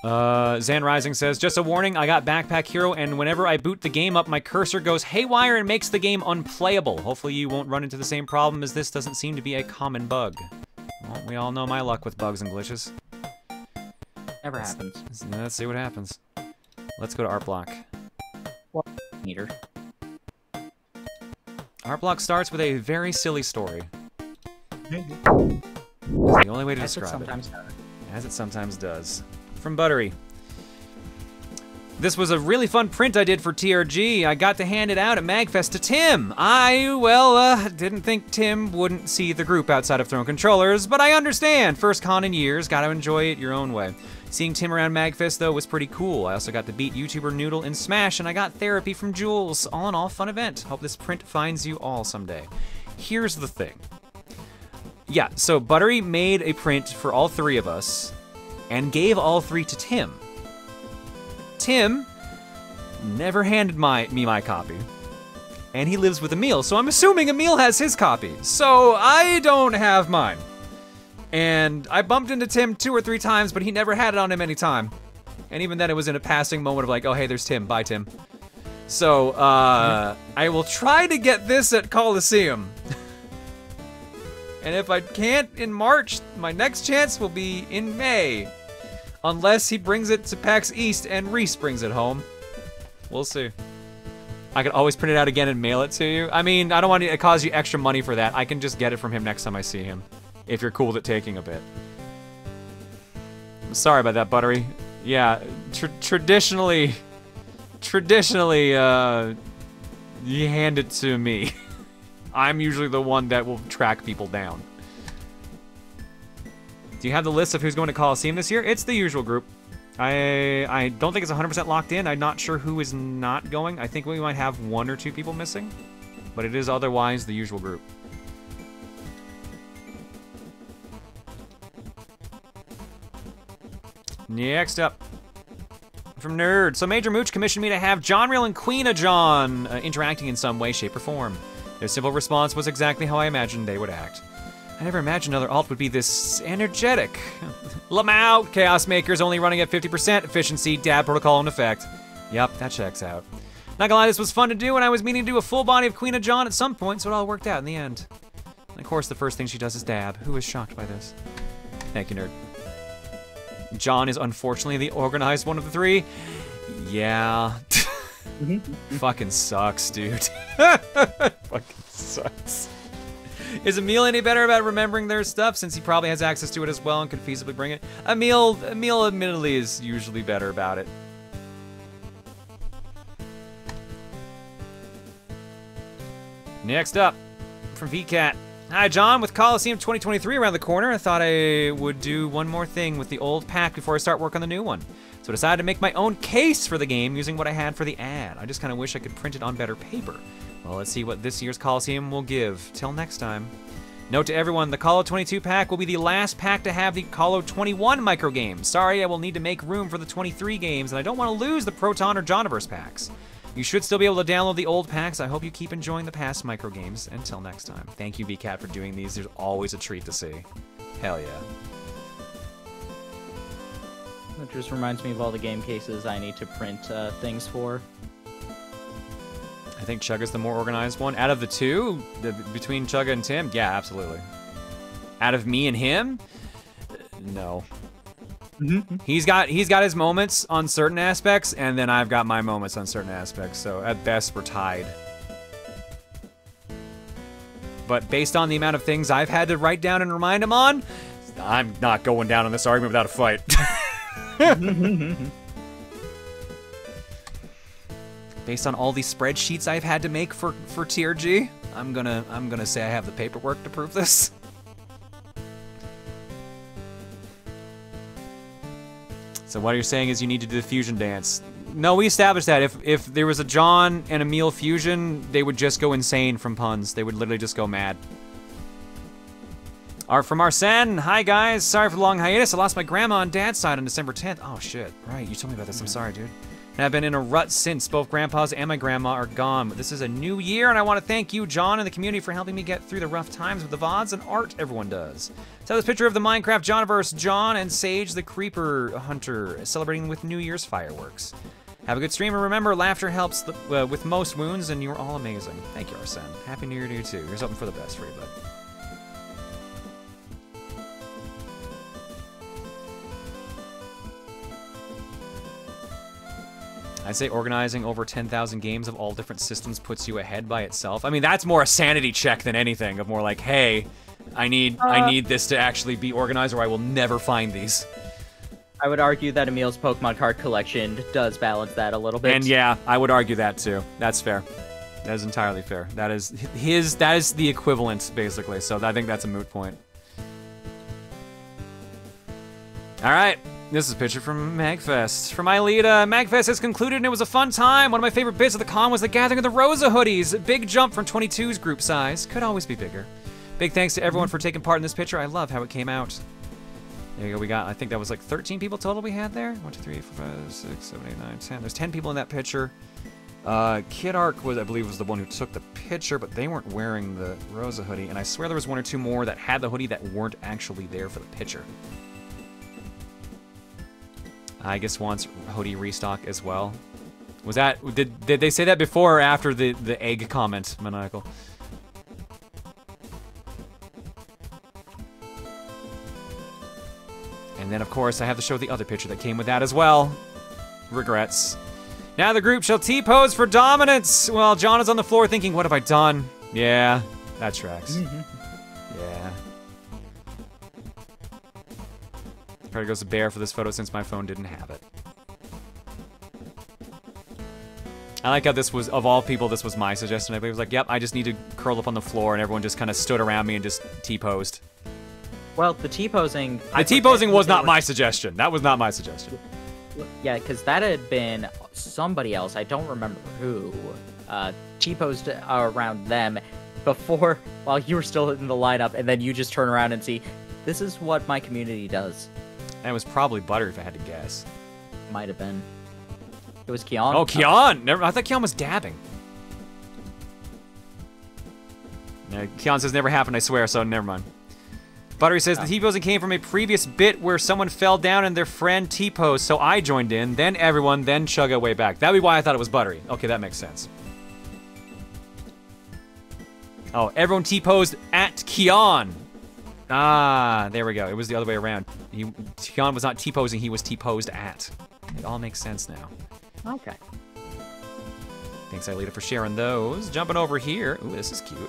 Zan Rising says, just a warning, I got Backpack Hero, and whenever I boot the game up, my cursor goes haywire and makes the game unplayable. Hopefully you won't run into the same problem, as this doesn't seem to be a common bug. Well, we all know my luck with bugs and glitches. Never happens. Let's see what happens. Let's go to Art Block. Meter. Art Block starts with a very silly story. That's the only way to describe it. As it sometimes does. From Buttery. This was a really fun print I did for TRG. I got to hand it out at MAGfest to Tim. Didn't think Tim wouldn't see the group outside of Throne Controllers, but I understand. First con in years, gotta enjoy it your own way. Seeing Tim around MAGfest, though, was pretty cool. I also got to beat YouTuber Noodle in Smash, and I got therapy from Jules. All in all, fun event. Hope this print finds you all someday. Here's the thing. Yeah, so Buttery made a print for all three of us, and gave all three to Tim. Tim never handed me my copy. And he lives with Emil, so I'm assuming Emil has his copy. So I don't have mine. And I bumped into Tim 2 or 3 times, but he never had it on him any time. And even then it was in a passing moment of like, oh hey, there's Tim, bye Tim. So, I will try to get this at Coliseum. And if I can't in March, my next chance will be in May. Unless he brings it to PAX East and Reese brings it home. We'll see. I could always print it out again and mail it to you. I mean, I don't want to cause you extra money for that. I can just get it from him next time I see him. If you're cool with it taking a bit. I'm sorry about that, Buttery. Yeah, traditionally, you hand it to me. I'm usually the one that will track people down. Do you have the list of who's going to Coliseum this year? It's the usual group. I don't think it's 100% locked in. I'm not sure who is not going. I think we might have 1 or 2 people missing, but it is otherwise the usual group. Next up, from Nerd. So Major Mooch commissioned me to have John Real and Queen John interacting in some way, shape, or form. Their simple response was exactly how I imagined they would act. I never imagined another alt would be this energetic. Lamau, Chaos Maker's only running at 50% efficiency, dab protocol in effect. Yup, that checks out. Not gonna lie, this was fun to do, and I was meaning to do a full body of Queen John at some point, so it all worked out in the end. And of course, the first thing she does is dab. Who is shocked by this? Thank you, Nerd. John is unfortunately the organized one of the 3. Yeah. Fucking sucks, dude. Fucking sucks. Is Emil any better about remembering their stuff since he probably has access to it as well and could feasibly bring it? Emil admittedly is usually better about it. Next up, from VCat. Hi, John. With Coliseum 2023 around the corner, I thought I would do one more thing with the old pack before I start work on the new one. So I decided to make my own case for the game using what I had for the ad. I just kind of wish I could print it on better paper. Well, let's see what this year's Coliseum will give. Till next time. Note to everyone, the Colo 22 pack will be the last pack to have the Colo 21 micro games. Sorry, I will need to make room for the 23 games, and I don't want to lose the Proton or Johniverse packs. You should still be able to download the old packs. I hope you keep enjoying the past micro games. Until next time. Thank you, VCat, for doing these. There's always a treat to see. Hell yeah. That just reminds me of all the game cases I need to print things for. I think Chugga's the more organized one. Out of the 2, between Chugga and Tim, yeah, absolutely. Out of me and him, no. He's got his moments on certain aspects, and then I've got my moments on certain aspects. So at best, we're tied. But based on the amount of things I've had to write down and remind him on, I'm not going down on this argument without a fight. Based on all these spreadsheets I've had to make for TRG, I'm gonna say I have the paperwork to prove this. So what you're saying is you need to do the fusion dance. No, we established that if there was a John and Emil fusion, they would just go insane from puns. They would literally just go mad. Art from Arsene. Hi guys, sorry for the long hiatus. I lost my grandma and dad's side on December 10th. Oh shit, right, you told me about this. I'm sorry, dude. And I've been in a rut since. Both grandpas and my grandma are gone. But this is a new year, and I want to thank you, John, and the community for helping me get through the rough times with the VODs and art everyone does. So this picture of the Minecraft Johniverse, John and Sage the Creeper Hunter, celebrating with New Year's fireworks. Have a good stream, and remember, laughter helps with most wounds, and you're all amazing. Thank you, Arsene. Happy New Year to you, too. Here's something for the best for you, bud. I'd say organizing over 10,000 games of all different systems puts you ahead by itself. I mean, that's more a sanity check than anything, of more like, hey, I need this to actually be organized or I will never find these. I would argue that Emil's Pokemon card collection does balance that a little bit. And yeah, I would argue that too. That's fair. That is entirely fair. That is the equivalent, basically, so I think that's a moot point. All right. This is a picture from MAGfest. From Ilita, MAGfest has concluded and it was a fun time. One of my favorite bits of the con was the gathering of the Rosa hoodies. A big jump from 22's group size. Could always be bigger. Big thanks to everyone for taking part in this picture. I love how it came out. There you go. We got, I think that was like 13 people total we had there. 1, 2, 3, 4, 5, 6, 7, 8, 9, 10. There's 10 people in that picture. Kid Arc was, I believe, was the one who took the picture, but they weren't wearing the Rosa hoodie. And I swear there was 1 or 2 more that had the hoodie that weren't actually there for the picture. I guess wants hoodie restock as well. Was that, did they say that before or after the egg comment, Maniacal? And then of course I have to show the other picture that came with that as well. Regrets. Now the group shall T-pose for dominance. Well, John is on the floor thinking, what have I done? Yeah, that tracks. Yeah. Credit goes to Bear for this photo since my phone didn't have it. I like how this was, of all people, this was my suggestion. Everybody was like, yep, I just need to curl up on the floor, and everyone just kind of stood around me and just T-posed. Well, the T-posing... The T-posing was not my suggestion. That was not my suggestion. Yeah, because that had been somebody else. I don't remember who. T-posed around them before, while you were still in the lineup, and then you just turn around and see, this is what my community does. And it was probably Butter, if I had to guess. Might have been. It was Keon. Oh, Keon! Never, I thought Keon was dabbing. No, Keon says never happened, I swear, so never mind. Buttery says the T-posing came from a previous bit where someone fell down and their friend T-posed, so I joined in, then everyone, then Chugga way back. That'd be why I thought it was Buttery. Okay, that makes sense. Oh, everyone T-posed at Keon. Ah, there we go. It was the other way around. Keon was not T-posing, he was T-posed at. It all makes sense now. Okay. Thanks, Aelita, for sharing those. Jumping over here. Ooh, this is cute.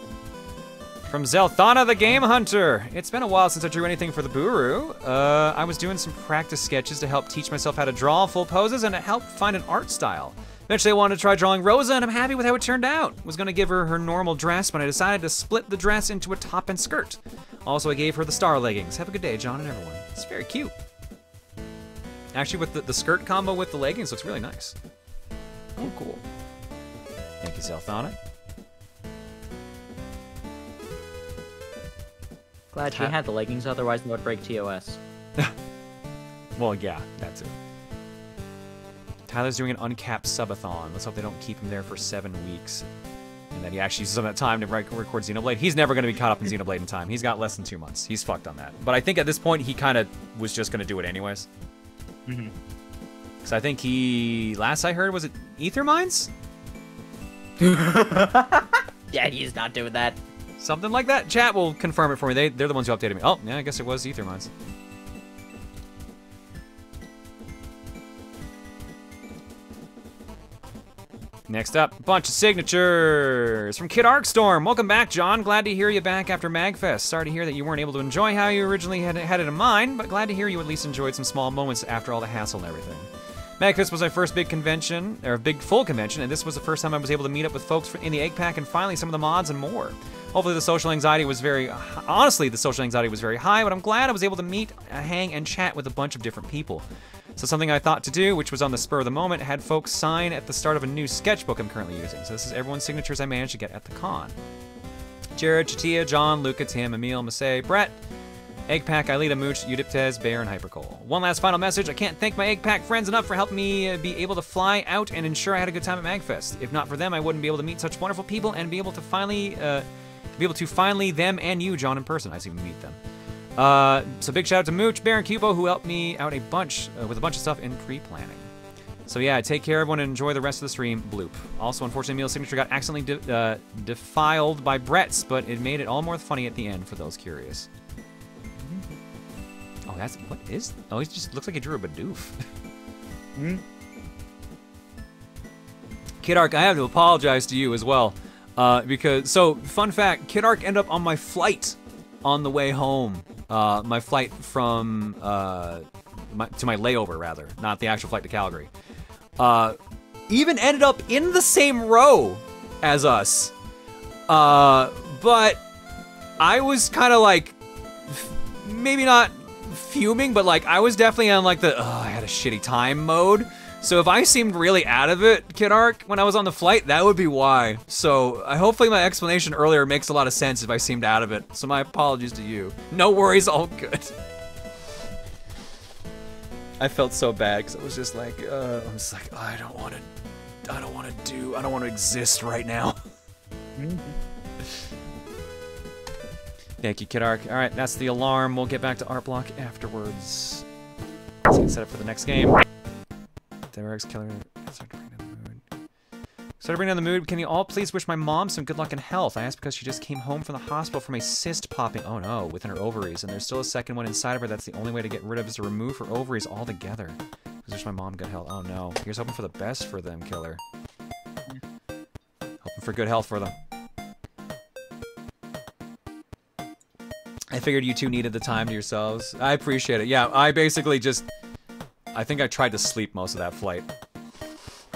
From Zelthana the Game Hunter. It's been a while since I drew anything for the Booru. I was doing some practice sketches to help teach myself how to draw full poses and to help find an art style. Eventually I wanted to try drawing Rosa, and I'm happy with how it turned out. Was gonna give her her normal dress, but I decided to split the dress into a top and skirt. Also, I gave her the star leggings. Have a good day, John and everyone. It's very cute. Actually, with the skirt combo with the leggings looks really nice. Oh, cool. Thank you, Zelthana. Glad she had the leggings, otherwise it would break TOS. Well, yeah, that's it. Tyler's doing an uncapped subathon. Let's hope they don't keep him there for 7 weeks. And that he actually uses some of that time to record Xenoblade. He's never going to be caught up in Xenoblade in time. He's got less than 2 months. He's fucked on that. But I think at this point, he kind of was just going to do it anyways. Mm-hmm. Because I think he, last I heard, was it Ether Mines? Yeah, he's not doing that. Something like that. Chat will confirm it for me. They're the ones who updated me. Oh, yeah, I guess it was Ether Mines. Next up, a bunch of signatures from Kid Arcstorm. Welcome back, John. Glad to hear you back after MAGfest. Sorry to hear that you weren't able to enjoy how you originally had it in mind, but glad to hear you at least enjoyed some small moments after all the hassle and everything. MAGfest was my first big convention, or big full convention, and this was the first time I was able to meet up with folks in the Eggpac and finally some of the mods and more. Hopefully the social anxiety was honestly, the social anxiety was very high, but I'm glad I was able to meet, hang, and chat with a bunch of different people. So something I thought to do, which was on the spur of the moment, had folks sign at the start of a new sketchbook I'm currently using. So this is everyone's signatures I managed to get at the con. Jared, Chatia, John, Luca, Tim, Emil, Masay, Brett, Eggpac, Aelita, Mooch, Udiptez, Bear, and Hypercoal. One last final message. I can't thank my Eggpac friends enough for helping me be able to fly out and ensure I had a good time at MAGfest. If not for them, I wouldn't be able to meet such wonderful people and be able to finally them and you, John, in person. I see we meet them. So big shout out to Mooch, Bear, and Cubo, who helped me out a bunch with a bunch of stuff in pre-planning. So yeah, take care everyone and enjoy the rest of the stream. Bloop. Also, unfortunately, Emil's signature got accidentally defiled by Brett's, but it made it all more funny at the end for those curious. Oh, that's, what is, oh, he just looks like he drew a Bidoof. Kid Arc, I have to apologize to you as well. Because, so, fun fact, Kid Arc ended up on my flight on the way home. My flight from, to my layover, rather. Not the actual flight to Calgary. Even ended up in the same row as us. But I was kind of like, maybe not fuming, but like, I was definitely on like the, I had a shitty time mode. So if I seemed really out of it, Kid Arc, when I was on the flight, that would be why. So hopefully my explanation earlier makes a lot of sense if I seemed out of it. So my apologies to you. No worries, all good. I felt so bad because I was just like, I was like, I don't want to exist right now. Thank you, Kid Arc. All right, that's the alarm. We'll get back to Art Block afterwards. Let's get set up for the next game. Derek's killer. Start to bring down the mood. Can you all please wish my mom some good luck and health? I asked because she just came home from the hospital from a cyst popping, oh no, within her ovaries, and there's still a second one inside of her. That's the only way to get rid of is to remove her ovaries altogether. Because wish my mom good health. Oh no. Here's hoping for the best for them, killer. Hoping for good health for them. I figured you two needed the time to yourselves. I appreciate it. Yeah, I basically just, I think I tried to sleep most of that flight.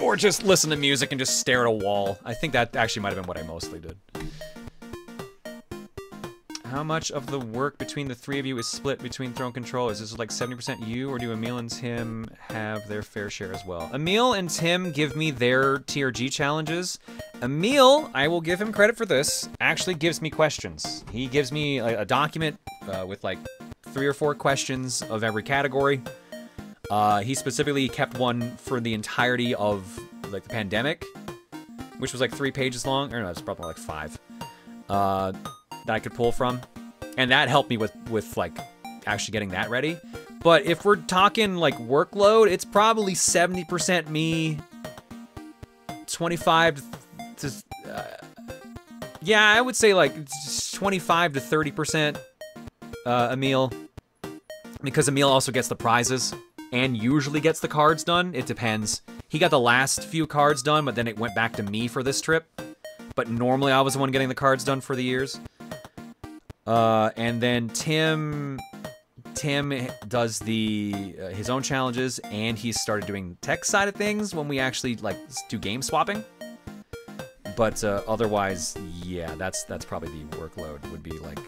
Or just listen to music and just stare at a wall. I think that actually might have been what I mostly did. How much of the work between the three of you is split between throne controllers? Is it like 70% you, or do Emil and Tim have their fair share as well? Emil and Tim give me their TRG challenges. Emil, I will give him credit for this, actually gives me questions. He gives me a document with like 3 or 4 questions of every category. He specifically kept one for the entirety of like the pandemic, which was like 3 pages long. Or no, it's probably like 5. That I could pull from, and that helped me with like actually getting that ready. But if we're talking like workload, it's probably 70% me, 25 to yeah, I would say like 25 to 30% Emil, because Emil also gets the prizes and usually gets the cards done. It depends. He got the last few cards done, but then it went back to me for this trip. But normally I was the one getting the cards done for the years. And then Tim does his own challenges, and he's started doing tech side of things when we actually like do game swapping. But otherwise, yeah, that's probably the workload would be like,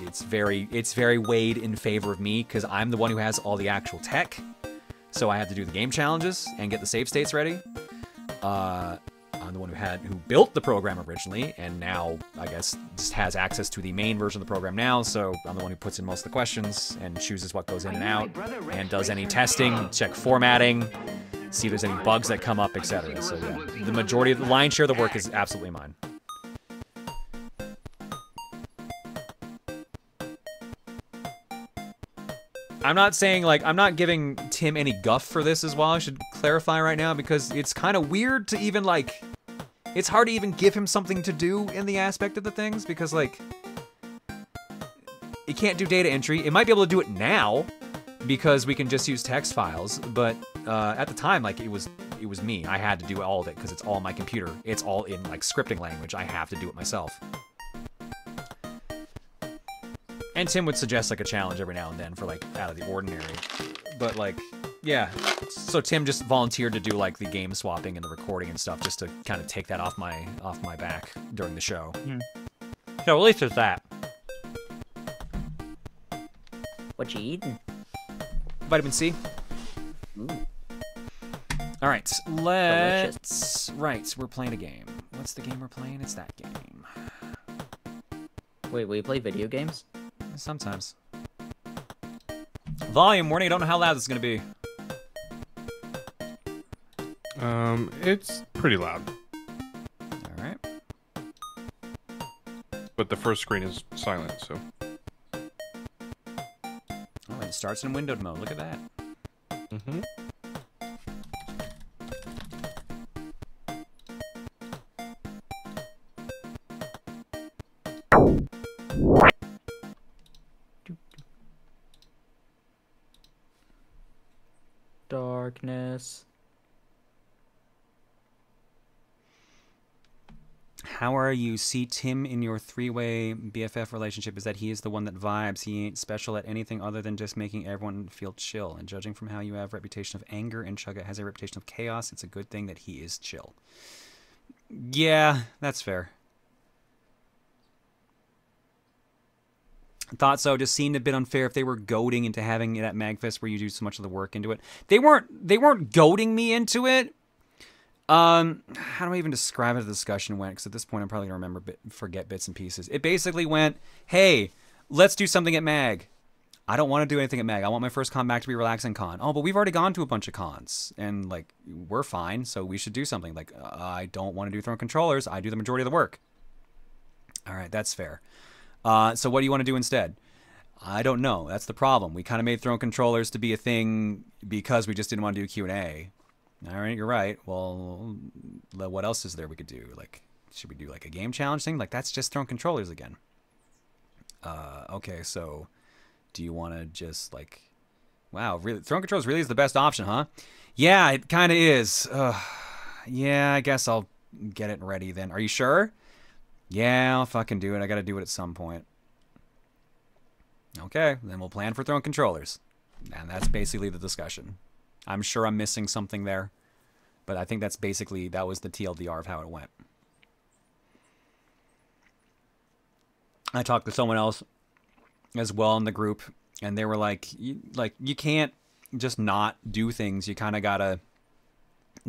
it's very weighed in favor of me because I'm the one who has all the actual tech, so I have to do the game challenges and get the save states ready. I'm the one who built the program originally, and now, I guess, just has access to the main version of the program now, so I'm the one who puts in most of the questions and chooses what goes in and out, and does any testing, check formatting, see if there's any bugs that come up, etc. So yeah, the majority of the lion's share of the work is absolutely mine. I'm not saying, like, I'm not giving Tim any guff for this as well, I should clarify right now, because it's kind of weird to even, like, it's hard to even give him something to do in the aspect of the things, because, like, it can't do data entry. It might be able to do it now, because we can just use text files, but at the time, like, it was me. I had to do all of it, because it's all on my computer. It's all in, like, scripting language. I have to do it myself. And Tim would suggest, like, a challenge every now and then for, like, out of the ordinary. But, like, yeah. So Tim just volunteered to do, like, the game swapping and the recording and stuff just to kind of take that off my back during the show. So at least there's that. What you eating? Vitamin C. Ooh. All right, let's... Right, we're playing a game. What's the game we're playing? It's that game. Wait, will you play video games? Sometimes. Volume warning, I don't know how loud this is going to be. It's pretty loud. Alright. But the first screen is silent, so... Oh, it starts in windowed mode, look at that. Mm-hmm. Darkness. How are you? See Tim in your 3-way BFF relationship is that he is the one that vibes. He ain't special at anything other than just making everyone feel chill. And judging from how you have a reputation of anger and Chugga has a reputation of chaos, it's a good thing that he is chill. Yeah, that's fair. Thought so. Just seemed a bit unfair if they were goading into having it at MAGfest where you do so much of the work into it. They weren't goading me into it. How do I even describe how the discussion went? Because at this point, I'm probably going to forget bits and pieces. It basically went, hey, let's do something at MAG. I don't want to do anything at MAG. I want my first con back to be relaxing con. Oh, but we've already gone to a bunch of cons. And, like, we're fine, so we should do something. Like, I don't want to do throne controllers. I do the majority of the work. All right, that's fair. So what do you want to do instead? I don't know. That's the problem. We kind of made throne controllers to be a thing because we just didn't want to do Q&A. All right, you're right. Well, what else is there we could do? Like, should we do like a game challenge thing? Like, that's just throne controllers again. Okay, so do you want to just like, wow, really, throne controllers really is the best option, huh? Yeah, it kind of is. Yeah, I guess I'll get it ready then. Are you sure? Yeah, I'll fucking do it. I got to do it at some point. Okay, then we'll plan for throne controllers. And that's basically the discussion. I'm sure I'm missing something there, but I think that's basically, that was the TLDR of how it went. I talked to someone else as well in the group, and they were like, you can't just not do things. You kind of gotta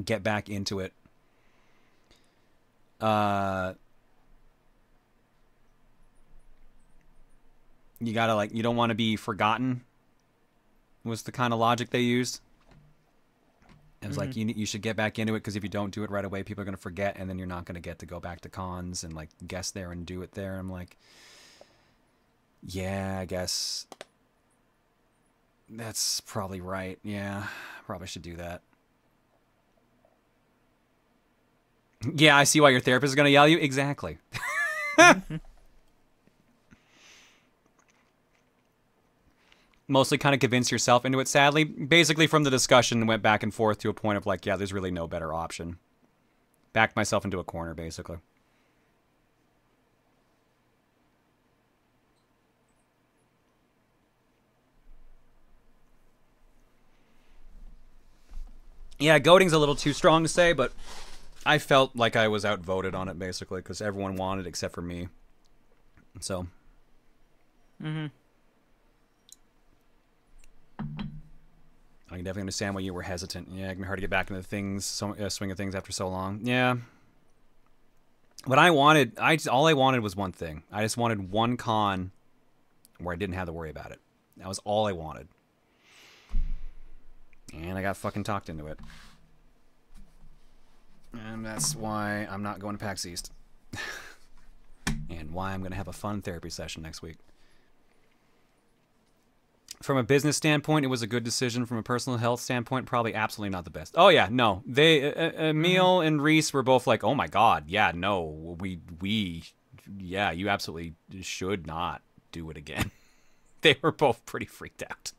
get back into it. You gotta, like, you don't want to be forgotten, was the kind of logic they used. It was like, you should get back into it, because if you don't do it right away, people are going to forget, and then you're not going to get to go back to cons and, like, guest there and do it there. I'm like, yeah, I guess that's probably right. Yeah, probably should do that. Yeah, I see why your therapist is going to yell at you. Exactly. Mostly kind of convince yourself into it, sadly. Basically, from the discussion, went back and forth to a point of like, yeah, there's really no better option. Backed myself into a corner, basically. Yeah, goading's a little too strong to say, but I felt like I was outvoted on it, basically, because everyone wanted it except for me. So. I can definitely understand why you were hesitant. Yeah, it can be hard to get back into things, swing of things after so long. Yeah. What I wanted, all I wanted was one thing. I just wanted one con where I didn't have to worry about it. That was all I wanted. And I got fucking talked into it. And that's why I'm not going to PAX East. And why I'm going to have a fun therapy session next week. From a business standpoint, it was a good decision. From a personal health standpoint, probably absolutely not the best. Oh yeah, no. They, Emil and Reese were both like, "Oh my god, yeah, no, yeah, you absolutely should not do it again." They were both pretty freaked out.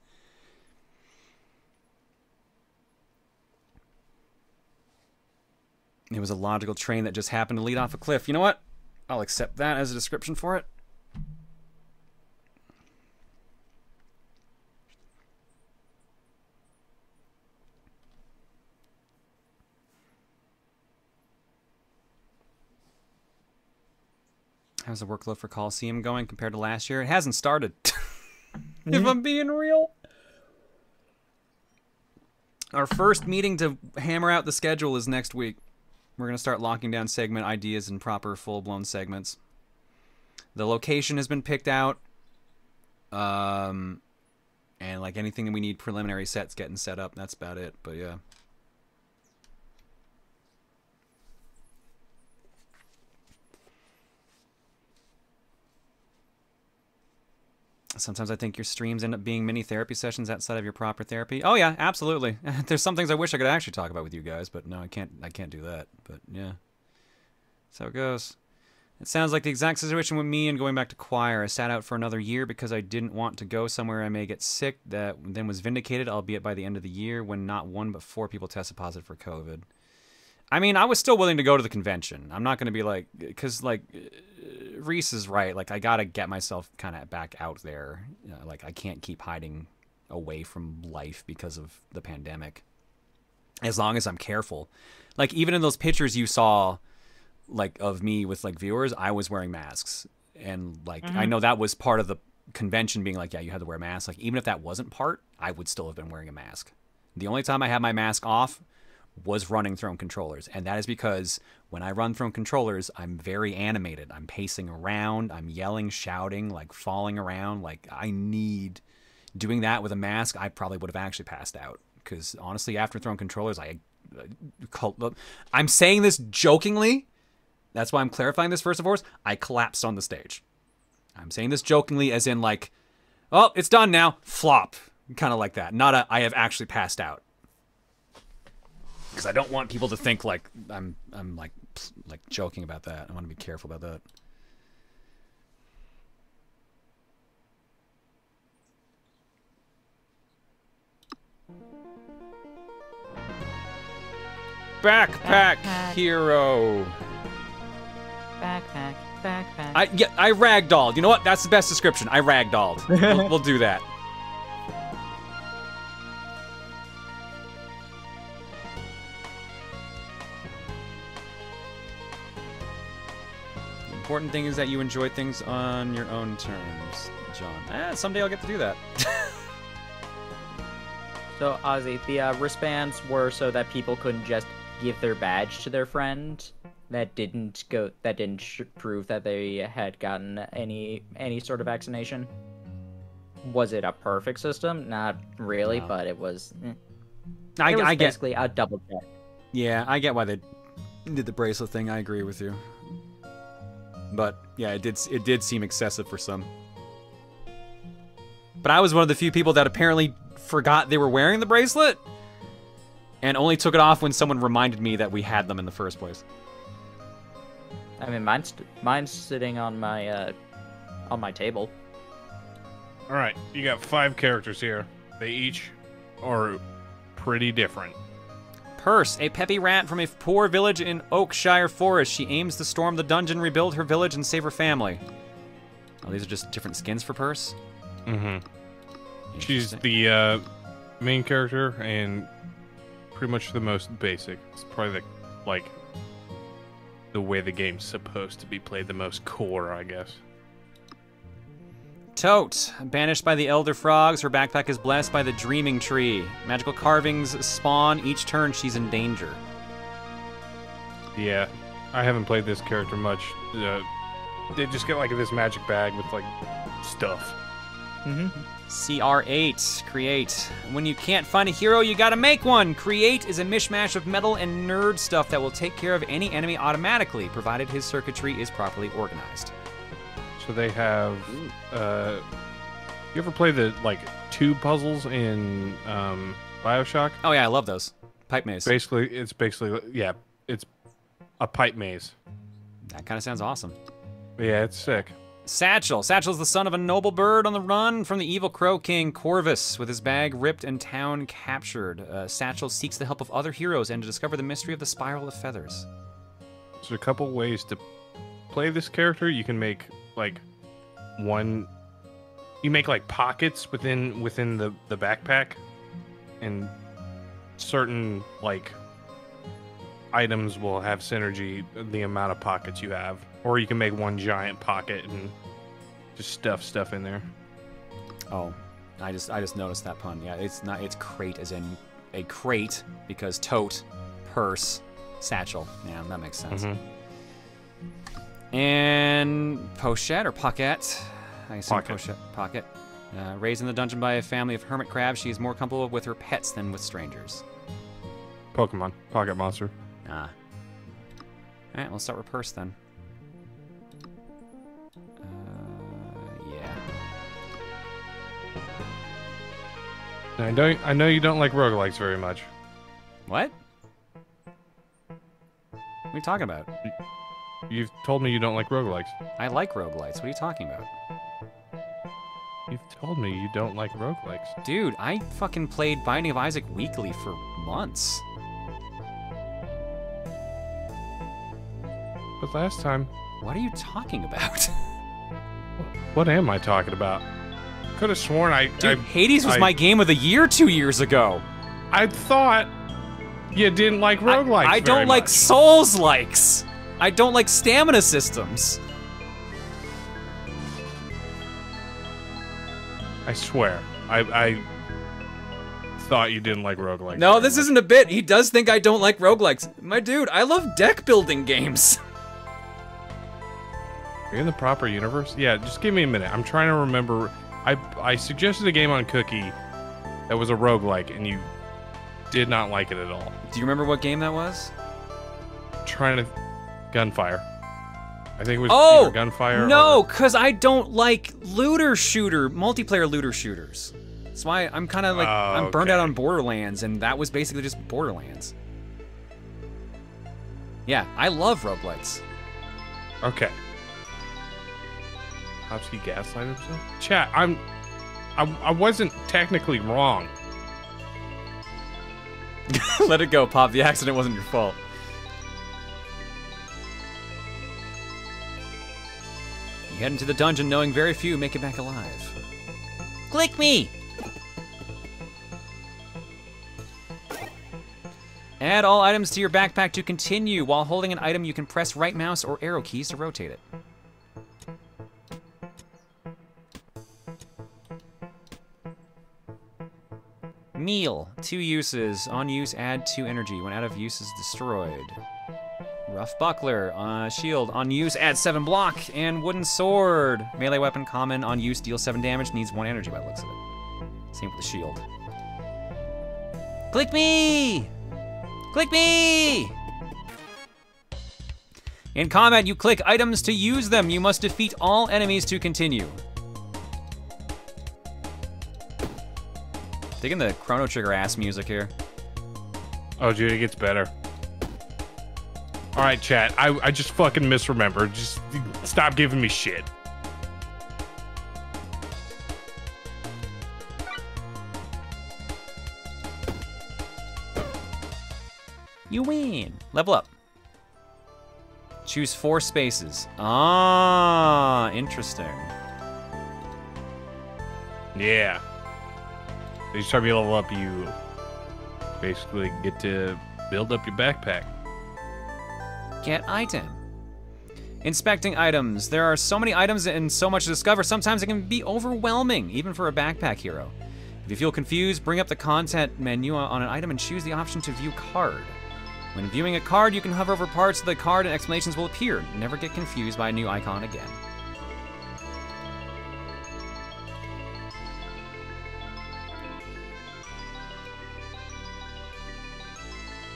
It was a logical train that just happened to lead off a cliff. You know what? I'll accept that as a description for it. How's the workload for Coliseum going compared to last year? It hasn't started. If I'm being real. Our first meeting to hammer out the schedule is next week. We're going to start locking down segment ideas and proper full-blown segments. The location has been picked out. And like anything that we need preliminary sets getting set up. That's about it, but yeah. Sometimes I think your streams end up being mini therapy sessions outside of your proper therapy. Oh yeah, absolutely. There's some things I wish I could actually talk about with you guys, but no, I can't do that. But yeah. That's how it goes. It sounds like the exact situation with me and going back to choir. I sat out for another year because I didn't want to go somewhere I may get sick. That then was vindicated, albeit by the end of the year, when not 1 but 4 people tested positive for COVID. I mean, I was still willing to go to the convention. I'm not going to be like, because like Reese is right. Like I got to get myself kind of back out there. You know, like I can't keep hiding away from life because of the pandemic. As long as I'm careful. Like even in those pictures you saw, like of me with like viewers, I was wearing masks. And like, I know that was part of the convention being like, yeah, you had to wear a mask. Like even if that wasn't part, I would still have been wearing a mask. The only time I had my mask off was running Throne Controllers, and that is because when I run Throne Controllers, I'm very animated. I'm pacing around, I'm yelling, shouting, like falling around. Like I need doing that with a mask. I probably would have actually passed out because honestly, after Throne Controllers, I'm saying this jokingly. That's why I'm clarifying this first and foremost. I collapsed on the stage. I'm saying this jokingly, as in like, oh, it's done now. Flop, kind of like that. Not a I have actually passed out. Because I don't want people to think like I'm like joking about that. I want to be careful about that. Backpack Hero. Backpack. I ragdolled. You know what? That's the best description. I ragdolled. We'll do that. important thing is that you enjoy things on your own terms, John. Someday I'll get to do that. So, Ozzy, the wristbands were so that people couldn't just give their badge to their friend. That didn't prove that they had gotten any sort of vaccination. Was it a perfect system? Not really, but it was. I get basically a double check. Yeah, I get why they did the bracelet thing. I agree with you. But yeah, it did seem excessive for some. But I was one of the few people that apparently forgot they were wearing the bracelet and only took it off when someone reminded me that we had them in the first place. I mean, mine's sitting on my table. All right, you got 5 characters here. They each are pretty different. Purse, a peppy rat from a poor village in Oakshire Forest. She aims to storm the dungeon, rebuild her village, and save her family. Oh, these are just different skins for Purse? Mm-hmm. She's the main character and pretty much the most basic. It's probably the way the game's supposed to be played, the most core, I guess. Tote, banished by the Elder Frogs, her backpack is blessed by the Dreaming Tree. Magical carvings spawn each turn she's in danger. Yeah, I haven't played this character much. They just get like this magic bag with like stuff. Mm-hmm. CR8, create. When you can't find a hero, you gotta make one. Create is a mishmash of metal and nerd stuff that will take care of any enemy automatically, provided his circuitry is properly organized. So they have, you ever play the, like, tube puzzles in, BioShock? Oh yeah, I love those. Pipe maze. It's basically, yeah, it's a pipe maze. That kind of sounds awesome. Yeah, it's sick. Satchel. Satchel's the son of a noble bird on the run from the evil crow king Corvus. With his bag ripped and town captured, Satchel seeks the help of other heroes and to discover the mystery of the Spiral of Feathers. There's a couple ways to play this character. You can make, like, you make, like, pockets within the backpack, and certain, like, items will have synergy the amount of pockets you have. Or you can make one giant pocket and just stuff stuff in there. Oh, I just noticed that pun. Yeah, it's crate as in a crate, because tote, purse, satchel. Yeah, that makes sense. Mm-hmm. And pochette or pocket. I assume Pocket. Pocket. Raised in the dungeon by a family of hermit crabs, she is more comfortable with her pets than with strangers. Pokemon. Pocket monster. Ah. Alright, we'll start with purse then. Yeah. Now, I know you don't like roguelikes very much. What? What are you talking about? You've told me you don't like roguelikes. I like roguelites. What are you talking about? You've told me you don't like roguelikes. Dude, I fucking played Binding of Isaac weekly for months. But last time... What are you talking about? What am I talking about? Could have sworn Hades was my game of the year 2 years ago. I thought you didn't like roguelikes I don't like Souls-likes. I don't like stamina systems. I swear. I thought you didn't like roguelikes. No, this isn't a bit. He does think I don't like roguelikes. My dude, I love deck building games. Are you in the proper universe? Yeah, just give me a minute. I'm trying to remember. I suggested a game on Cookie that was a roguelike, and you did not like it at all. Do you remember what game that was? Trying to... Gunfire. I think it was either Gunfire no, because I don't like multiplayer looter shooters. That's why I'm kind of like, I'm burned out on Borderlands, and that was basically just Borderlands. Yeah, I love roguelikes. Okay. Hopsky gaslighted himself? Chat, I wasn't technically wrong. Let it go, Pop. The accident wasn't your fault. You head into the dungeon knowing very few make it back alive. Click me! Add all items to your backpack to continue. While holding an item, you can press right mouse or arrow keys to rotate it. Meal, 2 uses. On use, add 2 energy. When out of use, is destroyed. Rough buckler, shield. On use, add 7 block. And wooden sword. Melee weapon, common. On use, deals 7 damage. Needs 1 energy by the looks of it. Same with the shield. Click me! Click me! In combat, you click items to use them. You must defeat all enemies to continue. Digging the Chrono Trigger ass music here. Oh, dude, it gets better. All right, chat. I just fucking misremembered. Just stop giving me shit. You win. Level up. Choose 4 spaces. Ah, interesting. Yeah. Each time you level up, you basically get to build up your backpack. Get item. Inspecting items. There are so many items and so much to discover. Sometimes it can be overwhelming, even for a backpack hero. If you feel confused, bring up the content menu on an item and choose the option to view card. When viewing a card, you can hover over parts of the card and explanations will appear. Never get confused by a new icon again.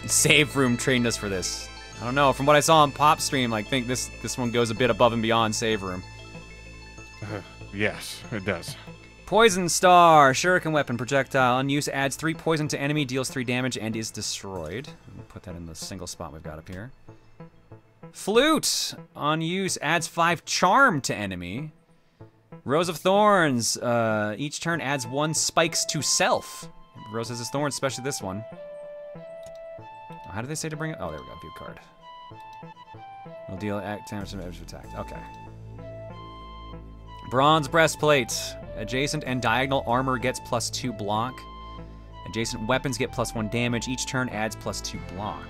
Save room trained us for this. I don't know, from what I saw on Pop Stream, I think this one goes a bit above and beyond save room. Yes, it does. Poison Star, shuriken weapon, projectile. On use, adds 3 poison to enemy, deals 3 damage, and is destroyed. Put that in the single spot we've got up here. Flute, on use, adds 5 charm to enemy. Rose of Thorns, each turn adds 1 spikes to self. Roses of Thorns, especially this one. How did they say to bring it? Oh, there we go, view card. Will deal damage to every attack. Okay. Bronze breastplate. Adjacent and diagonal armor gets +2 block. Adjacent weapons get +1 damage. Each turn adds +2 block.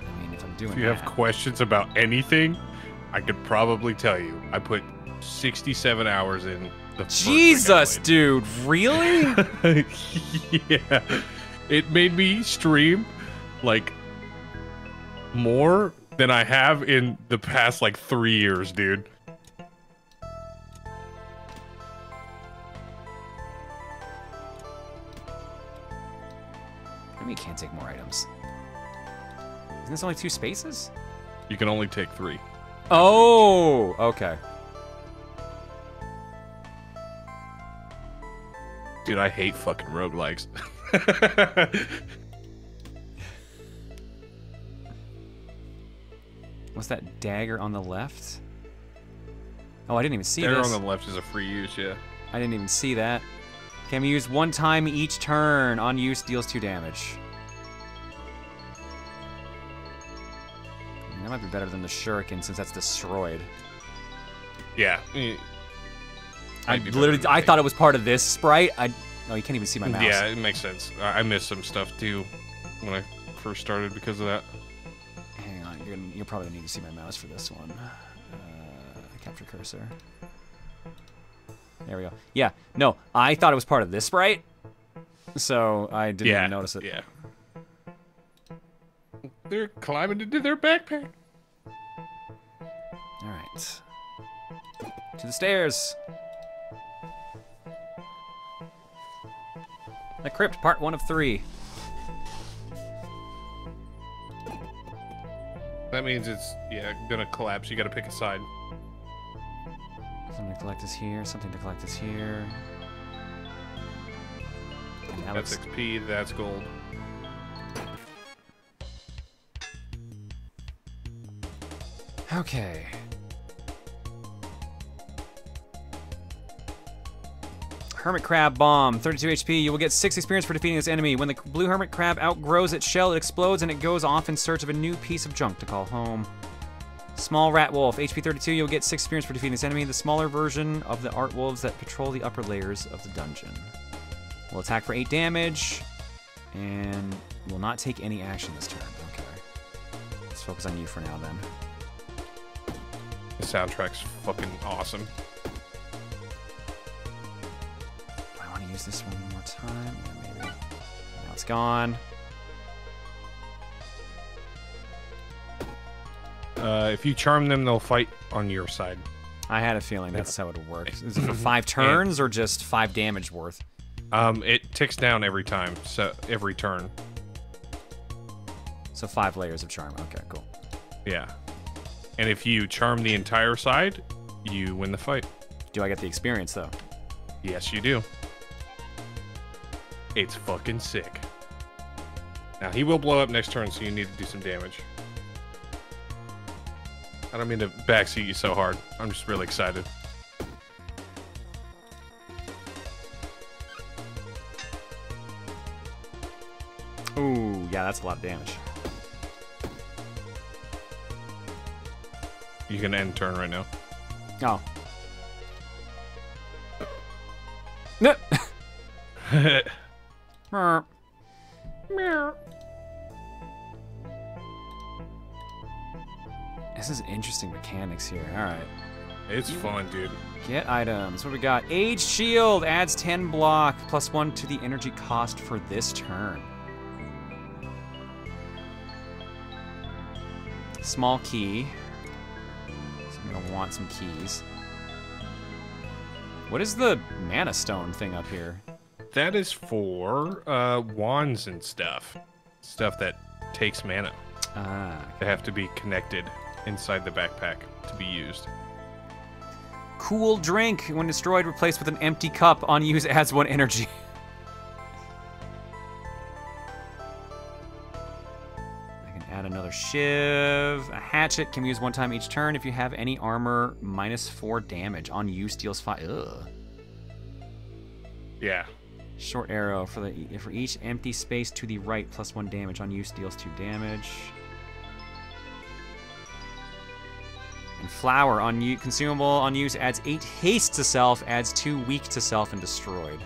I mean, if I'm doing If you have questions about anything, I could probably tell you. I put 67 hours in the first Jesus, dude, really? Yeah. It made me stream, like, more than I have in the past, like, 3 years, dude. You can't take more items. Isn't this only 2 spaces? You can only take 3. Oh, okay. Dude, I hate fucking roguelikes. What's that dagger on the left? Oh, I didn't even see Dagger this. on the left is a free use, yeah. I didn't even see that. Can be used 1 time each turn. On use, deals 2 damage. That might be better than the shuriken since that's destroyed. Yeah. I thought it was part of this sprite. Oh, you can't even see my mouse. Yeah, it makes sense. I missed some stuff too when I first started because of that. Hang on, you're probably gonna need to see my mouse for this one. Capture cursor. There we go. Yeah, no, I thought it was part of this sprite, so I didn't even notice it. Yeah. They're climbing into their backpack. All right. To the stairs. The Crypt, part 1 of 3. That means it's, gonna collapse. You gotta pick a side. Something to collect is here, something to collect is here. That's XP, that's gold. Okay. Hermit Crab Bomb, 32 HP. You will get 6 experience for defeating this enemy. When the blue Hermit Crab outgrows its shell, it explodes and it goes off in search of a new piece of junk to call home. Small Rat Wolf, HP 32. You'll get 6 experience for defeating this enemy. The smaller version of the art wolves that patrol the upper layers of the dungeon. Will attack for 8 damage and will not take any action this turn. Okay. Let's focus on you for now then. The soundtrack's fucking awesome. use this one more time. Yeah, maybe. Now it's gone. If you charm them, they'll fight on your side. I had a feeling that's how it would work. Is it for 5 turns or just 5 damage worth? It ticks down every time, so every turn. So 5 layers of charm. Okay, cool. Yeah. And if you charm the entire side, you win the fight. Do I get the experience, though? Yes, you do. It's fucking sick. Now, he will blow up next turn, so you need to do some damage. I don't mean to backseat you so hard. I'm just really excited. Ooh, yeah, that's a lot of damage. You can end turn right now. Oh. No. Meow. This is interesting mechanics here. All right. It's fun, dude. Get items. What do we got? Age Shield adds 10 block, +1 to the energy cost for this turn. Small key. So I'm gonna want some keys. What is the mana stone thing up here? That is for wands and stuff. Stuff that takes mana. Ah. They have to be connected inside the backpack to be used. Cool drink. When destroyed, replaced with an empty cup. On use, adds 1 energy. I can add another shiv. A hatchet can be used 1 time each turn. If you have any armor, -4 damage. On use, deals 5. Ugh. Yeah. Short arrow for each empty space to the right, +1 damage. On use, deals 2 damage. And flower on consumable on use adds 8 haste to self, adds 2 weak to self, and destroyed.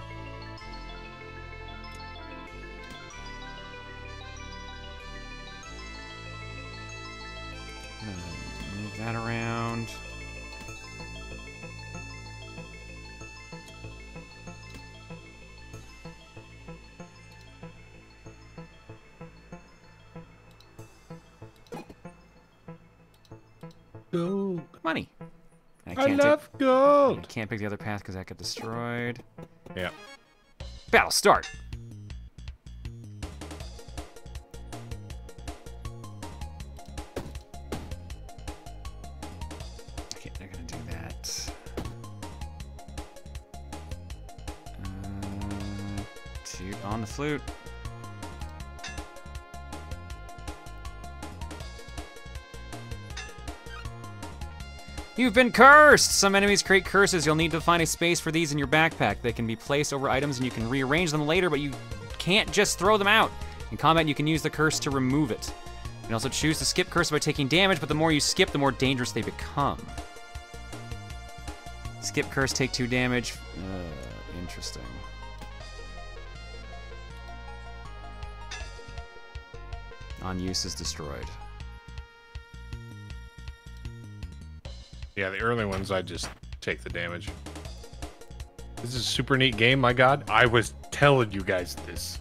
Move that around. Gold. Money. I love gold. I can't pick the other path because that got destroyed. Yeah. Battle start. Okay, they're gonna do that. Toot on the flute. You've been cursed! Some enemies create curses. You'll need to find a space for these in your backpack. They can be placed over items and you can rearrange them later, but you can't just throw them out. In combat, you can use the curse to remove it. You can also choose to skip curse by taking damage, but the more you skip, the more dangerous they become. Skip curse, take 2 damage. Interesting. On use is destroyed. Yeah, the early ones, I just take the damage. This is a super neat game, my god. I was telling you guys this.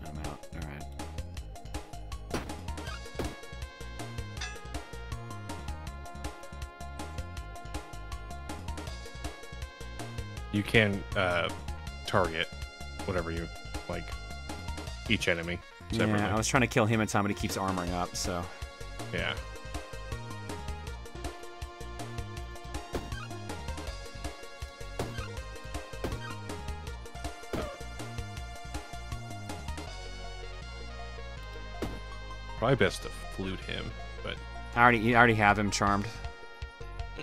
I'm out. Alright. You can target whatever you like, each enemy separately. Yeah, I was trying to kill him in time, but he keeps armoring up, so. Yeah. Probably best to flute him, but I already have him charmed.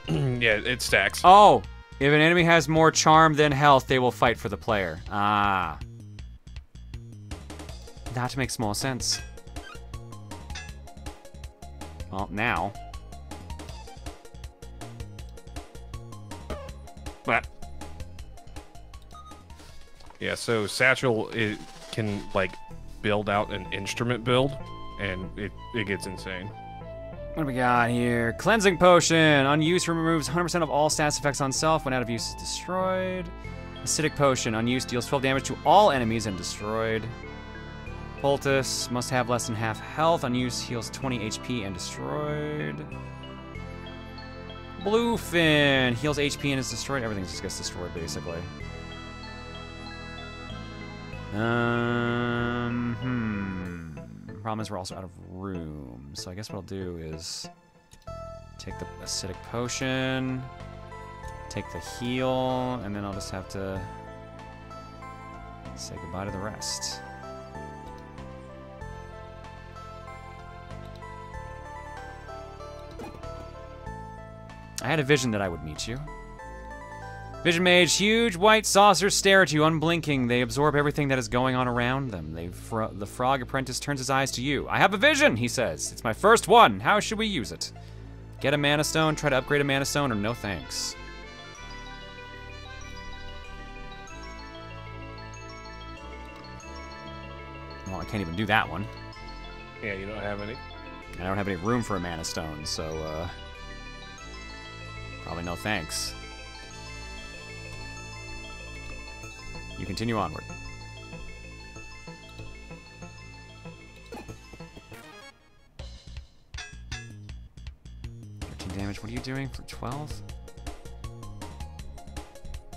yeah, it stacks. Oh! If an enemy has more charm than health, they will fight for the player. Ah. That makes more sense. Well, now. But. Yeah, so Satchel can, like, build out an instrument build, and it gets insane. What do we got here? Cleansing Potion. Unused removes 100% of all stats effects on self. When out of use is destroyed. Acidic Potion. Unused deals 12 damage to all enemies and destroyed. Poultice. Must have less than half health. Unused heals 20 HP and destroyed. Bluefin. Heals HP and is destroyed. Everything just gets destroyed, basically. Problem is we're also out of room. So I guess what I'll do is take the acidic potion, take the heal, and then I'll just have to say goodbye to the rest. I had a vision that I would meet you. Vision Mage, huge white saucers stare at you, unblinking. They absorb everything that is going on around them. The frog apprentice turns his eyes to you. I have a vision, he says. It's my first one. How should we use it? Get a mana stone, try to upgrade a mana stone, or no thanks. Well, I can't even do that one. Yeah, you don't have any. I don't have any room for a mana stone, so, probably no thanks. You continue onward. 13 damage. What are you doing for 12?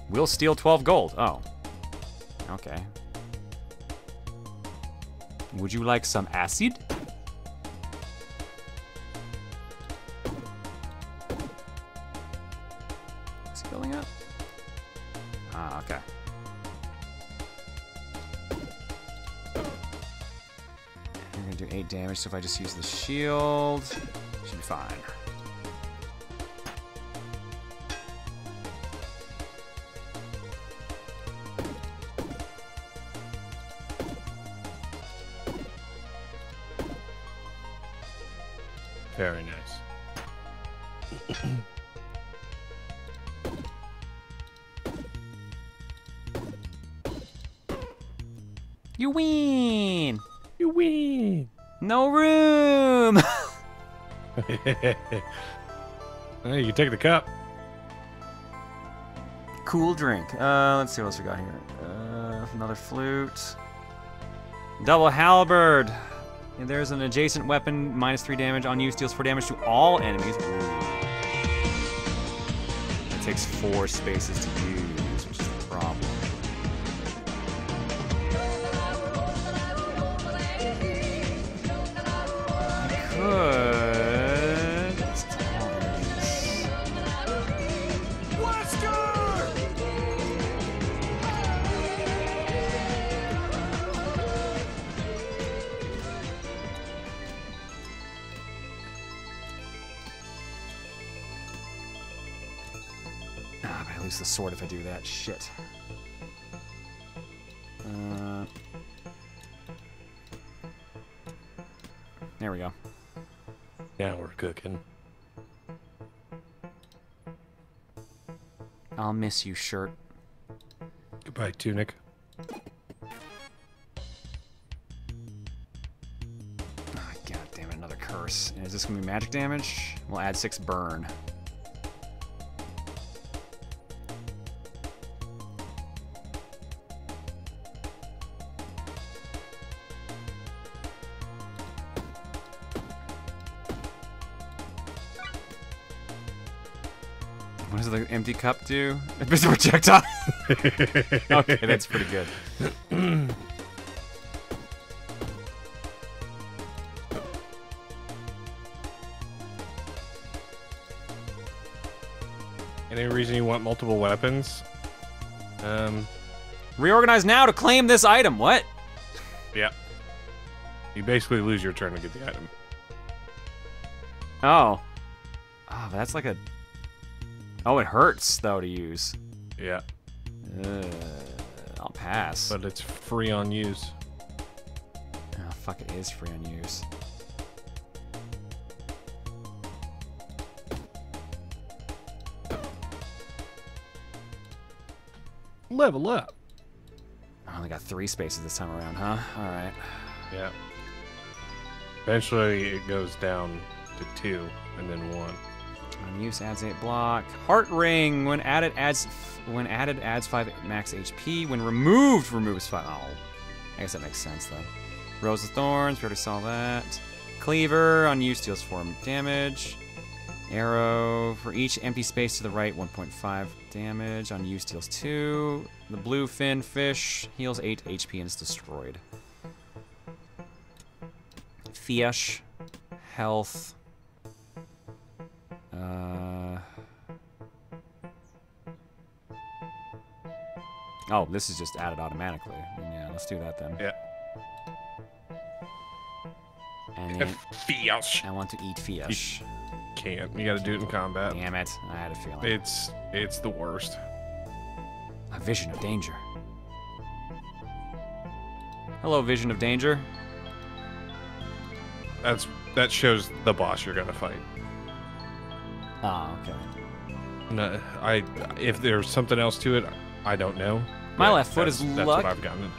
We'll steal 12 gold. Oh. Okay. Would you like some acid? Is he building up? Ah, okay. You're gonna do 8 damage, so if I just use the shield, should be fine. Very nice. You win! You win! No room! Hey, you take the cup. Cool drink. Let's see what else we got here. Another flute. Double halberd. And there's an adjacent weapon, -3 damage. Unused deals 4 damage to all enemies. Ooh. It takes 4 spaces to use, which is the problem. I could. It's tall enemies. But I lose the sword if I do that. Shit. There we go. Now we're cooking. I'll miss you, shirt. Goodbye, tunic. Oh, God damn it, another curse. And is this gonna be magic damage? We'll add 6 burn. What does the empty cup do? It's a projectile. Okay, that's pretty good. Any reason you want multiple weapons? Reorganize now to claim this item. What? Yeah. You basically lose your turn to get the item. Oh. Oh, but that's like a... Oh, it hurts, though, to use. Yeah. I'll pass. But it's free on use. Oh, fuck, it is free on use. Level up. I only got 3 spaces this time around, huh? Alright. Yeah. Eventually, it goes down to 2 and then 1. On use adds 8 block. Heart Ring. When added adds 5 max HP. When removed removes 5. Oh, I guess that makes sense though. Rose of Thorns. We already saw that. Cleaver on use deals 4 damage. Arrow for each empty space to the right, 1.5 damage. On use deals 2. The blue fin fish heals 8 HP and is destroyed. Fish. Health. Oh, this is just added automatically. Yeah, let's do that then. Yeah. And then fish. I want to eat fish. Can't. You gotta do it in combat. Damn it. I had a feeling. It's the worst. A vision of danger. Hello, vision of danger. That shows the boss you're gonna fight. Ah, okay. No, if there's something else to it, I don't know. My left foot is That's luck. what I've gotten.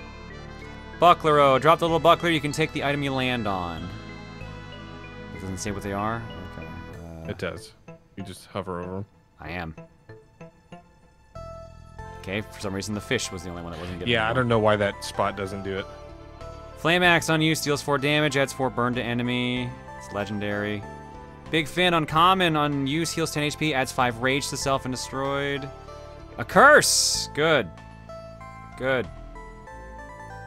Bucklero. Drop the little buckler. You can take the item you land on. It doesn't say what they are. Okay. It does. You just hover over them. I am. Okay. For some reason, the fish was the only one that wasn't getting. Yeah, I don't know why that spot doesn't do it. Flame Axe on use deals 4 damage. Adds 4 burn to enemy. It's legendary. Big Fin uncommon on use heals 10 HP. Adds 5 rage to self and destroyed. A curse. Good. Good.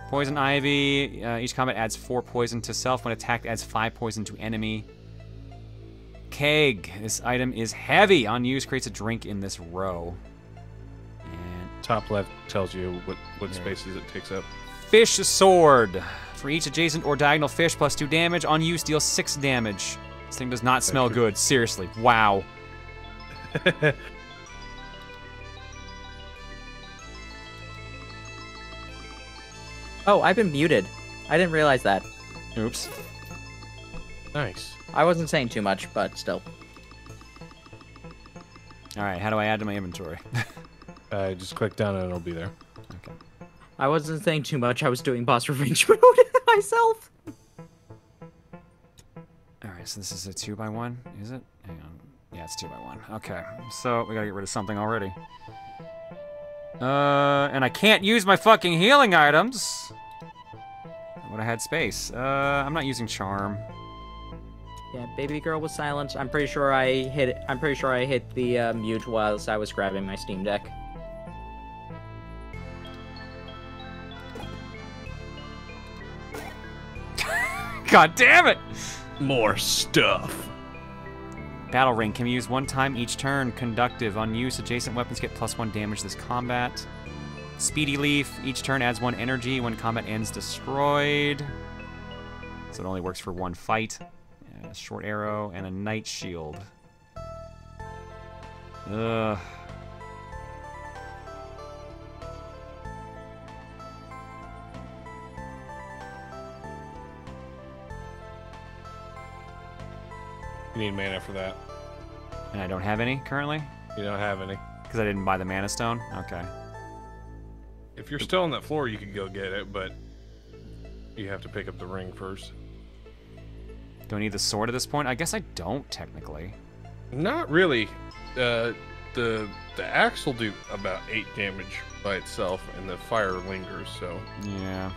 Poison Ivy. Each combat adds 4 poison to self. When attacked, adds 5 poison to enemy. Keg. This item is heavy. On use, creates a drink in this row. And top left tells you what spaces it takes up. Fish Sword. For each adjacent or diagonal fish, plus 2 damage. On use, deals 6 damage. This thing does not smell good. Seriously. Wow. Oh, I've been muted. I didn't realize that. Oops. Nice. I wasn't saying too much, but still. Alright, how do I add to my inventory? Just click down and it'll be there. Okay. I wasn't saying too much. I was doing boss revenge mode myself. Alright, so this is a 2x1, is it? Hang on. Yeah, it's 2x1. Okay, so we gotta get rid of something already. And I can't use my fucking healing items. I would have had space. I'm not using charm. Yeah, baby girl was silent. I'm pretty sure I hit. I'm pretty sure I hit the mute whilst I was grabbing my Steam Deck. God damn it! More stuff. Battle Ring can be used 1 time each turn. Conductive. On use, adjacent weapons get +1 damage this combat. Speedy Leaf. Each turn adds 1 energy. When combat ends, destroyed. So it only works for 1 fight. Short Arrow and a Night Shield. Ugh. You need mana for that. And I don't have any currently? You don't have any. Because I didn't buy the Mana Stone? Okay. If you're still on that floor, you could go get it, but you have to pick up the ring first. Do I need the sword at this point? I guess I don't, technically. Not really. The axe will do about 8 damage by itself, and the fire lingers, so... Yeah.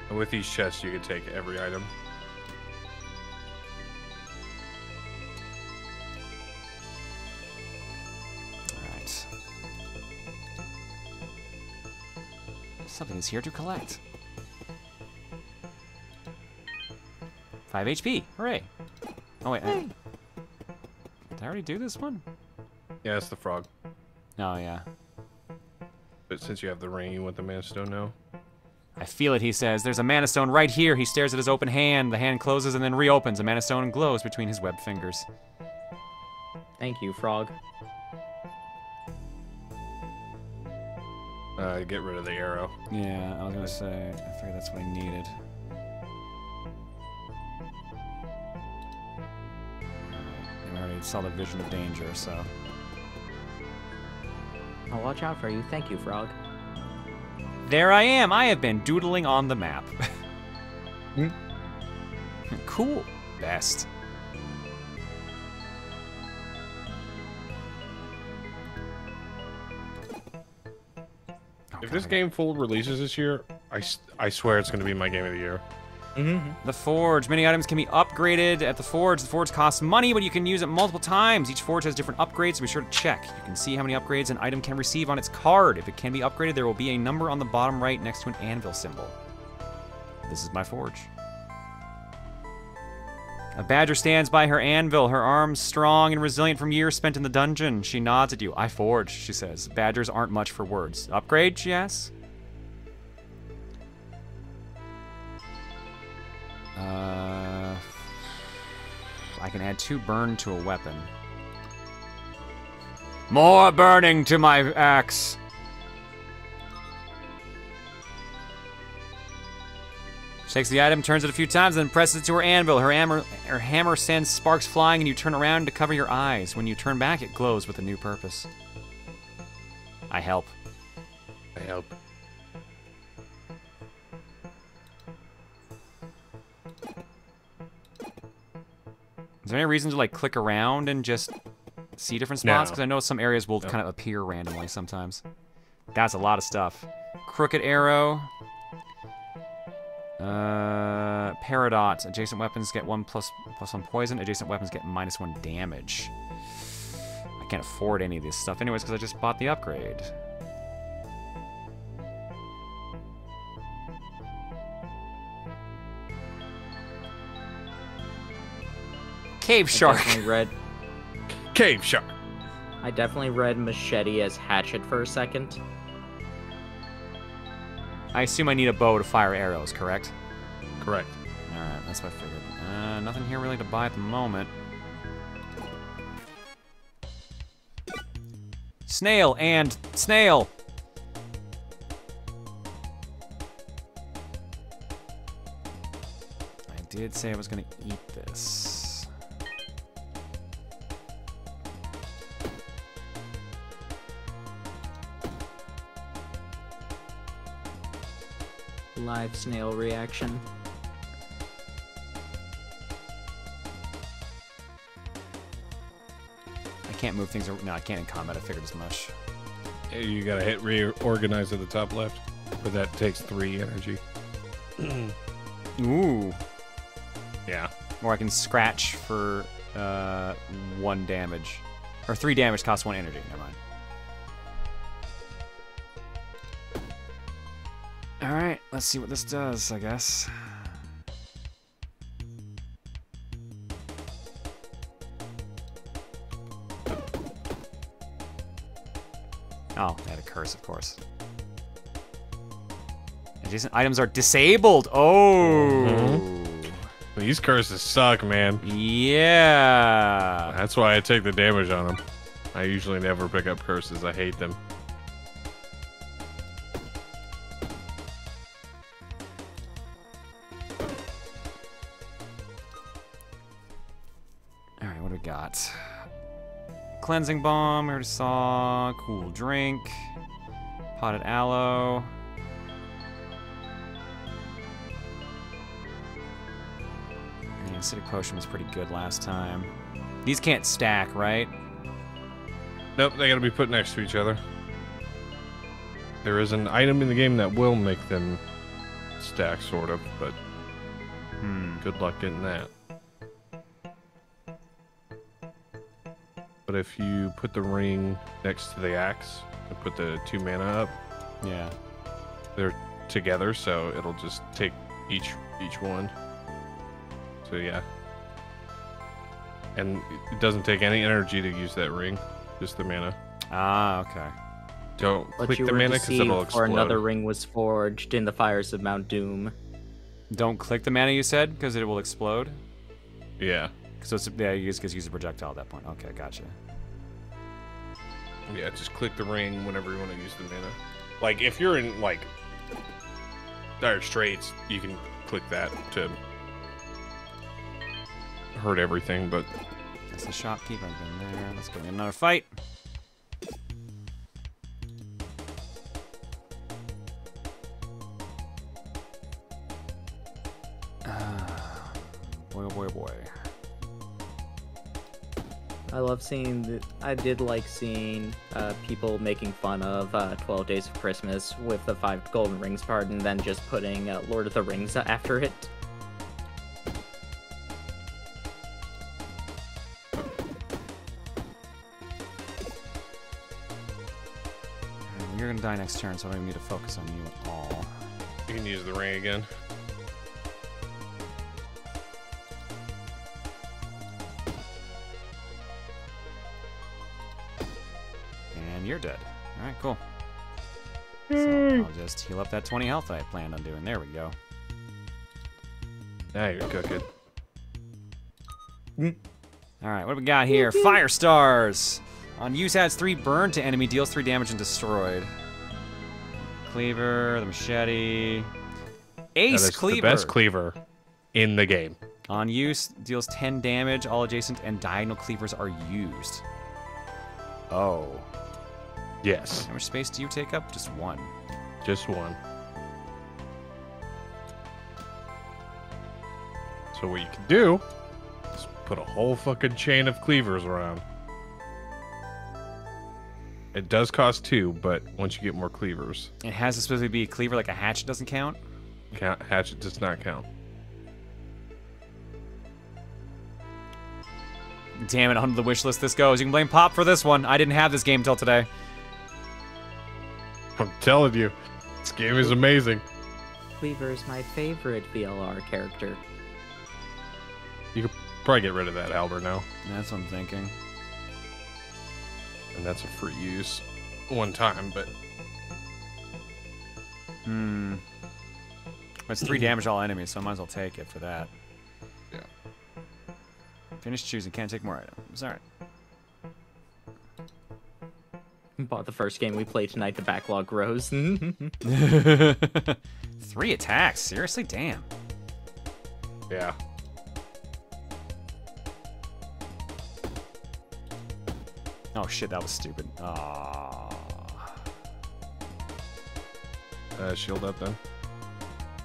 And with these chests, you can take every item. Alright. Something is here to collect. 5 HP. Hooray. Oh, wait. Did I already do this one? Yeah, it's the frog. Oh, yeah. But since you have the ring, you want the mana stone now? I feel it, he says. There's a Mana Stone right here. He stares at his open hand. The hand closes and then reopens. A Mana Stone glows between his webbed fingers. Thank you, frog. Get rid of the arrow. Yeah, I was gonna say, I figured that's what I needed. And I already saw the vision of danger, so. I'll watch out for you. Thank you, frog. There I am. I have been doodling on the map. Cool. Best. If this game full releases this year, I swear it's going to be my game of the year. The Forge. Many items can be upgraded at the Forge. The Forge costs money, but you can use it multiple times. Each Forge has different upgrades, so be sure to check. You can see how many upgrades an item can receive on its card. If it can be upgraded, there will be a number on the bottom right next to an anvil symbol. This is my Forge. A badger stands by her anvil, her arms strong and resilient from years spent in the dungeon. She nods at you. I forge, she says. Badgers aren't much for words. Upgrade, she asks. I can add 2 burn to a weapon. More burning to my axe. She takes the item, turns it a few times, then presses it to her anvil. Her hammer sends sparks flying, and you turn around to cover your eyes. When you turn back, it glows with a new purpose. I help. I help. Is there any reason to like click around and just see different spots? Because I know some areas will kind of appear randomly sometimes. That's a lot of stuff. Crooked arrow. Paradox. Adjacent weapons get 1+1 poison. Adjacent weapons get -1 damage. I can't afford any of this stuff anyways because I just bought the upgrade. Cave shark. Cave shark. I definitely read machete as hatchet for a second. I assume I need a bow to fire arrows, correct? Correct. Alright, that's what I figured. Nothing here really to buy at the moment. Snail and snail! I did say I was gonna eat this. Live snail reaction. I can't move things. No, I can't in combat. I figured as much. You gotta hit reorganize at the top left, but that takes 3 energy. Ooh. Yeah. Or I can scratch for 1 damage. Or 3 damage costs 1 energy. Never mind. Alright, let's see what this does, I guess. Oh, they had a curse, of course. Adjacent items are disabled. Oh. These curses suck, man. Yeah. That's why I take the damage on them. I usually never pick up curses. I hate them. Alright, what do we got? Cleansing bomb, we already saw. Cool drink. Potted aloe. And the acidic potion was pretty good last time. These can't stack, right? Nope, they gotta be put next to each other. There is an item in the game that will make them stack, sort of, but good luck getting that. But if you put the ring next to the axe and put the 2 mana up, yeah, they're together, so it'll just take each one. So yeah, and it doesn't take any energy to use that ring, just the mana. Ah, okay. Don't But click you the were mana because it'll deceived, for explode. another ring was forged in the fires of Mount Doom. Don't click the mana, you said, because it will explode? Yeah. So it's, yeah, you just use a projectile at that point. Okay, gotcha. Yeah, just click the ring whenever you want to use the mana. Like, if you're in, like, dire straits, you can click that to hurt everything, but... That's the shopkeeper. I've been there. Let's go get another fight. I love seeing I did like seeing people making fun of 12 Days of Christmas with the 5 golden rings part and then just putting Lord of the Rings after it. You're gonna die next turn, so I don't need to focus on you at all. You can use the ring again. And you're dead. Alright, cool. So I'll just heal up that 20 health that I planned on doing. There we go. Now you're cooking. Alright, what do we got here? Fire Stars! On use adds 3 burn to enemy, deals 3 damage and destroyed. Cleaver, the machete. Ace Cleaver! The best cleaver in the game. On use, deals 10 damage, all adjacent and diagonal cleavers are used. Oh. Yes. How much space do you take up? Just 1. Just 1. So what you can do is put a whole fucking chain of cleavers around. It does cost 2, but once you get more cleavers. It has to supposed to be a cleaver, like a hatchet doesn't count? Hatchet does not count. Damn it, onto the wish list this goes. You can blame Pop for this one. I didn't have this game till today. I'm telling you, this game is amazing. Cleaver is my favorite VLR character. You could probably get rid of that Albert now. That's what I'm thinking. And that's a free use one time, but... It's 3 damage all enemies, so I might as well take it for that. Yeah. Finish choosing, can't take more items. Alright. Bought the first game we played tonight, the backlog grows. 3 attacks? Seriously? Damn. Yeah. Oh shit, that was stupid. Shield up then.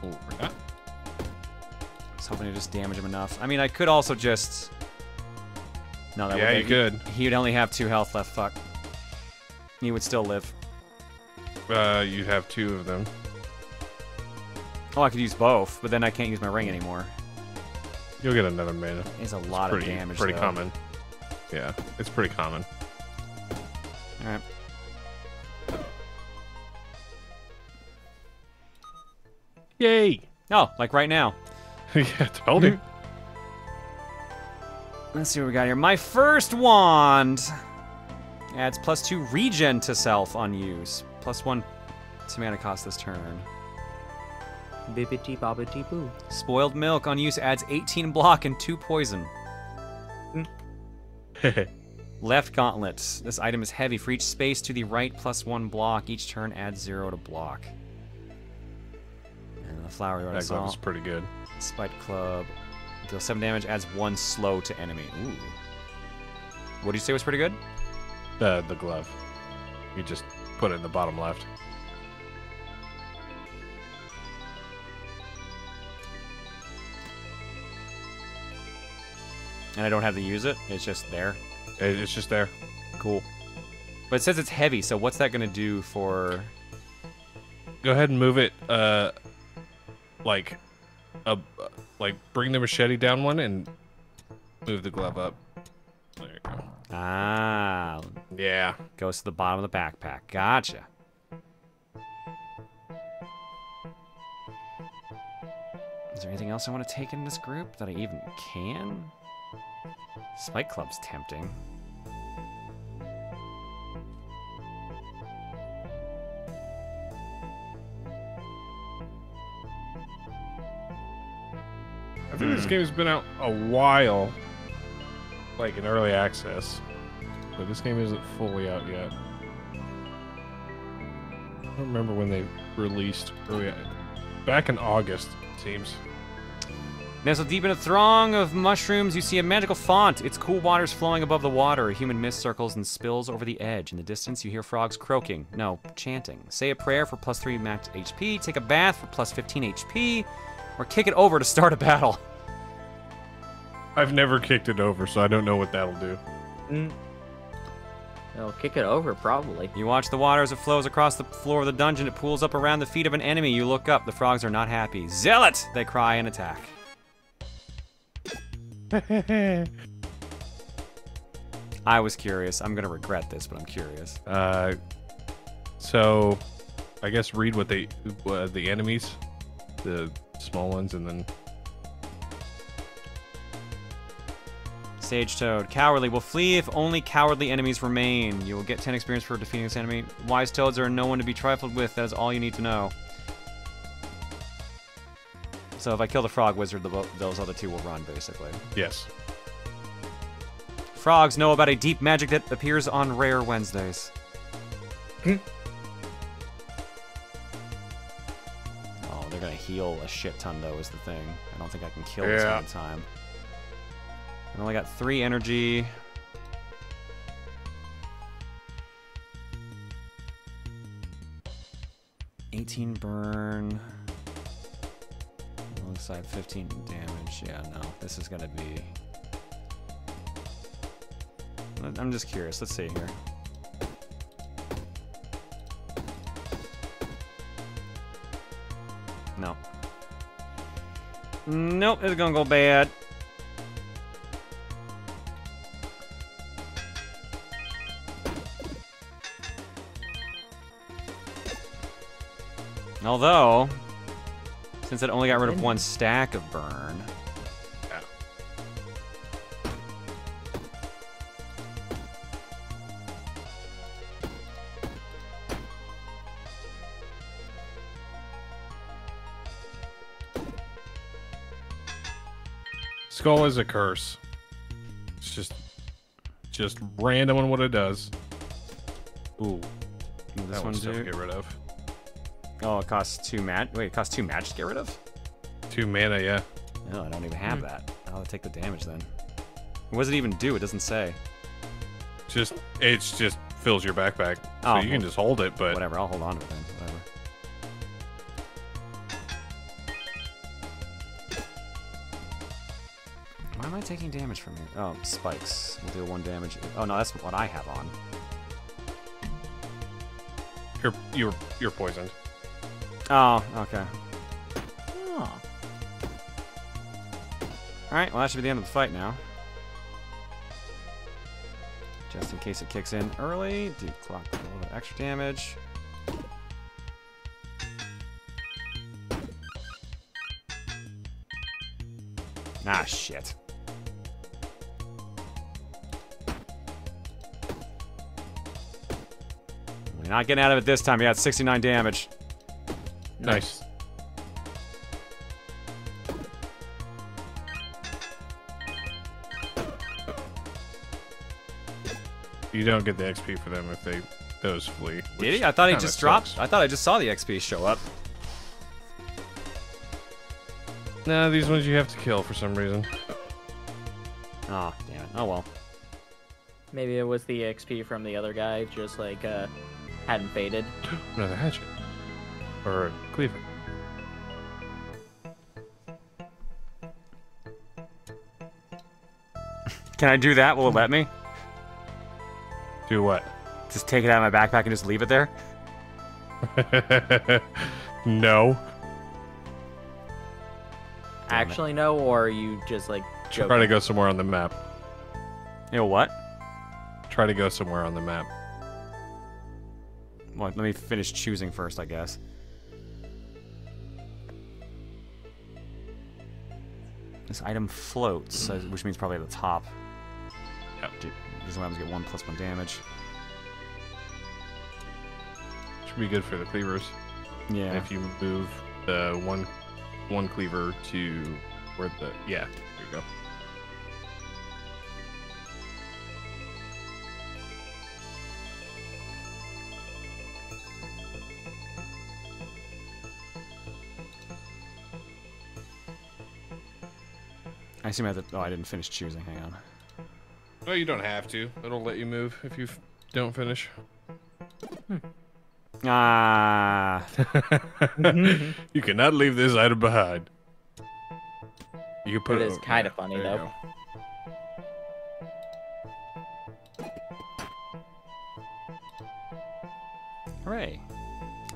Oh, we're not. I was hoping to just damage him enough. I mean, I could also just... No, that yeah, would you could. He would only have 2 health left, fuck. He would still live. You'd have 2 of them. Oh, I could use both, but then I can't use my ring anymore. You'll get another mana. It's a lot of damage, Pretty though. common. Yeah, it's pretty common. Alright. Yay! Oh, like right now. Yeah, told you. Let's see what we got here. My first wand adds +2 regen to self on use. +1 to mana cost this turn. Bibbidi bobbidi boo. Spoiled milk on use adds 18 block and 2 poison. Left gauntlet. This item is heavy. For each space to the right, +1 block. Each turn adds 0 to block. And the flower you already That glove saw. is pretty good. Spike club. Deals 7 damage, adds 1 slow to enemy. Ooh. What did you say was pretty good? The glove. You just put it in the bottom left. And I don't have to use it? It's just there? It's just there. Cool. But it says it's heavy, so what's that going to do for... Go ahead and move it, like bring the machete down one and move the glove up. There you go. Ah. Yeah. Goes to the bottom of the backpack. Gotcha. Is there anything else I want to take in this group that I even can? Spike Club's tempting. I think this game has been out a while, like in early access, but this game isn't fully out yet. I don't remember when they released early. Back in August, it seems. Nestled deep in a throng of mushrooms, you see a magical font. Its cool waters flowing above the water. A human mist circles and spills over the edge. In the distance, you hear frogs croaking. No, chanting. Say a prayer for +3 max HP. Take a bath for +15 HP. Or kick it over to start a battle. I've never kicked it over, so I don't know what that'll do. They'll kick it over, probably. You watch the water as it flows across the floor of the dungeon. It pools up around the feet of an enemy. You look up. The frogs are not happy. Zealot! They cry and attack. I was curious. I'm gonna regret this, but I'm curious. So, I guess read what the enemies, the small ones, and then. Sage Toad. Cowardly will flee if only cowardly enemies remain. You will get 10 experience for defeating this enemy. Wise toads are no one to be trifled with. That is all you need to know. So if I kill the frog wizard, those other two will run, basically. Yes. Frogs know about a deep magic that appears on rare Wednesdays. Oh, they're gonna heal a shit ton, though, is the thing. I don't think I can kill this one in time. I only got 3 energy. $18 burn. Looks like 15 damage. Yeah, no, this is gonna be. I'm just curious. Let's see here. No. Nope, it's gonna go bad. Although, since it only got rid of 1 stack of burn. Yeah. Skull is a curse. It's just random on what it does. Ooh. This That one one's tough to do? get rid of. Oh, it costs 2 Wait, it costs 2 match to get rid of? 2 mana, yeah. No, I don't even have that. I'll take the damage then. What does it even do? It doesn't say. It just fills your backpack. Oh, So you can just hold it, but whatever, I'll hold on to it then. Whatever. Why am I taking damage from here? Oh, spikes. We'll deal 1 damage. Oh no, that's what I have on. you're poisoned. Oh, okay. Oh. Alright, well that should be the end of the fight now. Just in case it kicks in early, declock a little bit extra damage. Ah, shit. We're not getting out of it this time. We got 69 damage. Nice. You don't get the XP for them if those flee. Did he? I thought he just dropped. I thought I just saw the XP show up. No, these ones you have to kill for some reason. Oh, damn it. Oh well. Maybe it was the XP from the other guy, just like hadn't faded. Another hatchet. Or a cleaver. Can I do that? Will it let me? Do what? Just take it out of my backpack and just leave it there? No. Actually, no, or you just like joking? Try to go somewhere on the map. You know what? Try to go somewhere on the map. Well, let me finish choosing first, I guess. This item floats, which means probably at the top. Yep. These items get 1+1 damage. Should be good for the cleavers. Yeah. And if you move the one cleaver to where the there you go. I assume I have to. Oh, I didn't finish choosing. Hang on. Well, you don't have to. It'll let you move if you don't finish. Ah. You cannot leave this item behind. You can put It is kind of funny there you though. Hooray.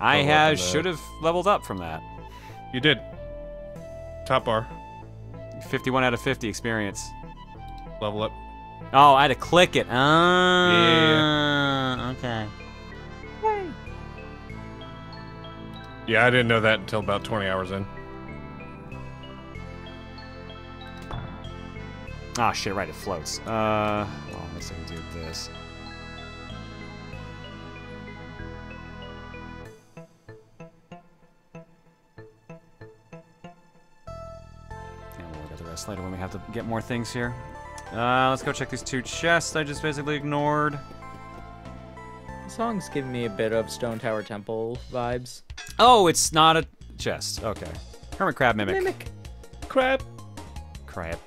I should have leveled up from that. You did. Top bar. 51 out of 50 experience. Level up. Oh, I had to click it. Yeah. Okay. Yeah, I didn't know that until about 20 hours in. Ah, shit, right, it floats. Well, let's see if I can do this. And we'll look at the rest later when we have to get more things here. Let's go check these 2 chests I just basically ignored. The song's giving me a bit of Stone Tower Temple vibes. Oh, it's not a chest. Okay. Hermit Crab Mimic. Mimic. Crab. Crab.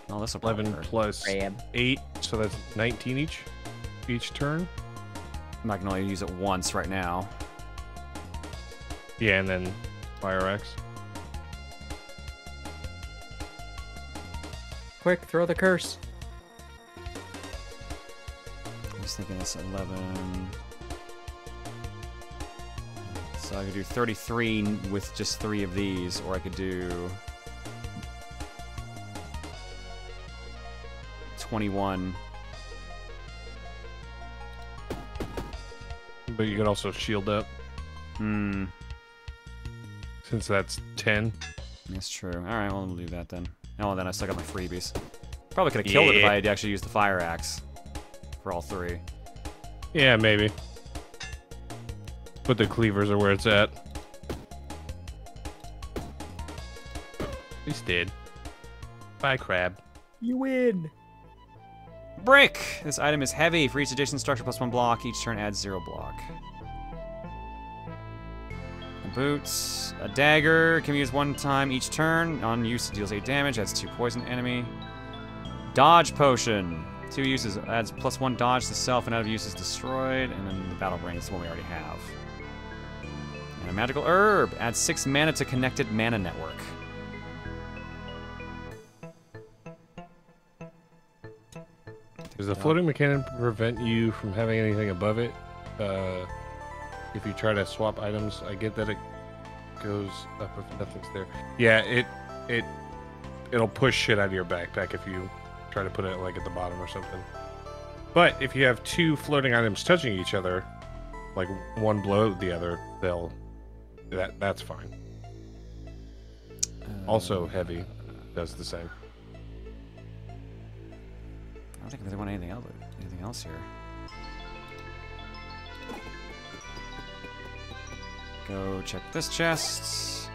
Oh, this will 11 plus Crab. 8, so that's 19 each turn. I can only use it once right now. Yeah, and then Fire Axe. Quick, throw the curse. I'm just thinking it's 11. So I could do 33 with just 3 of these, or I could do 21. But you can also shield up. Since that's 10. That's true. Alright, well, we'll do that then. Oh, then I still got my freebies. Probably could have killed it if I had actually used the Fire Axe for all 3. Yeah, maybe. But the cleavers are where it's at. He's dead. Bye, Crab. You win. Brick! This item is heavy. For each adjacent structure plus 1 block, each turn adds 0 block. Boots. A dagger can be used 1 time each turn. On use, it deals 8 damage, adds 2 poison to enemy. Dodge potion. 2 uses, adds plus 1 dodge to self, and out of use is destroyed. And then the battle ring is the one we already have. And a magical herb. Adds 6 mana to connected mana network. Does the floating mechanic prevent you from having anything above it? If you try to swap items, I get that it goes up if nothing's there. Yeah, it'll push shit out of your backpack if you try to put it like at the bottom or something. But if you have 2 floating items touching each other, like one below the other, that's fine. Also, heavy does the same. I don't think I really want anything else here. Go check this chest.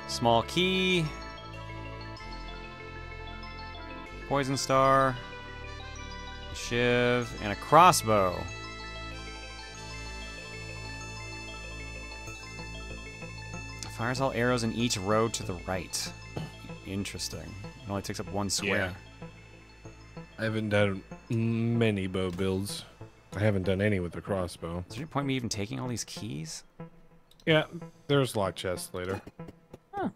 Small key. Poison star. A shiv. And a crossbow. Fires all arrows in each row to the right. Interesting. It only takes up 1 square. Yeah. I haven't done many bow builds. I haven't done any with the crossbow. Is there any point in me even taking all these keys? Yeah, there's lock chests later. Huh.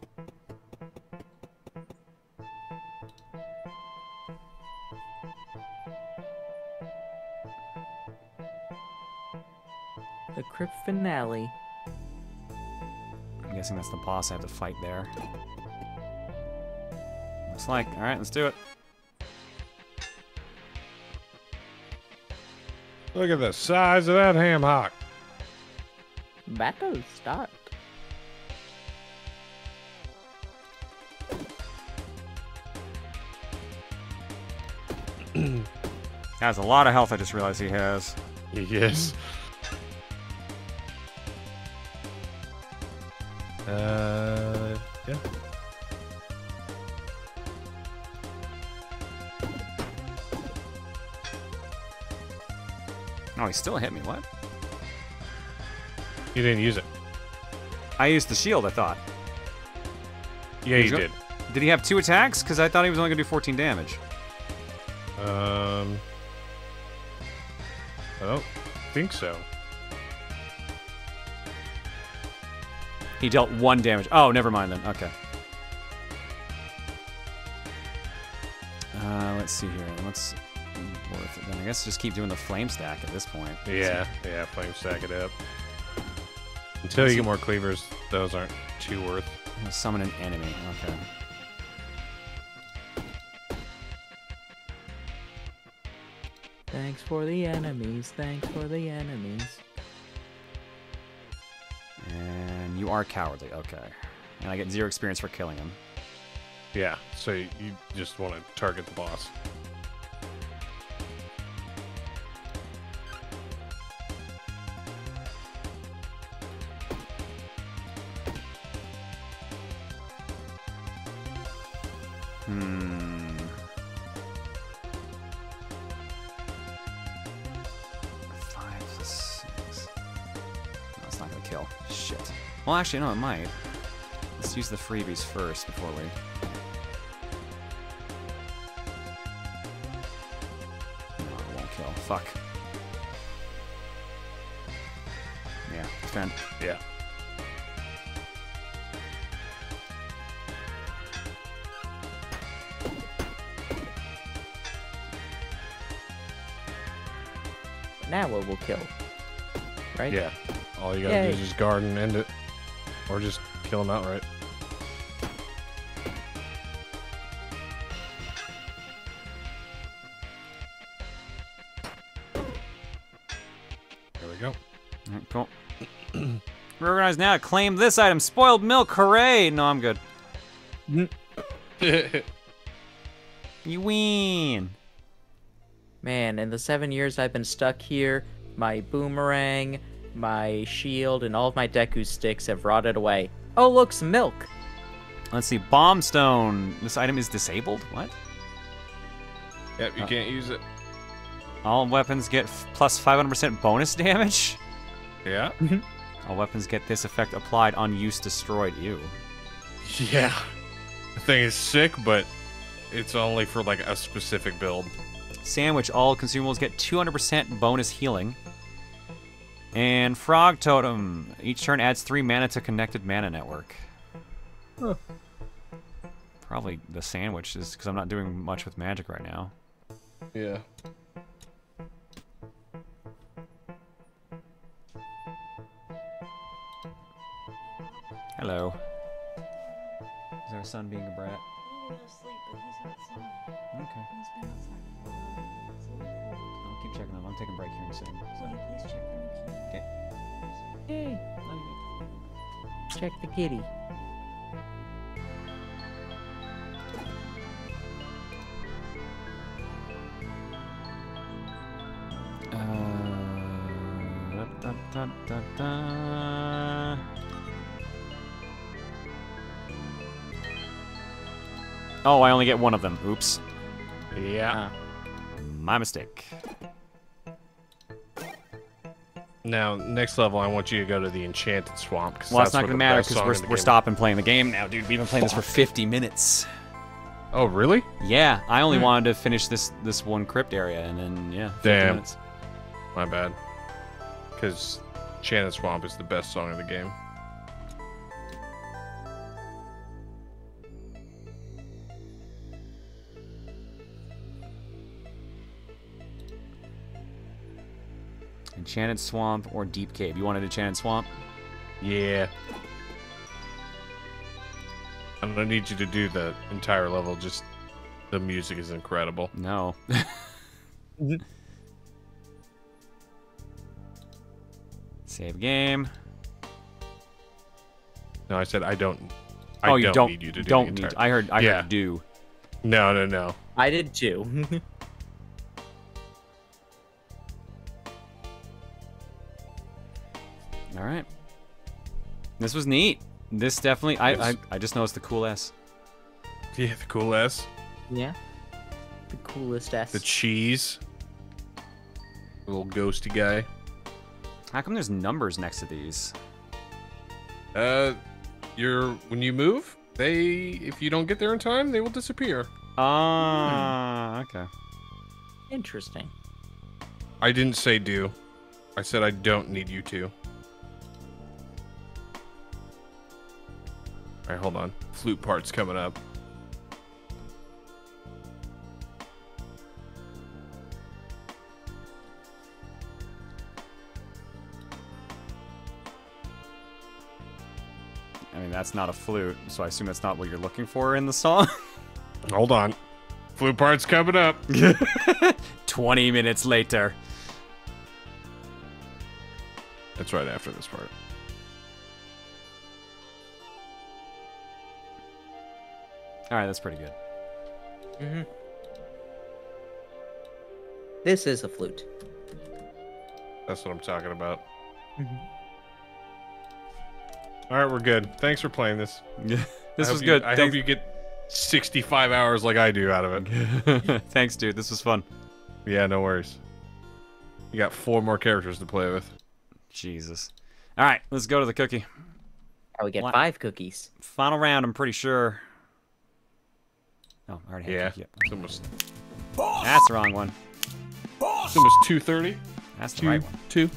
The crypt finale. I'm guessing that's the boss I have to fight there. Looks like. Alright, let's do it. Look at the size of that ham hock. Battle start. Has a lot of health, I just realized he has. Yes. Yeah. Oh, he still hit me. What? You didn't use it. I used the shield, I thought. Yeah, you did. Did he have 2 attacks? Because I thought he was only going to do 14 damage. I don't think so. He dealt 1 damage. Oh, never mind then. Okay. Let's let's see here. What's worth it then? I guess just keep doing the flame stack at this point. Yeah, yeah, flame stack it up. Until you get more cleavers, those aren't too worth. Summon an enemy. Okay. Thanks for the enemies. Thanks for the enemies. And you are cowardly. Okay. And I get 0 experience for killing him. Yeah, so you just want to target the boss. Well, actually, no, it might. Let's use the freebies first before we... No, it won't kill. Fuck. Yeah, defend. Yeah. Now it will kill. Right? Yeah. All you gotta do is just guard and end it. Or just kill him outright. There we go. Alright, cool. Reorganize now. Claim this item. Spoiled milk. Hooray! No, I'm good. You win. Man, in the 7 years I've been stuck here, my boomerang, my shield, and all of my Deku sticks have rotted away. Oh, look, some milk. Let's see. Bomb stone. This item is disabled? What? Yep, you can't use it. All weapons get plus 500% bonus damage? Yeah. All weapons get this effect applied on use destroyed. Ew. Yeah. The thing is sick, but it's only for like a specific build. Sandwich. All consumables get 200% bonus healing. And Frog Totem. Each turn adds 3 mana to connected mana network. Huh. Probably the sandwich is because I'm not doing much with magic right now. Yeah. Hello. Is our son being a brat? Okay. I'll keep checking them. I'm taking a break here in a second. Okay. Yay. Check the kitty. Oh, I only get one of them. Oops. Yeah. My mistake. Now, next level, I want you to go to the Enchanted Swamp. Well, that's not going to matter because we're stopping playing the game now, dude. We've been playing this for 50 minutes. Oh, really? Yeah, I only wanted to finish this one crypt area, and then, yeah, 50 minutes. My bad. Because Enchanted Swamp is the best song in the game. Enchanted Swamp or Deep Cave? You wanted Enchanted Swamp? Yeah. I don't need you to do the entire level, just the music is incredible. No. Save game. No, I said I don't. Oh, you don't need you to do don't the need. entire... I heard do. No. I did too. All right. This was neat. This definitely. I just noticed the cool S. Yeah, the cool S. Yeah. The coolest S. The cheese. The little ghosty guy. How come there's numbers next to these? When you move, if you don't get there in time, they will disappear. Ah, okay. Interesting. I didn't say do. I said I don't need you to. Alright, hold on. Flute part's coming up. I mean, that's not a flute, so I assume that's not what you're looking for in the song. Hold on. Flute part's coming up. 20 minutes later. That's right after this part. Alright, that's pretty good. Mm-hmm. This is a flute. That's what I'm talking about. Mm-hmm. Alright, we're good. Thanks for playing this. This was good. I hope you get 65 hours like I do out of it. Thanks, dude. This was fun. Yeah, no worries. You got 4 more characters to play with. Jesus. Alright, let's go to the cookie. Oh, we get 5 cookies. Final round, I'm pretty sure. Oh, I already had Yeah. cookie. It's almost... That's the wrong one. It's almost 2:30. That's the right one. 2.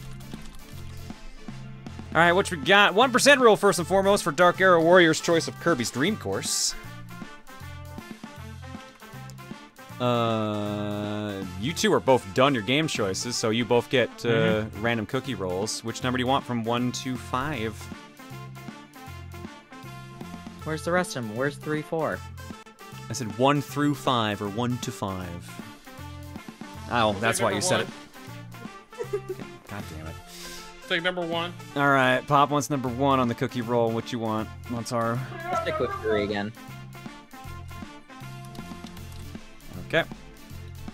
Alright, what we got? 1% rule first and foremost for Dark Arrow Warrior's choice of Kirby's Dream Course. You two are both done your game choices, so you both get random cookie rolls. Which number do you want from 1 to 5? Where's the rest of them? Where's 3, 4? I said 1 through 5, or 1 to 5. Oh, that's why you said it. God damn it. Take number 1. Alright, Pop wants number 1 on the cookie roll. What you want, Montaru? Stick with 3 again. Okay.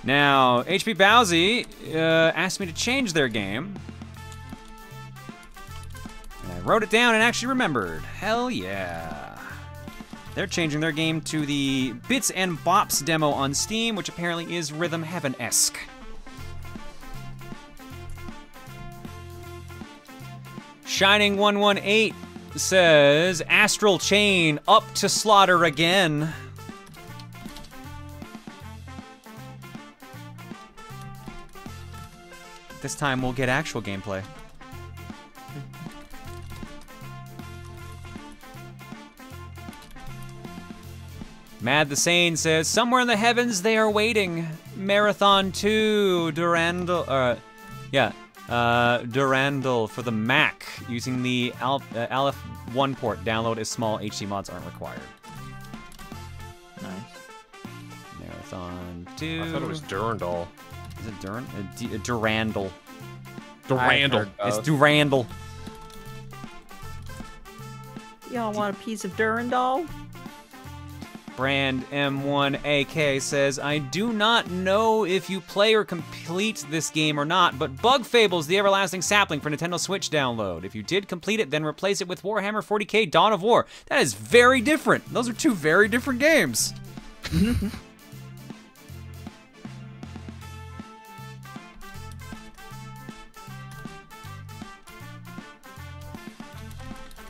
Now, HP Bowsy asked me to change their game. And I wrote it down and actually remembered. Hell yeah. They're changing their game to the Bits and Bops demo on Steam, which apparently is Rhythm Heaven-esque. Shining118 says, Astral Chain up to slaughter again. This time we'll get actual gameplay. Mad the Sane says, somewhere in the heavens they are waiting. Marathon 2, Durandal, Durandal for the Mac using the Aleph 1 port. Download as small HD mods aren't required. Nice. Marathon 2. I thought it was Durandal. Is it Durandal? Durandal. It's Durandal. Y'all want a piece of Durandal? Brand M1AK says, I do not know if you play or complete this game or not, but Bug Fables, the Everlasting Sapling for Nintendo Switch download. If you did complete it, then replace it with Warhammer 40k Dawn of War. That is very different. Those are 2 very different games.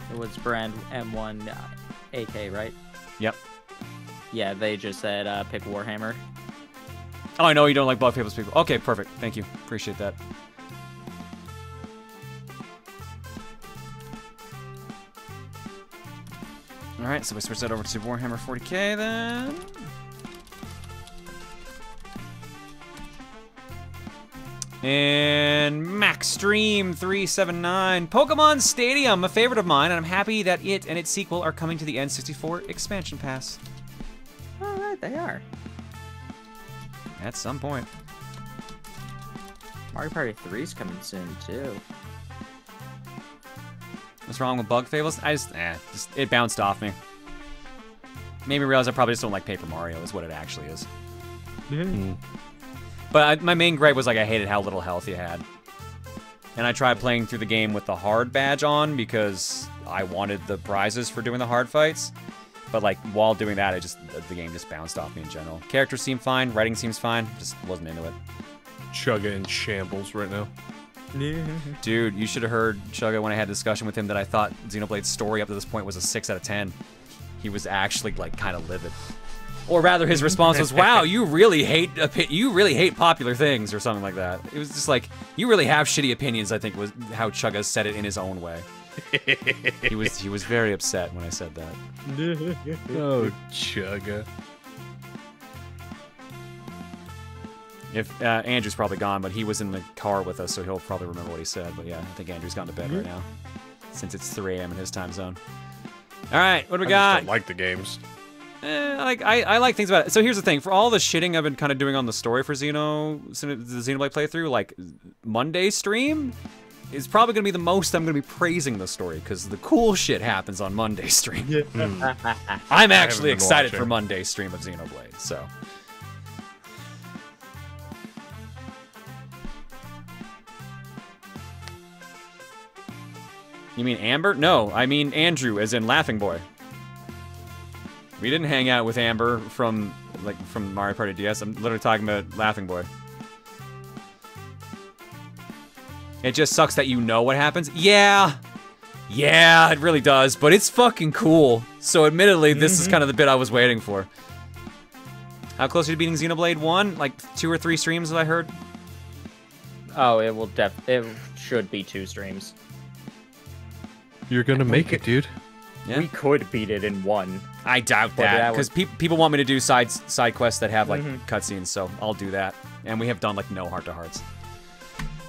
It was brand M1 AK, right? Yep. Yeah, they just said pick Warhammer. Oh, I know you don't like Bug Fables people. Okay, perfect. Thank you. Appreciate that. Alright, so we switch that over to Warhammer 40k then. And MaxStream379. Pokemon Stadium, a favorite of mine, and I'm happy that it and its sequel are coming to the N64 expansion pass. Alright, they are. At some point. Mario Party 3 is coming soon, too. What's wrong with Bug Fables? It bounced off me. Made me realize I probably just don't like Paper Mario is what it actually is. But my main gripe was like I hated how little health you had. And I tried playing through the game with the hard badge on because I wanted the prizes for doing the hard fights. But like while doing that, the game just bounced off me in general. Characters seem fine, writing seems fine, just wasn't into it. Chugga in shambles right now. Dude, you should have heard Chugga when I had a discussion with him that I thought Xenoblade's story up to this point was a 6 out of 10. He was actually like kind of livid. Or rather, his response was, "Wow, you really hate popular things," or something like that. It was just like, "You really have shitty opinions." I think was how Chugga said it in his own way. He was very upset when I said that. Oh, Chugga. If Andrew's probably gone, but he was in the car with us, so he'll probably remember what he said. But yeah, I think Andrew's gone to bed right now, since it's 3 a.m. in his time zone. All right, what do we I got? just don't like the games. I like things about it. So here's the thing: for all the shitting I've been kind of doing on the story for the Xenoblade playthrough, like Monday stream is probably gonna be the most I'm gonna be praising the story because the cool shit happens on Monday stream. I'm actually excited for Monday stream of Xenoblade. So. You mean Amber? No, I mean Andrew, as in Laughing Boy. We didn't hang out with Amber from Mario Party DS. I'm literally talking about Laughing Boy. It just sucks that you know what happens. Yeah, it really does, but it's fucking cool. So admittedly, this is kind of the bit I was waiting for. How close are you to beating Xenoblade 1? Like 2 or 3 streams, have I heard? Oh, it should be 2 streams. You're gonna make it, dude. Yeah. We could beat it in 1. I doubt that, because people want me to do side quests that have like cutscenes, so I'll do that. And we have done like no heart-to-hearts.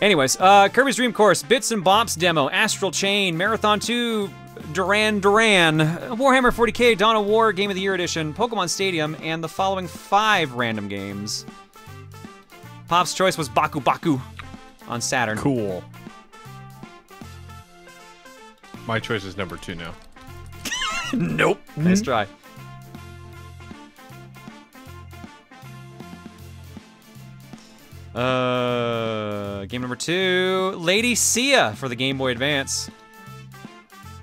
Anyways, Kirby's Dream Course, Bits and Bops demo, Astral Chain, Marathon 2, Duran Duran, Warhammer 40k, Dawn of War Game of the Year Edition, Pokemon Stadium, and the following 5 random games. Pop's choice was Baku Baku on Saturn. Cool. My choice is number 2 now. Nope. Nice try. Game number 2, Lady Sia for the Game Boy Advance.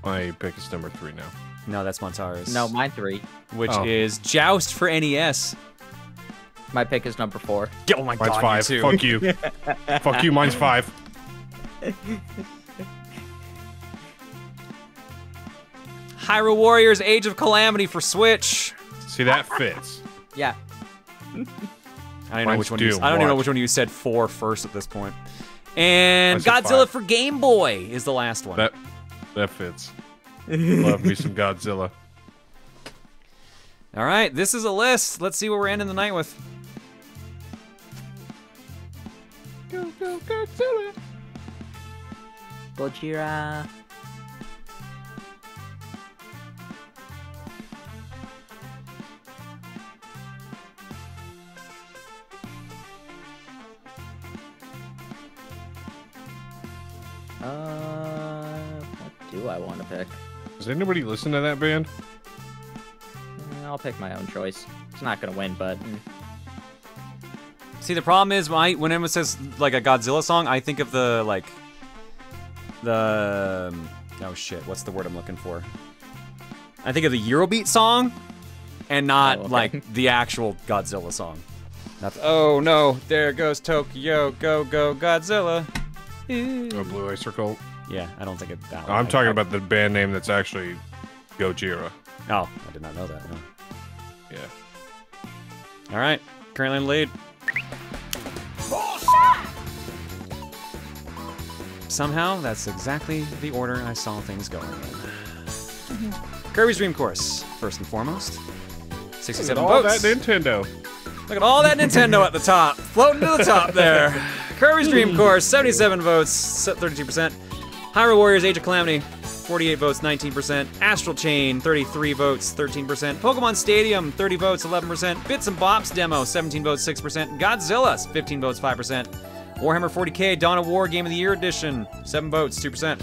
My pick is number 3 now. No, that's Montaris. No, mine 3. Which is Joust for NES. My pick is number 4. Oh my mine's god, 5. Me too. Fuck you. Fuck you, mine's 5. Hyrule Warriors Age of Calamity for Switch. See, that fits. Yeah. I don't know which one. I don't even know which one you said for first at this point. And Godzilla 5. for Game Boy is the last one. That fits. Love me some Godzilla. All right, this is a list. Let's see what we're ending the night with. Go Godzilla. Gojira. What do I want to pick? Does anybody listen to that band? I'll pick my own choice. It's not gonna win, but... See, the problem is when anyone says like a Godzilla song, I think of oh shit, what's the word I'm looking for? I think of the Eurobeat song, and not like the actual Godzilla song. Oh no, there goes Tokyo, go Godzilla. Oh, Blue Oyster Cult. Yeah, I don't think it's that one. I'm talking about the band name that's actually Gojira. Oh, I did not know that. No. Yeah. All right, currently in the lead. Somehow, that's exactly the order I saw things going in. Kirby's Dream Course, first and foremost. 67 all votes. that Nintendo. Look at all that Nintendo at the top, floating to the top there. Kirby's Dream Course, 77 votes, 32%. Hyrule Warriors Age of Calamity, 48 votes, 19%. Astral Chain, 33 votes, 13%. Pokemon Stadium, 30 votes, 11%. Bits and Bops Demo, 17 votes, 6%. Godzilla, 15 votes, 5%. Warhammer 40k Dawn of War Game of the Year Edition, 7 votes, 2%.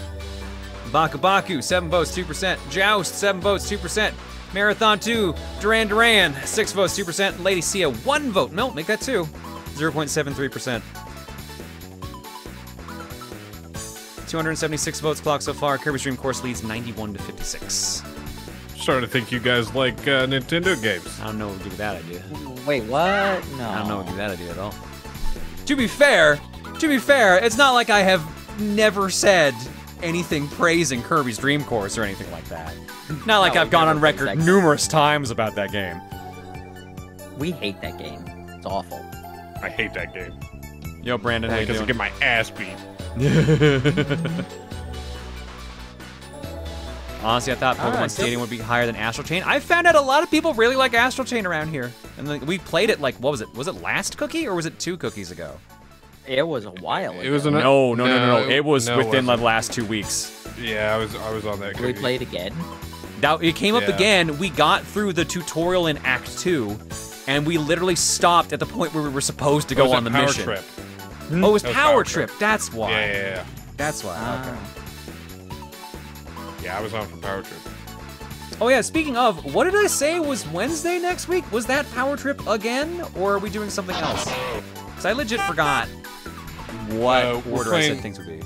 Baku Baku, 7 votes, 2%. Joust, 7 votes, 2%. Marathon 2, Duran Duran, 6 votes, 2%. Lady Sia, 1 vote. No, make that 2. 0.73%. 276 votes clocked so far. Kirby's Dream Course leads 91 to 56. Starting to think you guys like Nintendo games. I don't know what would give you that idea. Wait, what? No. I don't know what would give you that idea at all. To be fair, it's not like I have never said anything praising Kirby's Dream Course or anything like that. Not like I've gone on record numerous times about that game. We hate that game. It's awful. I hate that game. Yo, Brandon, how you doing? Because I get my ass beat. Honestly, I thought Pokemon Stadium would be higher than Astral Chain. I found out a lot of people really like Astral Chain around here. And then we played it like, what was it? Was it last cookie or was it 2 cookies ago? It was a while ago. It was no. It was within the last 2 weeks. Yeah, I was on that. Did we play it again? It came up Yeah. again. We got through the tutorial in Act 2, and we literally stopped at the point where we were supposed to go was on that the Power mission. Trip? Oh, it was That was Power Power Trip. Trip. That's why. Yeah. That's why. Okay. Yeah, I was on for Power Trip. Oh yeah, speaking of, what did I say was Wednesday next week? Was that Power Trip again, or are we doing something else? Because I legit forgot what we're order I playing- said things would be.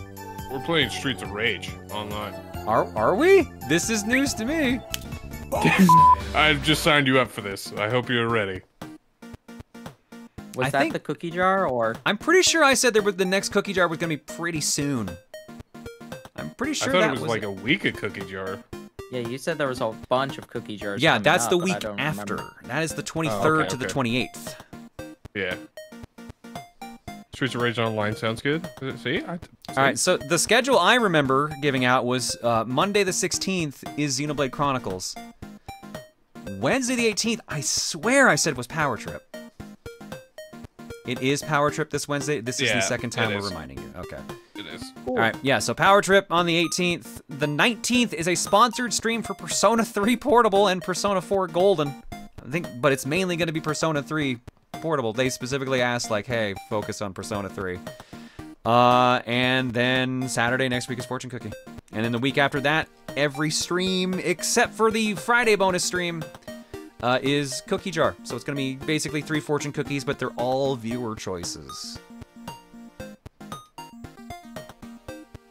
We're playing Streets of Rage online. Are we? This is news to me. I've just signed you up for this. I hope you're ready. Was that the cookie jar, or? I'm pretty sure I said the next cookie jar was gonna be pretty soon. I'm pretty sure I thought that it was like a week of cookie jar. Yeah, you said there was a bunch of cookie jars. Yeah, coming that's up, the but I week don't after. remember. That is the 23rd okay, to the okay. 28th. Yeah. Streets of Rage Online sounds good. See? All right, so the schedule I remember giving out was Monday the 16th is Xenoblade Chronicles. Wednesday the 18th, I swear I said was Power Trip. It is Power Trip this Wednesday. This is the second time we're reminding you. Okay. It is. All right, yeah, so Power Trip on the 18th. The 19th is a sponsored stream for Persona 3 Portable and Persona 4 Golden. I think, but it's mainly going to be Persona 3 Portable. They specifically asked, like, hey, focus on Persona 3. And then Saturday next week is Fortune Cookie. And then the week after that, every stream except for the Friday bonus stream is Cookie Jar. So it's going to be basically 3 fortune cookies, but they're all viewer choices.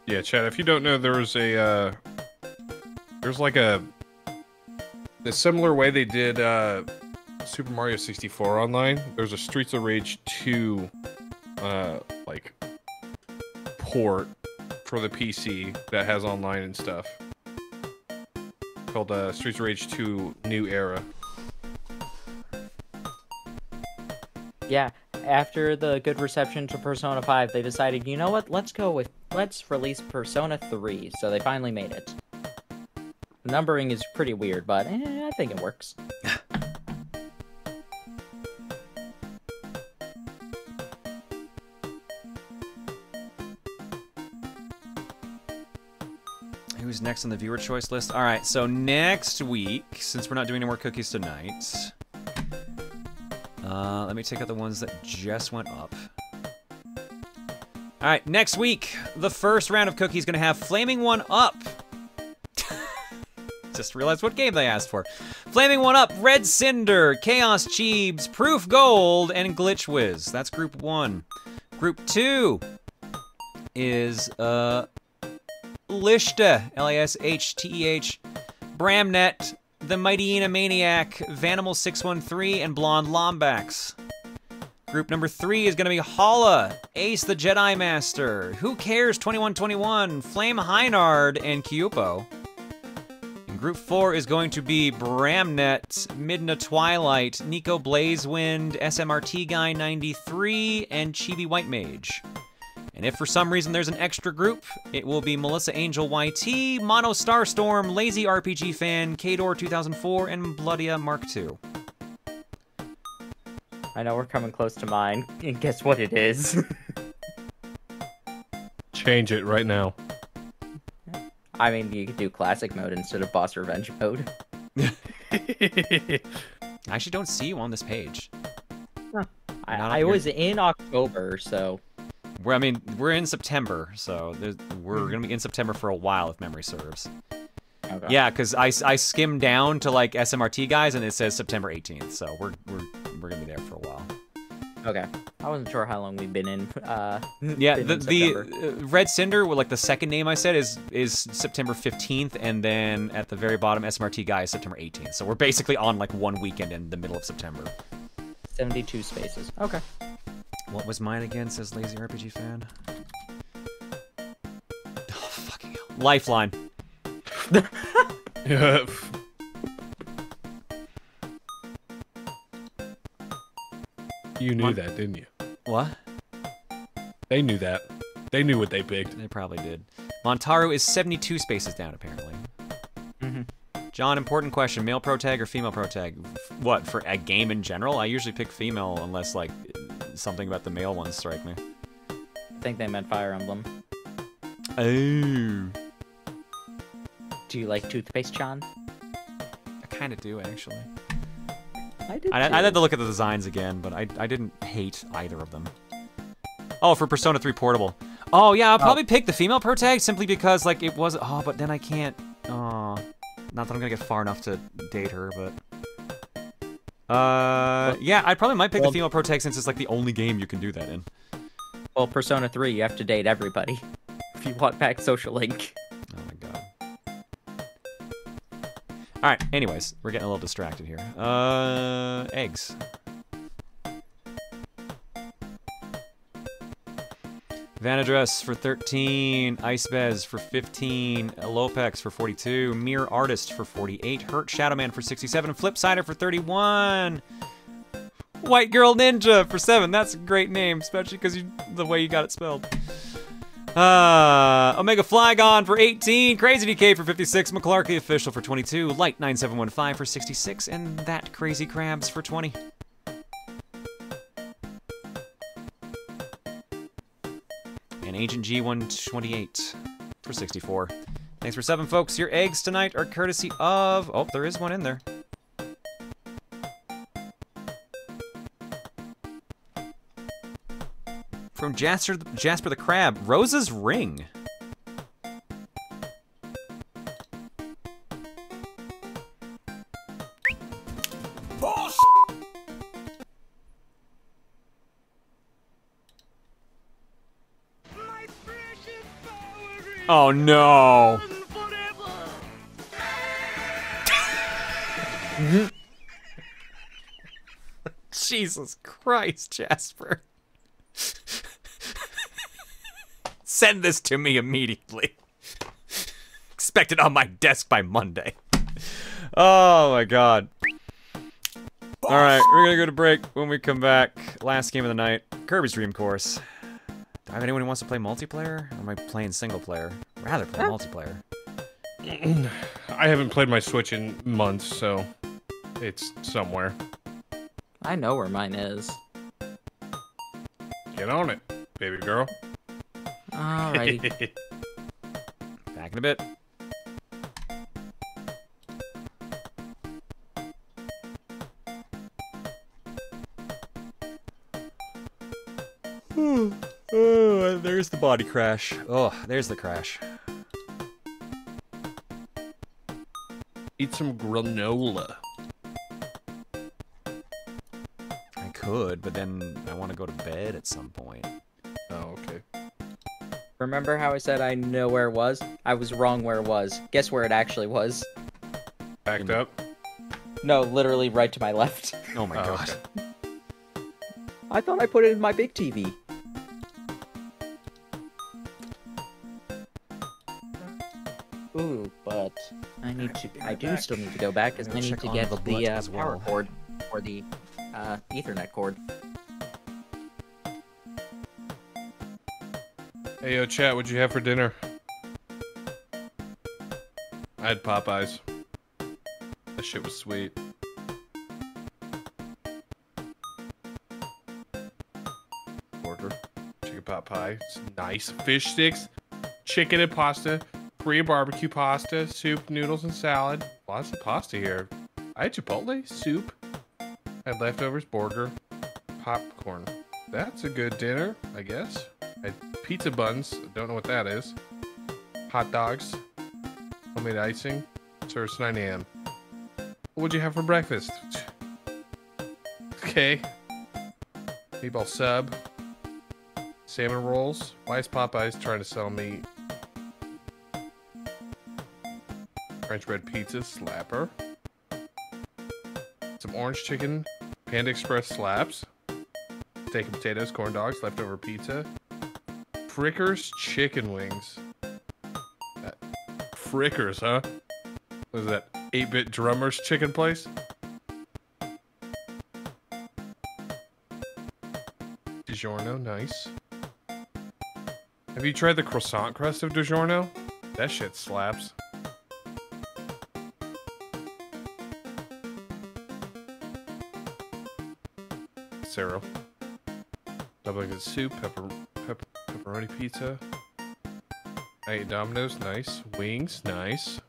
Yeah, Chad, if you don't know, there's like a similar way they did Super Mario 64 online. There's a Streets of Rage 2 like port for the PC that has online and stuff. Called Streets of Rage 2 New Era. Yeah, after the good reception to Persona 5, they decided, you know what, let's release Persona 3, so they finally made it. The numbering is pretty weird, but I think it works. Who's next on the viewer choice list? All right, so next week, since we're not doing any more cookies tonight, let me take out the ones that just went up. All right, next week, the first round of cookies is gonna have Flaming One Up. Just realized what game they asked for. Flaming One Up, Red Cinder, Chaos Cheebs, Proof Gold, and Glitch Whiz. That's group 1. Group 2 is Lishta, L-A-S-H-T-E-H, Bramnet, The Mighty Ina Maniac, Vanimal 613, and Blonde Lombax. Group number 3 is going to be Holla, Ace the Jedi Master, Who Cares 2121, Flame Heinard, and Kyupo. And group 4 is going to be Bramnet, Midna Twilight, Nico Blazewind, SMRT Guy 93, and Chibi White Mage. And if for some reason there's an extra group, it will be Melissa Angel YT, Mono Starstorm, Lazy RPG Fan, Kador 2004, and Bloodia Mark II. I know we're coming close to mine, and guess what it is? Change it right now. I mean, you could do classic mode instead of boss revenge mode. I actually don't see you on this page. I was in October, so... We're in September, so we're gonna be in September for a while if memory serves. Okay. Yeah, because I skimmed down to like SMRT guys and it says September 18th, so we're gonna be there for a while. Okay, I wasn't sure how long we've been in. Yeah, been in the Red Cinder, like the second name I said is September 15th, and then at the very bottom SMRT guy is September 18th. So we're basically on like one weekend in the middle of September. 72 spaces. Okay. What was mine again, says Lazy RPG Fan? Oh, fucking hell. Lifeline. You knew that, didn't you? What? They knew that. They knew what they picked. They probably did. Montaru is 72 spaces down, apparently. John, important question. Male pro tag or female pro tag? What, for a game in general? I usually pick female unless, like, something about the male ones strike me. I think they meant Fire Emblem. Oh. Do you like toothpaste, John? kind of do, actually. I did. I had to look at the designs again, but I didn't hate either of them. Oh, for Persona 3 Portable. Oh, yeah, I'll probably pick the female protag simply because, like, it was... Oh, but then I can't... Oh, not that I'm gonna get far enough to date her, but... yeah, I probably might pick the female protag since it's, like, the only game you can do that in. Well, Persona 3, you have to date everybody. If you want back Social Link. Oh, my God. Alright, anyways, we're getting a little distracted here. Eggs. Vanadress for 13, Icebez for 15, Lopex for 42, Mirror Artist for 48, Hurt Shadowman for 67, Flipsider for 31, White Girl Ninja for 7. That's a great name, especially because the way you got it spelled. Omega Flygon for 18, Crazy DK for 56, McClark the Official for 22, Light 9715 for 66, and That Crazy Crabs for 20. And Agent G128 for 64. Thanks for 7, folks. Your eggs tonight are courtesy of... Oh, there is one in there. From Jasper the Crab, Rose's Ring. Oh no! Jesus Christ, Jasper. Send this to me immediately. Expect it on my desk by Monday. Oh my God. Alright, we're gonna go to break. When we come back, last game of the night, Kirby's Dream Course. Do I have anyone who wants to play multiplayer? Or am I playing single player? Rather play multiplayer. I haven't played my Switch in months, so it's somewhere. I know where mine is. Get on it, baby girl. Alrighty. Back in a bit. Oh, there's the body crash. Oh, there's the crash. Eat some granola. I could, but then I want to go to bed at some point. Oh, okay. Remember how I said I know where it was? I was wrong where it was. Guess where it actually was? Backed up? No, literally right to my left. Oh my God. Okay. I thought I put it in my big TV. Ooh, but I do still need to go back because I need to get the power cord or the Ethernet cord. Hey, yo, chat, what'd you have for dinner? I had Popeyes. That shit was sweet. Burger, chicken pot pie, it's nice. Fish sticks, chicken and pasta, Korean barbecue pasta, soup, noodles, and salad. Lots of pasta here. I had Chipotle, soup, I had leftovers, burger, popcorn. That's a good dinner, I guess. I had pizza buns, don't know what that is. Hot dogs, homemade icing, serves 9 a.m. What'd you have for breakfast? Okay. Meatball sub, salmon rolls. Why is Popeyes trying to sell me French bread pizza? Slapper. Some orange chicken, Panda Express slaps. Steak and potatoes, corn dogs, leftover pizza. Frickers chicken wings. Frickers, huh? What is that, 8-bit drummers chicken place? DiGiorno, nice. Have you tried the croissant crust of DiGiorno? That shit slaps. Cero. Double good soup, pepperoni pizza. I ate Domino's, nice. Wings, nice.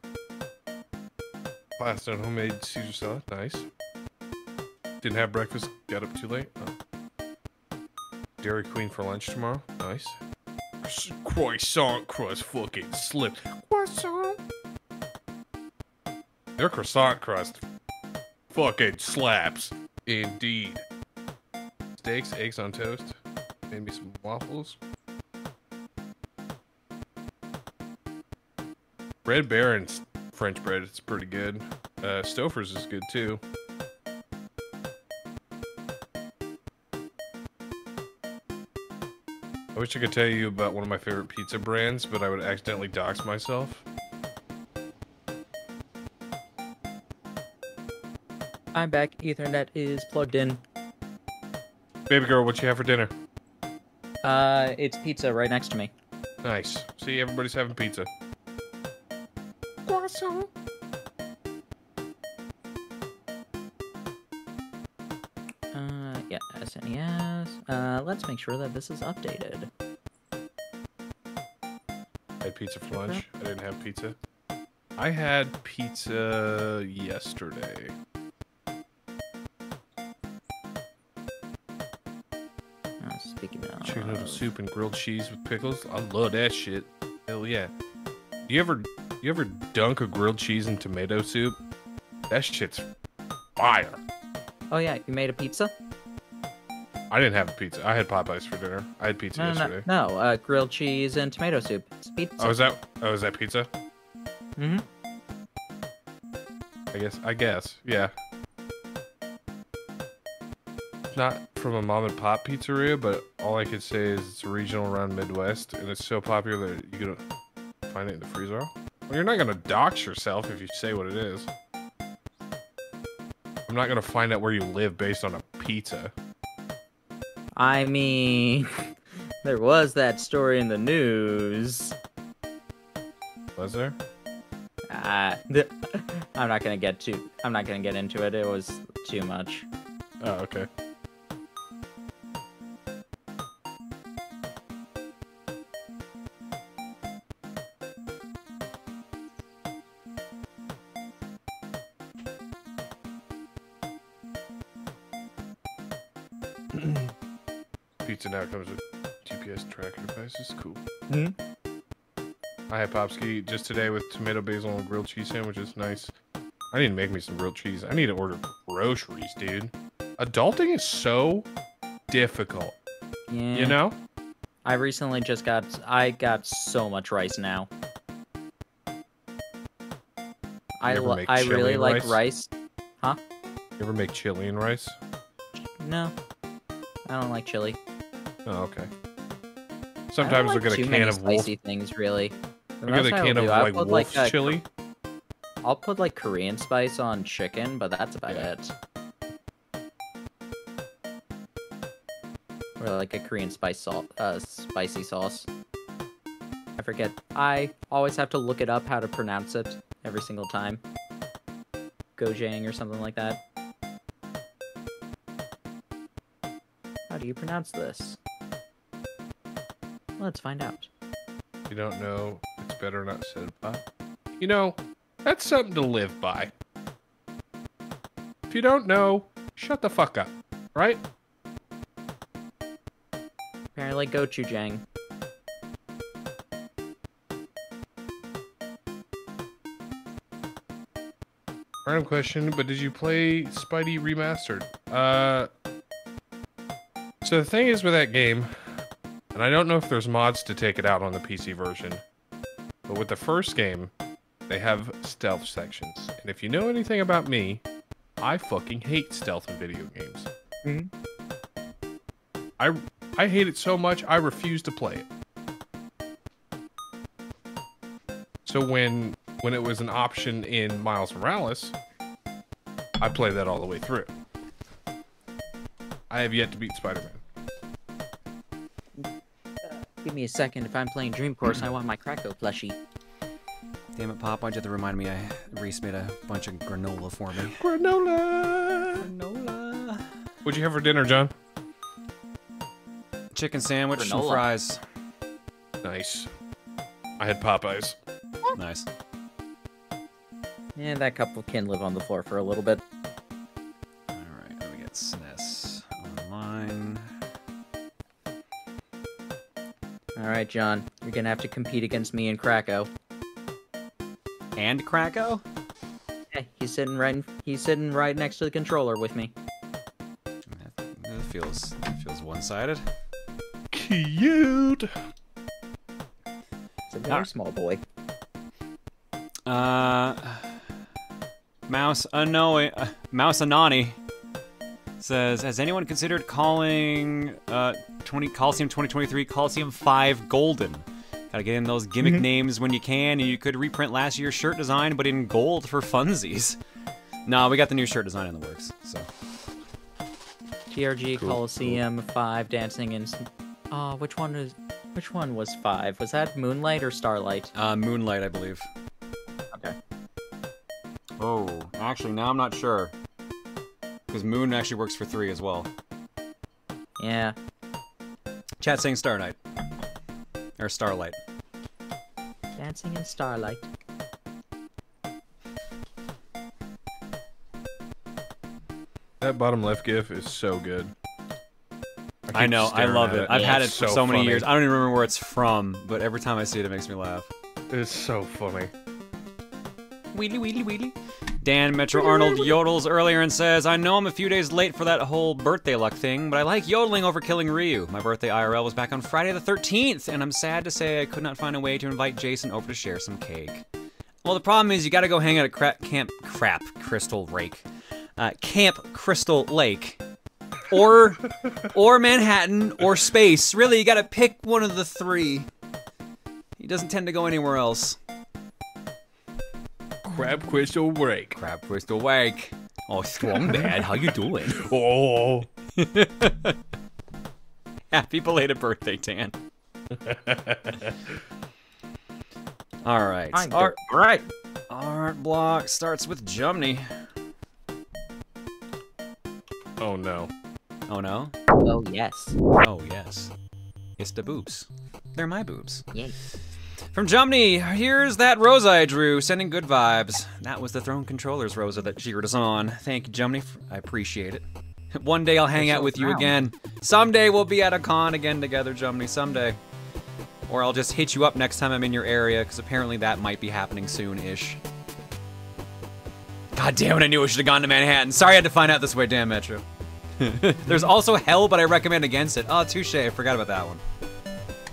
Pasta and homemade Caesar salad. Nice. Didn't have breakfast. Got up too late. Oh. Dairy Queen for lunch tomorrow. Nice. Croissant crust fucking slipped. Croissant. Their croissant crust fucking slaps. Indeed. Steaks, eggs on toast. Made me some waffles. Red Baron's French bread, it's pretty good. Stouffer's is good too. I wish I could tell you about one of my favorite pizza brands, but I would accidentally dox myself. I'm back. Ethernet is plugged in. Baby girl, what you have for dinner? It's pizza right next to me. Nice. See, everybody's having pizza. Croissant. Yeah, SNES. Let's make sure that this is updated. I had pizza for lunch. I didn't have pizza. I had pizza yesterday. Speaking of chicken noodle soup and grilled cheese with pickles. I love that shit. Hell yeah. You ever dunk a grilled cheese in tomato soup? That shit's fire. Oh yeah, you made a pizza? I didn't have a pizza. I had Popeyes for dinner. I had pizza yesterday. No, grilled cheese and tomato soup. It's pizza. Oh, is that pizza? Mm-hmm. I guess, yeah. Not from a mom and pop pizzeria, but all I could say is it's regional around Midwest, and it's so popular that you can find it in the freezer. Well, you're not gonna dox yourself if you say what it is. I'm not gonna find out where you live based on a pizza. I mean, there was that story in the news. Was there? I'm not gonna get into it. It was too much. Oh, okay. Pizza now comes with GPS tracker devices. Cool. Hmm? I had Popski just today with tomato basil and grilled cheese sandwiches. Nice. I need to make me some grilled cheese. I need to order groceries, dude. Adulting is so difficult. Yeah. You know? I recently I got so much rice now. I really like rice. Huh? You ever make chili and rice? No. I don't like chili. Oh, okay. Sometimes we'll get a can of wolf. Spicy things, really. We'll get a can of like wolf's chili. I'll put like Korean spice on chicken, but that's about it. Or like a Korean spicy sauce. I forget. I always have to look it up how to pronounce it every single time. Gojang or something like that. How do you pronounce this? Let's find out. You don't know, it's better not said by. You know, that's something to live by. If you don't know, shut the fuck up, right? Apparently gochujang. Random question, but did you play Spidey Remastered? So the thing is with that game, and I don't know if there's mods to take it out on the PC version, but with the first game, they have stealth sections. And if you know anything about me, I fucking hate stealth in video games. Mm-hmm. I hate it so much, I refuse to play it. So when it was an option in Miles Morales, I played that all the way through. I have yet to beat Spider-Man. Give me a second. If I'm playing Dream Course, I want my Krakow plushie. Damn it, Pop. Why'd you have to remind me? Reese made a bunch of granola for me. Granola! What'd you have for dinner, John? Chicken sandwich, some fries. Nice. I had Popeyes. Nice. Yeah, that couple can live on the floor for a little bit. Alright, let me get SNES online. Alright, John. You're gonna have to compete against me in Krakow. And Krakow? Yeah, he's sitting right next to the controller with me. That feels one-sided. Cute! It's a very small boy. Mouse Anani says, has anyone considered calling Coliseum 2023 Coliseum 5 Golden? Gotta get in those gimmick names when you can, and you could reprint last year's shirt design, but in gold for funsies. No, we got the new shirt design in the works, so. TRG Coliseum 5 dancing in. Oh, which one was 5? Was that Moonlight or Starlight? Moonlight, I believe. Okay. Oh, actually, now I'm not sure. Because Moon actually works for 3 as well. Yeah. Chat saying Starlight. Or Starlight. Dancing in Starlight. That bottom left gif is so good. I know, I love it. I've had it for so many funny. years. I don't even remember where it's from, but every time I see it, it makes me laugh. It's so funny. Wheelie, wheelie, wheelie. Dan Metro Arnold yodels earlier and says, I know I'm a few days late for that whole birthday luck thing, but I like yodeling over killing Ryu. My birthday IRL was back on Friday the 13th, and I'm sad to say I could not find a way to invite Jason over to share some cake. Well, the problem is you gotta go hang out at Camp Crystal Lake. Or Manhattan, or space. Really, you gotta pick one of the 3. He doesn't tend to go anywhere else. Crab Crystal Lake. Crab Crystal Lake. Oh, Strong Dad, how you doing? Oh. Happy belated birthday, Dan. Alright. Alright. Art block starts with Jumney. Oh no. Oh no? Oh yes. Oh yes. It's the boobs. They're my boobs. Yay. From Jumney, here's that Rosa I drew, sending good vibes. That was the Throne Controllers Rosa that cheered us on. Thank you, Jumney. I appreciate it. One day I'll hang out with you again. Someday we'll be at a con again together, Jumney. Someday. Or I'll just hit you up next time I'm in your area, because apparently that might be happening soon-ish. God damn it, I knew I should have gone to Manhattan. Sorry I had to find out this way, damn Metro. There's also Hell, but I recommend against it. Oh, touche, I forgot about that one.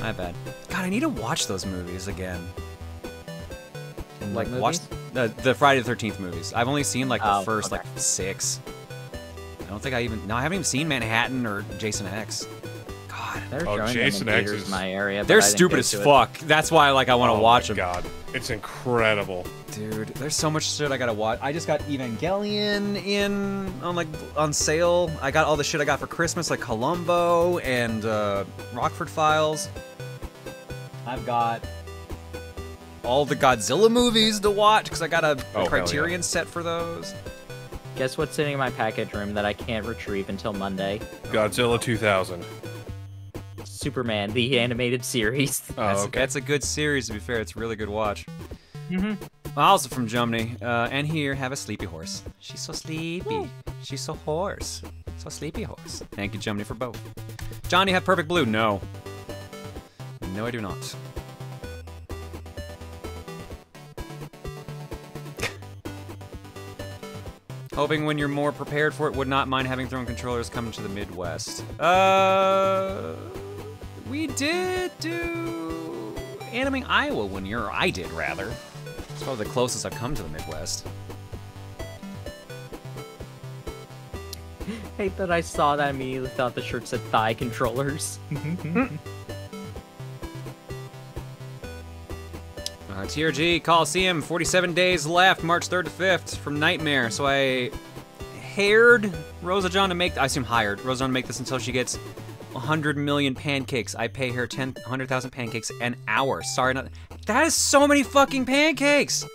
My bad. God, I need to watch those movies again. And, like, watch the Friday the 13th movies. I've only seen, like, the first, like, 6. I don't think I haven't even seen Manhattan or Jason X. God. They're showing Jason X is in my area. They're stupid as fuck. That's why, like, I want to watch them. God, it's incredible. Dude, there's so much shit I gotta watch. I just got Evangelion on sale. I got all the shit I got for Christmas, like Columbo and Rockford Files. I've got all the Godzilla movies to watch because I got a Criterion set for those. Guess what's sitting in my package room that I can't retrieve until Monday? Godzilla 2000. Superman, the animated series. That's a good series, to be fair. It's a really good watch. Also from Jumney, and here, have a sleepy horse. She's so sleepy. Woo. She's so hoarse. So sleepy horse. Thank you, Jumney, for both. Johnny, have perfect blue? No. No, I do not. Hoping when you're more prepared for it, would not mind having Throne Controllers come to the Midwest. We did do Animing Iowa one year, or I did, rather. It's probably the closest I've come to the Midwest. Hate that I saw that, immediately thought the shirt said thigh controllers. TRG, Coliseum, 47 days left, March 3rd to 5th, from Nightmare. So I hired Rosa John to make, I assume hired, Rosa John to make this until she gets 100 million pancakes. I pay her 100,000 pancakes an hour. Sorry, not, that is so many fucking pancakes!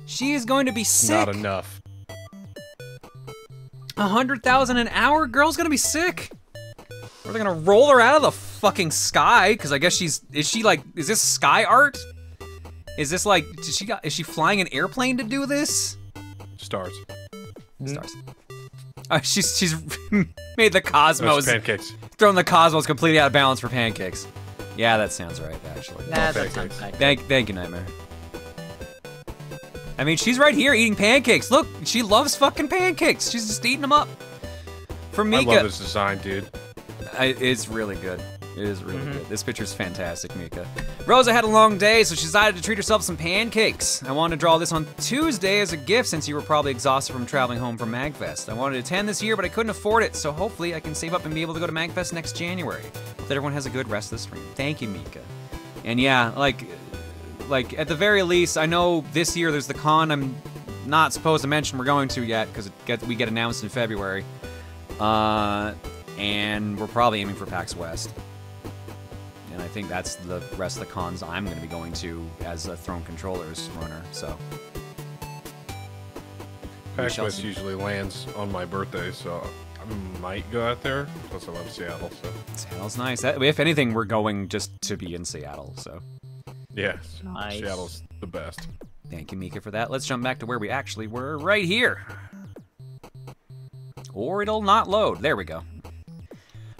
She is going to be sick. Not enough. 100,000 an hour? Girl's gonna be sick. Or they're gonna roll her out of the fucking sky, because I guess is this sky art? Is this like, is she flying an airplane to do this? Stars. Stars. She's made the cosmos. Pancakes. Thrown the cosmos completely out of balance for pancakes. Yeah, that sounds right, actually. Nah, that sounds right. Thank you, Nightmare. I mean, she's right here eating pancakes. Look, she loves fucking pancakes. She's just eating them up. For Mika. I love this design, dude. It's really good. It is really good. This picture's fantastic, Mika. Rosa had a long day, so she decided to treat herself to some pancakes. I wanted to draw this on Tuesday as a gift since you were probably exhausted from traveling home from MAGfest. I wanted to attend this year, but I couldn't afford it, so hopefully I can save up and be able to go to MAGfest next January. Hope that everyone has a good rest of the stream. Thank you, Mika. And yeah, like at the very least, I know this year there's the con I'm not supposed to mention we're going to yet because we get announced in February. And we're probably aiming for PAX West. And I think that's the rest of the cons I'm going to be going to as a Throne Controllers runner, so. PAX West usually lands on my birthday, so I might go out there. Plus I love Seattle, so. Seattle's nice. If anything, we're going just to be in Seattle, so. Yeah, nice. Seattle's the best. Thank you, Mika, for that. Let's jump back to where we actually were, right here. Or it'll not load. There we go.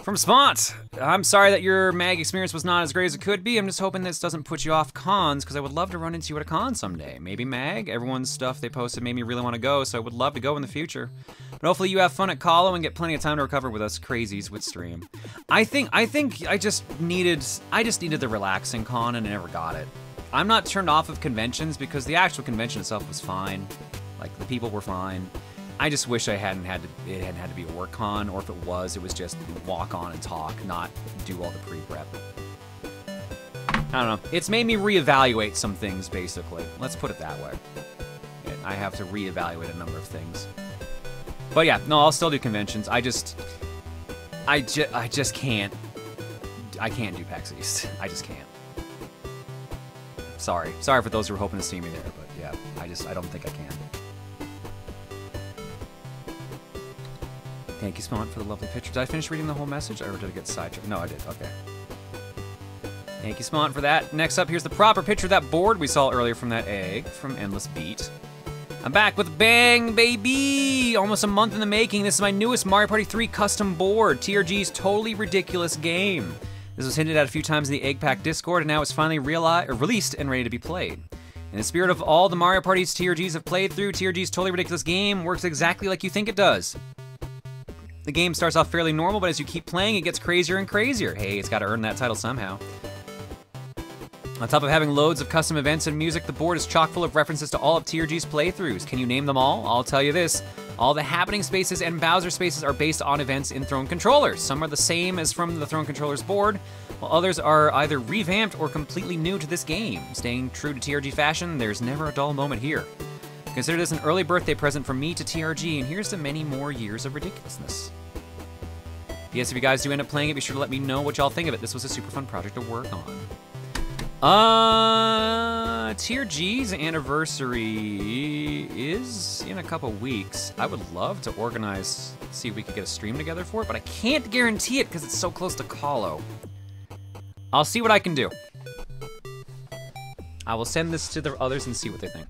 From Spont, I'm sorry that your MAG experience was not as great as it could be. I'm just hoping this doesn't put you off cons, because I would love to run into you at a con someday. Maybe MAG? Everyone's stuff they posted made me really want to go, so I would love to go in the future. But hopefully you have fun at Colo and get plenty of time to recover with us crazies with stream. I think I just needed the relaxing con and I never got it. I'm not turned off of conventions because the actual convention itself was fine. Like, the people were fine. I just wish it hadn't had to be a work con, or if it was just walk on and talk, not do all the pre-prep. I don't know. It's made me reevaluate some things, basically. Let's put it that way. I have to reevaluate a number of things. But yeah, no, I'll still do conventions. I just can't. I can't do PAX East. I just can't. Sorry for those who were hoping to see me there, but yeah, I don't think I can. Thank you, Spawn, for the lovely picture. Did I finish reading the whole message, or did I get sidetracked? No, I did. Okay. Thank you, Spawn, for that. Next up, here's the proper picture of that board we saw earlier from that egg from Endless Beat. I'm back with bang, baby! Almost a month in the making. This is my newest Mario Party 3 custom board, TRG's totally ridiculous game. This was hinted at a few times in the Eggpac Discord, and now it's finally released and ready to be played. In the spirit of all the Mario Parties TRGs have played through, TRG's totally ridiculous game works exactly like you think it does. The game starts off fairly normal, but as you keep playing, it gets crazier and crazier. Hey, it's got to earn that title somehow. On top of having loads of custom events and music, the board is chock full of references to all of TRG's playthroughs. Can you name them all? I'll tell you this. All the happening spaces and Bowser spaces are based on events in Throne Controllers. Some are the same as from the Throne Controllers board, while others are either revamped or completely new to this game. Staying true to TRG fashion, there's never a dull moment here. Consider this an early birthday present from me to TRG, and here's to many more years of ridiculousness. Yes, if you guys do end up playing it, be sure to let me know what y'all think of it. This was a super fun project to work on. TRG's anniversary is in a couple weeks. I would love to organize, see if we could get a stream together for it, but I can't guarantee it because it's so close to Colo. I'll see what I can do. I will send this to the others and see what they think.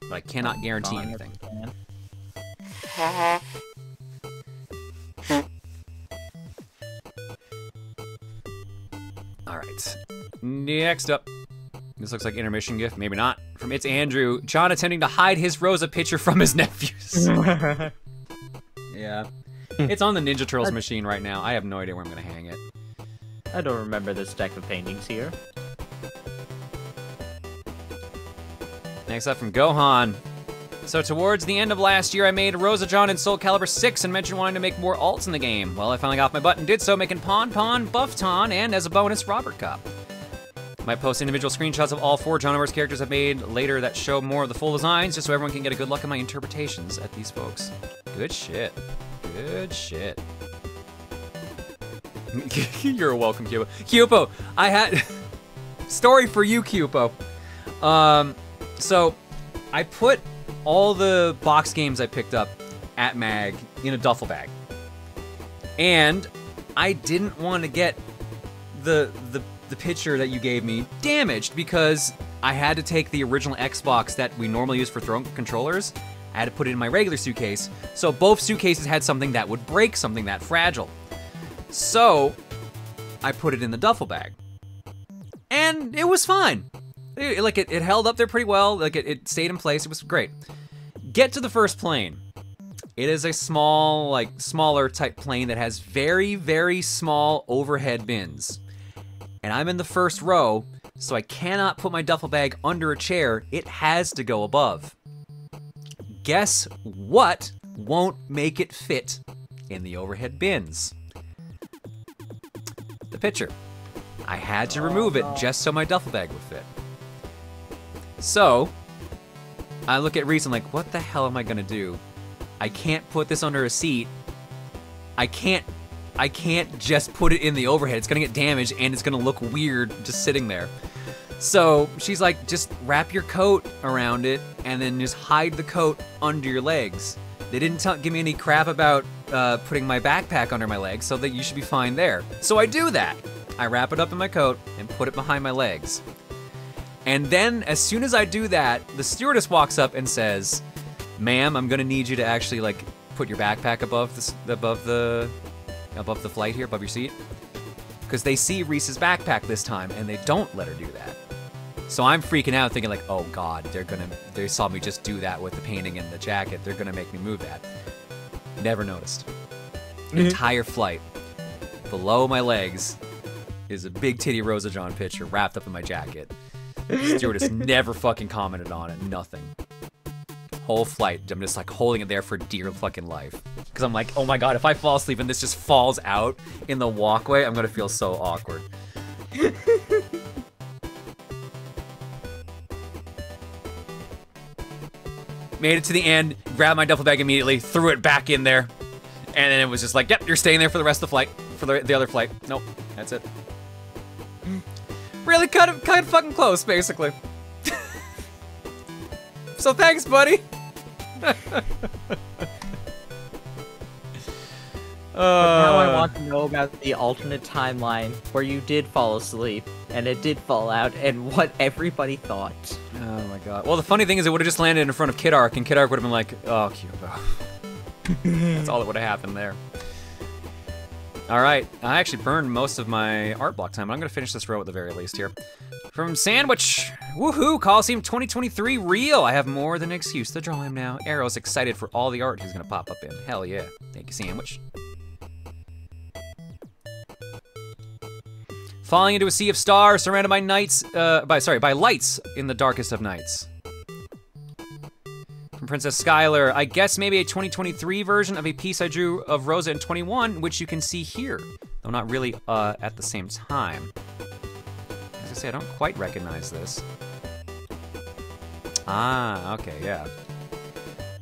But I cannot guarantee anything. Alright. Next up. This looks like intermission gift. Maybe not. From It's Andrew. John attempting to hide his Rosa picture from his nephews. Yeah. It's on the Ninja Turtles machine right now. I have no idea where I'm going to hang it. I don't remember this deck of paintings here. Next up from Gohan. So towards the end of last year, I made Rosa John in Soul Calibur 6 and mentioned wanting to make more alts in the game. Well, I finally got off my butt and did so, making Pon Pon, Buff Ton, and as a bonus, Robert Cop. I might post individual screenshots of all 4 Genreverse characters I've made later that show more of the full designs, just so everyone can get a good look at my interpretations at these folks. Good shit. Good shit. You're welcome, Cupo. Cupo, I had... Story for you, Cupo. So, I put all the box games I picked up at MAG in a duffel bag. And I didn't want to get the picture that you gave me damaged because I had to take the original Xbox that we normally use for Throne controllers. I I had to put it in my regular suitcase, so both suitcases had something that would break, something that fragile. So I put it in the duffel bag. And it was fine. It held up there pretty well. Like it stayed in place. It was great. Get to the first plane. It is a small, like smaller type plane that has very, very small overhead bins. And I'm in the first row, so I cannot put my duffel bag under a chair. It has to go above. Guess what won't make it fit in the overhead bins? The pitcher. I had to remove it just so my duffel bag would fit. So, I look at Reese and I'm like, what the hell am I gonna do? I can't put this under a seat. I can't just put it in the overhead. It's gonna get damaged and it's gonna look weird just sitting there. So she's like, just wrap your coat around it and then just hide the coat under your legs. They didn't give me any crap about putting my backpack under my legs, so that you should be fine there. So I do that. I wrap it up in my coat and put it behind my legs. And then as soon as I do that, the stewardess walks up and says, ma'am, I'm gonna need you to actually like put your backpack above the flight here, above your seat. Because they see Reese's backpack this time and they don't let her do that. So I'm freaking out thinking like, oh God, they saw me just do that with the painting and the jacket. They're gonna make me move that. Never noticed. Entire flight. Below my legs is a big titty Rosa John picture wrapped up in my jacket. The stewardess never fucking commented on it, nothing. Whole flight, I'm just like holding it there for dear fucking life. Because I'm like, oh my God, if I fall asleep and this just falls out in the walkway, I'm gonna feel so awkward. Made it to the end, grabbed my duffel bag immediately, threw it back in there, and then it was just like, yep, you're staying there for the rest of the flight, for the other flight. Nope, that's it. Really kind of fucking close, basically. So thanks, buddy. But now I want to know about the alternate timeline where you did fall asleep and it did fall out and what everybody thought. Oh my God. Well, the funny thing is it would have just landed in front of Kid Arc and Kid Arc would have been like, oh, cute. That's all that would have happened there. All right, I actually burned most of my art block time, but I'm gonna finish this row at the very least here. From Sandwich, woohoo, Coliseum 2023 real. I have more than an excuse to draw him now. Arrow's excited for all the art he's gonna pop up in. Hell yeah, thank you, Sandwich. Falling into a sea of stars, surrounded by by lights in the darkest of nights. From Princess Skylar, I guess maybe a 2023 version of a piece I drew of Rosa in 21, which you can see here, though not really at the same time. As I say, I don't quite recognize this. Ah, okay, yeah.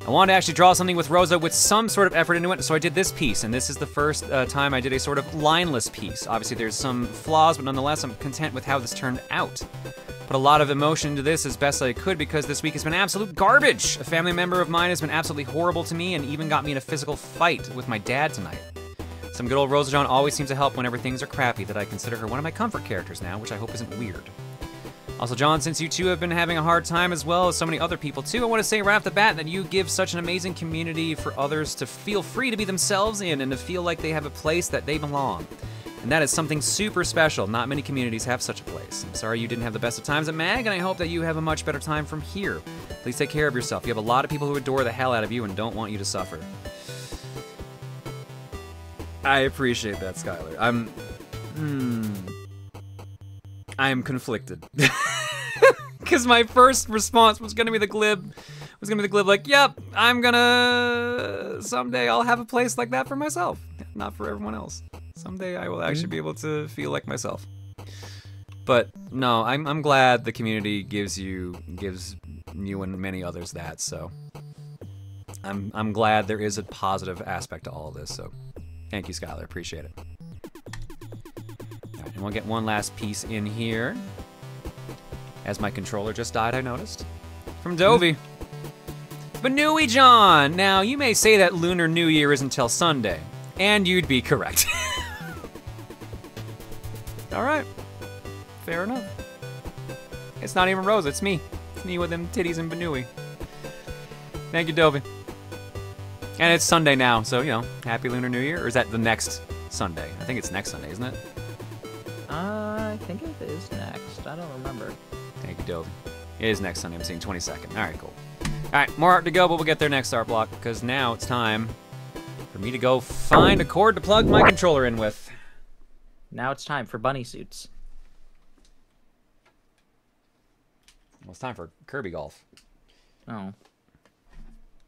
I wanted to actually draw something with Rosa with some sort of effort into it, so I did this piece, and this is the first time I did a sort of lineless piece. Obviously, there's some flaws, but nonetheless, I'm content with how this turned out. Put a lot of emotion into this as best I could because this week has been absolute garbage. A family member of mine has been absolutely horrible to me and even got me in a physical fight with my dad tonight. Some good old Rosa John always seems to help whenever things are crappy, that I consider her one of my comfort characters now, which I hope isn't weird. Also, John, since you two have been having a hard time as well as so many other people too, I want to say right off the bat that you give such an amazing community for others to feel free to be themselves in and to feel like they have a place that they belong. And that is something super special. Not many communities have such a place. I'm sorry you didn't have the best of times at MAG, and I hope that you have a much better time from here. Please take care of yourself. You have a lot of people who adore the hell out of you and don't want you to suffer. I appreciate that, Skylar. I'm conflicted. Because my first response was gonna be the glib. Like, yep, someday I'll have a place like that for myself. Not for everyone else. Someday I will actually be able to feel like myself. But no, I'm glad the community gives you and many others that, so I'm glad there is a positive aspect to all of this, so thank you, Skylar, appreciate it. Alright, and we'll get one last piece in here. As my controller just died, I noticed. From Dovey. Banui John! Now, you may say that Lunar New Year is until Sunday, and you'd be correct. Alright. Fair enough. It's not even Rosa, it's me. It's me with them titties and Banui. Thank you, Dovey. And it's Sunday now, so, you know, happy Lunar New Year. Or is that the next Sunday? I think it's next Sunday, isn't it? I think it is next. I don't remember. Thank you, Dovey. It is next Sunday. I'm seeing 22nd. All right, cool. All right, more art to go, but we'll get there next art block, because now it's time for me to go find a cord to plug my controller in with. Now it's time for bunny suits. Well, it's time for Kirby Golf. Oh.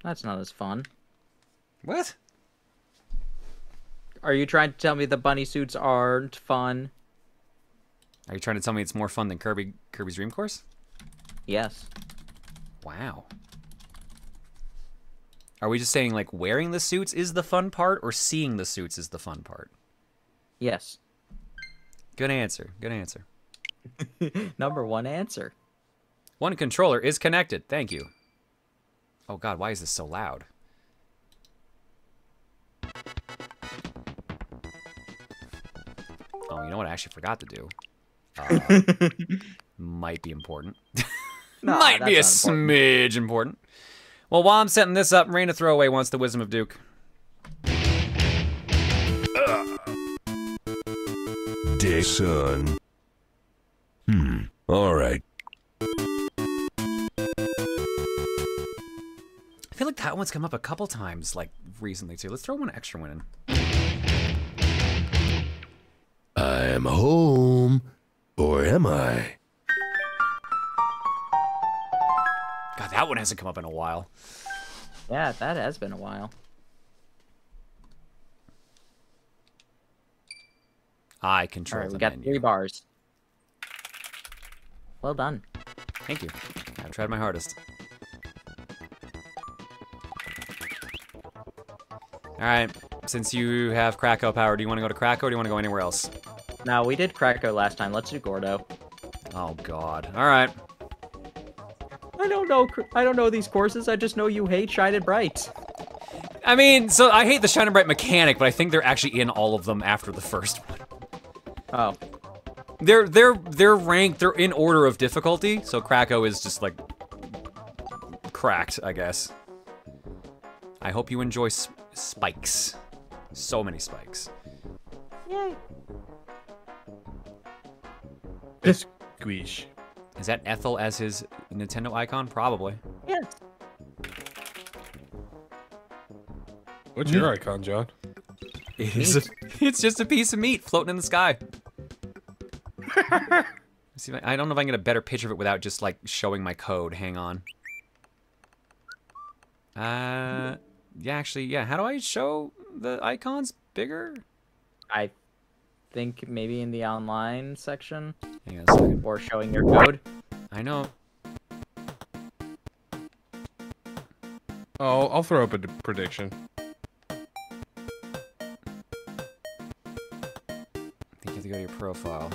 That's not as fun. What? Are you trying to tell me the bunny suits aren't fun? Are you trying to tell me it's more fun than Kirby's Dream Course? Yes. Wow. Are we just saying, like, wearing the suits is the fun part, or seeing the suits is the fun part? Yes. Good answer. Good answer. Number one answer. One controller is connected. Thank you. Oh, God, why is this so loud? Oh, you know what I actually forgot to do? Might be important. No, Might be a smidge important. Well, while I'm setting this up, Raina Throwaway wants the Wisdom of Duke. Day, son. Alright. I feel like that one's come up a couple times, like, recently, too. Let's throw one extra one in. I'm home. Or am I? God, that one hasn't come up in a while. Yeah, that has been a while. I control Alright, the we got menu. 3 bars. Well done. Thank you. I've tried my hardest. Alright, since you have Krakow power, do you want to go to Krakow or do you want to go anywhere else? No, we did Krakow last time. Let's do Gordo. Oh, God. Alright. I don't know these courses. I just know you hate Shine and Bright. I mean, so I hate the Shine and Bright mechanic, but I think they're actually in all of them after the first one. Oh. They're ranked, they're in order of difficulty, so Krakow is just, like, cracked, I guess. I hope you enjoy spikes. So many spikes. Yay. Squish. Is that Ethel as his Nintendo icon? Probably. Yes. What's your icon, John? It's just a piece of meat floating in the sky. See, I don't know if I can get a better picture of it without just, like, showing my code. Hang on. Yeah, actually, yeah. How do I show the icons bigger? I think maybe in the online section. Hang on a second. Or showing your code. I know. Oh, I'll throw up a prediction. I think you have to go to your profile.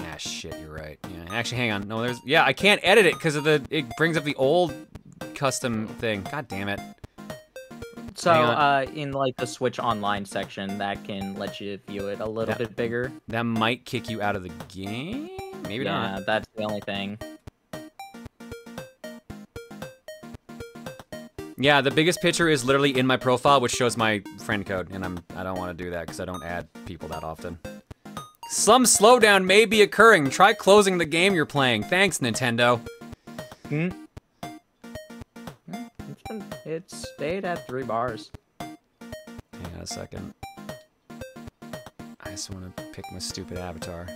Ah, shit, you're right. Yeah, actually, hang on. No, there's... Yeah, I can't edit it because of the... It brings up the old custom thing. God damn it. So, in, like, the Switch Online section, that can let you view it a little bit bigger. That might kick you out of the game? Maybe not. Yeah, that's the only thing. Yeah, the biggest picture is literally in my profile, which shows my friend code, and I don't want to do that because I don't add people that often. Some slowdown may be occurring. Try closing the game you're playing. Thanks, Nintendo. It stayed at 3 bars. Hang on a second. I just want to pick my stupid avatar.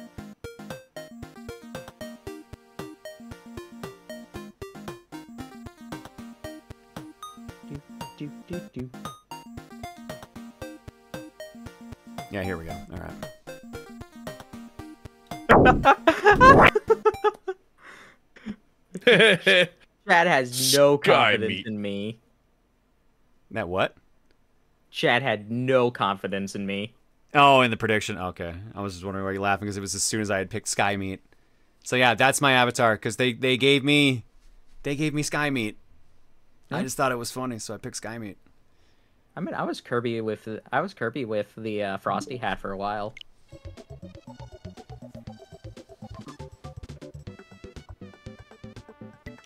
Yeah, here we go. All right. Chad has no confidence in me. That what? Chad had no confidence in me. Oh, in the prediction. Okay. I was just wondering why you're laughing because it was as soon as I had picked Sky Meat. So yeah, that's my avatar because they gave me Sky Meat. I just thought it was funny, so I picked Sky Meat. I mean, I was Kirby with the Frosty hat for a while.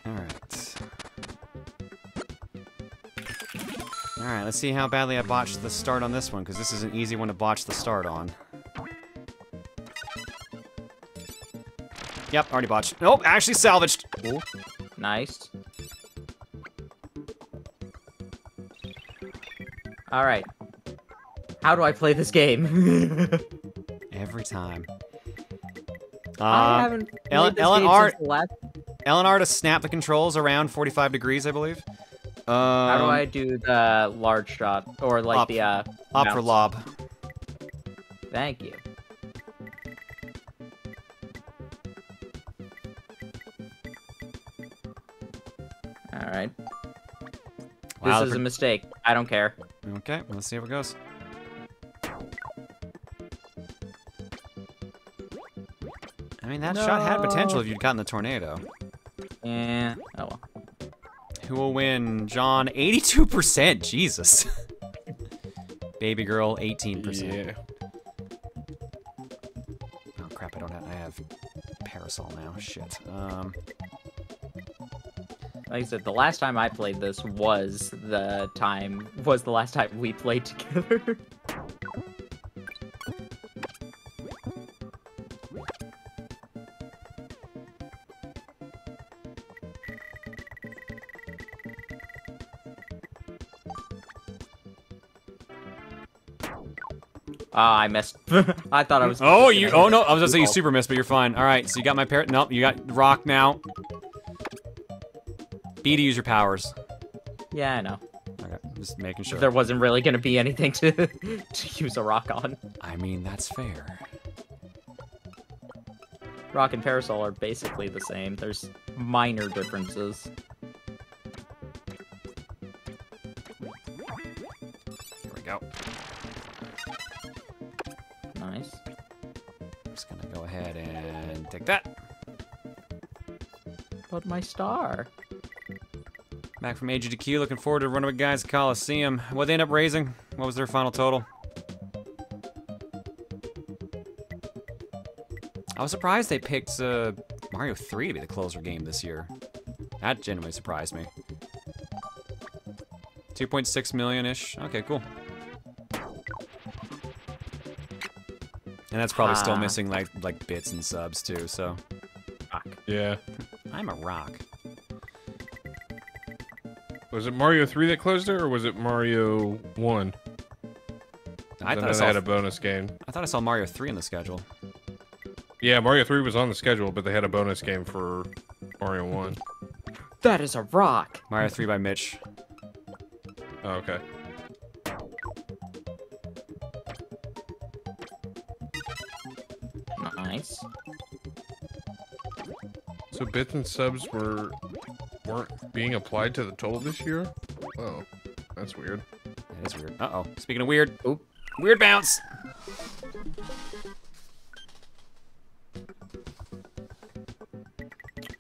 All right. Alright, let's see how badly I botched the start on this one, because this is an easy one to botch the start on. Yep, already botched. Nope, actually salvaged. Ooh, nice. Alright. How do I play this game? Every time. I haven't played this game since the last... LNR to snap the controls around 45 degrees, I believe. How do I do the large shot? Or like up, the, Up for lob. Thank you. Alright. Wow, This is a mistake. I don't care. Okay, let's see how it goes. I mean, that shot had potential if you'd gotten the tornado. Yeah. Oh well. Who will win? John, 82%. Jesus. Baby girl, 18%. Yeah. Oh crap! I have parasol now. Shit. Like I said, the last time I played this was the last time we played together. I missed. I thought I was. Oh, you. Oh no, I was gonna say you super missed, but you're fine. All right, so you got my parrot. Nope, you got rock now. B to use your powers. Yeah, I know. Okay, just making sure. There wasn't really gonna be anything to use a rock on. I mean, that's fair. Rock and parasol are basically the same. There's minor differences. Here we go. Nice. I'm just gonna go ahead and take that. But my star. Back from AG to Q, looking forward to running with guys at Coliseum. What'd they end up raising? What was their final total? I was surprised they picked Mario 3 to be the closer game this year. That genuinely surprised me. 2.6 million-ish. Okay, cool. And that's probably still missing like bits and subs too, so. Rock. Yeah. I'm a rock. Was it Mario 3 that closed it, or was it Mario 1? I thought they had a bonus game. I thought I saw Mario 3 in the schedule. Yeah, Mario 3 was on the schedule, but they had a bonus game for Mario 1. That is a rock! Mario 3 by Mitch. Oh, okay. Nice. So bits and subs weren't being applied to the total this year? Oh, that's weird. That is weird. Uh-oh. Speaking of weird. Oop. Weird bounce!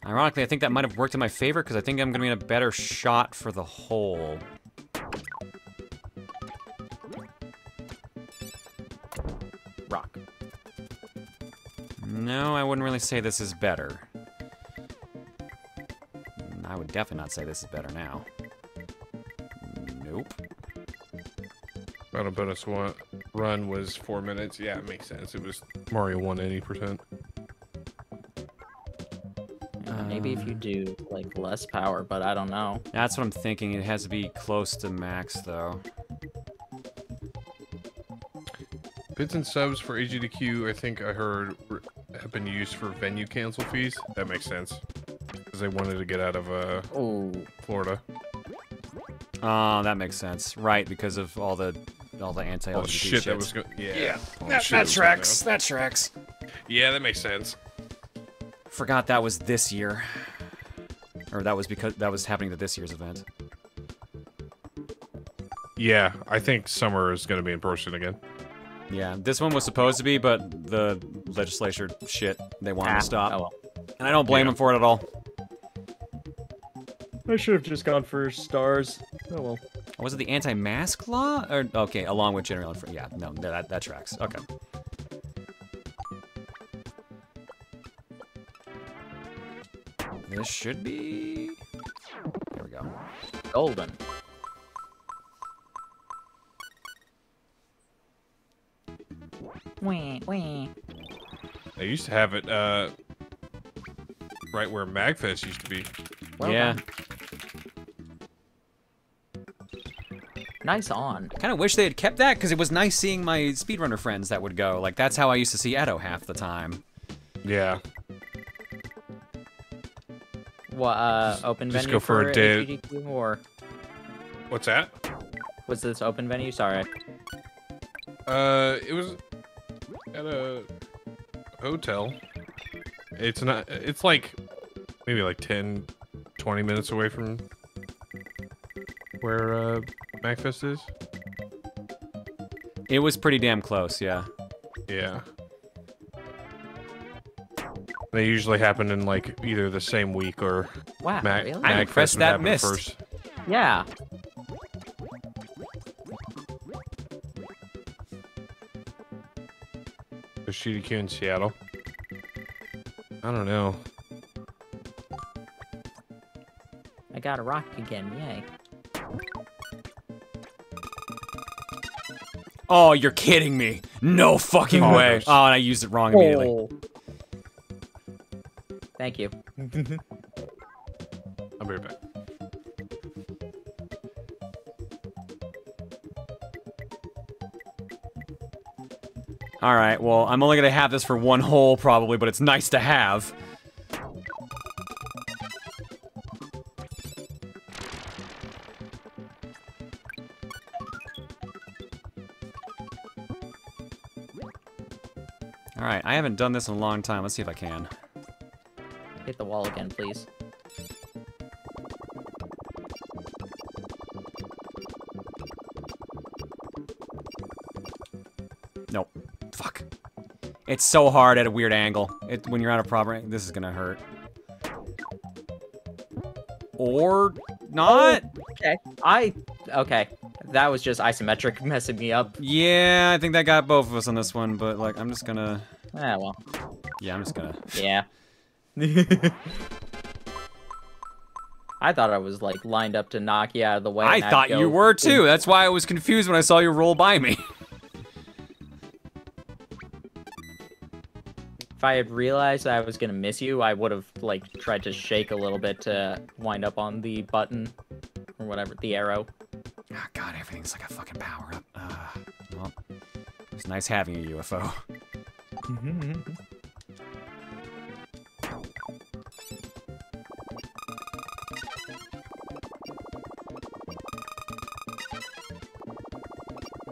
Ironically, I think that might have worked in my favor, because I think I'm going to be in a better shot for the hole. Rock. No, I wouldn't really say this is better. I would definitely not say this is better now. Nope. About a bonus run was 4 minutes. Yeah, it makes sense. It was Mario 1 80%. Maybe if you do like less power, but I don't know. That's what I'm thinking. It has to be close to max, though. Bits and subs for AGDQ, I think I heard, have been used for venue cancel fees. That makes sense. Because they wanted to get out of Florida. Oh, that makes sense. Right, because of all the anti-LGBT all the shit shit. that was going. Yeah. That tracks. That tracks. Yeah, that makes sense. Forgot that was this year. Or that was because that was happening to this year's event. Yeah, I think summer is going to be in person again. Yeah, this one was supposed to be, but the legislature shit, they wanted to stop. Oh well. And I don't blame them for it at all. I should have just gone for stars. Oh well. Was it the anti-mask law? Or okay, along with general yeah, no, that tracks. Okay. This should be... There we go. Golden. Wah, wah. They used to have it right where MAGfest used to be. Well yeah. done. Nice on. I kind of wish they had kept that because it was nice seeing my speedrunner friends that would go. Like, that's how I used to see Edo half the time. Yeah. What, open just venue go for a day. HGDQ, or What's that? was this open venue? Sorry. It was at a hotel. It's not. It's like maybe like 10, 20 minutes away from where MAGfest is. It was pretty damn close, yeah. Yeah. They usually happen in like either the same week or Wow, really? I'm impressed that missed. First. Yeah. There's GDQ in Seattle. I don't know. I got a rock again, yay. Oh, you're kidding me. No fucking way. Converse. Oh, and I used it wrong immediately. Oh. Thank you. I'll be right back. All right, well, I'm only gonna have this for one hole probably, but it's nice to have. All right, I haven't done this in a long time. Let's see if I can. Hit the wall again, please. Nope. Fuck. It's so hard at a weird angle. When you're on a proper... This is gonna hurt. Or not? Okay. Okay. That was just isometric messing me up. Yeah, I think that got both of us on this one, but, like, I'm just gonna... Ah, well. Yeah, I'm just gonna... Yeah. I thought I was, like, lined up to knock you out of the way. I thought you were, too. That's why I was confused when I saw you roll by me. If I had realized I was gonna miss you, I would have, like, tried to shake a little bit to wind up on the button. Or whatever, the arrow. Oh, God, everything's like a fucking power-up. Well, it's nice having a UFO.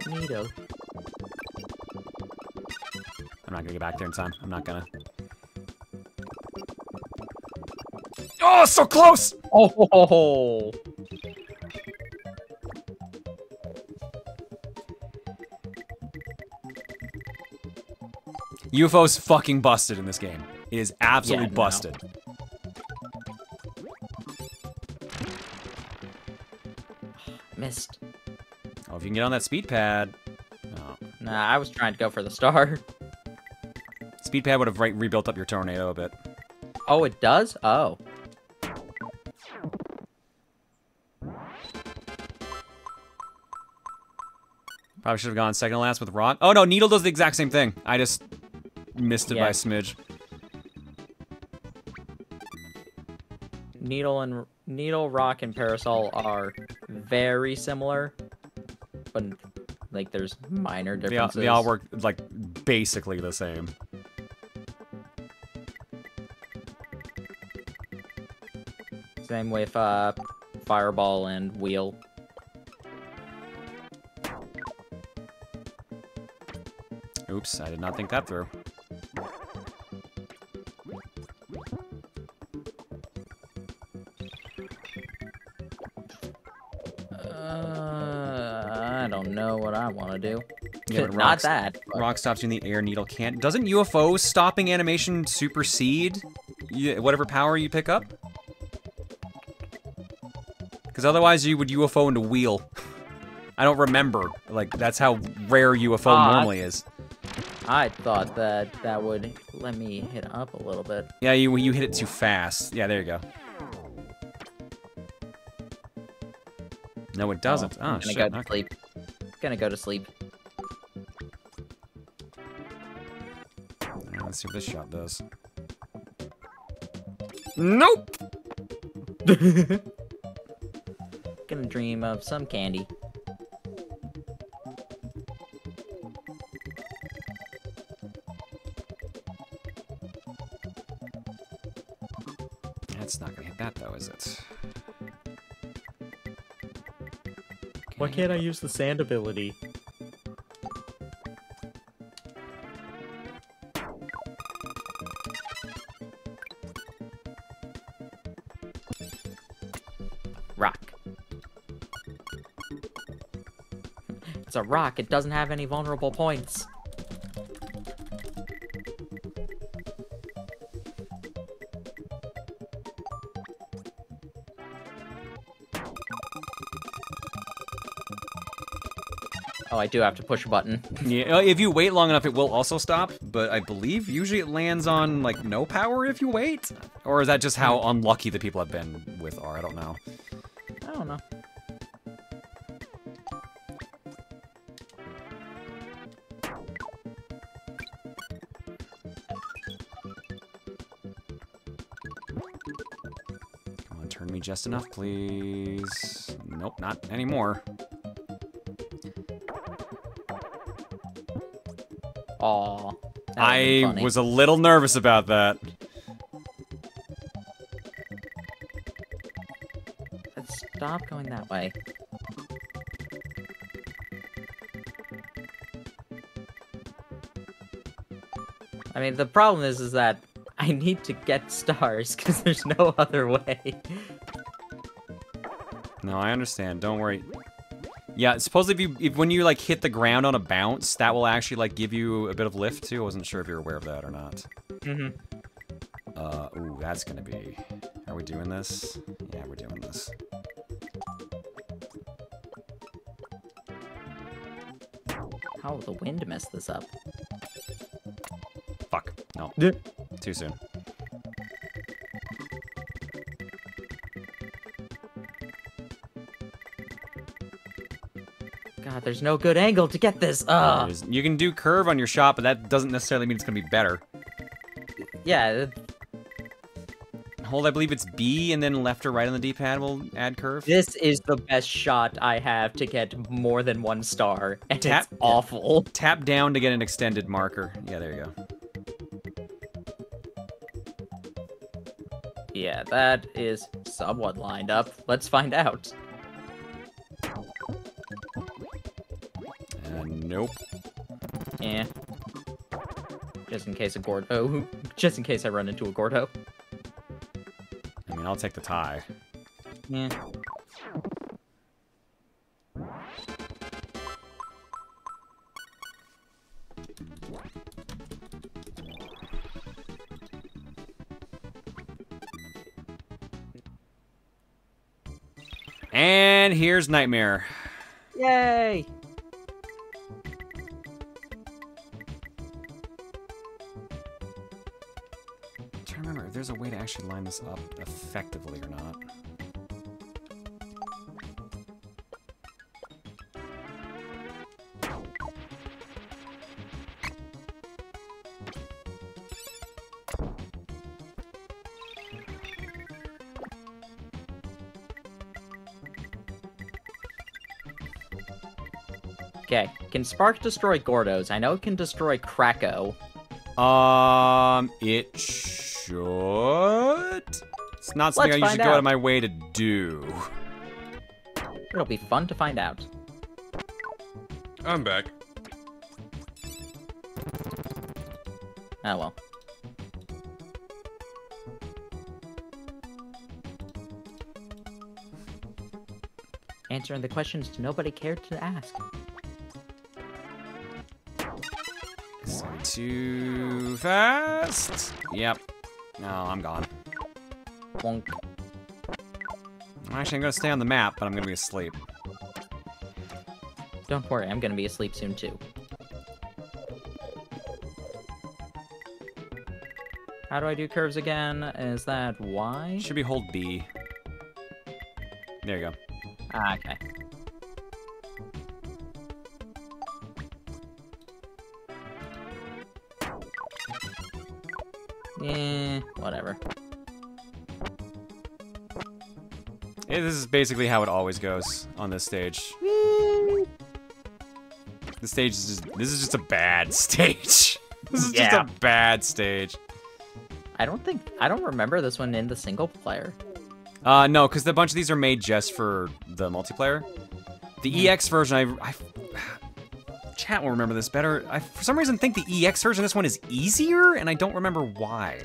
Neato. I'm not gonna get back there in time. I'm not gonna. Oh, so close! Oh! UFO's fucking busted in this game. It is absolutely Yeah, busted. Missed. Oh, if you can get on that speed pad. Oh. Nah, I was trying to go for the star. Speed pad would have rebuilt up your tornado a bit. Oh, it does? Oh. Probably should have gone second to last with Rock. Oh no, Needle does the exact same thing. I just missed it by a smidge. Needle, Rock, and Parasol are very similar, but like there's minor differences. They all work like basically the same. Same with Fireball and Wheel. Oops, I did not think that through. I don't know what I want to do. Yeah, but Not that. But... Rock stops you in the air, Needle can't. Doesn't UFO stopping animation supersede whatever power you pick up? Because otherwise you would UFO into Wheel. I don't remember. Like, that's how rare UFO normally is. I thought that would let me hit up a little bit. Yeah, you hit it too fast. Yeah, there you go. No, it doesn't. Oh, I'm gonna shit. go to sleep. Gonna go to sleep. Let's see what this shot does. Nope! Gonna dream of some candy. That's not gonna hit that though, is it? Why can't I use the sand ability? Rock. It's a rock. It doesn't have any vulnerable points. Oh, I do have to push a button. Yeah, if you wait long enough, it will also stop, but I believe usually it lands on, like, no power if you wait? Or is that just how unlucky the people have been with R? I don't know. I don't know. Come on, turn me just enough, please. Nope, not anymore. Aw. I was a little nervous about that. Let's stop going that way. I mean, the problem is that I need to get stars because there's no other way. No, I understand. Don't worry. Yeah, supposedly if when you like hit the ground on a bounce, that will actually like give you a bit of lift too. I wasn't sure if you're aware of that or not. Mm-hmm. Ooh, that's gonna be. Are we doing this? Yeah, we're doing this. How will the wind mess this up? Fuck. No. Too soon. God, there's no good angle to get this. You can do curve on your shot, but that doesn't necessarily mean it's gonna be better. Yeah. Hold, I believe it's B, and then left or right on the D-pad will add curve. This is the best shot I have to get more than 1 star, and it's awful. Tap down to get an extended marker. Yeah, there you go. Yeah, that is somewhat lined up. Let's find out. Nope. Yeah. Just in case a Gordo. Just in case I run into a Gordo. I mean, I'll take the tie. Yeah. And here's Nightmare. Yay! I'm trying to remember if there's a way to actually line this up effectively or not. Okay, can Spark destroy Gordos? I know it can destroy Kracko. It should. It's not something I usually go out of my way to do. It'll be fun to find out. I'm back. Oh well. Answering the questions nobody cared to ask. Too fast. Yep. No, I'm gone. Bonk. Actually, I'm gonna stay on the map, but I'm gonna be asleep. Don't worry, I'm gonna be asleep soon too. How do I do curves again? Is that Y? Should be hold B. There you go. Ah, okay. Whatever. Yeah, this is basically how it always goes on this stage. This stage is this is just a bad stage. This is just a bad stage. I don't remember this one in the single player. No, because a bunch of these are made just for the multiplayer. The EX version, chat will remember this better. I, for some reason, think the EX version of this one is easier, and I don't remember why.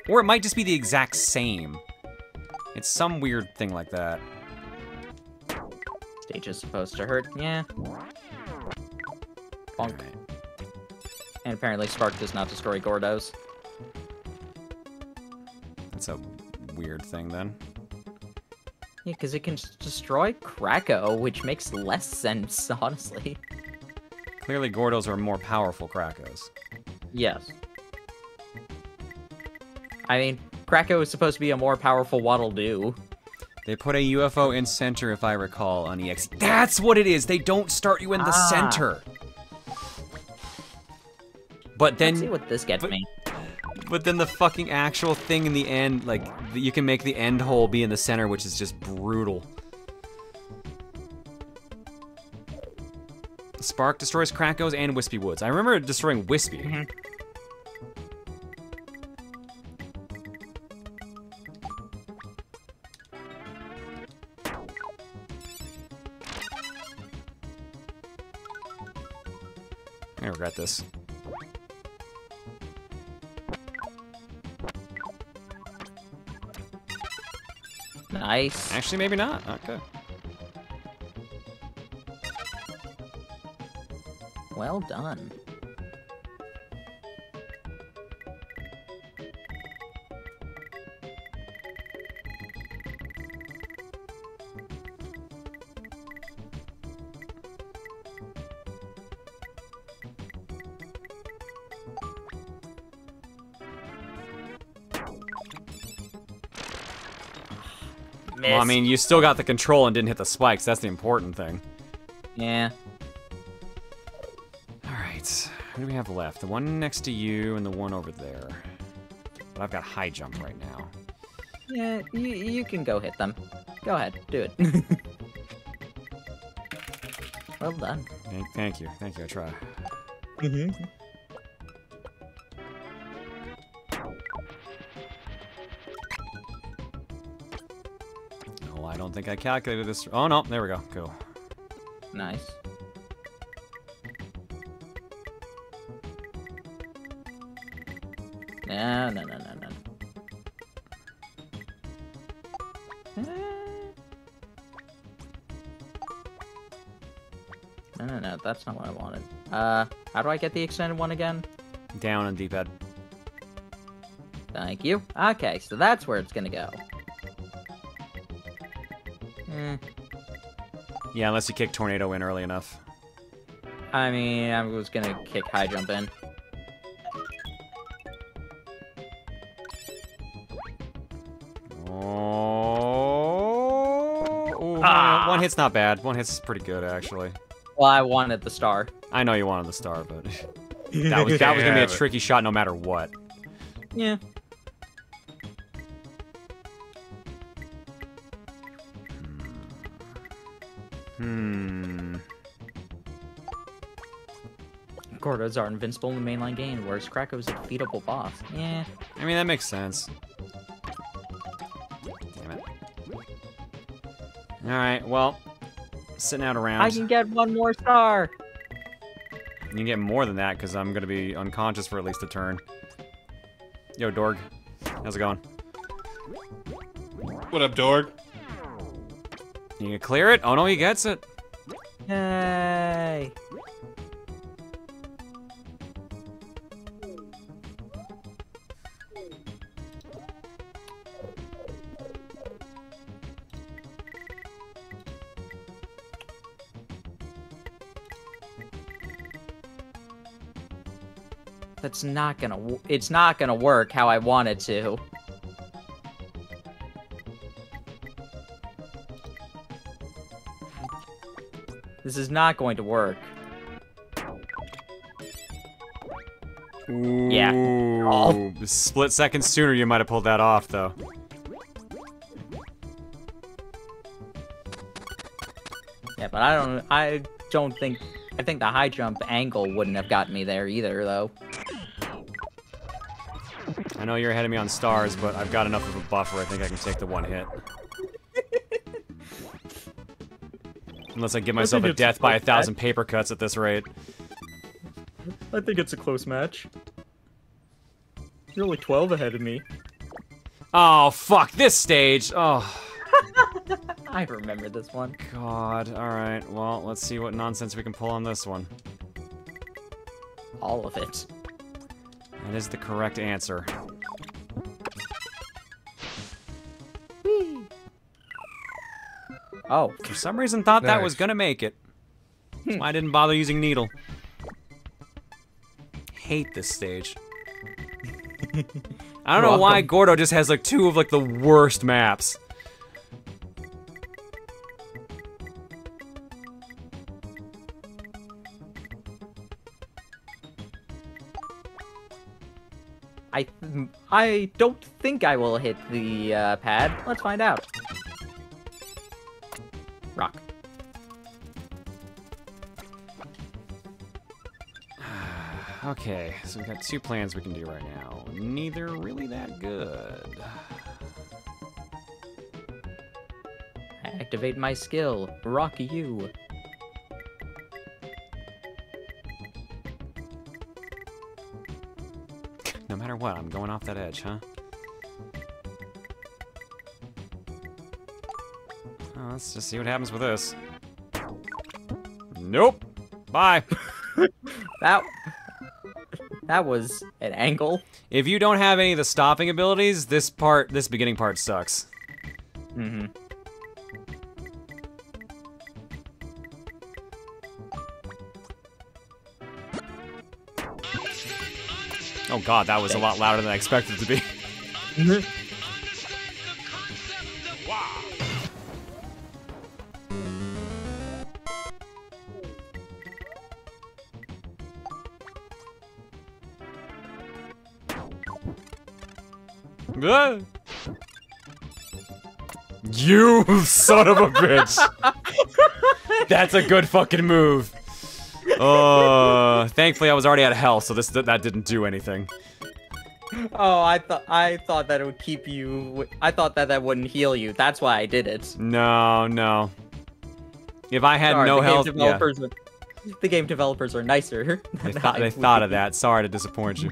Or it might just be the exact same. It's some weird thing like that. Stage is supposed to hurt, yeah. Bonk. And apparently Spark does not destroy Gordos. That's a weird thing, then. Yeah, because it can destroy Krako, which makes less sense, honestly. Clearly, Gordos are more powerful Krakos. Yes. I mean, Krako is supposed to be a more powerful Waddle-Doo. They put a UFO in center, if I recall, on EX. That's what it is! They don't start you in the center! But then... Let's see what this gets me. But then the fucking actual thing in the end, like, you can make the end hole be in the center, which is just brutal. Spark destroys Krakos and Wispy Woods. I remember destroying Wispy. I regret this. Nice. Actually, maybe not. Okay. Well done. Well, I mean, you still got the control and didn't hit the spikes. That's the important thing. Yeah. Alright. Who do we have left? The one next to you and the one over there. But I've got high jump right now. Yeah, you can go hit them. Go ahead, do it. Well done. Thank you. Thank you, I try. I don't think I calculated this. Oh, no. There we go. Cool. Nice. No. No, that's not what I wanted. How do I get the extended one again? Down on D-pad. Thank you. Okay, so that's where it's gonna go. Yeah, unless you kick Tornado in early enough. I mean, I was gonna kick high jump in. One hit's not bad. One hit's pretty good, actually. Well, I wanted the star. I know you wanted the star, but that was gonna be a tricky shot no matter what. Yeah. Gordos are invincible in the mainline game, whereas Krako's a defeatable boss. Yeah. I mean, that makes sense. Damn it. Alright, well, sitting out around. I can get one more star! You can get more than that, because I'm going to be unconscious for at least a turn. Yo, Dorg. How's it going? What up, Dorg? You can clear it? Oh no, he gets it. Yay! That's not gonna. It's not gonna work how I want it to. This is not going to work. Yeah. Ooh, a split second sooner you might have pulled that off, though. Yeah, but I think the high jump angle wouldn't have gotten me there either, though. I know you're ahead of me on stars, but I've got enough of a buffer. I think I can take the one hit. Unless I give myself a death by 1,000 paper cuts at this rate. I think it's a close match. You're only 12 ahead of me. Oh, fuck, this stage! Oh. I remember this one. God, alright, well, let's see what nonsense we can pull on this one. All of it. That is the correct answer. Oh. For some reason thought that was gonna make it. That's why I didn't bother using needle. Hate this stage. I don't know why Gordo just has like 2 of like the worst maps. I don't think I will hit the pad. Let's find out. Rock. Okay, so we've got 2 plans we can do right now. Neither really that good. Activate my skill. Rock you. No matter what, I'm going off that edge, huh? Oh, let's just see what happens with this. Nope. Bye. That was an angle. If you don't have any of the stopping abilities, this beginning part sucks. Mm-hmm. Oh god, that was a lot louder than I expected it to be. You son of a bitch! That's a good fucking move. Thankfully I was already out of health, so that didn't do anything. Oh, I thought that it would keep you. I thought that wouldn't heal you. That's why I did it. No. If I had no health, yeah. The game developers are nicer. They thought of that. Sorry to disappoint you.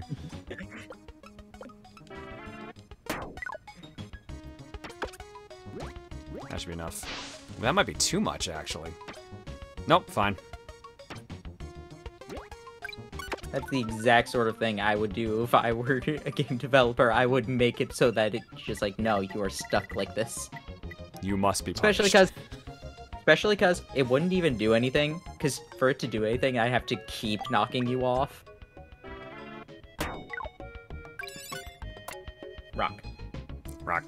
That should be enough. That might be too much, actually. Nope, fine. That's the exact sort of thing I would do if I were a game developer. I would make it so that it's just like, no, you are stuck like this. You must be punished. Especially because it wouldn't even do anything. Because for it to do anything, I have to keep knocking you off. Rock. Rock.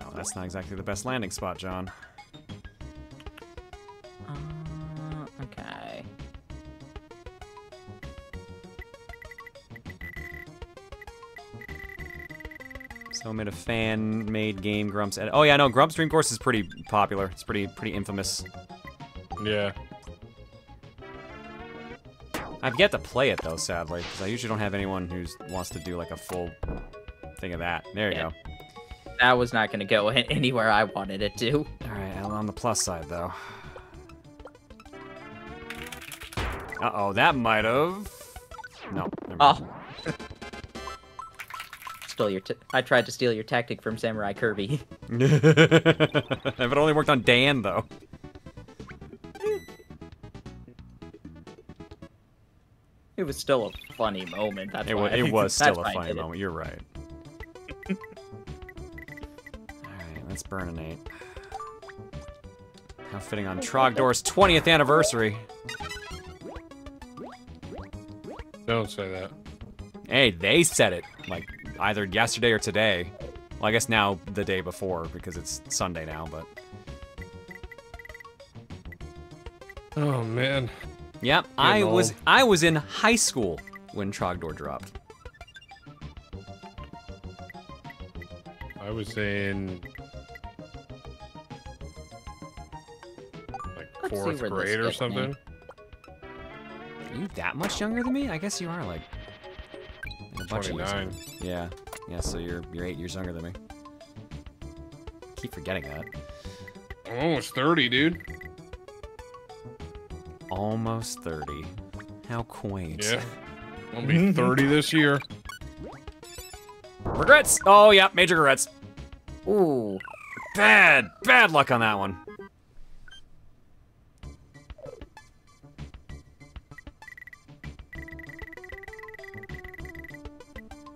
Oh, that's not exactly the best landing spot, John. Okay. So I made a fan-made game, Grumps. Oh yeah, no, Grumps Dream Course is pretty popular. It's pretty infamous. Yeah. I've yet to play it though, sadly, because I usually don't have anyone who wants to do like a full thing of that. There you go. That was not going to go anywhere I wanted it to. All right, on the plus side though. Uh-oh, that might have. No. Never mind. I tried to steal your tactic from Samurai Kirby. If it only worked on Dan, though. It was still a funny moment. That's why it was still a funny moment. You're right. Alright, let's burninate. How fitting on Trogdor's 20th anniversary. Don't say that. Hey, they said it. Like, either yesterday or today. Well, I guess now the day before because it's Sunday now, but. Oh man. Yep, I was in high school when Trogdor dropped. I was in like fourth grade or something. Are you that much younger than me? I guess you are like a bunch of years 29. younger. Yeah, so you're 8 years younger than me. Keep forgetting that. I'm almost 30, dude. Almost 30. How quaint. Yeah. I'll be 30 this year. Regrets! Oh, yeah, major regrets. Ooh. Bad luck on that one.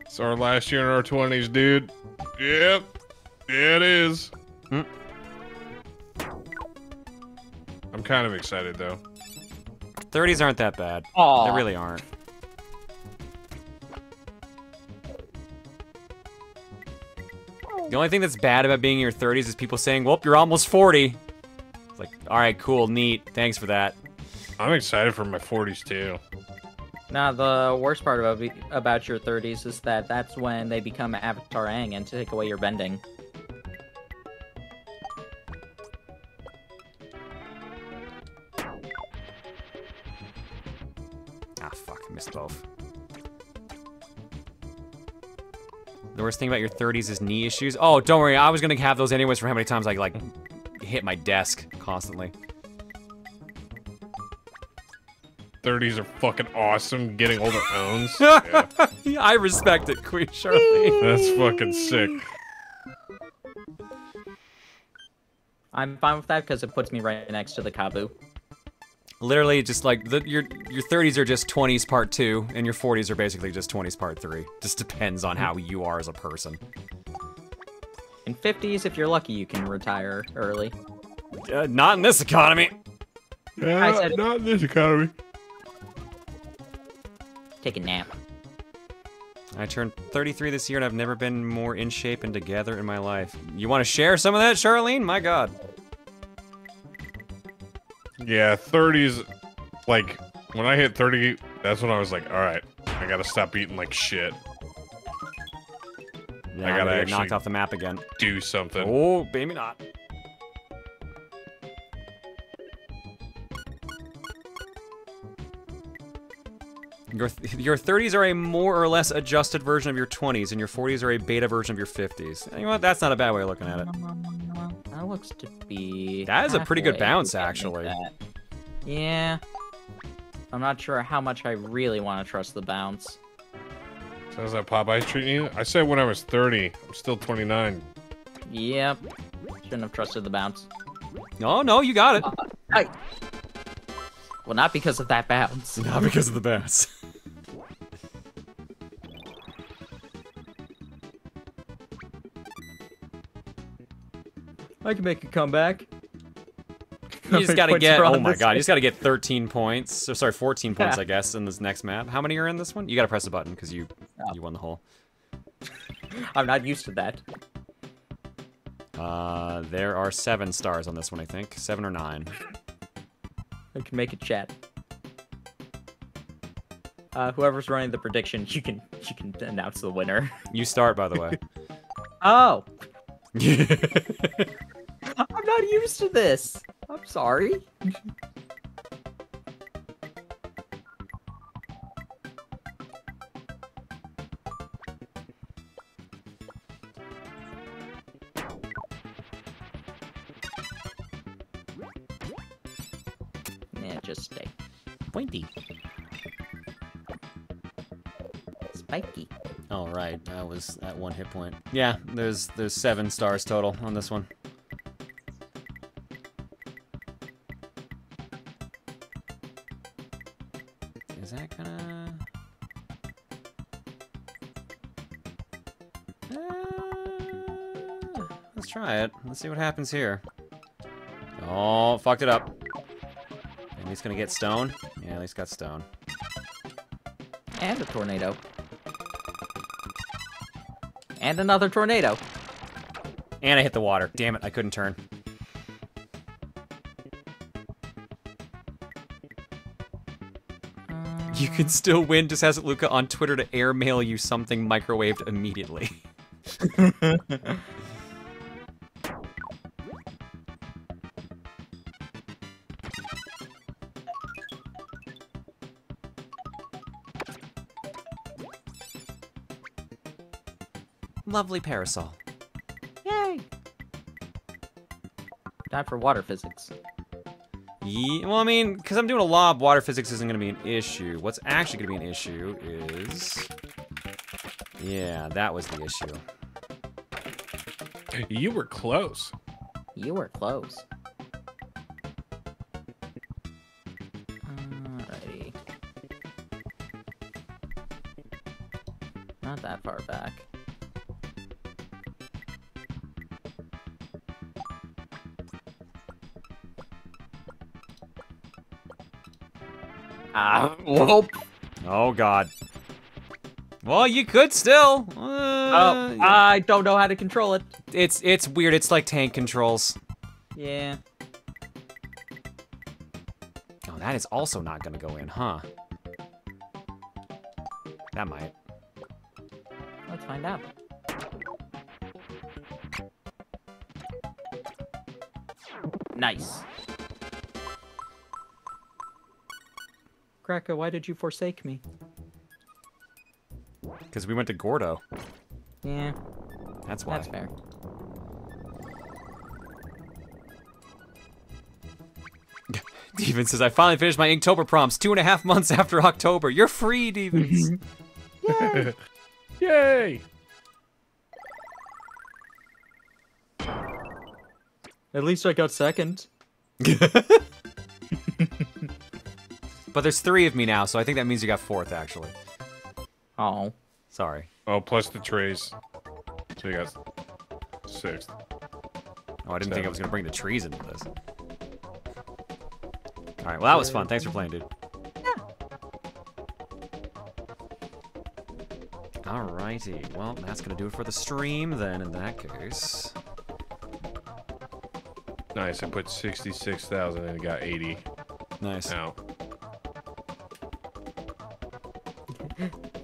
It's our last year in our 20s, dude. Yep. Yeah, it is. I'm kind of excited, though. 30s aren't that bad. Aww. They really aren't. The only thing that's bad about being in your 30s is people saying, well, you're almost 40. It's like, all right, cool, neat. Thanks for that. I'm excited for my 40s, too. Now, the worst part about your 30s is that that's when they become Avatar Aang and take away your bending. Ah, fuck, I missed both. The worst thing about your 30s is knee issues. Oh, don't worry, I was gonna have those anyways for how many times I, like, hit my desk constantly. 30s are fucking awesome. Getting older owns. Yeah. I respect it, Queen Charlene. That's fucking sick. I'm fine with that because it puts me right next to the Kabu. Literally, just like, your 30s are just 20s part 2, and your 40s are basically just 20s part 3. Just depends on how you are as a person. In 50s, if you're lucky, you can retire early. Not in this economy. Yeah, not in this economy. Take a nap. I turned 33 this year, and I've never been more in shape and together in my life. You want to share some of that, Charlene? My God. Yeah, 30s, like, when I hit 30, that's when I was like, alright, I gotta stop eating like shit. Yeah, I gotta get actually knocked off the map again. Do something. Oh, maybe not. Your 30s are a more or less adjusted version of your 20s, and your 40s are a beta version of your 50s. You know what? That's not a bad way of looking at it. That looks to be... That is a pretty good halfway, bounce, actually. Yeah. I'm not sure how much I really want to trust the bounce. So how's that Popeye treating you? I said when I was 30. I'm still 29. Yep. Shouldn't have trusted the bounce. No, you got it. Well, not because of that bounce. Not because of the bounce. I can make a comeback. You just gotta get, oh my god, you just gotta get 13 points. So, sorry, 14 points, I guess, in this next map. How many are in this one? You gotta press the button, because you won the hole. I'm not used to that. There are 7 stars on this one, I think. 7 or 9. I can make a chat. Whoever's running the prediction, you can announce the winner. You start, by the way. Oh. I'm not used to this. I'm sorry. Yeah, just stay. Pointy. Spiky. All right, that was at 1 hit point. Yeah, there's 7 stars total on this one. Is that gonna... let's try it. Let's see what happens here. Oh, fucked it up. At least gonna get stone. Yeah, at least got stone. And a tornado. And another tornado. And I hit the water. Damn it, I couldn't turn. You can still win. Just ask Luca on Twitter to airmail you something microwaved immediately. Lovely parasol. Yay! Time for water physics. Yeah, well, I mean, because I'm doing a law, water physics isn't going to be an issue. What's actually going to be an issue is... Yeah, that was the issue. You were close. You were close. Alrighty. Not that far back. Whoop. Oh, God. Well, you could still. Oh, I don't know how to control it. It's weird. It's like tank controls. Yeah. Oh, that is also not going to go in, huh? That might. Let's find out. Nice. Kraka, why did you forsake me? Because we went to Gordo. Yeah. That's why. That's fair. Devon says, I finally finished my Inktober prompts 2.5 months after October. You're free, Devons. Yay! Yay! At least I got second. But there's 3 of me now, so I think that means you got 4th, actually. Oh. Sorry. Oh, plus the trays. So you got 6th. Oh, I didn't think I was going to bring the trees into this. Alright, well, that was fun. Thanks for playing, dude. Yeah. Alrighty. Well, that's going to do it for the stream, then, in that case. Nice, I put 66,000 and got 80. Nice. Out.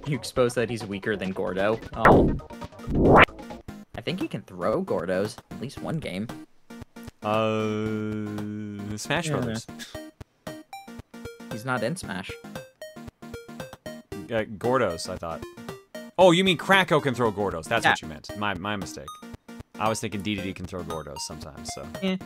You expose that he's weaker than Gordo. Oh. I think he can throw Gordos. At least one game. Smash Brothers. He's not in Smash. Gordos, I thought. Oh, you mean Krako can throw Gordos. That's Yeah. what you meant. My mistake. I was thinking DDD can throw Gordos sometimes, so. Yeah.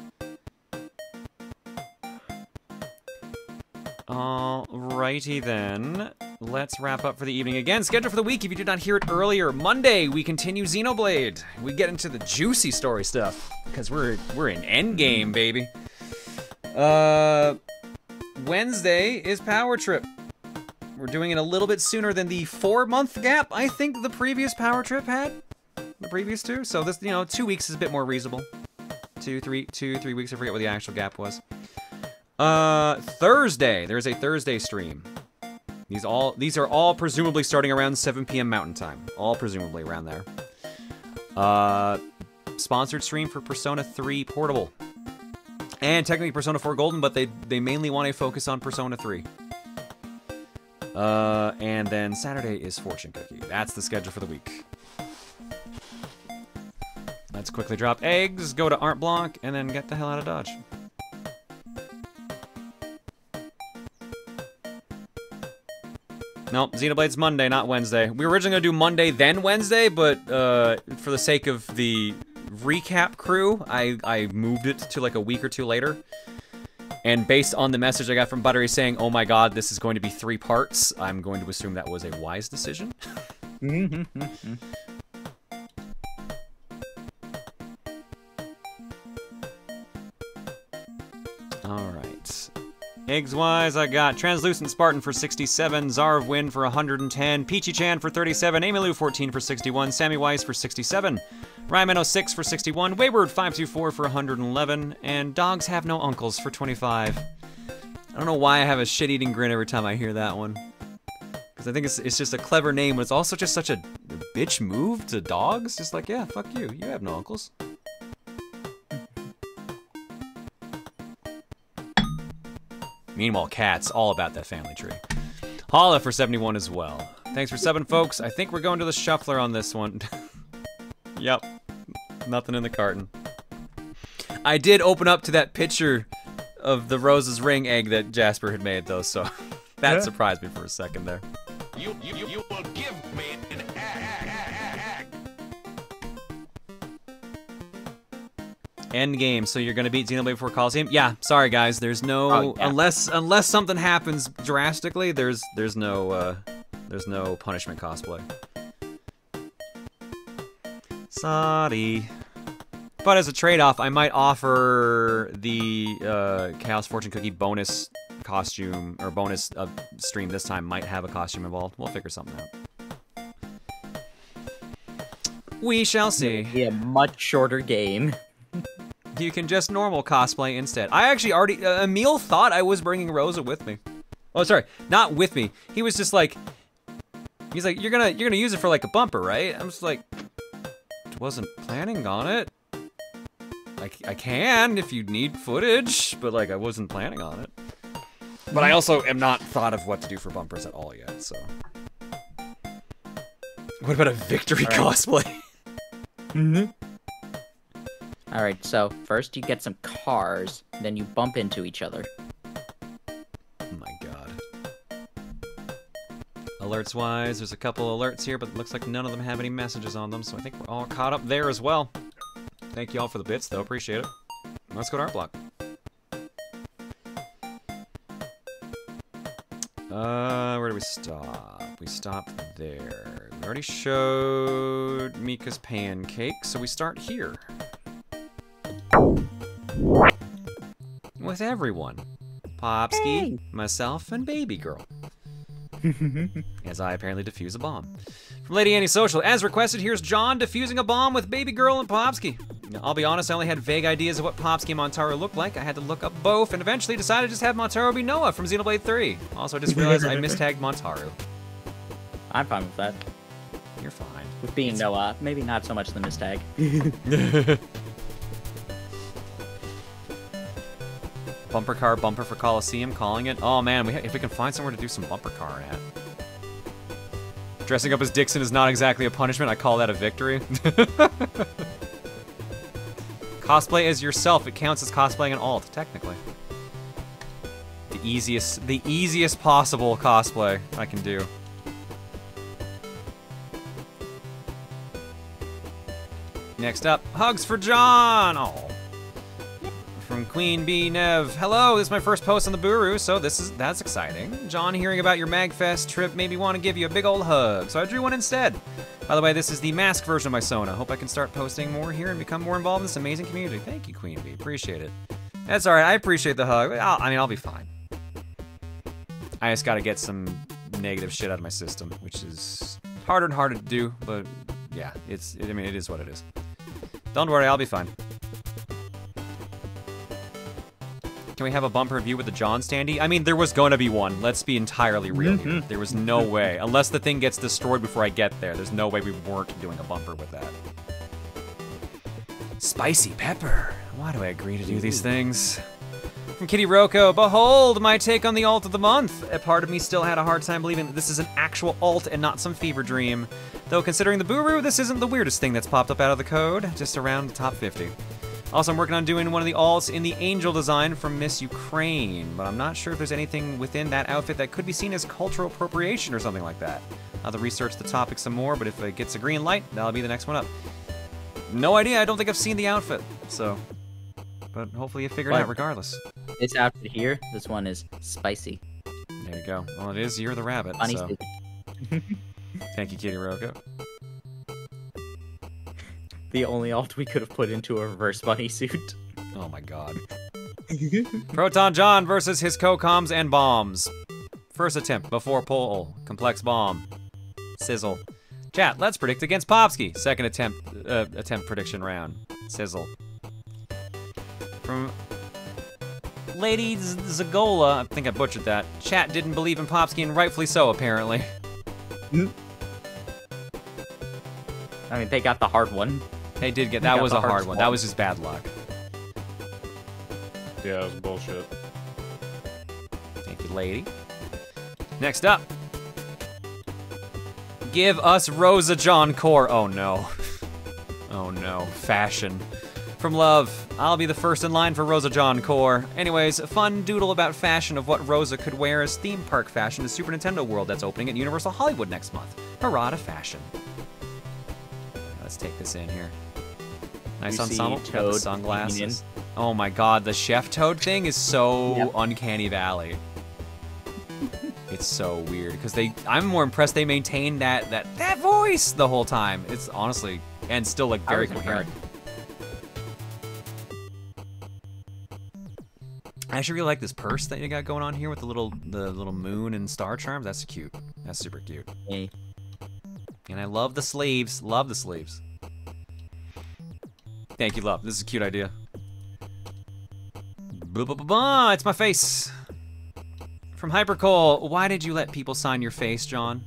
Alrighty then. Let's wrap up for the evening. Again, schedule for the week, if you did not hear it earlier. Monday, we continue Xenoblade. We get into the juicy story stuff. Because we're in endgame, baby. Wednesday is Power Trip. We're doing it a little bit sooner than the 4-month gap I think the previous Power Trip had. The previous 2. So this, 2 weeks is a bit more reasonable. 2, 3 weeks, I forget what the actual gap was. Thursday. There's a Thursday stream. These are all presumably starting around 7 p.m. Mountain Time. All presumably around there. Sponsored stream for Persona 3 Portable. And technically Persona 4 Golden, but they mainly want to focus on Persona 3. And then Saturday is Fortune Cookie. That's the schedule for the week. Let's quickly drop eggs, go to Art Block, and then get the hell out of Dodge. Nope, Xenoblade's Monday, not Wednesday. We were originally going to do Monday, then Wednesday, but for the sake of the recap crew, I moved it to like a week or 2 later. And based on the message I got from Buttery saying, oh my god, this is going to be 3 parts, I'm going to assume that was a wise decision. Alright. Eggs-wise, I got Translucent Spartan for 67, Zarv Win for 110, Peachy-chan for 37, Amilu 14 for 61, Sammy Weiss for 67, Ryman 06 for 61, Wayward 524 for 111, and Dogs Have No Uncles for 25. I don't know why I have a shit-eating grin every time I hear that one. Because I think it's just a clever name, but it's also just such a bitch move to dogs. Just like, yeah, fuck you. You have no uncles. Meanwhile, Cat's all about that family tree. Holla for 71 as well. Thanks for subbing, folks. I think we're going to the shuffler on this one. Yep. Nothing in the carton. I did open up to that picture of the Rose's ring egg that Jasper had made, though, so that surprised me for a second there. You will give me an egg. End game. So you're gonna beat Xenoblade 4 Coliseum? Yeah. Sorry, guys. There's no unless something happens drastically. There's no punishment cosplay. Sorry. But as a trade-off, I might offer the Chaos Fortune Cookie bonus costume, or bonus stream this time might have a costume involved. We'll figure something out. We shall see. It'll be a much shorter game. You can just normal cosplay instead. I actually already, Emil thought I was bringing Rosa with me. Oh, sorry, not with me. He was just like, he's like, you're gonna use it for like a bumper, right? I'm just like, wasn't planning on it. I can if you need footage, but like I wasn't planning on it. But I also am not thought of what to do for bumpers at all yet, so. What about a victory cosplay? Alright, so first you get some cars, then you bump into each other. Oh my god. Alerts wise, there's a couple alerts here, but it looks like none of them have any messages on them, so I think we're all caught up there as well. Thank you all for the bits, though. Appreciate it. Let's go to Art Block. Where do we stop? We stopped there. We already showed Mika's pancake, so we start here. With everyone. Popsky, myself, and Baby Girl. As I apparently defuse a bomb. From Lady Antisocial, as requested, here's John defusing a bomb with Baby Girl and Popsky. I'll be honest, I only had vague ideas of what Popsky and Montaro looked like. I had to look up both, and eventually decided to just have Montaro be Noah from Xenoblade 3. Also, I just realized I mistagged Montaro. I'm fine with that. You're fine. With being Noah, maybe not so much the mistag. Bumper car, bumper for Coliseum, calling it. Oh man, if we can find somewhere to do some bumper car at. Dressing up as Dixon is not exactly a punishment. I call that a victory. Cosplay as yourself. It counts as cosplaying an alt, technically. The easiest possible cosplay I can do. Next up, hugs for John. Oh. From Queen Bee Nev. Hello, this is my first post on the Booru, so that's exciting. John, hearing about your MAGfest trip made me want to give you a big old hug, so I drew one instead. By the way, this is the mask version of my Sona. Hope I can start posting more here and become more involved in this amazing community. Thank you, Queen Bee. Appreciate it. That's alright, I appreciate the hug. I'll be fine. I just gotta get some negative shit out of my system, which is harder and harder to do, but yeah, it is what it is. Don't worry, I'll be fine. Can we have a bumper review with the John standee? I mean, there was gonna be one. Let's be entirely real here. There was no way. Unless the thing gets destroyed before I get there, there's no way we weren't doing a bumper with that. Spicy pepper. Why do I agree to do these things? From Kitty Rocco, behold my take on the alt of the month. A part of me still had a hard time believing that this is an actual alt and not some fever dream. Though considering the Booru, this isn't the weirdest thing that's popped up out of the code. Just around the top 50. Also, I'm working on doing one of the alts in the angel design from Miss Ukraine, but I'm not sure if there's anything within that outfit that could be seen as cultural appropriation or something like that. I'll have to research the topic some more, but if it gets a green light, that'll be the next one up. No idea, I don't think I've seen the outfit, so... But hopefully you figure it out regardless. This outfit here, this one is spicy. There you go. Well, it is You're the Rabbit, Funny so... Thank you, Kitty Rocco. The only alt we could have put into a reverse bunny suit. Oh my god. Proton John versus his co-coms and bombs. First attempt before pull. Complex bomb. Sizzle. Chat, let's predict against Popsky. Second attempt prediction round. Sizzle. From Lady Zagola, I think I butchered that. Chat didn't believe in Popsky, and rightfully so, apparently. I mean, they got the hard one. They did get, that was a hard one. That was just bad luck. Yeah, it was bullshit. lady. Next up. Give us Rosa John Core. Oh no. Oh no. Fashion. From Love, I'll be the first in line for Rosa John Core. Anyways, a fun doodle about fashion of what Rosa could wear as theme park fashion to Super Nintendo World that's opening at Universal Hollywood next month. Hurrah to fashion. Let's take this in here. Nice ensemble. Got the sunglasses. Oh my god, the Chef Toad thing is so Uncanny Valley. It's so weird because I'm more impressed they maintained that voice the whole time. It's honestly and still like very coherent. I actually really like this purse that you got going on here with the little moon and star charms. That's cute. That's super cute. Hey. And I love the sleeves. Love the sleeves. Thank you, love. This is a cute idea. It's my face. From Hypercoal, why did you let people sign your face, John?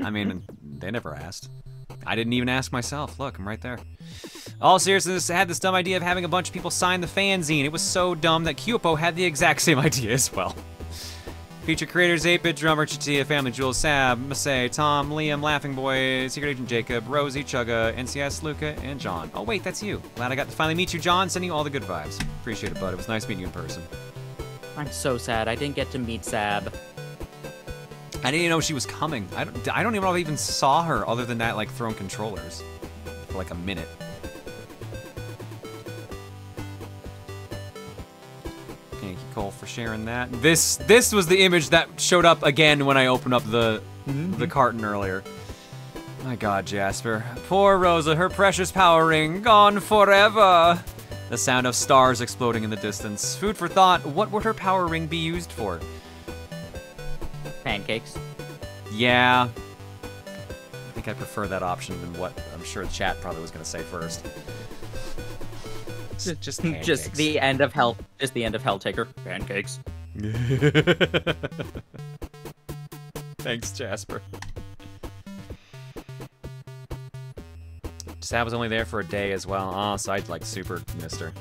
I mean, they never asked. I didn't even ask myself. Look, I'm right there. All seriousness, I had this dumb idea of having a bunch of people sign the fanzine. It was so dumb that Kyopo had the exact same idea as well. Feature creators, 8-Bit Drummer, Chatia, Family Jewel, Sab, Masay, Tom, Liam, Laughing Boy, Secret Agent Jacob, Rosie, Chugga, NCS, Luca, and John. Oh wait, that's you. Glad I got to finally meet you, John. Sending you all the good vibes. Appreciate it, bud. It was nice meeting you in person. I'm so sad I didn't get to meet Sab. I didn't even know she was coming. I don't even know if I even saw her other than that, like, throwing controllers for like a minute. Thank you, Cole, for sharing that. This was the image that showed up again when I opened up the carton earlier. My God, Jasper. Poor Rosa, her precious power ring, gone forever. The sound of stars exploding in the distance. Food for thought, what would her power ring be used for? Pancakes. Yeah. I think I prefer that option than what I'm sure the chat probably was going to say first. Just pancakes. Just the end of hell. Just the end of Helltaker. Pancakes. Thanks, Jasper. Sab was only there for a day as well. Oh, so I'd like super missed her.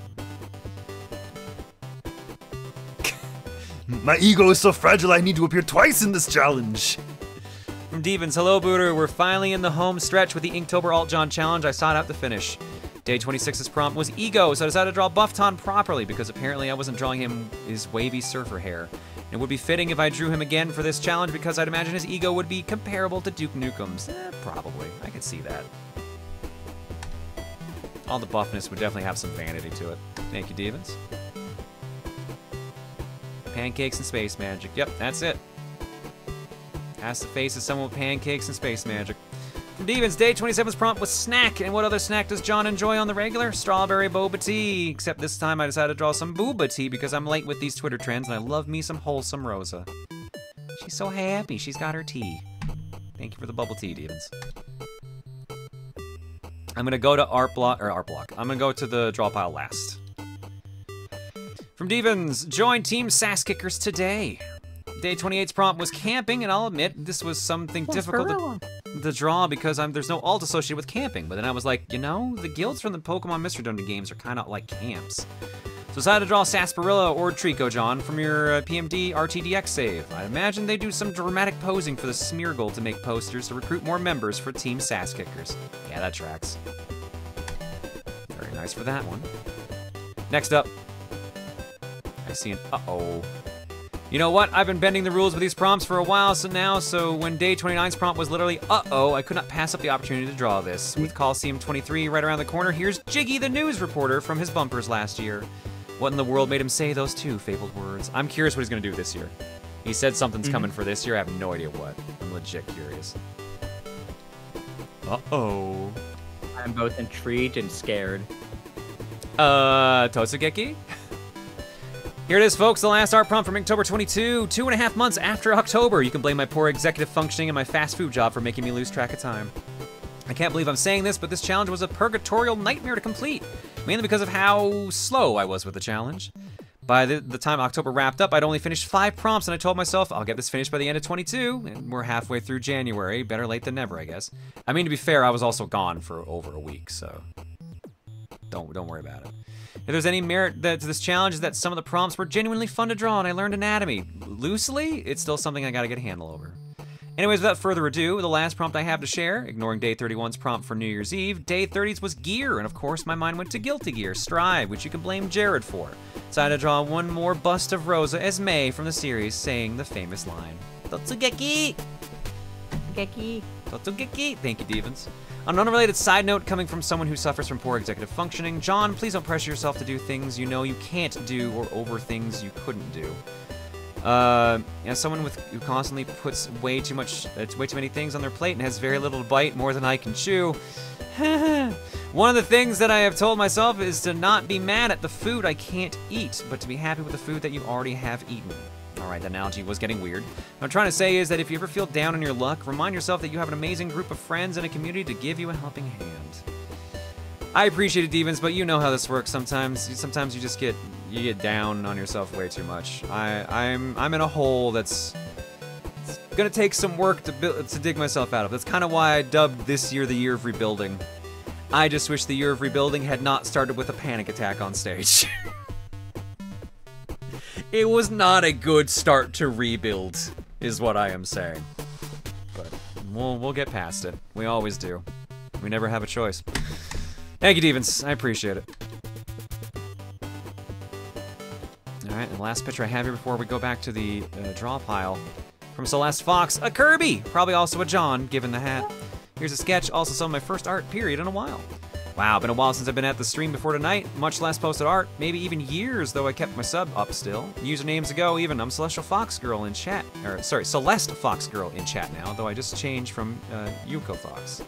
My ego is so fragile I need to appear twice in this challenge. From Devons, hello Booru. We're finally in the home stretch with the Inktober Alt John challenge. I sought out the finish. Day 26's prompt was ego, so I decided to draw Buffton properly because apparently I wasn't drawing him his wavy surfer hair. It would be fitting if I drew him again for this challenge because I'd imagine his ego would be comparable to Duke Nukem's. Probably. I could see that. All the buffness would definitely have some vanity to it. Thank you, Devons. Pancakes and space magic. Yep, that's it. Has the face of someone with pancakes and space magic. From Devons, Day 27's prompt was snack. And what other snack does John enjoy on the regular? Strawberry boba tea. Except this time I decided to draw some booba tea because I'm late with these Twitter trends and I love me some wholesome Rosa. She's so happy. She's got her tea. Thank you for the bubble tea, Devons. I'm gonna go to art block. I'm gonna go to the draw pile last. From Devons, join Team Sass Kickers today. Day 28's prompt was camping, and I'll admit this was something difficult to draw because there's no alt associated with camping. But then I was like, you know, the guilds from the Pokemon Mystery Dungeon games are kind of like camps. So I decided to draw Sarsaparilla or Trico John from your PMD RTDX save. I imagine they do some dramatic posing for the Smeargle to make posters to recruit more members for Team Sass Kickers. Yeah, that tracks. Very nice for that one. Next up, I see an uh-oh. You know what? I've been bending the rules with these prompts for a while, so when Day 29's prompt was literally uh-oh, I could not pass up the opportunity to draw this. With Coliseum 23 right around the corner, here's Jiggy the news reporter from his bumpers last year. What in the world made him say those two fabled words? I'm curious what he's gonna do this year. He said something's coming for this year, I have no idea what. I'm legit curious. Uh-oh. I'm both intrigued and scared. Tosugeki? Here it is, folks, the last art prompt from Inktober 22, 2.5 months after October. You can blame my poor executive functioning and my fast food job for making me lose track of time. I can't believe I'm saying this, but this challenge was a purgatorial nightmare to complete, mainly because of how slow I was with the challenge. By the time October wrapped up, I'd only finished 5 prompts, and I told myself, I'll get this finished by the end of 22, and we're halfway through January. Better late than never, I guess. I mean, to be fair, I was also gone for over a week, so don't worry about it. there's any merit to this challenge is that some of the prompts were genuinely fun to draw and I learned anatomy. Loosely, it's still something I gotta get a handle over. Anyways, without further ado, the last prompt I have to share, ignoring Day 31's prompt for New Year's Eve, Day 30's was Gear, and of course my mind went to Guilty Gear, Strive, which you can blame Jared for. Decided to draw one more bust of Rosa as May from the series, saying the famous line, Totsugeki! Geki. Totsugeki! Thank you, Devens. On an unrelated side note, coming from someone who suffers from poor executive functioning, John, please don't pressure yourself to do things you know you can't do or over things you couldn't do. As someone who constantly puts way too many things on their plate and has very little to bite, more than I can chew. One of the things that I have told myself is to not be mad at the food I can't eat, but to be happy with the food that you already have eaten. Alright, that analogy was getting weird. What I'm trying to say is that if you ever feel down on your luck, remind yourself that you have an amazing group of friends and a community to give you a helping hand. I appreciate it, Devens, but you know how this works sometimes. Sometimes you just get down on yourself way too much. I'm in a hole that's gonna take some work to dig myself out of. That's kind of why I dubbed this year the Year of Rebuilding. I just wish the Year of Rebuilding had not started with a panic attack on stage. It was not a good start to rebuild, is what I am saying. But we'll get past it. We always do. We never have a choice. Thank you, Devens. I appreciate it. Alright, and the last picture I have here before we go back to the draw pile. From Celeste Fox, a Kirby! Probably also a John, given the hat. Here's a sketch, also some of my first art, period, in a while. Wow, been a while since I've been at the stream before tonight. Much less posted art, maybe even years, though I kept my sub up still. Usernames ago, even. I'm Celestial Fox Girl in chat. Or, sorry, Celeste Fox Girl in chat now, though I just changed from Yuko Fox.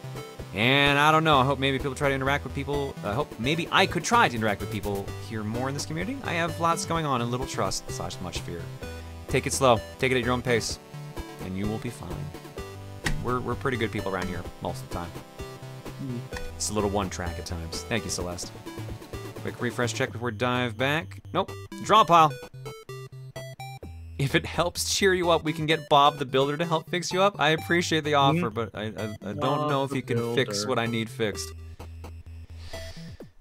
And I don't know, I hope maybe people try to interact with people. I hope maybe I could try to interact with people here more in this community. I have lots going on and little trust / much fear. Take it slow, take it at your own pace, and you will be fine. We're pretty good people around here most of the time. It's a little one track at times. Thank you, Celeste. Quick refresh check before dive back. Nope, draw pile. If it helps cheer you up, we can get Bob the Builder to help fix you up. I appreciate the offer, but I don't know if he can fix what I need fixed.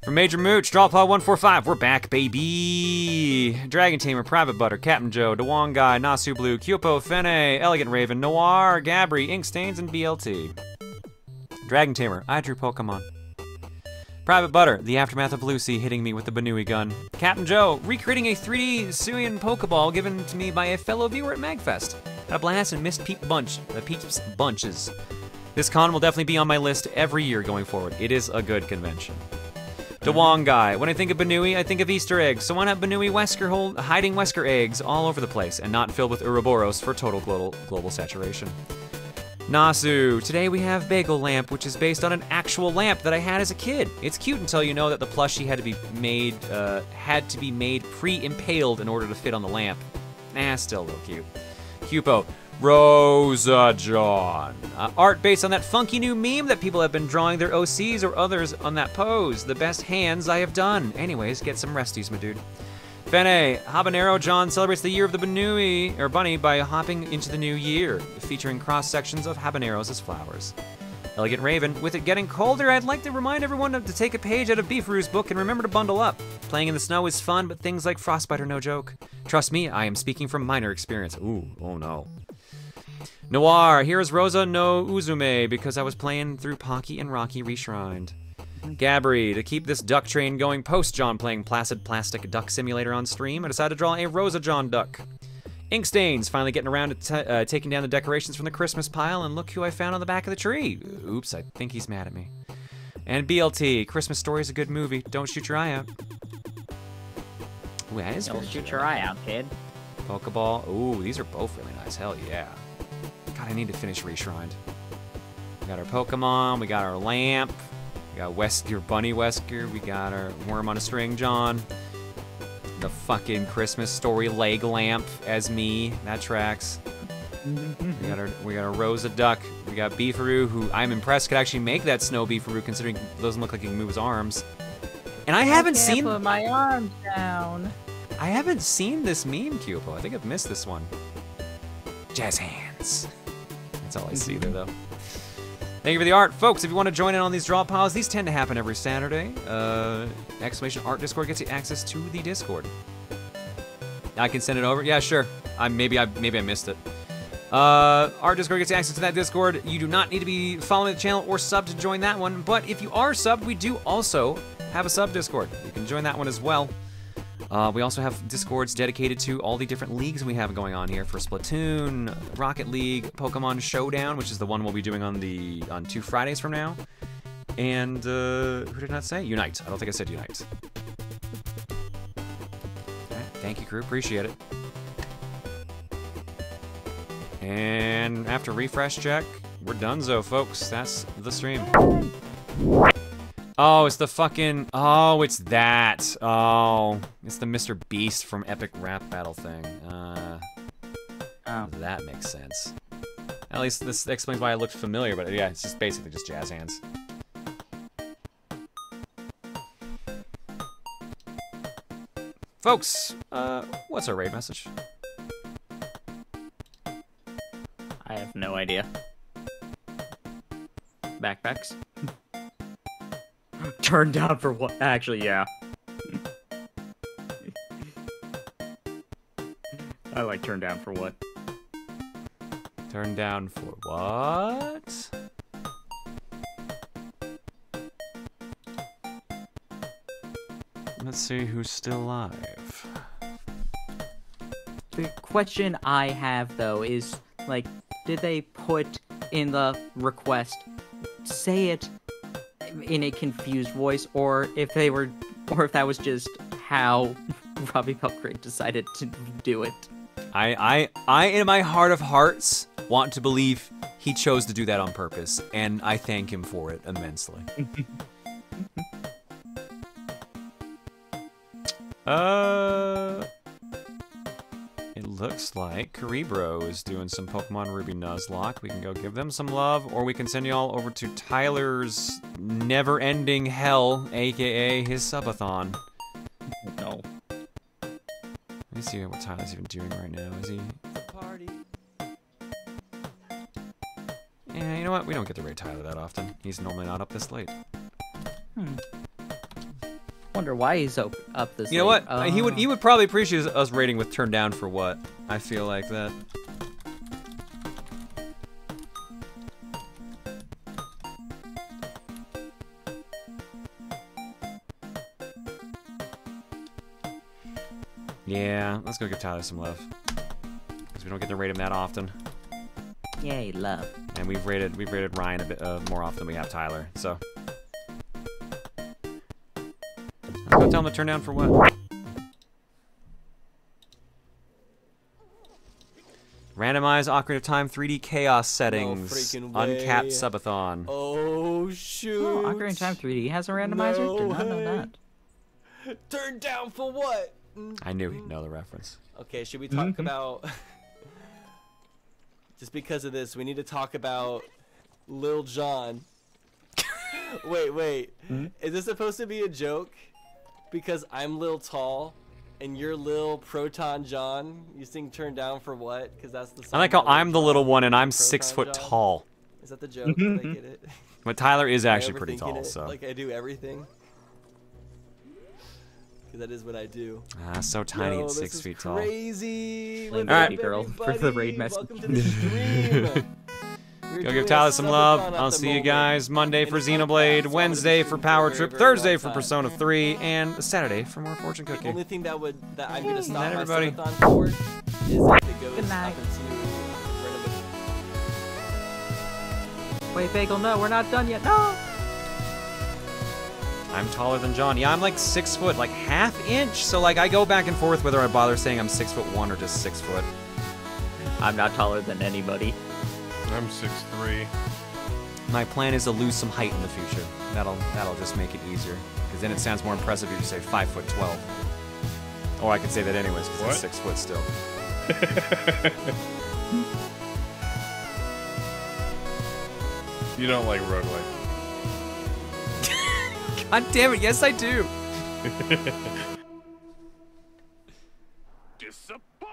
From Major Mooch, draw pile 145. We're back, baby. Dragon Tamer, Private Butter, Captain Joe, DeWong Guy, Nasu Blue, Kyopo, Fene, Elegant Raven, Noir, Gabri, Inkstains, and BLT. Dragon Tamer, I drew Pokemon. Private Butter, the aftermath of Lucy hitting me with the Banui gun. Captain Joe, recreating a 3D Suian Pokeball given to me by a fellow viewer at MAGfest. Had a blast and missed Peeps bunches. This con will definitely be on my list every year going forward. It is a good convention. DeWong Guy, when I think of Banui, I think of Easter eggs, so why not Banui Wesker hiding Wesker eggs all over the place and not filled with Ouroboros for total global saturation. Nasu, today we have Bagel Lamp, which is based on an actual lamp that I had as a kid. It's cute until you know that the plushie had to be made pre-impaled in order to fit on the lamp. Nah, still a little cute. Cupo, Rosa John. Art based on that funky new meme that people have been drawing their OCs or others on that pose. The best hands I have done. Anyways, get some resties, my dude. Fene, Habanero John celebrates the year of the bunny by hopping into the new year, featuring cross-sections of habaneros as flowers. Elegant Raven, with it getting colder, I'd like to remind everyone to take a page out of Beefuru's book and remember to bundle up. Playing in the snow is fun, but things like frostbite are no joke. Trust me, I am speaking from minor experience. Ooh, oh no. Noir, here is Rosa no Uzume, because I was playing through Pocky and Rocky Reshrined. Gabri, to keep this duck train going post-John playing Placid Plastic Duck Simulator on stream, I decided to draw a Rosa John duck. Inkstains, finally getting around to taking down the decorations from the Christmas pile, and look who I found on the back of the tree. Oops, I think he's mad at me. And BLT, Christmas Story is a good movie. Don't shoot your eye out. Ooh, that is Don't shoot your eye out, kid. Pokeball. Ooh, these are both really nice. Hell yeah. God, I need to finish Reshrined. We got our Pokemon, we got our lamp. We got Wesker, Bunny Wesker, we got our Worm on a String John. The fucking Christmas Story leg lamp as me, that tracks. We got our Rosa Duck, we got Beefaroo, who I'm impressed could actually make that snow Beefaroo considering it doesn't look like he can move his arms. And I haven't seen- put my arms down. I haven't seen this meme, Cupo. I think I've missed this one. Jazz hands. That's all I see there, though. Thank you for the art. Folks, if you want to join in on these draw piles, these tend to happen every Saturday. Exclamation Art Discord gets you access to the Discord. I can send it over. Yeah, sure. Maybe I missed it. Art Discord gets you access to that Discord. You do not need to be following the channel or sub to join that one. But if you are subbed, we do also have a sub Discord. You can join that one as well. We also have Discords dedicated to all the different leagues we have going on here for Splatoon, Rocket League, Pokemon Showdown, which is the one we'll be doing on 2 Fridays from now. And who did not say? Unite. I don't think I said Unite. Okay, thank you, crew. Appreciate it. And after refresh check, we're donezo, folks. That's the stream. Oh, it's the fucking... Oh, it's that. Oh, it's the Mr. Beast from Epic Rap Battle thing. That makes sense. At least this explains why I looked familiar, but yeah, it's just basically just jazz hands. Folks, what's our raid message? I have no idea. Backpacks? Turned down for what? Actually, yeah. I like turned down for what? Turned down for what? Let's see who's still alive. The question I have, though, is, like, did they put in the request, say it in a confused voice, or if that was just how Robbie Pelgrade decided to do it? I in my heart of hearts want to believe he chose to do that on purpose, and I thank him for it immensely. It looks like Cerebro is doing some Pokemon Ruby Nuzlocke. We can go give them some love, or we can send y'all over to Tyler's never-ending hell, aka his subathon. No. Let me see what Tyler's even doing right now. Is he? Party. Yeah, you know what? We don't get to raid Tyler that often. He's normally not up this late. Wonder why he's up this late. You know what? He would probably appreciate us raiding with Turned Down for What. I feel like that. Yeah, let's go give Tyler some love. Because we don't get to raid him that often. Yay, love. And we've raided Ryan a bit more often than we have Tyler, so. Let's go tell him to turn down for what? Randomize Ocarina of Time 3D Chaos settings. Uncapped subathon. Oh, shoot. Oh, Ocarina of Time 3D has a randomizer? No Did not know way. that. Turn down for what? I knew he'd know the reference. Okay, should we talk about... Just because of this, we need to talk about Lil Jon. Wait. Is this supposed to be a joke? Because I'm Lil Tall, and you're Lil Proton John. You sing Turn Down for what? Because that's the song. I like how I'm the little one and I'm Proton 6 foot John. tall. Is that the joke? Did I get it? But Tyler is Am I actually pretty overthinking tall, it? so. Like I do everything. Because that is what I do. So tiny Yo, at this 6 is feet tall. Crazy. Blame What's baby up, girl for the raid message. Welcome to the stream. Go give Tyler some love. I'll see you guys Monday for Xenoblade, Wednesday for Power Trip, Thursday for Persona 3, and Saturday for more Fortune Cookie. The only thing that I'm gonna stop night, my everybody. subathon for is if it goes Good night. up into Wait, Bagel, no, we're not done yet. No! I'm taller than John. Yeah, I'm like 6 foot, like ½ inch. So like I go back and forth whether I bother saying I'm 6'1" or just 6 foot. I'm not taller than anybody. I'm 6'3". My plan is to lose some height in the future. That'll just make it easier. Because then it sounds more impressive if you say 5'12". Or I could say that anyways because I'm 6 foot still. You don't like roguelike. God damn it, yes I do. Disappointed.